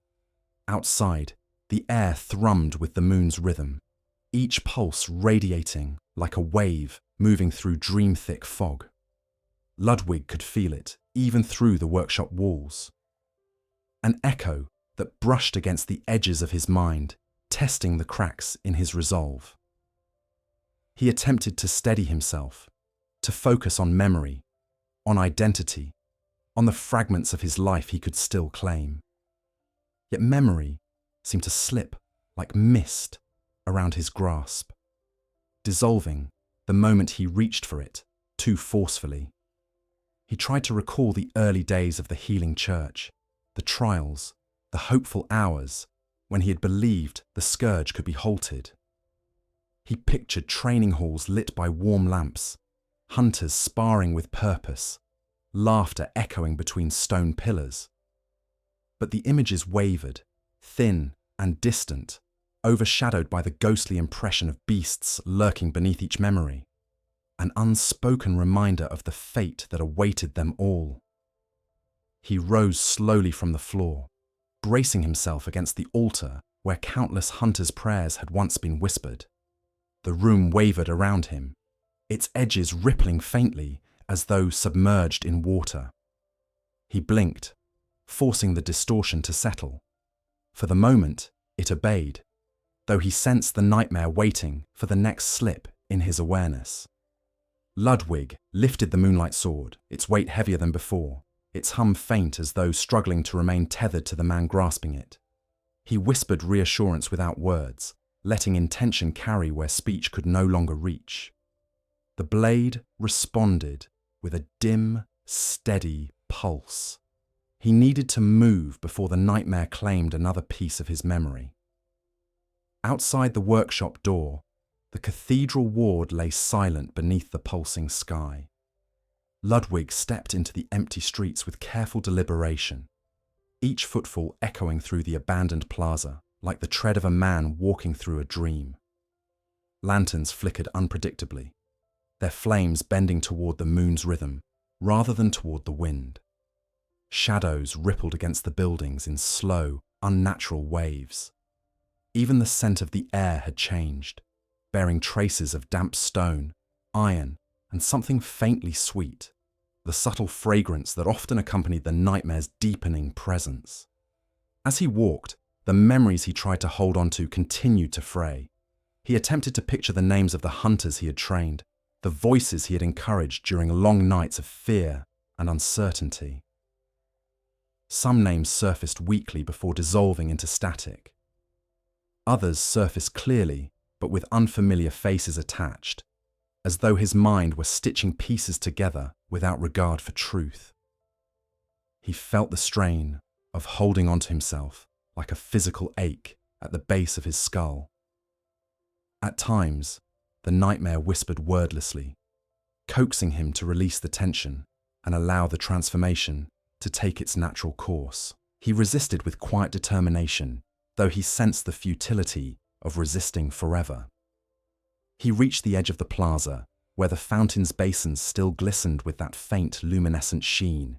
A: Outside, the air thrummed with the moon's rhythm, each pulse radiating like a wave moving through dream-thick fog. Ludwig could feel it, even through the workshop walls. An echo that brushed against the edges of his mind, testing the cracks in his resolve. He attempted to steady himself, to focus on memory, on identity, on the fragments of his life he could still claim. Yet memory seemed to slip like mist around his grasp, dissolving the moment he reached for it too forcefully. He tried to recall the early days of the healing church, the trials, the hopeful hours when he had believed the scourge could be halted. He pictured training halls lit by warm lamps, hunters sparring with purpose, laughter echoing between stone pillars. But the images wavered, thin and distant, overshadowed by the ghostly impression of beasts lurking beneath each memory, an unspoken reminder of the fate that awaited them all. He rose slowly from the floor, bracing himself against the altar where countless hunters' prayers had once been whispered. The room wavered around him, its edges rippling faintly as though submerged in water. He blinked, forcing the distortion to settle. For the moment, it obeyed, though he sensed the nightmare waiting for the next slip in his awareness. Ludwig lifted the moonlight sword, its weight heavier than before, its hum faint as though struggling to remain tethered to the man grasping it. He whispered reassurance without words, letting intention carry where speech could no longer reach. The blade responded with a dim, steady pulse. He needed to move before the nightmare claimed another piece of his memory. Outside the workshop door, the Cathedral Ward lay silent beneath the pulsing sky. Ludwig stepped into the empty streets with careful deliberation, each footfall echoing through the abandoned plaza like the tread of a man walking through a dream. Lanterns flickered unpredictably, their flames bending toward the moon's rhythm rather than toward the wind. Shadows rippled against the buildings in slow, unnatural waves. Even the scent of the air had changed, bearing traces of damp stone, iron, and something faintly sweet, the subtle fragrance that often accompanied the nightmare's deepening presence. As he walked, the memories he tried to hold on to continued to fray. He attempted to picture the names of the hunters he had trained, the voices he had encouraged during long nights of fear and uncertainty. Some names surfaced weakly before dissolving into static. Others surfaced clearly, but with unfamiliar faces attached, as though his mind were stitching pieces together without regard for truth. He felt the strain of holding on to himself like a physical ache at the base of his skull. At times, the nightmare whispered wordlessly, coaxing him to release the tension and allow the transformation to take its natural course. He resisted with quiet determination, though he sensed the futility of resisting forever. He reached the edge of the plaza, where the fountain's basins still glistened with that faint luminescent sheen.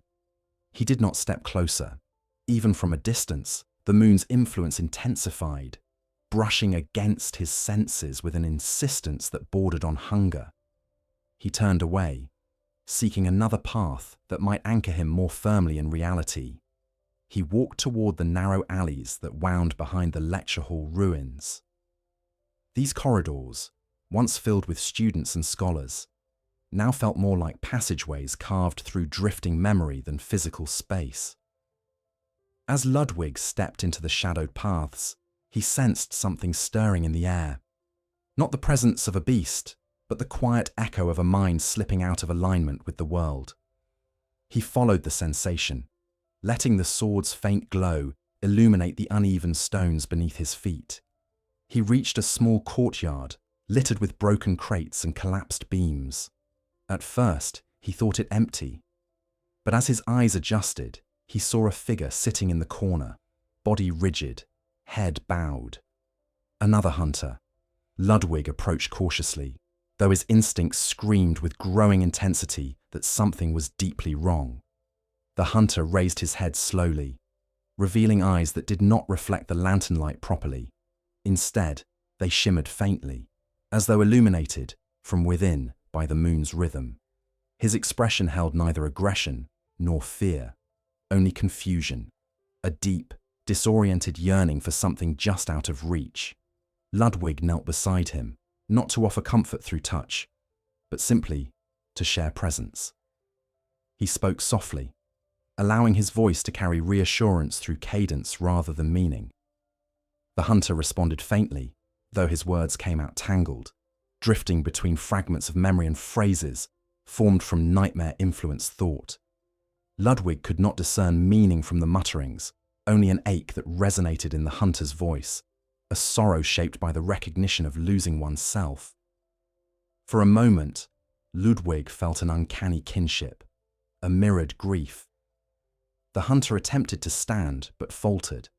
A: He did not step closer. Even from a distance, the moon's influence intensified, brushing against his senses with an insistence that bordered on hunger. He turned away, seeking another path that might anchor him more firmly in reality. He walked toward the narrow alleys that wound behind the lecture hall ruins. These corridors, once filled with students and scholars, now felt more like passageways carved through drifting memory than physical space. As Ludwig stepped into the shadowed paths, he sensed something stirring in the air. Not the presence of a beast, but the quiet echo of a mind slipping out of alignment with the world. He followed the sensation, letting the sword's faint glow illuminate the uneven stones beneath his feet. He reached a small courtyard, littered with broken crates and collapsed beams. At first, he thought it empty, but as his eyes adjusted, he saw a figure sitting in the corner, body rigid, head bowed. Another hunter. Ludwig approached cautiously, though his instincts screamed with growing intensity that something was deeply wrong. The hunter raised his head slowly, revealing eyes that did not reflect the lantern light properly. Instead, they shimmered faintly, as though illuminated from within by the moon's rhythm. His expression held neither aggression nor fear, only confusion, a deep, disoriented yearning for something just out of reach. Ludwig knelt beside him, not to offer comfort through touch, but simply to share presence. He spoke softly, allowing his voice to carry reassurance through cadence rather than meaning. The hunter responded faintly, though his words came out tangled, drifting between fragments of memory and phrases formed from nightmare-influenced thought. Ludwig could not discern meaning from the mutterings, only an ache that resonated in the hunter's voice, a sorrow shaped by the recognition of losing oneself. For a moment, Ludwig felt an uncanny kinship, a mirrored grief. The hunter attempted to stand, but faltered.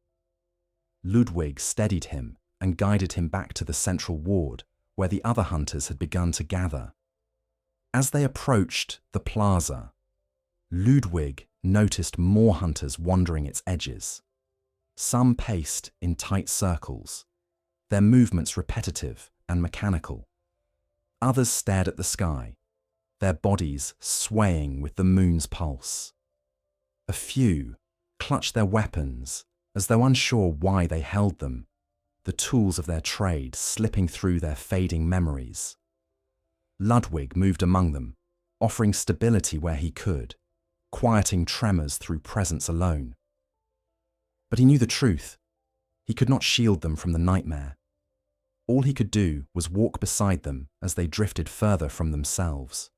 A: Ludwig steadied him and guided him back to the central ward, where the other hunters had begun to gather. As they approached the plaza, Ludwig noticed more hunters wandering its edges. Some paced in tight circles, their movements repetitive and mechanical. Others stared at the sky, their bodies swaying with the moon's pulse. A few clutched their weapons as though unsure why they held them, the tools of their trade slipping through their fading memories. Ludwig moved among them, offering stability where he could, quieting tremors through presence alone. But he knew the truth. He could not shield them from the nightmare. All he could do was walk beside them as they drifted further from themselves.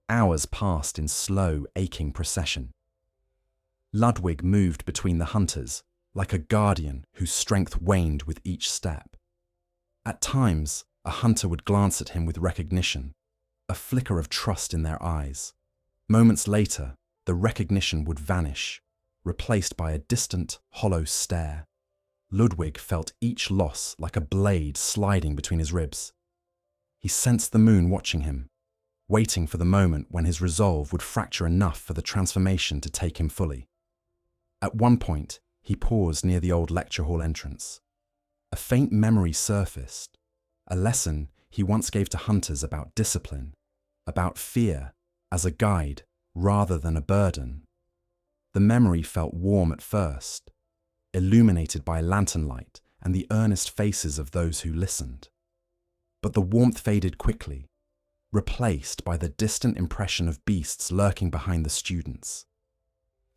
A: Hours passed in slow, aching procession. Ludwig moved between the hunters, like a guardian whose strength waned with each step. At times, a hunter would glance at him with recognition, a flicker of trust in their eyes. Moments later, the recognition would vanish, replaced by a distant, hollow stare. Ludwig felt each loss like a blade sliding between his ribs. He sensed the moon watching him, waiting for the moment when his resolve would fracture enough for the transformation to take him fully. At one point, he paused near the old lecture hall entrance. A faint memory surfaced, a lesson he once gave to hunters about discipline, about fear as a guide rather than a burden. The memory felt warm at first, illuminated by lantern light and the earnest faces of those who listened. But the warmth faded quickly, replaced by the distant impression of beasts lurking behind the students,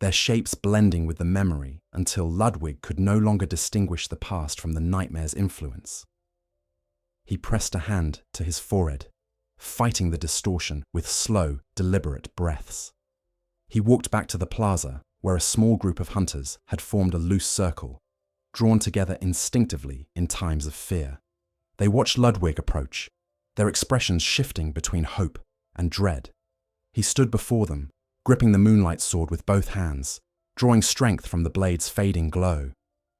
A: their shapes blending with the memory until Ludwig could no longer distinguish the past from the nightmare's influence. He pressed a hand to his forehead, fighting the distortion with slow, deliberate breaths. He walked back to the plaza, where a small group of hunters had formed a loose circle, drawn together instinctively in times of fear. They watched Ludwig approach, their expressions shifting between hope and dread. He stood before them, gripping the moonlight sword with both hands, drawing strength from the blade's fading glow.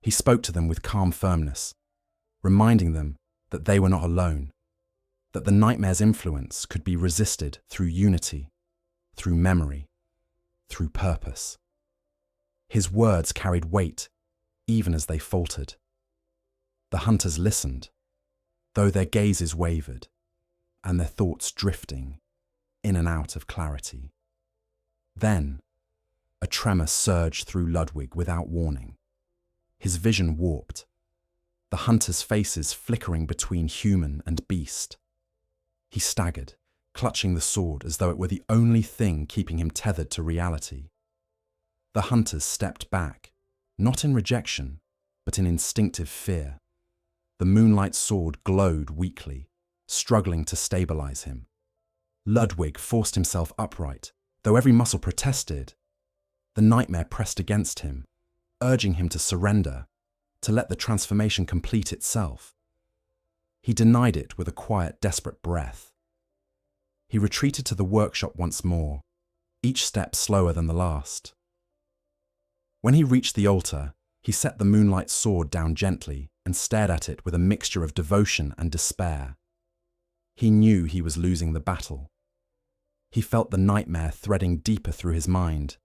A: He spoke to them with calm firmness, reminding them that they were not alone, that the nightmare's influence could be resisted through unity, through memory, through purpose. His words carried weight, even as they faltered. The hunters listened, though their gazes wavered, and their thoughts drifting in and out of clarity. Then, a tremor surged through Ludwig without warning. His vision warped, the hunters' faces flickering between human and beast. He staggered, clutching the sword as though it were the only thing keeping him tethered to reality. The hunters stepped back, not in rejection, but in instinctive fear. The moonlight sword glowed weakly, struggling to stabilize him. Ludwig forced himself upright, though every muscle protested. The nightmare pressed against him, urging him to surrender, to let the transformation complete itself. He denied it with a quiet, desperate breath. He retreated to the workshop once more, each step slower than the last. When he reached the altar, he set the moonlight sword down gently and stared at it with a mixture of devotion and despair. He knew he was losing the battle. He felt the nightmare threading deeper through his mind,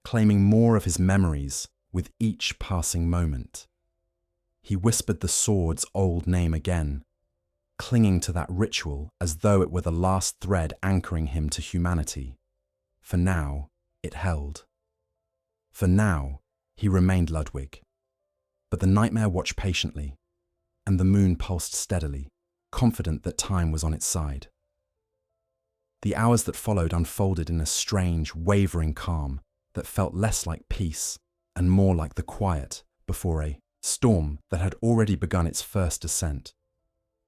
A: claiming more of his memories with each passing moment. He whispered the sword's old name again, clinging to that ritual as though it were the last thread anchoring him to humanity. For now, it held. For now, he remained Ludwig. But the nightmare watched patiently, and the moon pulsed steadily, confident that time was on its side. The hours that followed unfolded in a strange, wavering calm that felt less like peace and more like the quiet before a storm that had already begun its first descent.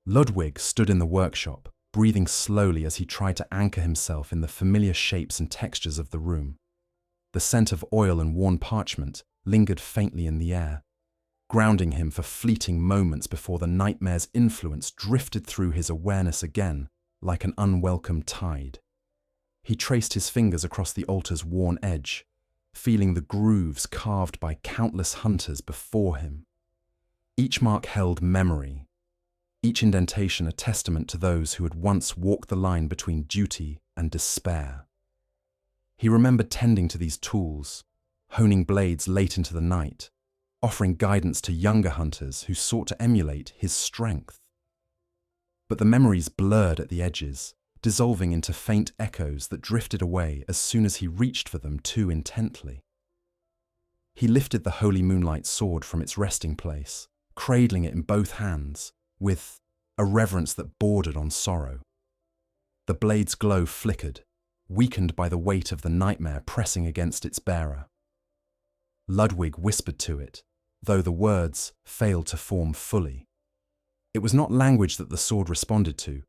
A: Ludwig stood in the workshop, breathing slowly as he tried to anchor himself in the familiar shapes and textures of the room. The scent of oil and worn parchment lingered faintly in the air, grounding him for fleeting moments before the nightmare's influence drifted through his awareness again like an unwelcome tide. He traced his fingers across the altar's worn edge, feeling the grooves carved by countless hunters before him. Each mark held memory, each indentation a testament to those who had once walked the line between duty and despair. He remembered tending to these tools, honing blades late into the night, offering guidance to younger hunters who sought to emulate his strength. But the memories blurred at the edges, dissolving into faint echoes that drifted away as soon as he reached for them too intently. He lifted the holy moonlight sword from its resting place, cradling it in both hands, with a reverence that bordered on sorrow. The blade's glow flickered, weakened by the weight of the nightmare pressing against its bearer. Ludwig whispered to it, though the words failed to form fully. It was not language that the sword responded to,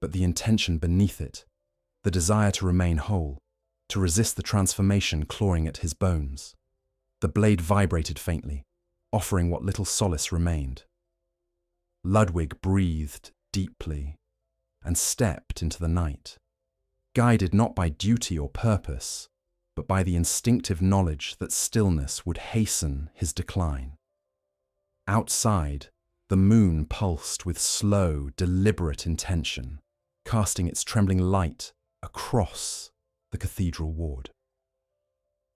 A: but the intention beneath it, the desire to remain whole, to resist the transformation clawing at his bones. The blade vibrated faintly, offering what little solace remained. Ludwig breathed deeply and stepped into the night, guided not by duty or purpose, but by the instinctive knowledge that stillness would hasten his decline. Outside, the moon pulsed with slow, deliberate intention, casting its trembling light across the Cathedral Ward.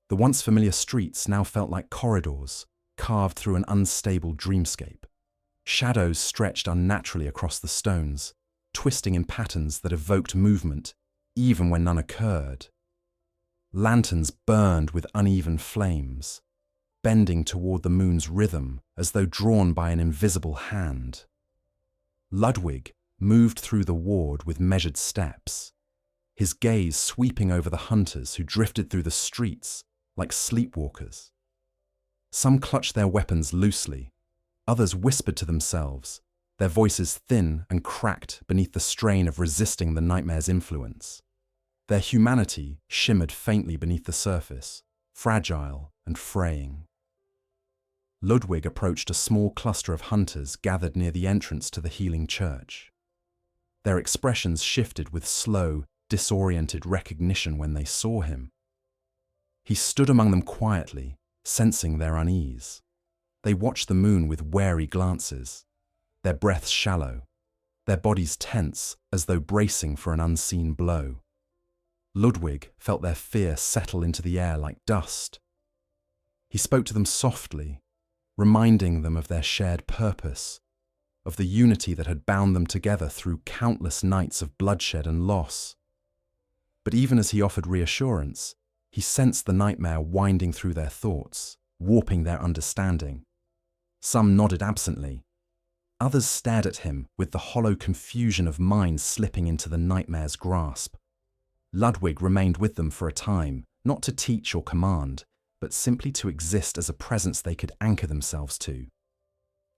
A: The once familiar streets now felt like corridors carved through an unstable dreamscape. Shadows stretched unnaturally across the stones, twisting in patterns that evoked movement, even when none occurred. Lanterns burned with uneven flames, bending toward the moon's rhythm as though drawn by an invisible hand. Ludwig moved through the ward with measured steps, his gaze sweeping over the hunters who drifted through the streets like sleepwalkers. Some clutched their weapons loosely, others whispered to themselves, their voices thin and cracked beneath the strain of resisting the nightmare's influence. Their humanity shimmered faintly beneath the surface, fragile and fraying. Ludwig approached a small cluster of hunters gathered near the entrance to the healing church. Their expressions shifted with slow, disoriented recognition when they saw him. He stood among them quietly, sensing their unease. They watched the moon with wary glances, their breaths shallow, their bodies tense as though bracing for an unseen blow. Ludwig felt their fear settle into the air like dust. He spoke to them softly, reminding them of their shared purpose, of the unity that had bound them together through countless nights of bloodshed and loss. But even as he offered reassurance, he sensed the nightmare winding through their thoughts, warping their understanding. Some nodded absently. Others stared at him with the hollow confusion of minds slipping into the nightmare's grasp. Ludwig remained with them for a time, not to teach or command, but simply to exist as a presence they could anchor themselves to.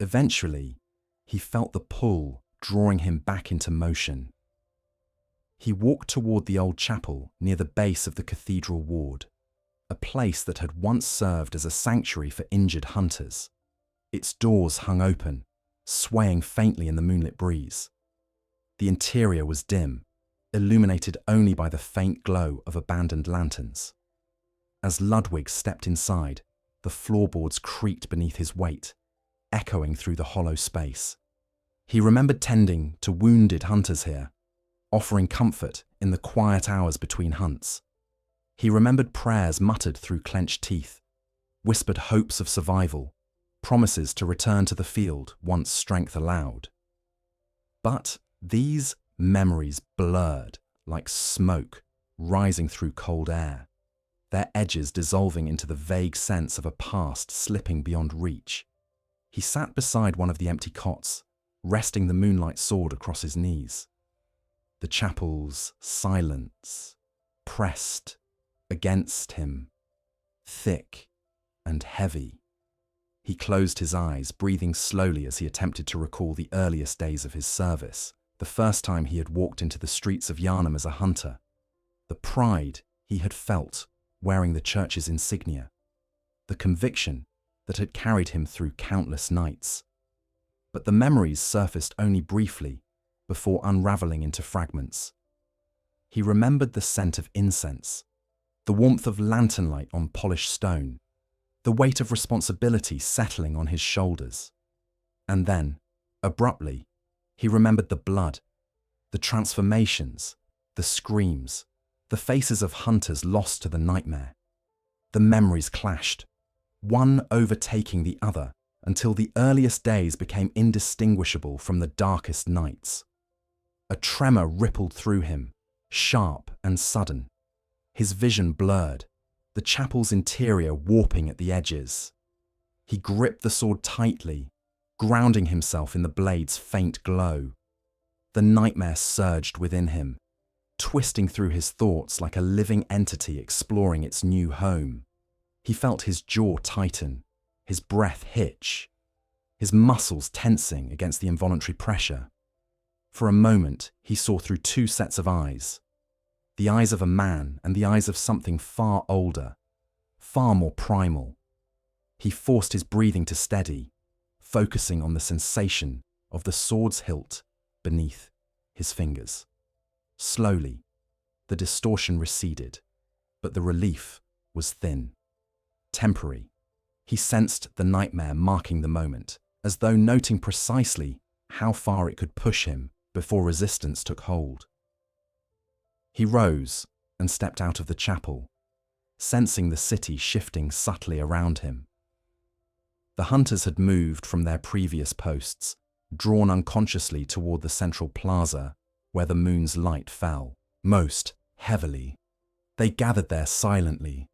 A: Eventually, he felt the pull drawing him back into motion. He walked toward the old chapel near the base of the Cathedral Ward, a place that had once served as a sanctuary for injured hunters. Its doors hung open, swaying faintly in the moonlit breeze. The interior was dim, illuminated only by the faint glow of abandoned lanterns. As Ludwig stepped inside, the floorboards creaked beneath his weight, echoing through the hollow space. He remembered tending to wounded hunters here, offering comfort in the quiet hours between hunts. He remembered prayers muttered through clenched teeth, whispered hopes of survival, promises to return to the field once strength allowed. But these memories blurred like smoke rising through cold air, their edges dissolving into the vague sense of a past slipping beyond reach. He sat beside one of the empty cots, resting the moonlight sword across his knees. The chapel's silence pressed against him, thick and heavy. He closed his eyes, breathing slowly as he attempted to recall the earliest days of his service, the first time he had walked into the streets of Yharnam as a hunter, the pride he had felt wearing the church's insignia, the conviction that had carried him through countless nights. But the memories surfaced only briefly before unraveling into fragments. He remembered the scent of incense, the warmth of lantern light on polished stone, the weight of responsibility settling on his shoulders. And then, abruptly, he remembered the blood, the transformations, the screams, the faces of hunters lost to the nightmare. The memories clashed, one overtaking the other until the earliest days became indistinguishable from the darkest nights. A tremor rippled through him, sharp and sudden. His vision blurred, the chapel's interior warping at the edges. He gripped the sword tightly, grounding himself in the blade's faint glow. The nightmare surged within him, twisting through his thoughts like a living entity exploring its new home. He felt his jaw tighten, his breath hitch, his muscles tensing against the involuntary pressure. For a moment, he saw through two sets of eyes. The eyes of a man and the eyes of something far older, far more primal. He forced his breathing to steady, focusing on the sensation of the sword's hilt beneath his fingers. Slowly, the distortion receded, but the relief was thin, temporary. He sensed the nightmare marking the moment, as though noting precisely how far it could push him before resistance took hold. He rose and stepped out of the chapel, sensing the city shifting subtly around him. The hunters had moved from their previous posts, drawn unconsciously toward the central plaza where the moon's light fell, most heavily. They gathered there silently,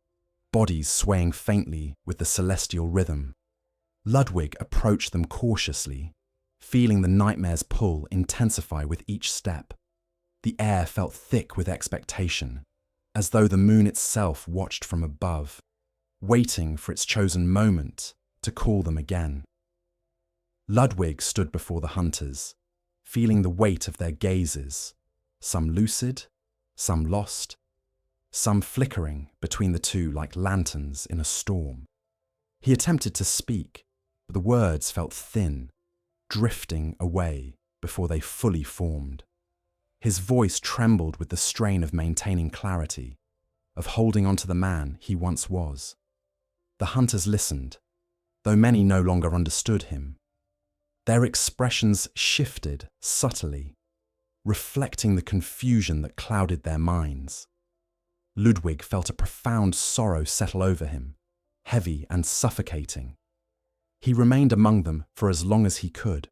A: bodies swaying faintly with the celestial rhythm. Ludwig approached them cautiously, feeling the nightmare's pull intensify with each step. The air felt thick with expectation, as though the moon itself watched from above, waiting for its chosen moment to call them again. Ludwig stood before the hunters, feeling the weight of their gazes, some lucid, some lost, some flickering between the two like lanterns in a storm. He attempted to speak, but the words felt thin, drifting away before they fully formed. His voice trembled with the strain of maintaining clarity, of holding on to the man he once was. The hunters listened, though many no longer understood him. Their expressions shifted subtly, reflecting the confusion that clouded their minds. Ludwig felt a profound sorrow settle over him, heavy and suffocating. He remained among them for as long as he could,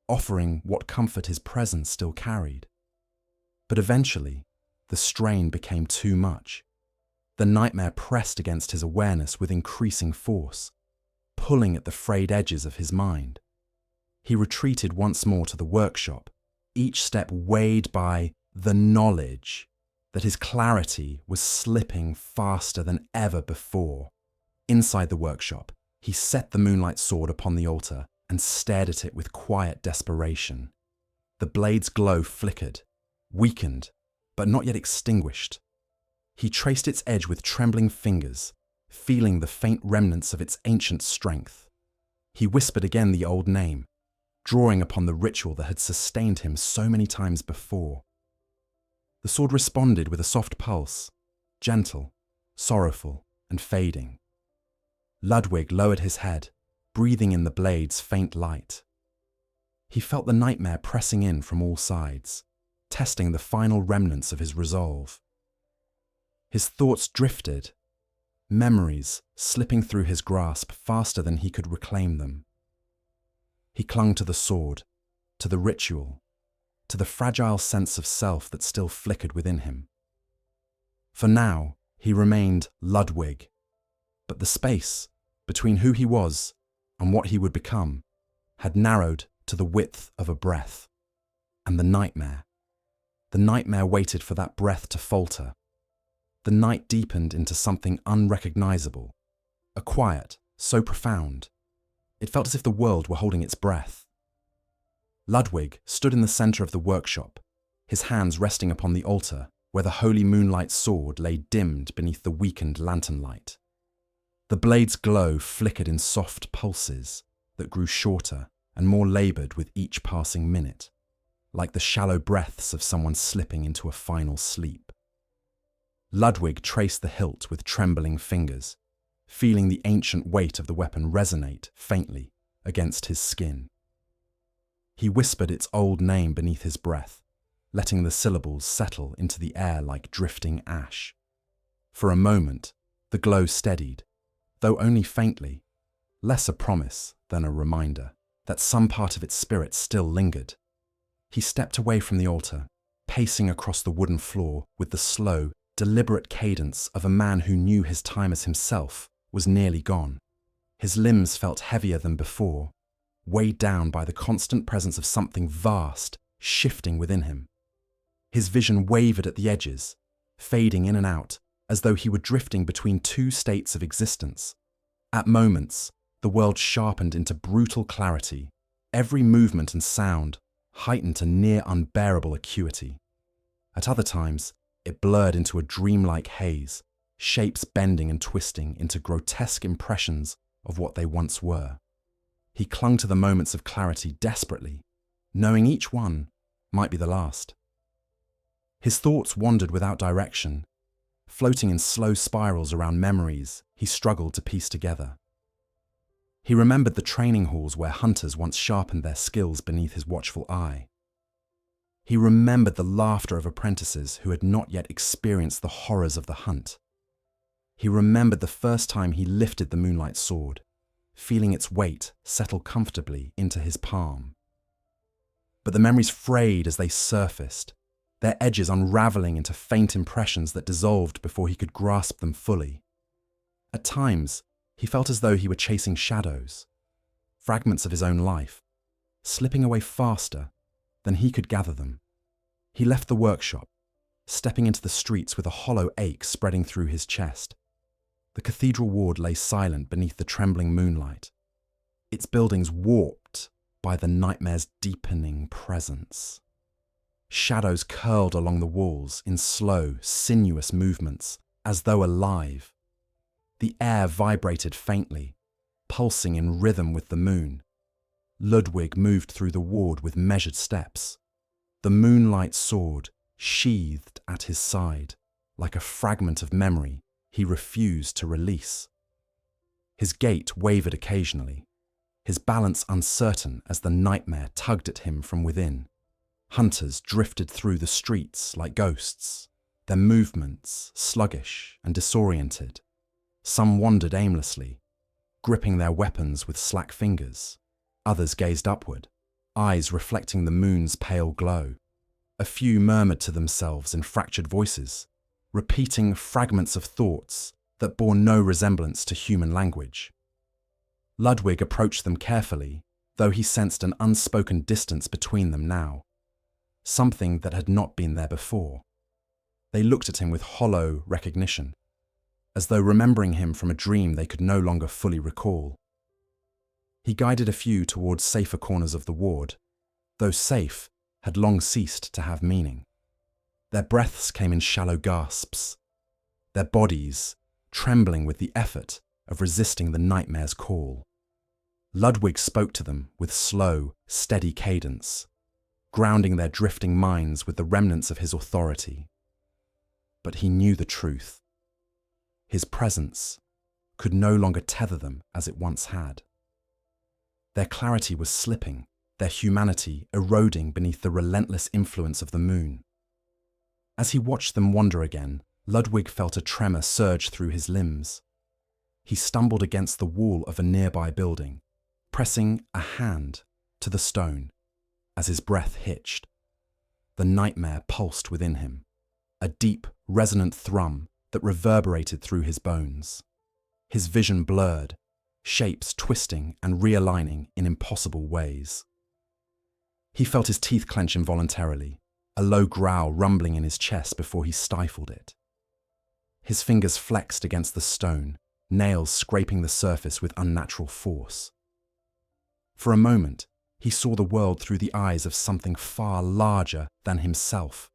A: offering what comfort his presence still carried. But eventually, the strain became too much. The nightmare pressed against his awareness with increasing force, pulling at the frayed edges of his mind. He retreated once more to the workshop, each step weighed by the knowledge that his clarity was slipping faster than ever before. Inside the workshop, he set the moonlight sword upon the altar and stared at it with quiet desperation. The blade's glow flickered, weakened, but not yet extinguished. He traced its edge with trembling fingers, feeling the faint remnants of its ancient strength. He whispered again the old name, drawing upon the ritual that had sustained him so many times before. The sword responded with a soft pulse, gentle, sorrowful, and fading. Ludwig lowered his head, breathing in the blade's faint light. He felt the nightmare pressing in from all sides, testing the final remnants of his resolve. His thoughts drifted, memories slipping through his grasp faster than he could reclaim them. He clung to the sword, to the ritual, to the fragile sense of self that still flickered within him. For now, he remained Ludwig, but the space between who he was and what he would become had narrowed to the width of a breath. And the nightmare waited for that breath to falter. The night deepened into something unrecognizable, a quiet so profound It felt as if the world were holding its breath. Ludwig stood in the center of the workshop, his hands resting upon the altar where the holy moonlight sword lay dimmed beneath the weakened lantern light. The blade's glow flickered in soft pulses that grew shorter and more labored with each passing minute, like the shallow breaths of someone slipping into a final sleep. Ludwig traced the hilt with trembling fingers, feeling the ancient weight of the weapon resonate faintly against his skin. He whispered its old name beneath his breath, letting the syllables settle into the air like drifting ash. For a moment, the glow steadied, though only faintly, less a promise than a reminder that some part of its spirit still lingered. He stepped away from the altar, pacing across the wooden floor with the slow, deliberate cadence of a man who knew his time as himself was nearly gone. His limbs felt heavier than before, weighed down by the constant presence of something vast shifting within him. His vision wavered at the edges, fading in and out, as though he were drifting between two states of existence. At moments, the world sharpened into brutal clarity, every movement and sound heightened to near unbearable acuity. At other times, it blurred into a dreamlike haze, shapes bending and twisting into grotesque impressions of what they once were. He clung to the moments of clarity desperately, knowing each one might be the last. His thoughts wandered without direction, floating in slow spirals around memories he struggled to piece together. He remembered the training halls where hunters once sharpened their skills beneath his watchful eye. He remembered the laughter of apprentices who had not yet experienced the horrors of the hunt. He remembered the first time he lifted the moonlight sword, feeling its weight settle comfortably into his palm. But the memories frayed as they surfaced, their edges unraveling into faint impressions that dissolved before he could grasp them fully. At times, he felt as though he were chasing shadows, fragments of his own life, slipping away faster than he could gather them. He left the workshop, stepping into the streets with a hollow ache spreading through his chest. The Cathedral Ward lay silent beneath the trembling moonlight, its buildings warped by the nightmare's deepening presence. Shadows curled along the walls in slow, sinuous movements, as though alive. The air vibrated faintly, pulsing in rhythm with the moon. Ludwig moved through the ward with measured steps, the moonlight sword sheathed at his side, like a fragment of memory he refused to release. His gait wavered occasionally, his balance uncertain as the nightmare tugged at him from within. Hunters drifted through the streets like ghosts, their movements sluggish and disoriented. Some wandered aimlessly, gripping their weapons with slack fingers. Others gazed upward, eyes reflecting the moon's pale glow. A few murmured to themselves in fractured voices, repeating fragments of thoughts that bore no resemblance to human language. Ludwig approached them carefully, though he sensed an unspoken distance between them now, something that had not been there before. They looked at him with hollow recognition, as though remembering him from a dream they could no longer fully recall. He guided a few towards safer corners of the ward, though safe had long ceased to have meaning. Their breaths came in shallow gasps, their bodies trembling with the effort of resisting the nightmare's call. Ludwig spoke to them with slow, steady cadence, grounding their drifting minds with the remnants of his authority. But he knew the truth. His presence could no longer tether them as it once had. Their clarity was slipping, their humanity eroding beneath the relentless influence of the moon. As he watched them wander again, Ludwig felt a tremor surge through his limbs. He stumbled against the wall of a nearby building, pressing a hand to the stone as his breath hitched. The nightmare pulsed within him, a deep, resonant thrum that reverberated through his bones. His vision blurred, shapes twisting and realigning in impossible ways. He felt his teeth clench involuntarily, a low growl rumbling in his chest before he stifled it. His fingers flexed against the stone, nails scraping the surface with unnatural force. For a moment, he saw the world through the eyes of something far larger than himself,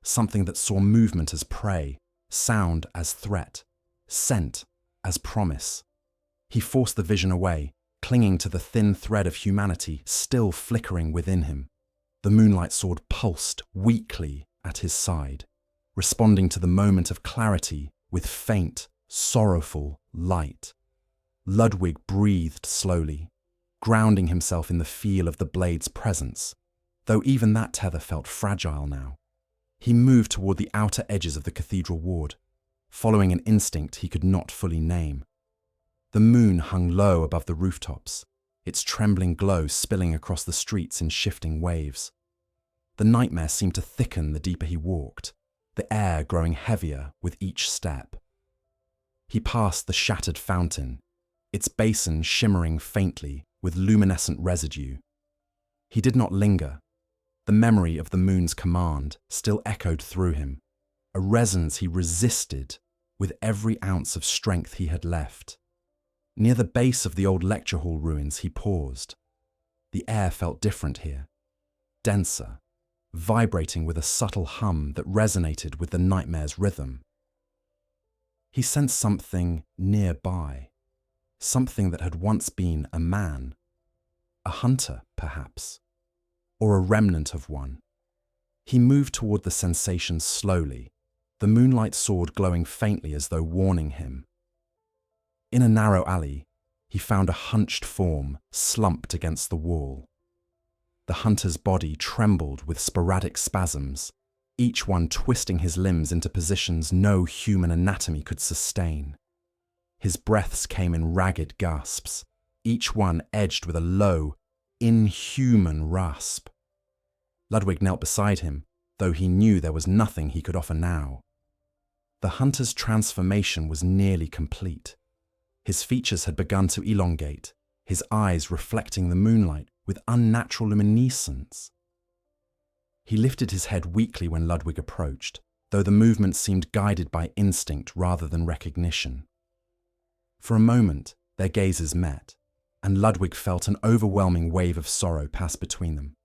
A: something that saw movement as prey, sound as threat, scent as promise. He forced the vision away, clinging to the thin thread of humanity still flickering within him. The moonlight sword pulsed weakly at his side, responding to the moment of clarity with faint, sorrowful light. Ludwig breathed slowly, grounding himself in the feel of the blade's presence, though even that tether felt fragile now. He moved toward the outer edges of the Cathedral Ward, following an instinct he could not fully name. The moon hung low above the rooftops, its trembling glow spilling across the streets in shifting waves. The nightmare seemed to thicken the deeper he walked, the air growing heavier with each step. He passed the shattered fountain, its basin shimmering faintly with luminescent residue. He did not linger. The memory of the moon's command still echoed through him, a resonance he resisted with every ounce of strength he had left. Near the base of the old lecture hall ruins, he paused. The air felt different here, denser, vibrating with a subtle hum that resonated with the nightmare's rhythm. He sensed something nearby, something that had once been a man, a hunter, perhaps, or a remnant of one. He moved toward the sensation slowly, the moonlight sword glowing faintly as though warning him. In a narrow alley, he found a hunched form slumped against the wall. The hunter's body trembled with sporadic spasms, each one twisting his limbs into positions no human anatomy could sustain. His breaths came in ragged gasps, each one edged with a low, inhuman rasp. Ludwig knelt beside him, though he knew there was nothing he could offer now. The hunter's transformation was nearly complete. His features had begun to elongate, his eyes reflecting the moonlight with unnatural luminescence. He lifted his head weakly when Ludwig approached, though the movement seemed guided by instinct rather than recognition. For a moment, their gazes met, and Ludwig felt an overwhelming wave of sorrow pass between them.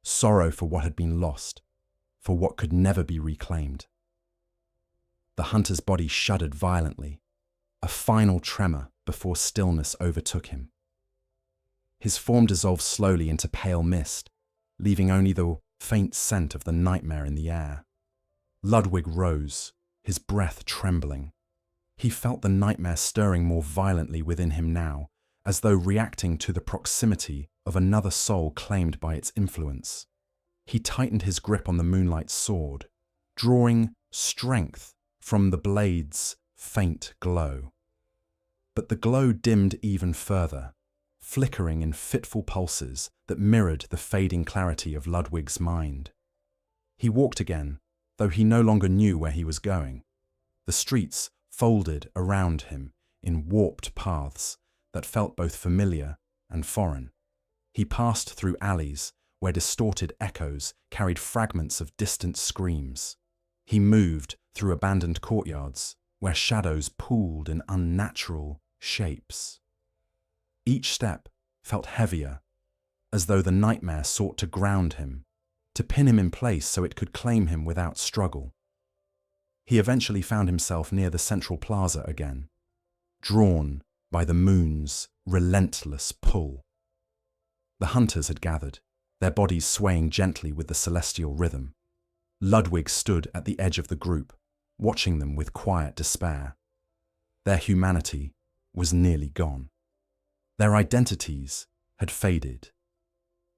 A: Sorrow for what had been lost, for what could never be reclaimed. The hunter's body shuddered violently, a final tremor before stillness overtook him. His form dissolved slowly into pale mist, leaving only the faint scent of the nightmare in the air. Ludwig rose, his breath trembling. He felt the nightmare stirring more violently within him now, as though reacting to the proximity of another soul claimed by its influence. He tightened his grip on the moonlight sword, drawing strength from the blade's faint glow. But the glow dimmed even further, flickering in fitful pulses that mirrored the fading clarity of Ludwig's mind. He walked again, though he no longer knew where he was going. The streets folded around him in warped paths that felt both familiar and foreign. He passed through alleys where distorted echoes carried fragments of distant screams. He moved through abandoned courtyards where shadows pooled in unnatural shapes. Each step felt heavier, as though the nightmare sought to ground him, to pin him in place so it could claim him without struggle. He eventually found himself near the central plaza again, drawn by the moon's relentless pull. The hunters had gathered, their bodies swaying gently with the celestial rhythm. Ludwig stood at the edge of the group, watching them with quiet despair. Their humanity was nearly gone. Their identities had faded.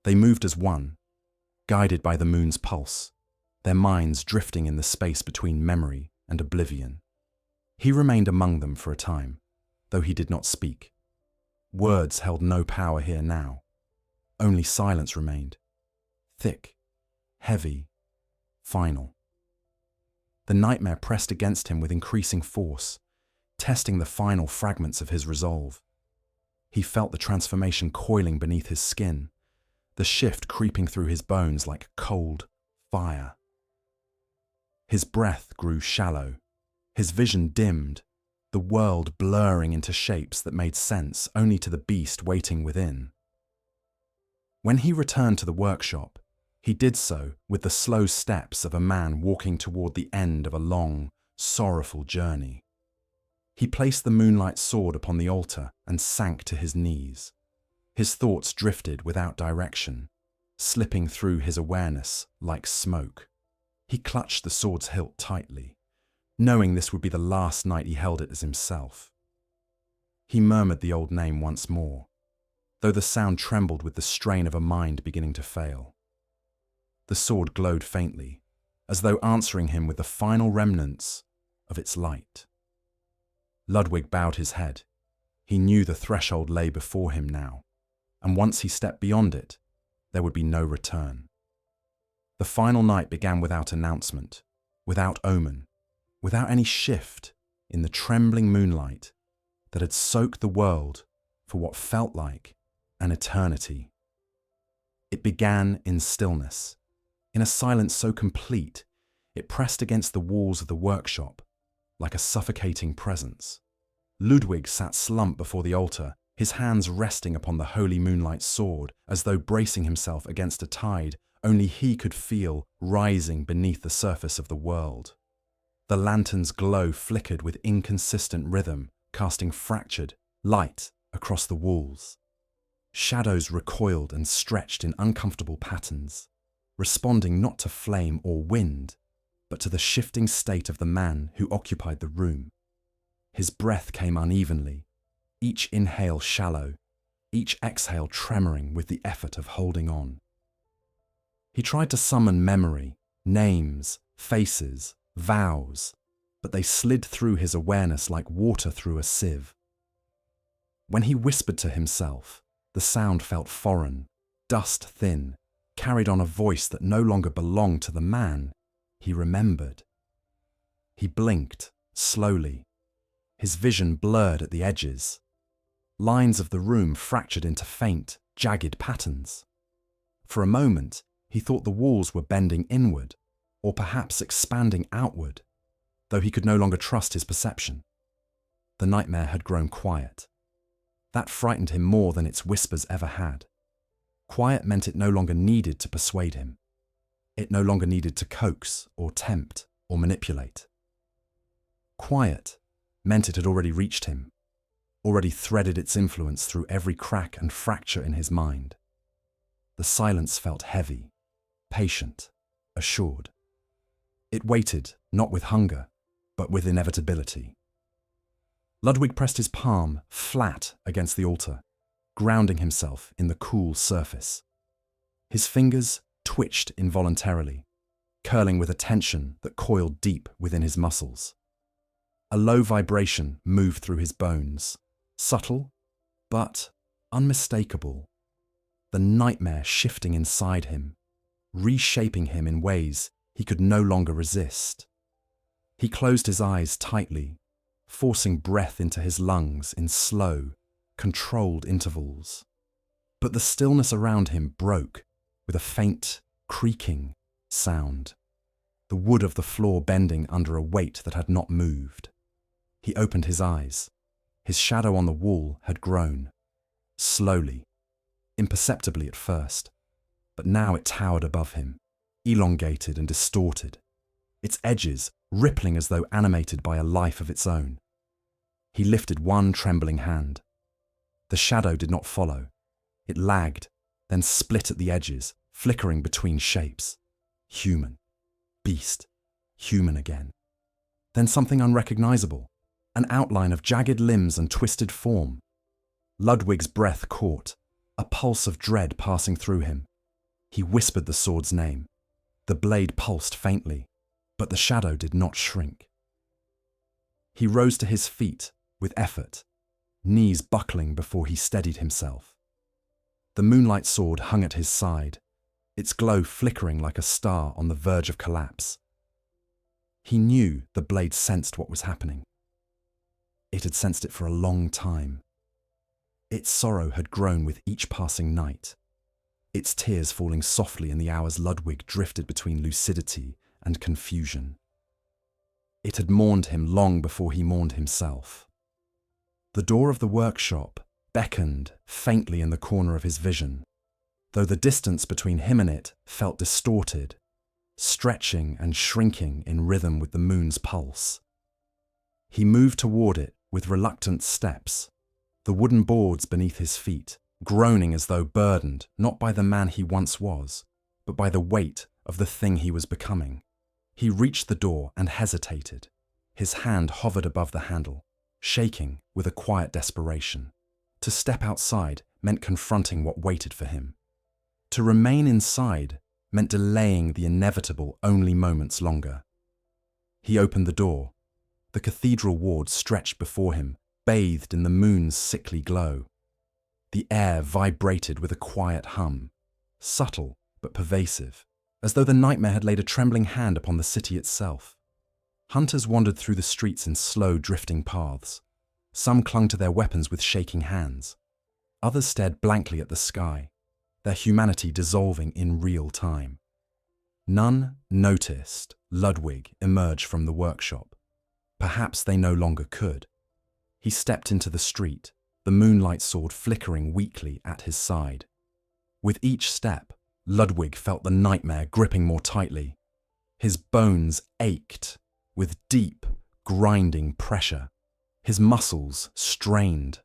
A: They moved as one, guided by the moon's pulse, their minds drifting in the space between memory and oblivion. He remained among them for a time, though he did not speak. Words held no power here now. Only silence remained, thick, heavy, final. The nightmare pressed against him with increasing force, testing the final fragments of his resolve. He felt the transformation coiling beneath his skin, the shift creeping through his bones like cold fire. His breath grew shallow, his vision dimmed, the world blurring into shapes that made sense only to the beast waiting within. When he returned to the workshop, he did so with the slow steps of a man walking toward the end of a long, sorrowful journey. He placed the moonlight sword upon the altar and sank to his knees. His thoughts drifted without direction, slipping through his awareness like smoke. He clutched the sword's hilt tightly, knowing this would be the last night he held it as himself. He murmured the old name once more, though the sound trembled with the strain of a mind beginning to fail. The sword glowed faintly, as though answering him with the final remnants of its light. Ludwig bowed his head. He knew the threshold lay before him now, and once he stepped beyond it, there would be no return. The final night began without announcement, without omen, without any shift in the trembling moonlight that had soaked the world for what felt like an eternity. It began in stillness, in a silence so complete it pressed against the walls of the workshop like a suffocating presence. Ludwig sat slumped before the altar, his hands resting upon the holy moonlight sword as though bracing himself against a tide only he could feel rising beneath the surface of the world. The lantern's glow flickered with inconsistent rhythm, casting fractured light across the walls. Shadows recoiled and stretched in uncomfortable patterns, responding not to flame or wind, but to the shifting state of the man who occupied the room. His breath came unevenly, each inhale shallow, each exhale tremoring with the effort of holding on. He tried to summon memory, names, faces, vows, but they slid through his awareness like water through a sieve. When he whispered to himself, the sound felt foreign, dust thin, carried on a voice that no longer belonged to the man he remembered. He blinked, slowly, his vision blurred at the edges. Lines of the room fractured into faint, jagged patterns. For a moment, he thought the walls were bending inward, or perhaps expanding outward, though he could no longer trust his perception. The nightmare had grown quiet. That frightened him more than its whispers ever had. Quiet meant it no longer needed to persuade him. It no longer needed to coax or tempt or manipulate. Quiet meant it had already reached him, already threaded its influence through every crack and fracture in his mind. The silence felt heavy, patient, assured. It waited, not with hunger, but with inevitability. Ludwig pressed his palm flat against the altar, grounding himself in the cool surface. His fingers twitched involuntarily, curling with a tension that coiled deep within his muscles. A low vibration moved through his bones, subtle, but unmistakable. The nightmare shifting inside him, reshaping him in ways he could no longer resist. He closed his eyes tightly, forcing breath into his lungs in slow, controlled intervals. But the stillness around him broke with a faint, creaking sound, the wood of the floor bending under a weight that had not moved. He opened his eyes. His shadow on the wall had grown, slowly, imperceptibly at first, but now it towered above him, elongated and distorted, its edges rippling as though animated by a life of its own. He lifted one trembling hand. The shadow did not follow. It lagged, then split at the edges, flickering between shapes. Human, beast, human again. Then something unrecognizable, an outline of jagged limbs and twisted form. Ludwig's breath caught, a pulse of dread passing through him. He whispered the sword's name. The blade pulsed faintly, but the shadow did not shrink. He rose to his feet with effort, knees buckling before he steadied himself. The moonlight sword hung at his side, its glow flickering like a star on the verge of collapse. He knew the blade sensed what was happening. It had sensed it for a long time. Its sorrow had grown with each passing night, its tears falling softly in the hours Ludwig drifted between lucidity and confusion. It had mourned him long before he mourned himself. The door of the workshop beckoned faintly in the corner of his vision. though the distance between him and it felt distorted, stretching and shrinking in rhythm with the moon's pulse. He moved toward it with reluctant steps, the wooden boards beneath his feet, groaning as though burdened not by the man he once was, but by the weight of the thing he was becoming. He reached the door and hesitated. His hand hovered above the handle, shaking with a quiet desperation. To step outside meant confronting what waited for him. To remain inside meant delaying the inevitable only moments longer. He opened the door. The Cathedral Ward stretched before him, bathed in the moon's sickly glow. The air vibrated with a quiet hum, subtle but pervasive, as though the nightmare had laid a trembling hand upon the city itself. Hunters wandered through the streets in slow, drifting paths. Some clung to their weapons with shaking hands. Others stared blankly at the sky, their humanity dissolving in real time. None noticed Ludwig emerge from the workshop. Perhaps they no longer could. He stepped into the street, the moonlight sword flickering weakly at his side. With each step, Ludwig felt the nightmare gripping more tightly. His bones ached with deep, grinding pressure. His muscles strained.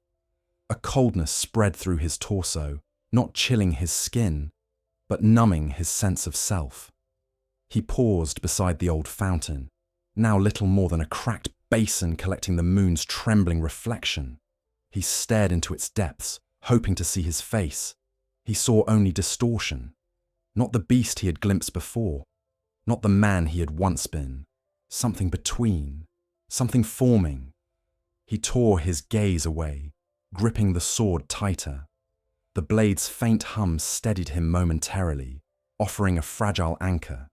A: A coldness spread through his torso, not chilling his skin, but numbing his sense of self. He paused beside the old fountain, now little more than a cracked basin collecting the moon's trembling reflection. He stared into its depths, hoping to see his face. He saw only distortion. Not the beast he had glimpsed before, not the man he had once been. Something between, something forming. He tore his gaze away, gripping the sword tighter. The blade's faint hum steadied him momentarily, offering a fragile anchor.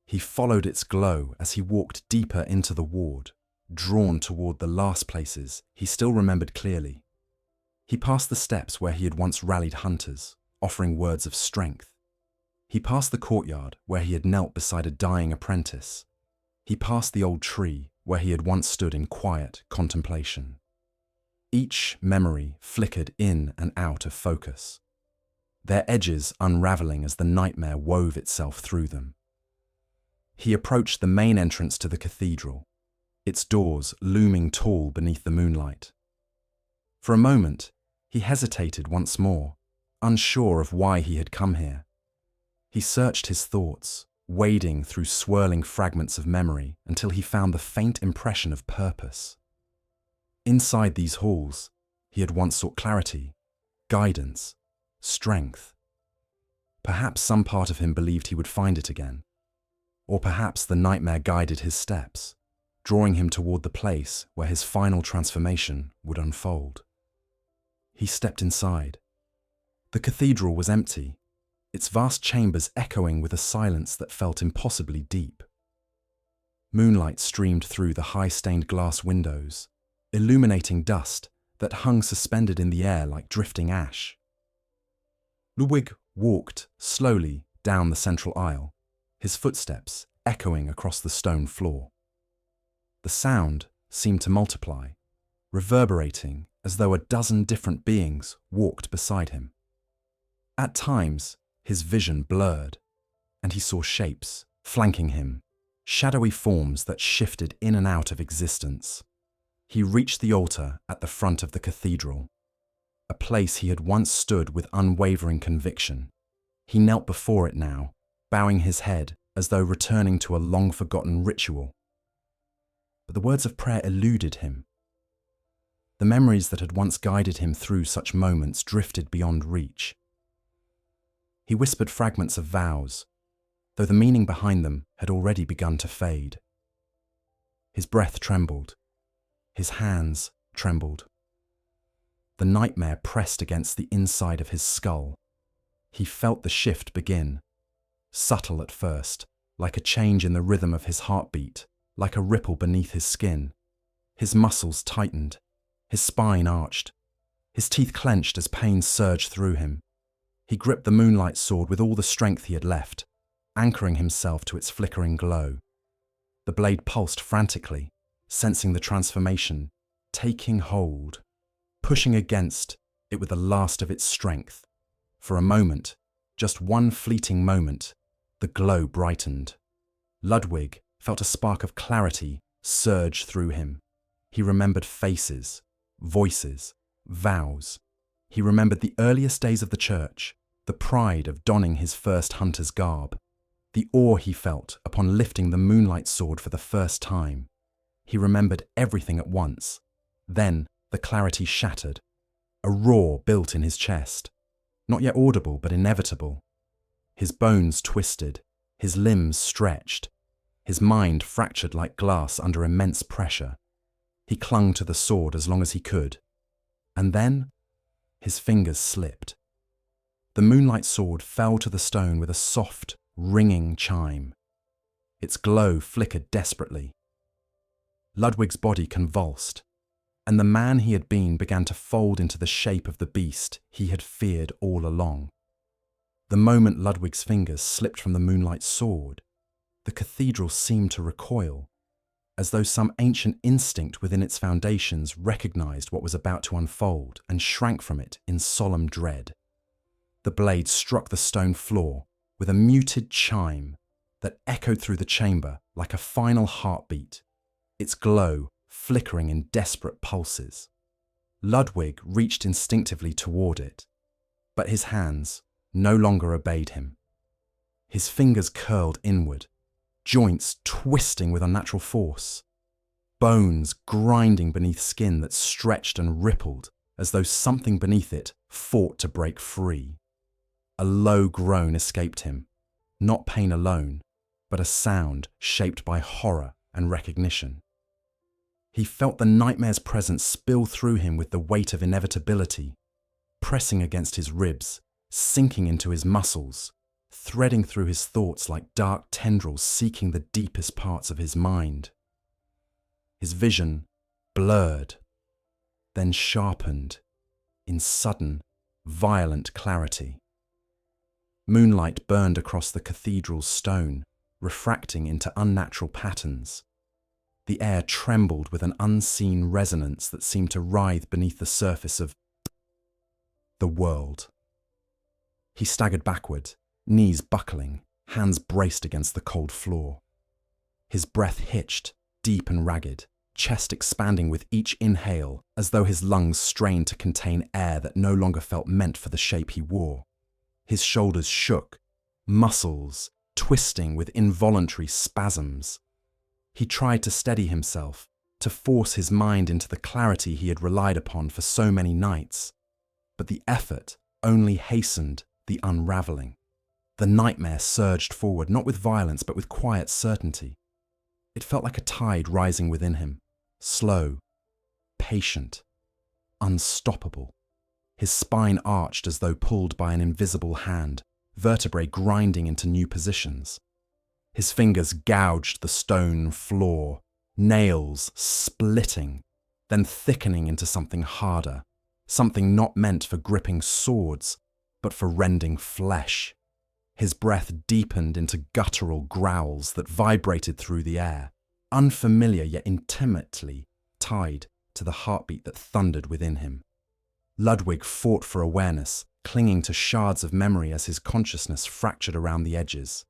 A: He followed its glow as he walked deeper into the ward, drawn toward the last places he still remembered clearly. He passed the steps where he had once rallied hunters, offering words of strength. He passed the courtyard where he had knelt beside a dying apprentice. He passed the old tree where he had once stood in quiet contemplation. Each memory flickered in and out of focus, their edges unraveling as the nightmare wove itself through them. He approached the main entrance to the cathedral, its doors looming tall beneath the moonlight. For a moment, he hesitated once more, unsure of why he had come here. He searched his thoughts, wading through swirling fragments of memory until he found the faint impression of purpose. Inside these halls, he had once sought clarity, guidance, strength. Perhaps some part of him believed he would find it again. Or perhaps the nightmare guided his steps, drawing him toward the place where his final transformation would unfold. He stepped inside. The cathedral was empty, its vast chambers echoing with a silence that felt impossibly deep. Moonlight streamed through the high-stained glass windows, illuminating dust that hung suspended in the air like drifting ash. Ludwig walked slowly down the central aisle, his footsteps echoing across the stone floor. The sound seemed to multiply, reverberating as though a dozen different beings walked beside him. At times, his vision blurred, and he saw shapes flanking him, shadowy forms that shifted in and out of existence. He reached the altar at the front of the cathedral, a place he had once stood with unwavering conviction. He knelt before it now, bowing his head as though returning to a long-forgotten ritual. But the words of prayer eluded him. The memories that had once guided him through such moments drifted beyond reach. He whispered fragments of vows, though the meaning behind them had already begun to fade. His breath trembled. His hands trembled. The nightmare pressed against the inside of his skull. He felt the shift begin, subtle at first, like a change in the rhythm of his heartbeat, like a ripple beneath his skin. His muscles tightened, his spine arched, his teeth clenched as pain surged through him. He gripped the moonlight sword with all the strength he had left, anchoring himself to its flickering glow. The blade pulsed frantically, sensing the transformation, taking hold, pushing against it with the last of its strength. For a moment, Just one fleeting moment, the glow brightened. Ludwig felt a spark of clarity surge through him. He remembered faces, voices, vows. He remembered the earliest days of the church, the pride of donning his first hunter's garb, the awe he felt upon lifting the moonlight sword for the first time. He remembered everything at once. Then the clarity shattered. A roar built in his chest, not yet audible but inevitable. His bones twisted, his limbs stretched, his mind fractured like glass under immense pressure. He clung to the sword as long as he could. And then his fingers slipped. The moonlight sword fell to the stone with a soft, ringing chime. Its glow flickered desperately. Ludwig's body convulsed, and the man he had been began to fold into the shape of the beast he had feared all along. The moment Ludwig's fingers slipped from the moonlight sword, the cathedral seemed to recoil, as though some ancient instinct within its foundations recognized what was about to unfold and shrank from it in solemn dread. The blade struck the stone floor with a muted chime that echoed through the chamber like a final heartbeat, its glow flickering in desperate pulses. Ludwig reached instinctively toward it, but his hands no longer obeyed him. His fingers curled inward, joints twisting with unnatural force, bones grinding beneath skin that stretched and rippled as though something beneath it fought to break free. A low groan escaped him, not pain alone, but a sound shaped by horror and recognition. He felt the nightmare's presence spill through him with the weight of inevitability, pressing against his ribs, sinking into his muscles, threading through his thoughts like dark tendrils seeking the deepest parts of his mind. His vision blurred, then sharpened in sudden, violent clarity. Moonlight burned across the cathedral's stone, refracting into unnatural patterns. The air trembled with an unseen resonance that seemed to writhe beneath the surface of the world. He staggered backward, knees buckling, hands braced against the cold floor. His breath hitched, deep and ragged, chest expanding with each inhale as though his lungs strained to contain air that no longer felt meant for the shape he wore. His shoulders shook, muscles twisting with involuntary spasms. He tried to steady himself, to force his mind into the clarity he had relied upon for so many nights, but the effort only hastened the unraveling. The nightmare surged forward, not with violence but with quiet certainty. It felt like a tide rising within him, slow, patient, unstoppable. His spine arched as though pulled by an invisible hand, vertebrae grinding into new positions. His fingers gouged the stone floor, nails splitting, then thickening into something harder, something not meant for gripping swords, but for rending flesh. His breath deepened into guttural growls that vibrated through the air, unfamiliar yet intimately tied to the heartbeat that thundered within him. Ludwig fought for awareness, clinging to shards of memory as his consciousness fractured around the edges.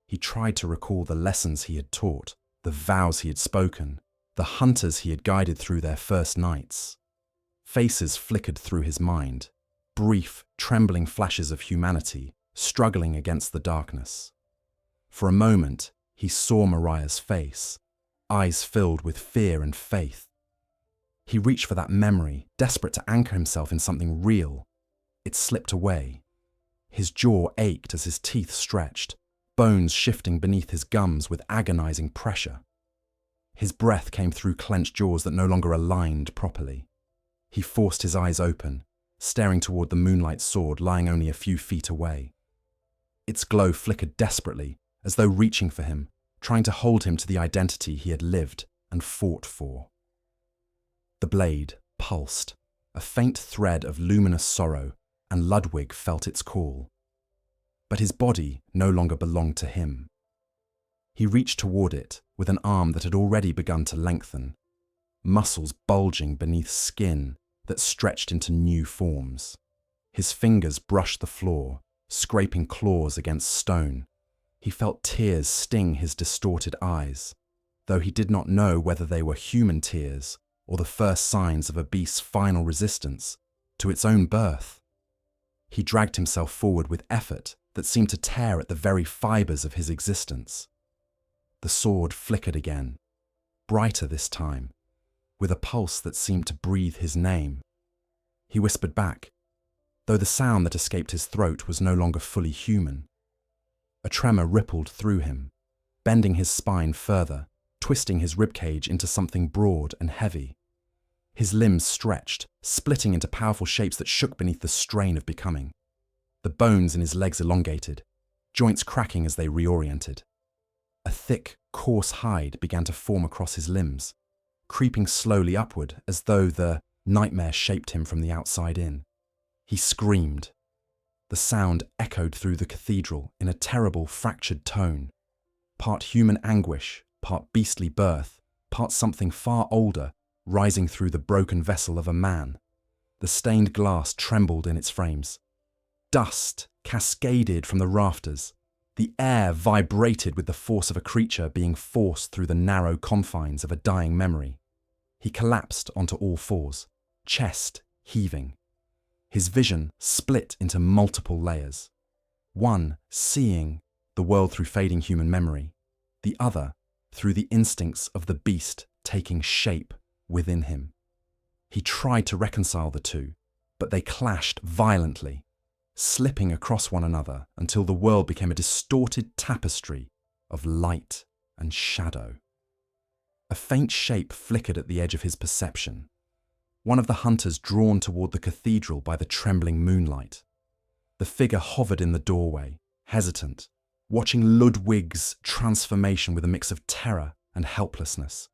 A: He tried to recall the lessons he had taught, the vows he had spoken, the hunters he had guided through their first nights. Faces flickered through his mind, brief, trembling flashes of humanity, struggling against the darkness. For a moment, he saw Mariah's face, eyes filled with fear and faith. He reached for that memory, desperate to anchor himself in something real. It slipped away. His jaw ached as his teeth stretched, bones shifting beneath his gums with agonizing pressure. His breath came through clenched jaws that no longer aligned properly. He forced his eyes open, staring toward the moonlight sword lying only a few feet away. Its glow flickered desperately, as though reaching for him, trying to hold him to the identity he had lived and fought for. The blade pulsed, a faint thread of luminous sorrow, and Ludwig felt its call. But his body no longer belonged to him. He reached toward it with an arm that had already begun to lengthen, muscles bulging beneath skin that stretched into new forms. His fingers brushed the floor, scraping claws against stone. He felt tears sting his distorted eyes, though he did not know whether they were human tears or the first signs of a beast's final resistance to its own birth. He dragged himself forward with effort that seemed to tear at the very fibers of his existence. The sword flickered again, brighter this time, with a pulse that seemed to breathe his name. He whispered back, though the sound that escaped his throat was no longer fully human. A tremor rippled through him, bending his spine further, twisting his ribcage into something broad and heavy. His limbs stretched, splitting into powerful shapes that shook beneath the strain of becoming. The bones in his legs elongated, joints cracking as they reoriented. A thick, coarse hide began to form across his limbs, creeping slowly upward as though the nightmare shaped him from the outside in. He screamed. The sound echoed through the cathedral in a terrible, fractured tone, part human anguish, part beastly birth, part something far older, rising through the broken vessel of a man. The stained glass trembled in its frames. Dust cascaded from the rafters. The air vibrated with the force of a creature being forced through the narrow confines of a dying memory. He collapsed onto all fours, chest heaving. His vision split into multiple layers. One seeing the world through fading human memory, the other through the instincts of the beast taking shape within him. He tried to reconcile the two, but they clashed violently, slipping across one another until the world became a distorted tapestry of light and shadow. A faint shape flickered at the edge of his perception, one of the hunters drawn toward the cathedral by the trembling moonlight. The figure hovered in the doorway, hesitant, watching Ludwig's transformation with a mix of terror and helplessness.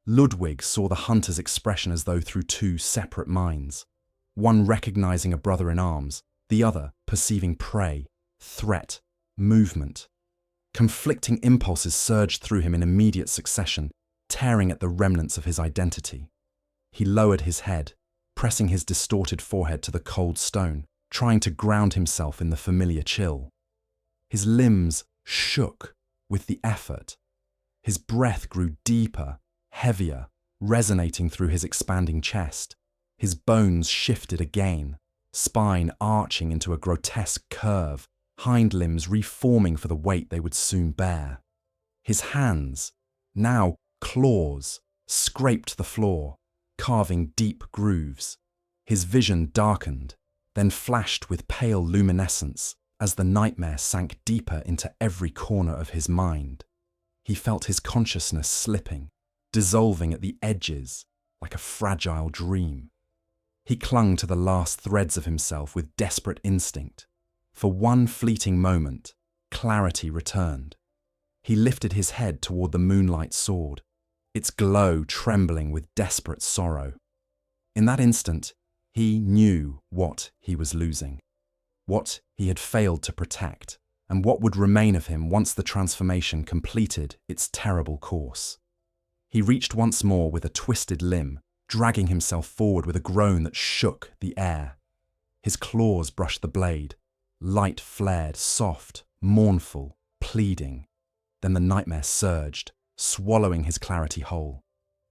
A: Ludwig saw the hunter's expression as though through two separate minds, one recognizing a brother in arms, the other perceiving prey, threat, movement. Conflicting impulses surged through him in immediate succession, tearing at the remnants of his identity. He lowered his head, pressing his distorted forehead to the cold stone, trying to ground himself in the familiar chill. His limbs shook with the effort. His breath grew deeper, heavier, resonating through his expanding chest. His bones shifted again, spine arching into a grotesque curve, hind limbs reforming for the weight they would soon bear. His hands, now claws, scraped the floor, carving deep grooves. His vision darkened, then flashed with pale luminescence as the nightmare sank deeper into every corner of his mind. He felt his consciousness slipping, dissolving at the edges like a fragile dream. He clung to the last threads of himself with desperate instinct. For one fleeting moment, clarity returned. He lifted his head toward the moonlight sword, its glow trembling with desperate sorrow. In that instant, he knew what he was losing, what he had failed to protect, and what would remain of him once the transformation completed its terrible course. He reached once more with a twisted limb, dragging himself forward with a groan that shook the air. His claws brushed the blade, light flared, soft, mournful, pleading. Then the nightmare surged, swallowing his clarity whole.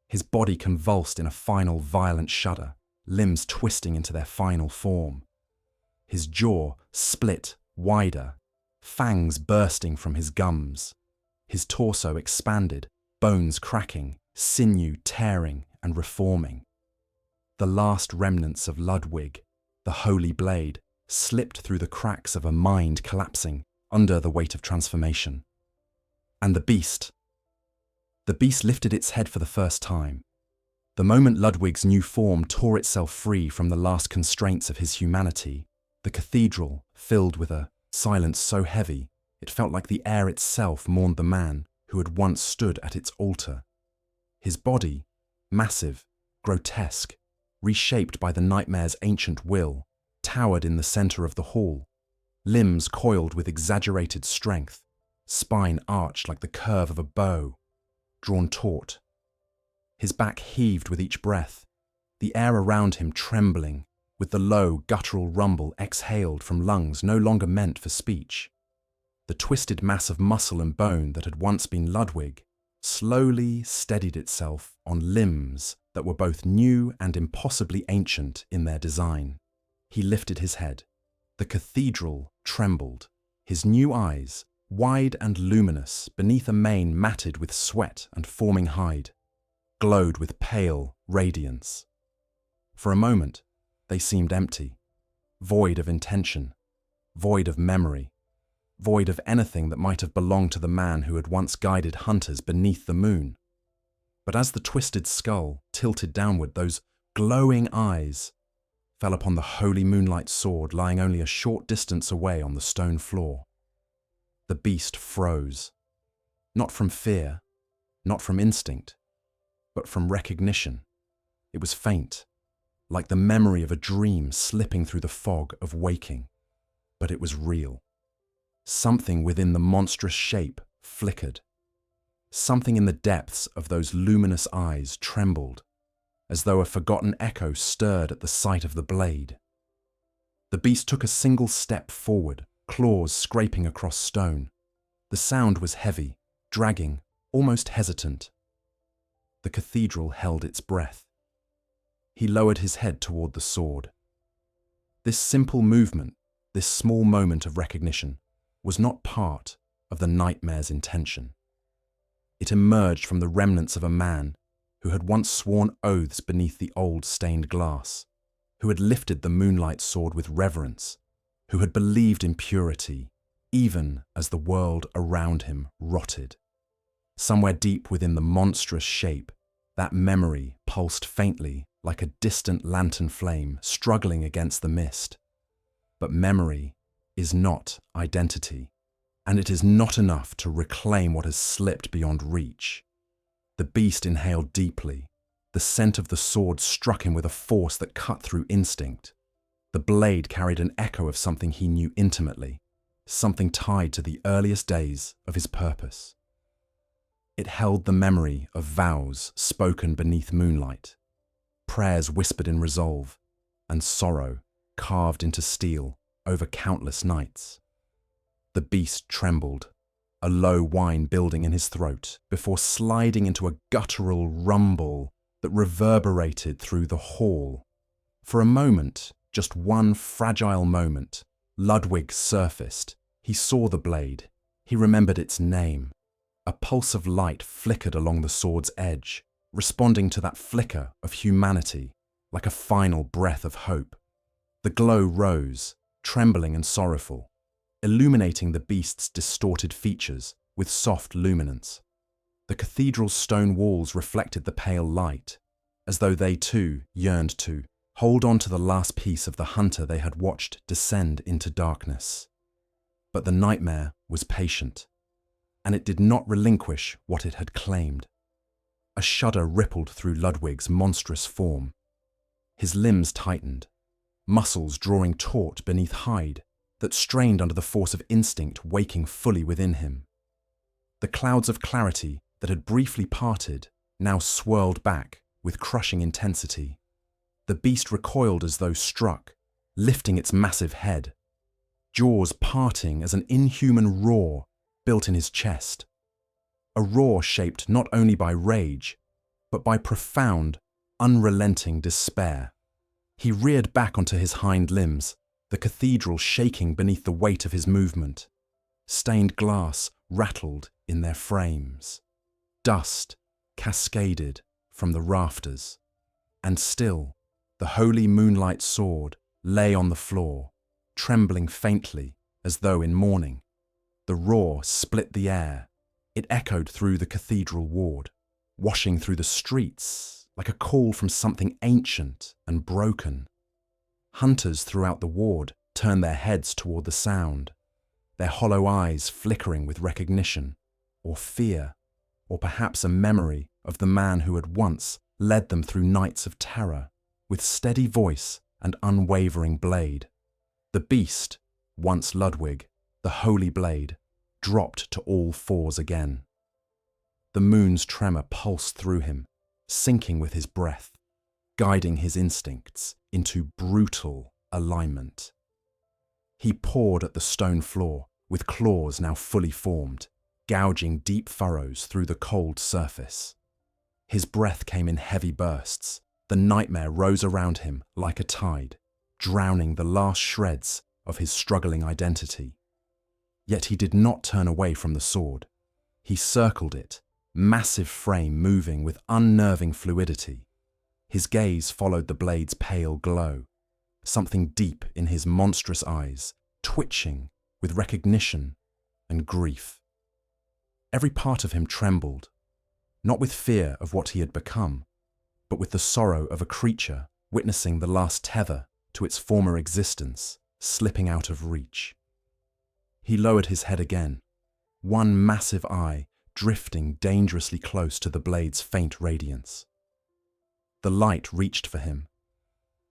A: His body convulsed in a final violent shudder, limbs twisting into their final form. His jaw split wider, fangs bursting from his gums. His torso expanded, bones cracking, sinew tearing and reforming. The last remnants of Ludwig, the Holy Blade, slipped through the cracks of a mind collapsing under the weight of transformation. And the beast lifted its head for the first time. The moment Ludwig's new form tore itself free from the last constraints of his humanity, the cathedral filled with a silence so heavy it felt like the air itself mourned the man who had once stood at its altar. His body, massive, grotesque, reshaped by the nightmare's ancient will, towered in the center of the hall, limbs coiled with exaggerated strength, spine arched like the curve of a bow, drawn taut. His back heaved with each breath, the air around him trembling with the low, guttural rumble exhaled from lungs no longer meant for speech. The twisted mass of muscle and bone that had once been Ludwig slowly steadied itself on limbs that were both new and impossibly ancient in their design. He lifted his head. The cathedral trembled. His new eyes, wide and luminous beneath a mane matted with sweat and forming hide, glowed with pale radiance. For a moment, they seemed empty, void of intention, void of memory, void of anything that might have belonged to the man who had once guided hunters beneath the moon. But as the twisted skull tilted downward, those glowing eyes fell upon the holy moonlight sword lying only a short distance away on the stone floor. The beast froze, not from fear, not from instinct, but from recognition. It was faint, like the memory of a dream slipping through the fog of waking, but it was real. Something within the monstrous shape flickered. Something in the depths of those luminous eyes trembled, as though a forgotten echo stirred at the sight of the blade. The beast took a single step forward, claws scraping across stone. The sound was heavy, dragging, almost hesitant. The cathedral held its breath. He lowered his head toward the sword. This simple movement, this small moment of recognition, was not part of the nightmare's intention. It emerged from the remnants of a man who had once sworn oaths beneath the old stained glass, who had lifted the moonlight sword with reverence, who had believed in purity, even as the world around him rotted. Somewhere deep within the monstrous shape, that memory pulsed faintly like a distant lantern flame struggling against the mist. But memory is not identity, and it is not enough to reclaim what has slipped beyond reach. The beast inhaled deeply. The scent of the sword struck him with a force that cut through instinct. The blade carried an echo of something he knew intimately, something tied to the earliest days of his purpose. It held the memory of vows spoken beneath moonlight, prayers whispered in resolve, and sorrow carved into steel over countless nights. The beast trembled, a low whine building in his throat, before sliding into a guttural rumble that reverberated through the hall. For a moment, just one fragile moment, Ludwig surfaced. He saw the blade. He remembered its name. A pulse of light flickered along the sword's edge, responding to that flicker of humanity, like a final breath of hope. The glow rose, trembling and sorrowful, illuminating the beast's distorted features with soft luminance. The cathedral's stone walls reflected the pale light, as though they too yearned to hold on to the last piece of the hunter they had watched descend into darkness. But the nightmare was patient, and it did not relinquish what it had claimed. A shudder rippled through Ludwig's monstrous form. His limbs tightened, muscles drawing taut beneath hide that strained under the force of instinct waking fully within him. The clouds of clarity that had briefly parted now swirled back with crushing intensity. The beast recoiled as though struck, lifting its massive head, jaws parting as an inhuman roar built in his chest. A roar shaped not only by rage, but by profound, unrelenting despair. He reared back onto his hind limbs, the cathedral shaking beneath the weight of his movement. Stained glass rattled in their frames. Dust cascaded from the rafters. And still, the holy moonlight sword lay on the floor, trembling faintly as though in mourning. The roar split the air. It echoed through the Cathedral Ward, washing through the streets like a call from something ancient and broken. Hunters throughout the ward turned their heads toward the sound, their hollow eyes flickering with recognition, or fear, or perhaps a memory of the man who had once led them through nights of terror, with steady voice and unwavering blade. The beast, once Ludwig, the Holy Blade, dropped to all fours again. The moon's tremor pulsed through him, sinking with his breath, guiding his instincts, into brutal alignment. He pawed at the stone floor, with claws now fully formed, gouging deep furrows through the cold surface. His breath came in heavy bursts. The nightmare rose around him like a tide, drowning the last shreds of his struggling identity. Yet he did not turn away from the sword. He circled it, massive frame moving with unnerving fluidity. His gaze followed the blade's pale glow, something deep in his monstrous eyes, twitching with recognition and grief. Every part of him trembled, not with fear of what he had become, but with the sorrow of a creature witnessing the last tether to its former existence slipping out of reach. He lowered his head again, one massive eye drifting dangerously close to the blade's faint radiance. The light reached for him,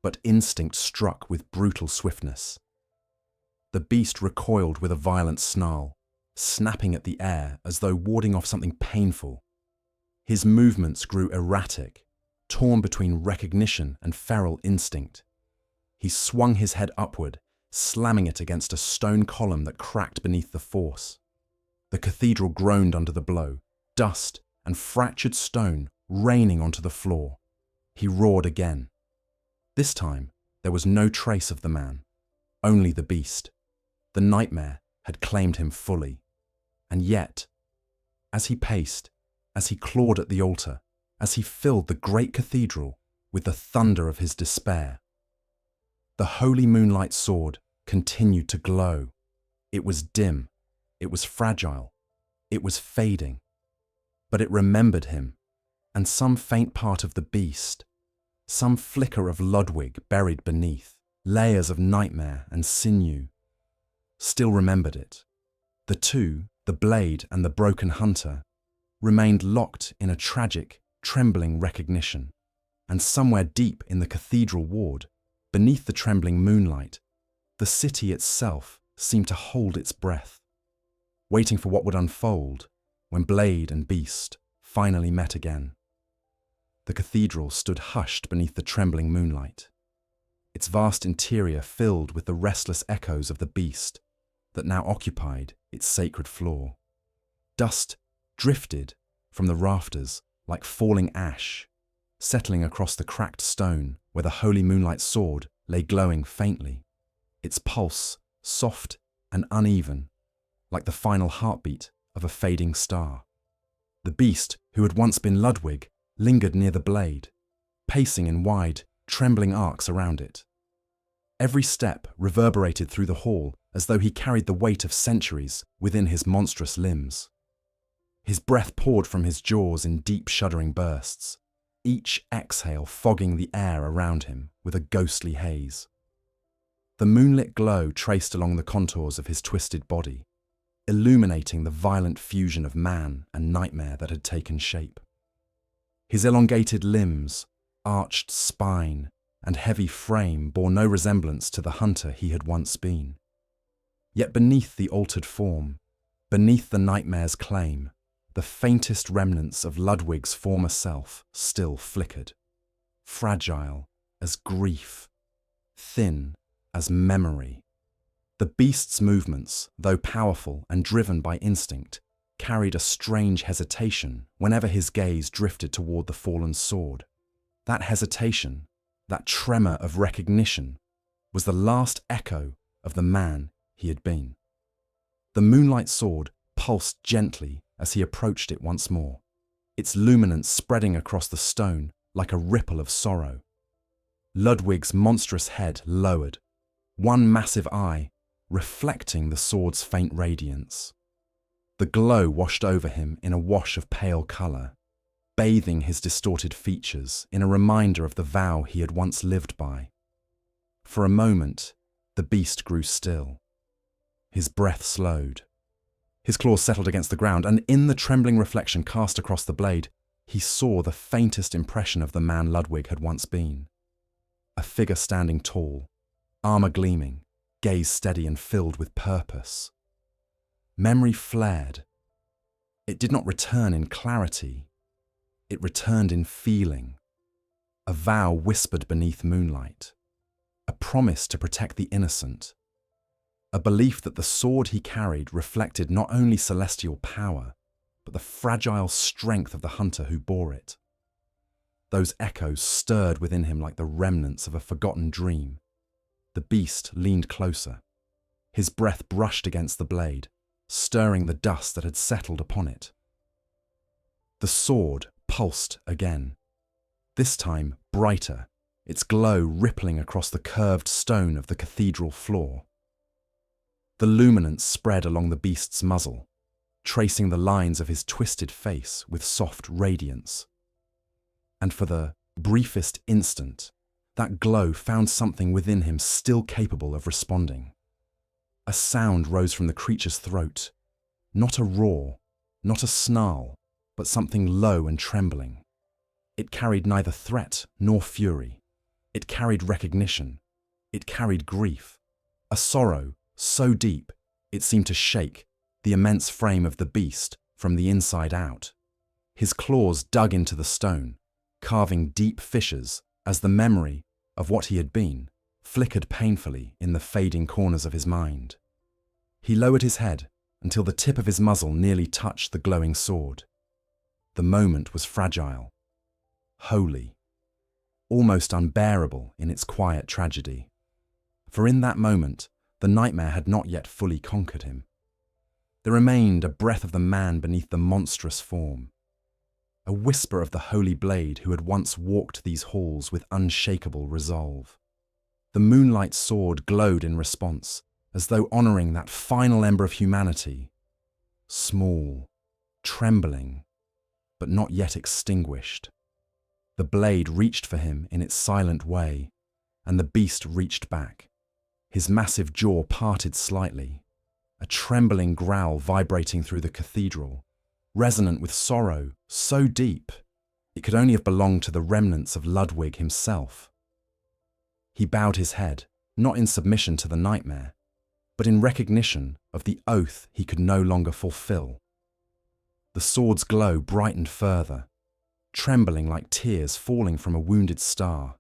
A: but instinct struck with brutal swiftness. The beast recoiled with a violent snarl, snapping at the air as though warding off something painful. His movements grew erratic, torn between recognition and feral instinct. He swung his head upward, slamming it against a stone column that cracked beneath the force. The cathedral groaned under the blow, dust and fractured stone raining onto the floor. He roared again. This time, there was no trace of the man, only the beast. The nightmare had claimed him fully. And yet, as he paced, as he clawed at the altar, as he filled the great cathedral with the thunder of his despair, the holy moonlight sword continued to glow. It was dim, it was fragile, it was fading. But it remembered him, and some faint part of the beast, some flicker of Ludwig buried beneath, layers of nightmare and sinew, still remembered it. The two, the blade and the broken hunter, remained locked in a tragic, trembling recognition. And somewhere deep in the Cathedral Ward, beneath the trembling moonlight, the city itself seemed to hold its breath, waiting for what would unfold when blade and beast finally met again. The cathedral stood hushed beneath the trembling moonlight, its vast interior filled with the restless echoes of the beast that now occupied its sacred floor. Dust drifted from the rafters like falling ash, settling across the cracked stone where the holy moonlight sword lay glowing faintly, its pulse soft and uneven, like the final heartbeat of a fading star. The beast, who had once been Ludwig, lingered near the blade, pacing in wide, trembling arcs around it. Every step reverberated through the hall as though he carried the weight of centuries within his monstrous limbs. His breath poured from his jaws in deep shuddering bursts, each exhale fogging the air around him with a ghostly haze. The moonlit glow traced along the contours of his twisted body, illuminating the violent fusion of man and nightmare that had taken shape. His elongated limbs, arched spine, and heavy frame bore no resemblance to the hunter he had once been. Yet beneath the altered form, beneath the nightmare's claim, the faintest remnants of Ludwig's former self still flickered, fragile as grief, thin as memory. The beast's movements, though powerful and driven by instinct, carried a strange hesitation whenever his gaze drifted toward the fallen sword. That hesitation, that tremor of recognition, was the last echo of the man he had been. The moonlight sword pulsed gently as he approached it once more, its luminance spreading across the stone like a ripple of sorrow. Ludwig's monstrous head lowered, one massive eye reflecting the sword's faint radiance. The glow washed over him in a wash of pale colour, bathing his distorted features in a reminder of the vow he had once lived by. For a moment, the beast grew still. His breath slowed. His claws settled against the ground, and in the trembling reflection cast across the blade, he saw the faintest impression of the man Ludwig had once been. A figure standing tall, armour gleaming, gaze steady and filled with purpose. Memory flared. It did not return in clarity. It returned in feeling. A vow whispered beneath moonlight. a promise to protect the innocent, a belief that the sword he carried reflected not only celestial power, but the fragile strength of the hunter who bore it. Those echoes stirred within him like the remnants of a forgotten dream. The beast leaned closer. His breath brushed against the blade, stirring the dust that had settled upon it. The sword pulsed again, this time brighter, its glow rippling across the curved stone of the cathedral floor. The luminance spread along the beast's muzzle, tracing the lines of his twisted face with soft radiance. And for the briefest instant, that glow found something within him still capable of responding. A sound rose from the creature's throat, not a roar, not a snarl, but something low and trembling. It carried neither threat nor fury. It carried recognition. It carried grief, a sorrow so deep it seemed to shake the immense frame of the beast from the inside out. His claws dug into the stone, carving deep fissures as the memory of what he had been flickered painfully in the fading corners of his mind. He lowered his head until the tip of his muzzle nearly touched the glowing sword. The moment was fragile, holy, almost unbearable in its quiet tragedy. For in that moment, the nightmare had not yet fully conquered him. There remained a breath of the man beneath the monstrous form, a whisper of the Holy Blade who had once walked these halls with unshakable resolve. The moonlight sword glowed in response, as though honouring that final ember of humanity, small, trembling, but not yet extinguished. The blade reached for him in its silent way, and the beast reached back. His massive jaw parted slightly, a trembling growl vibrating through the cathedral, resonant with sorrow so deep it could only have belonged to the remnants of Ludwig himself. He bowed his head, not in submission to the nightmare, but in recognition of the oath he could no longer fulfill. The sword's glow brightened further, trembling like tears falling from a wounded star.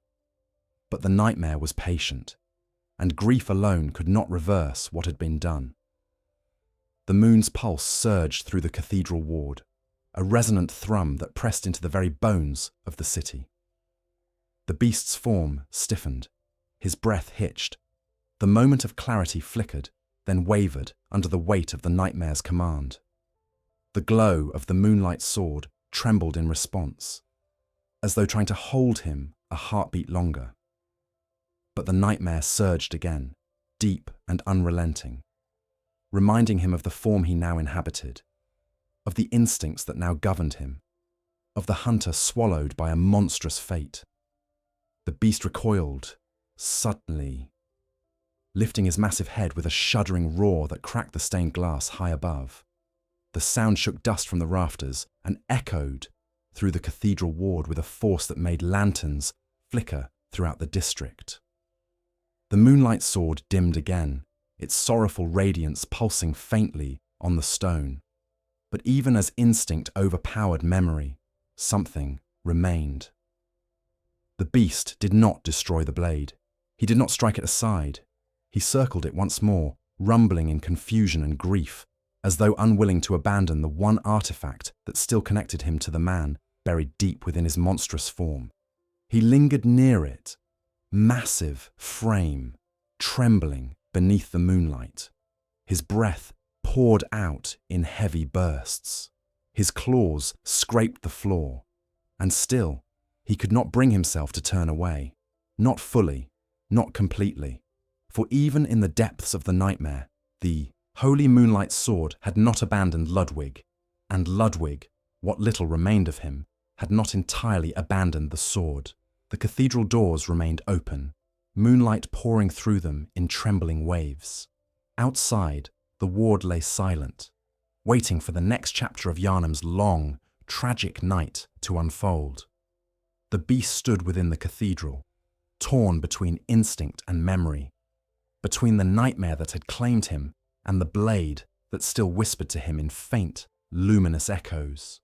A: But the nightmare was patient, and grief alone could not reverse what had been done. The moon's pulse surged through the Cathedral Ward, a resonant thrum that pressed into the very bones of the city. The beast's form stiffened, his breath hitched. The moment of clarity flickered, then wavered under the weight of the nightmare's command. The glow of the moonlight sword trembled in response, as though trying to hold him a heartbeat longer. But the nightmare surged again, deep and unrelenting, reminding him of the form he now inhabited, of the instincts that now governed him, of the hunter swallowed by a monstrous fate. The beast recoiled, suddenly, lifting his massive head with a shuddering roar that cracked the stained glass high above. The sound shook dust from the rafters and echoed through the Cathedral Ward with a force that made lanterns flicker throughout the district. The moonlight sword dimmed again, its sorrowful radiance pulsing faintly on the stone. But even as instinct overpowered memory, something remained. The beast did not destroy the blade. He did not strike it aside. He circled it once more, rumbling in confusion and grief, as though unwilling to abandon the one artifact that still connected him to the man buried deep within his monstrous form. He lingered near it, massive frame, trembling beneath the moonlight. His breath poured out in heavy bursts. His claws scraped the floor, and still he could not bring himself to turn away. Not fully, not completely, for even in the depths of the nightmare, the holy moonlight sword had not abandoned Ludwig, and Ludwig, what little remained of him, had not entirely abandoned the sword. The cathedral doors remained open, moonlight pouring through them in trembling waves. Outside, the ward lay silent, waiting for the next chapter of Yharnam's long, tragic night to unfold. The beast stood within the cathedral, torn between instinct and memory, between the nightmare that had claimed him and the blade that still whispered to him in faint, luminous echoes.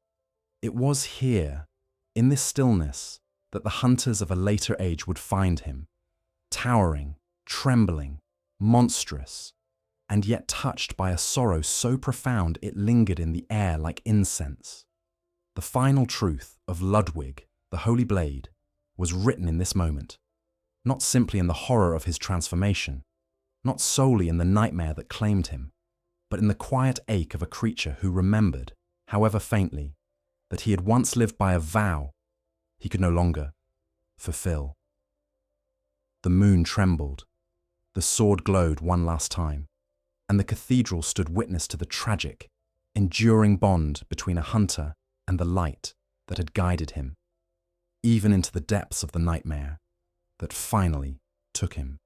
A: It was here, in this stillness, that the hunters of a later age would find him, towering, trembling, monstrous, and yet touched by a sorrow so profound it lingered in the air like incense. The final truth of Ludwig, the Holy Blade, was written in this moment, not simply in the horror of his transformation, not solely in the nightmare that claimed him, but in the quiet ache of a creature who remembered, however faintly, that he had once lived by a vow he could no longer fulfill. The moon trembled, the sword glowed one last time, and the cathedral stood witness to the tragic, enduring bond between a hunter and the light that had guided him, even into the depths of the nightmare that finally took him.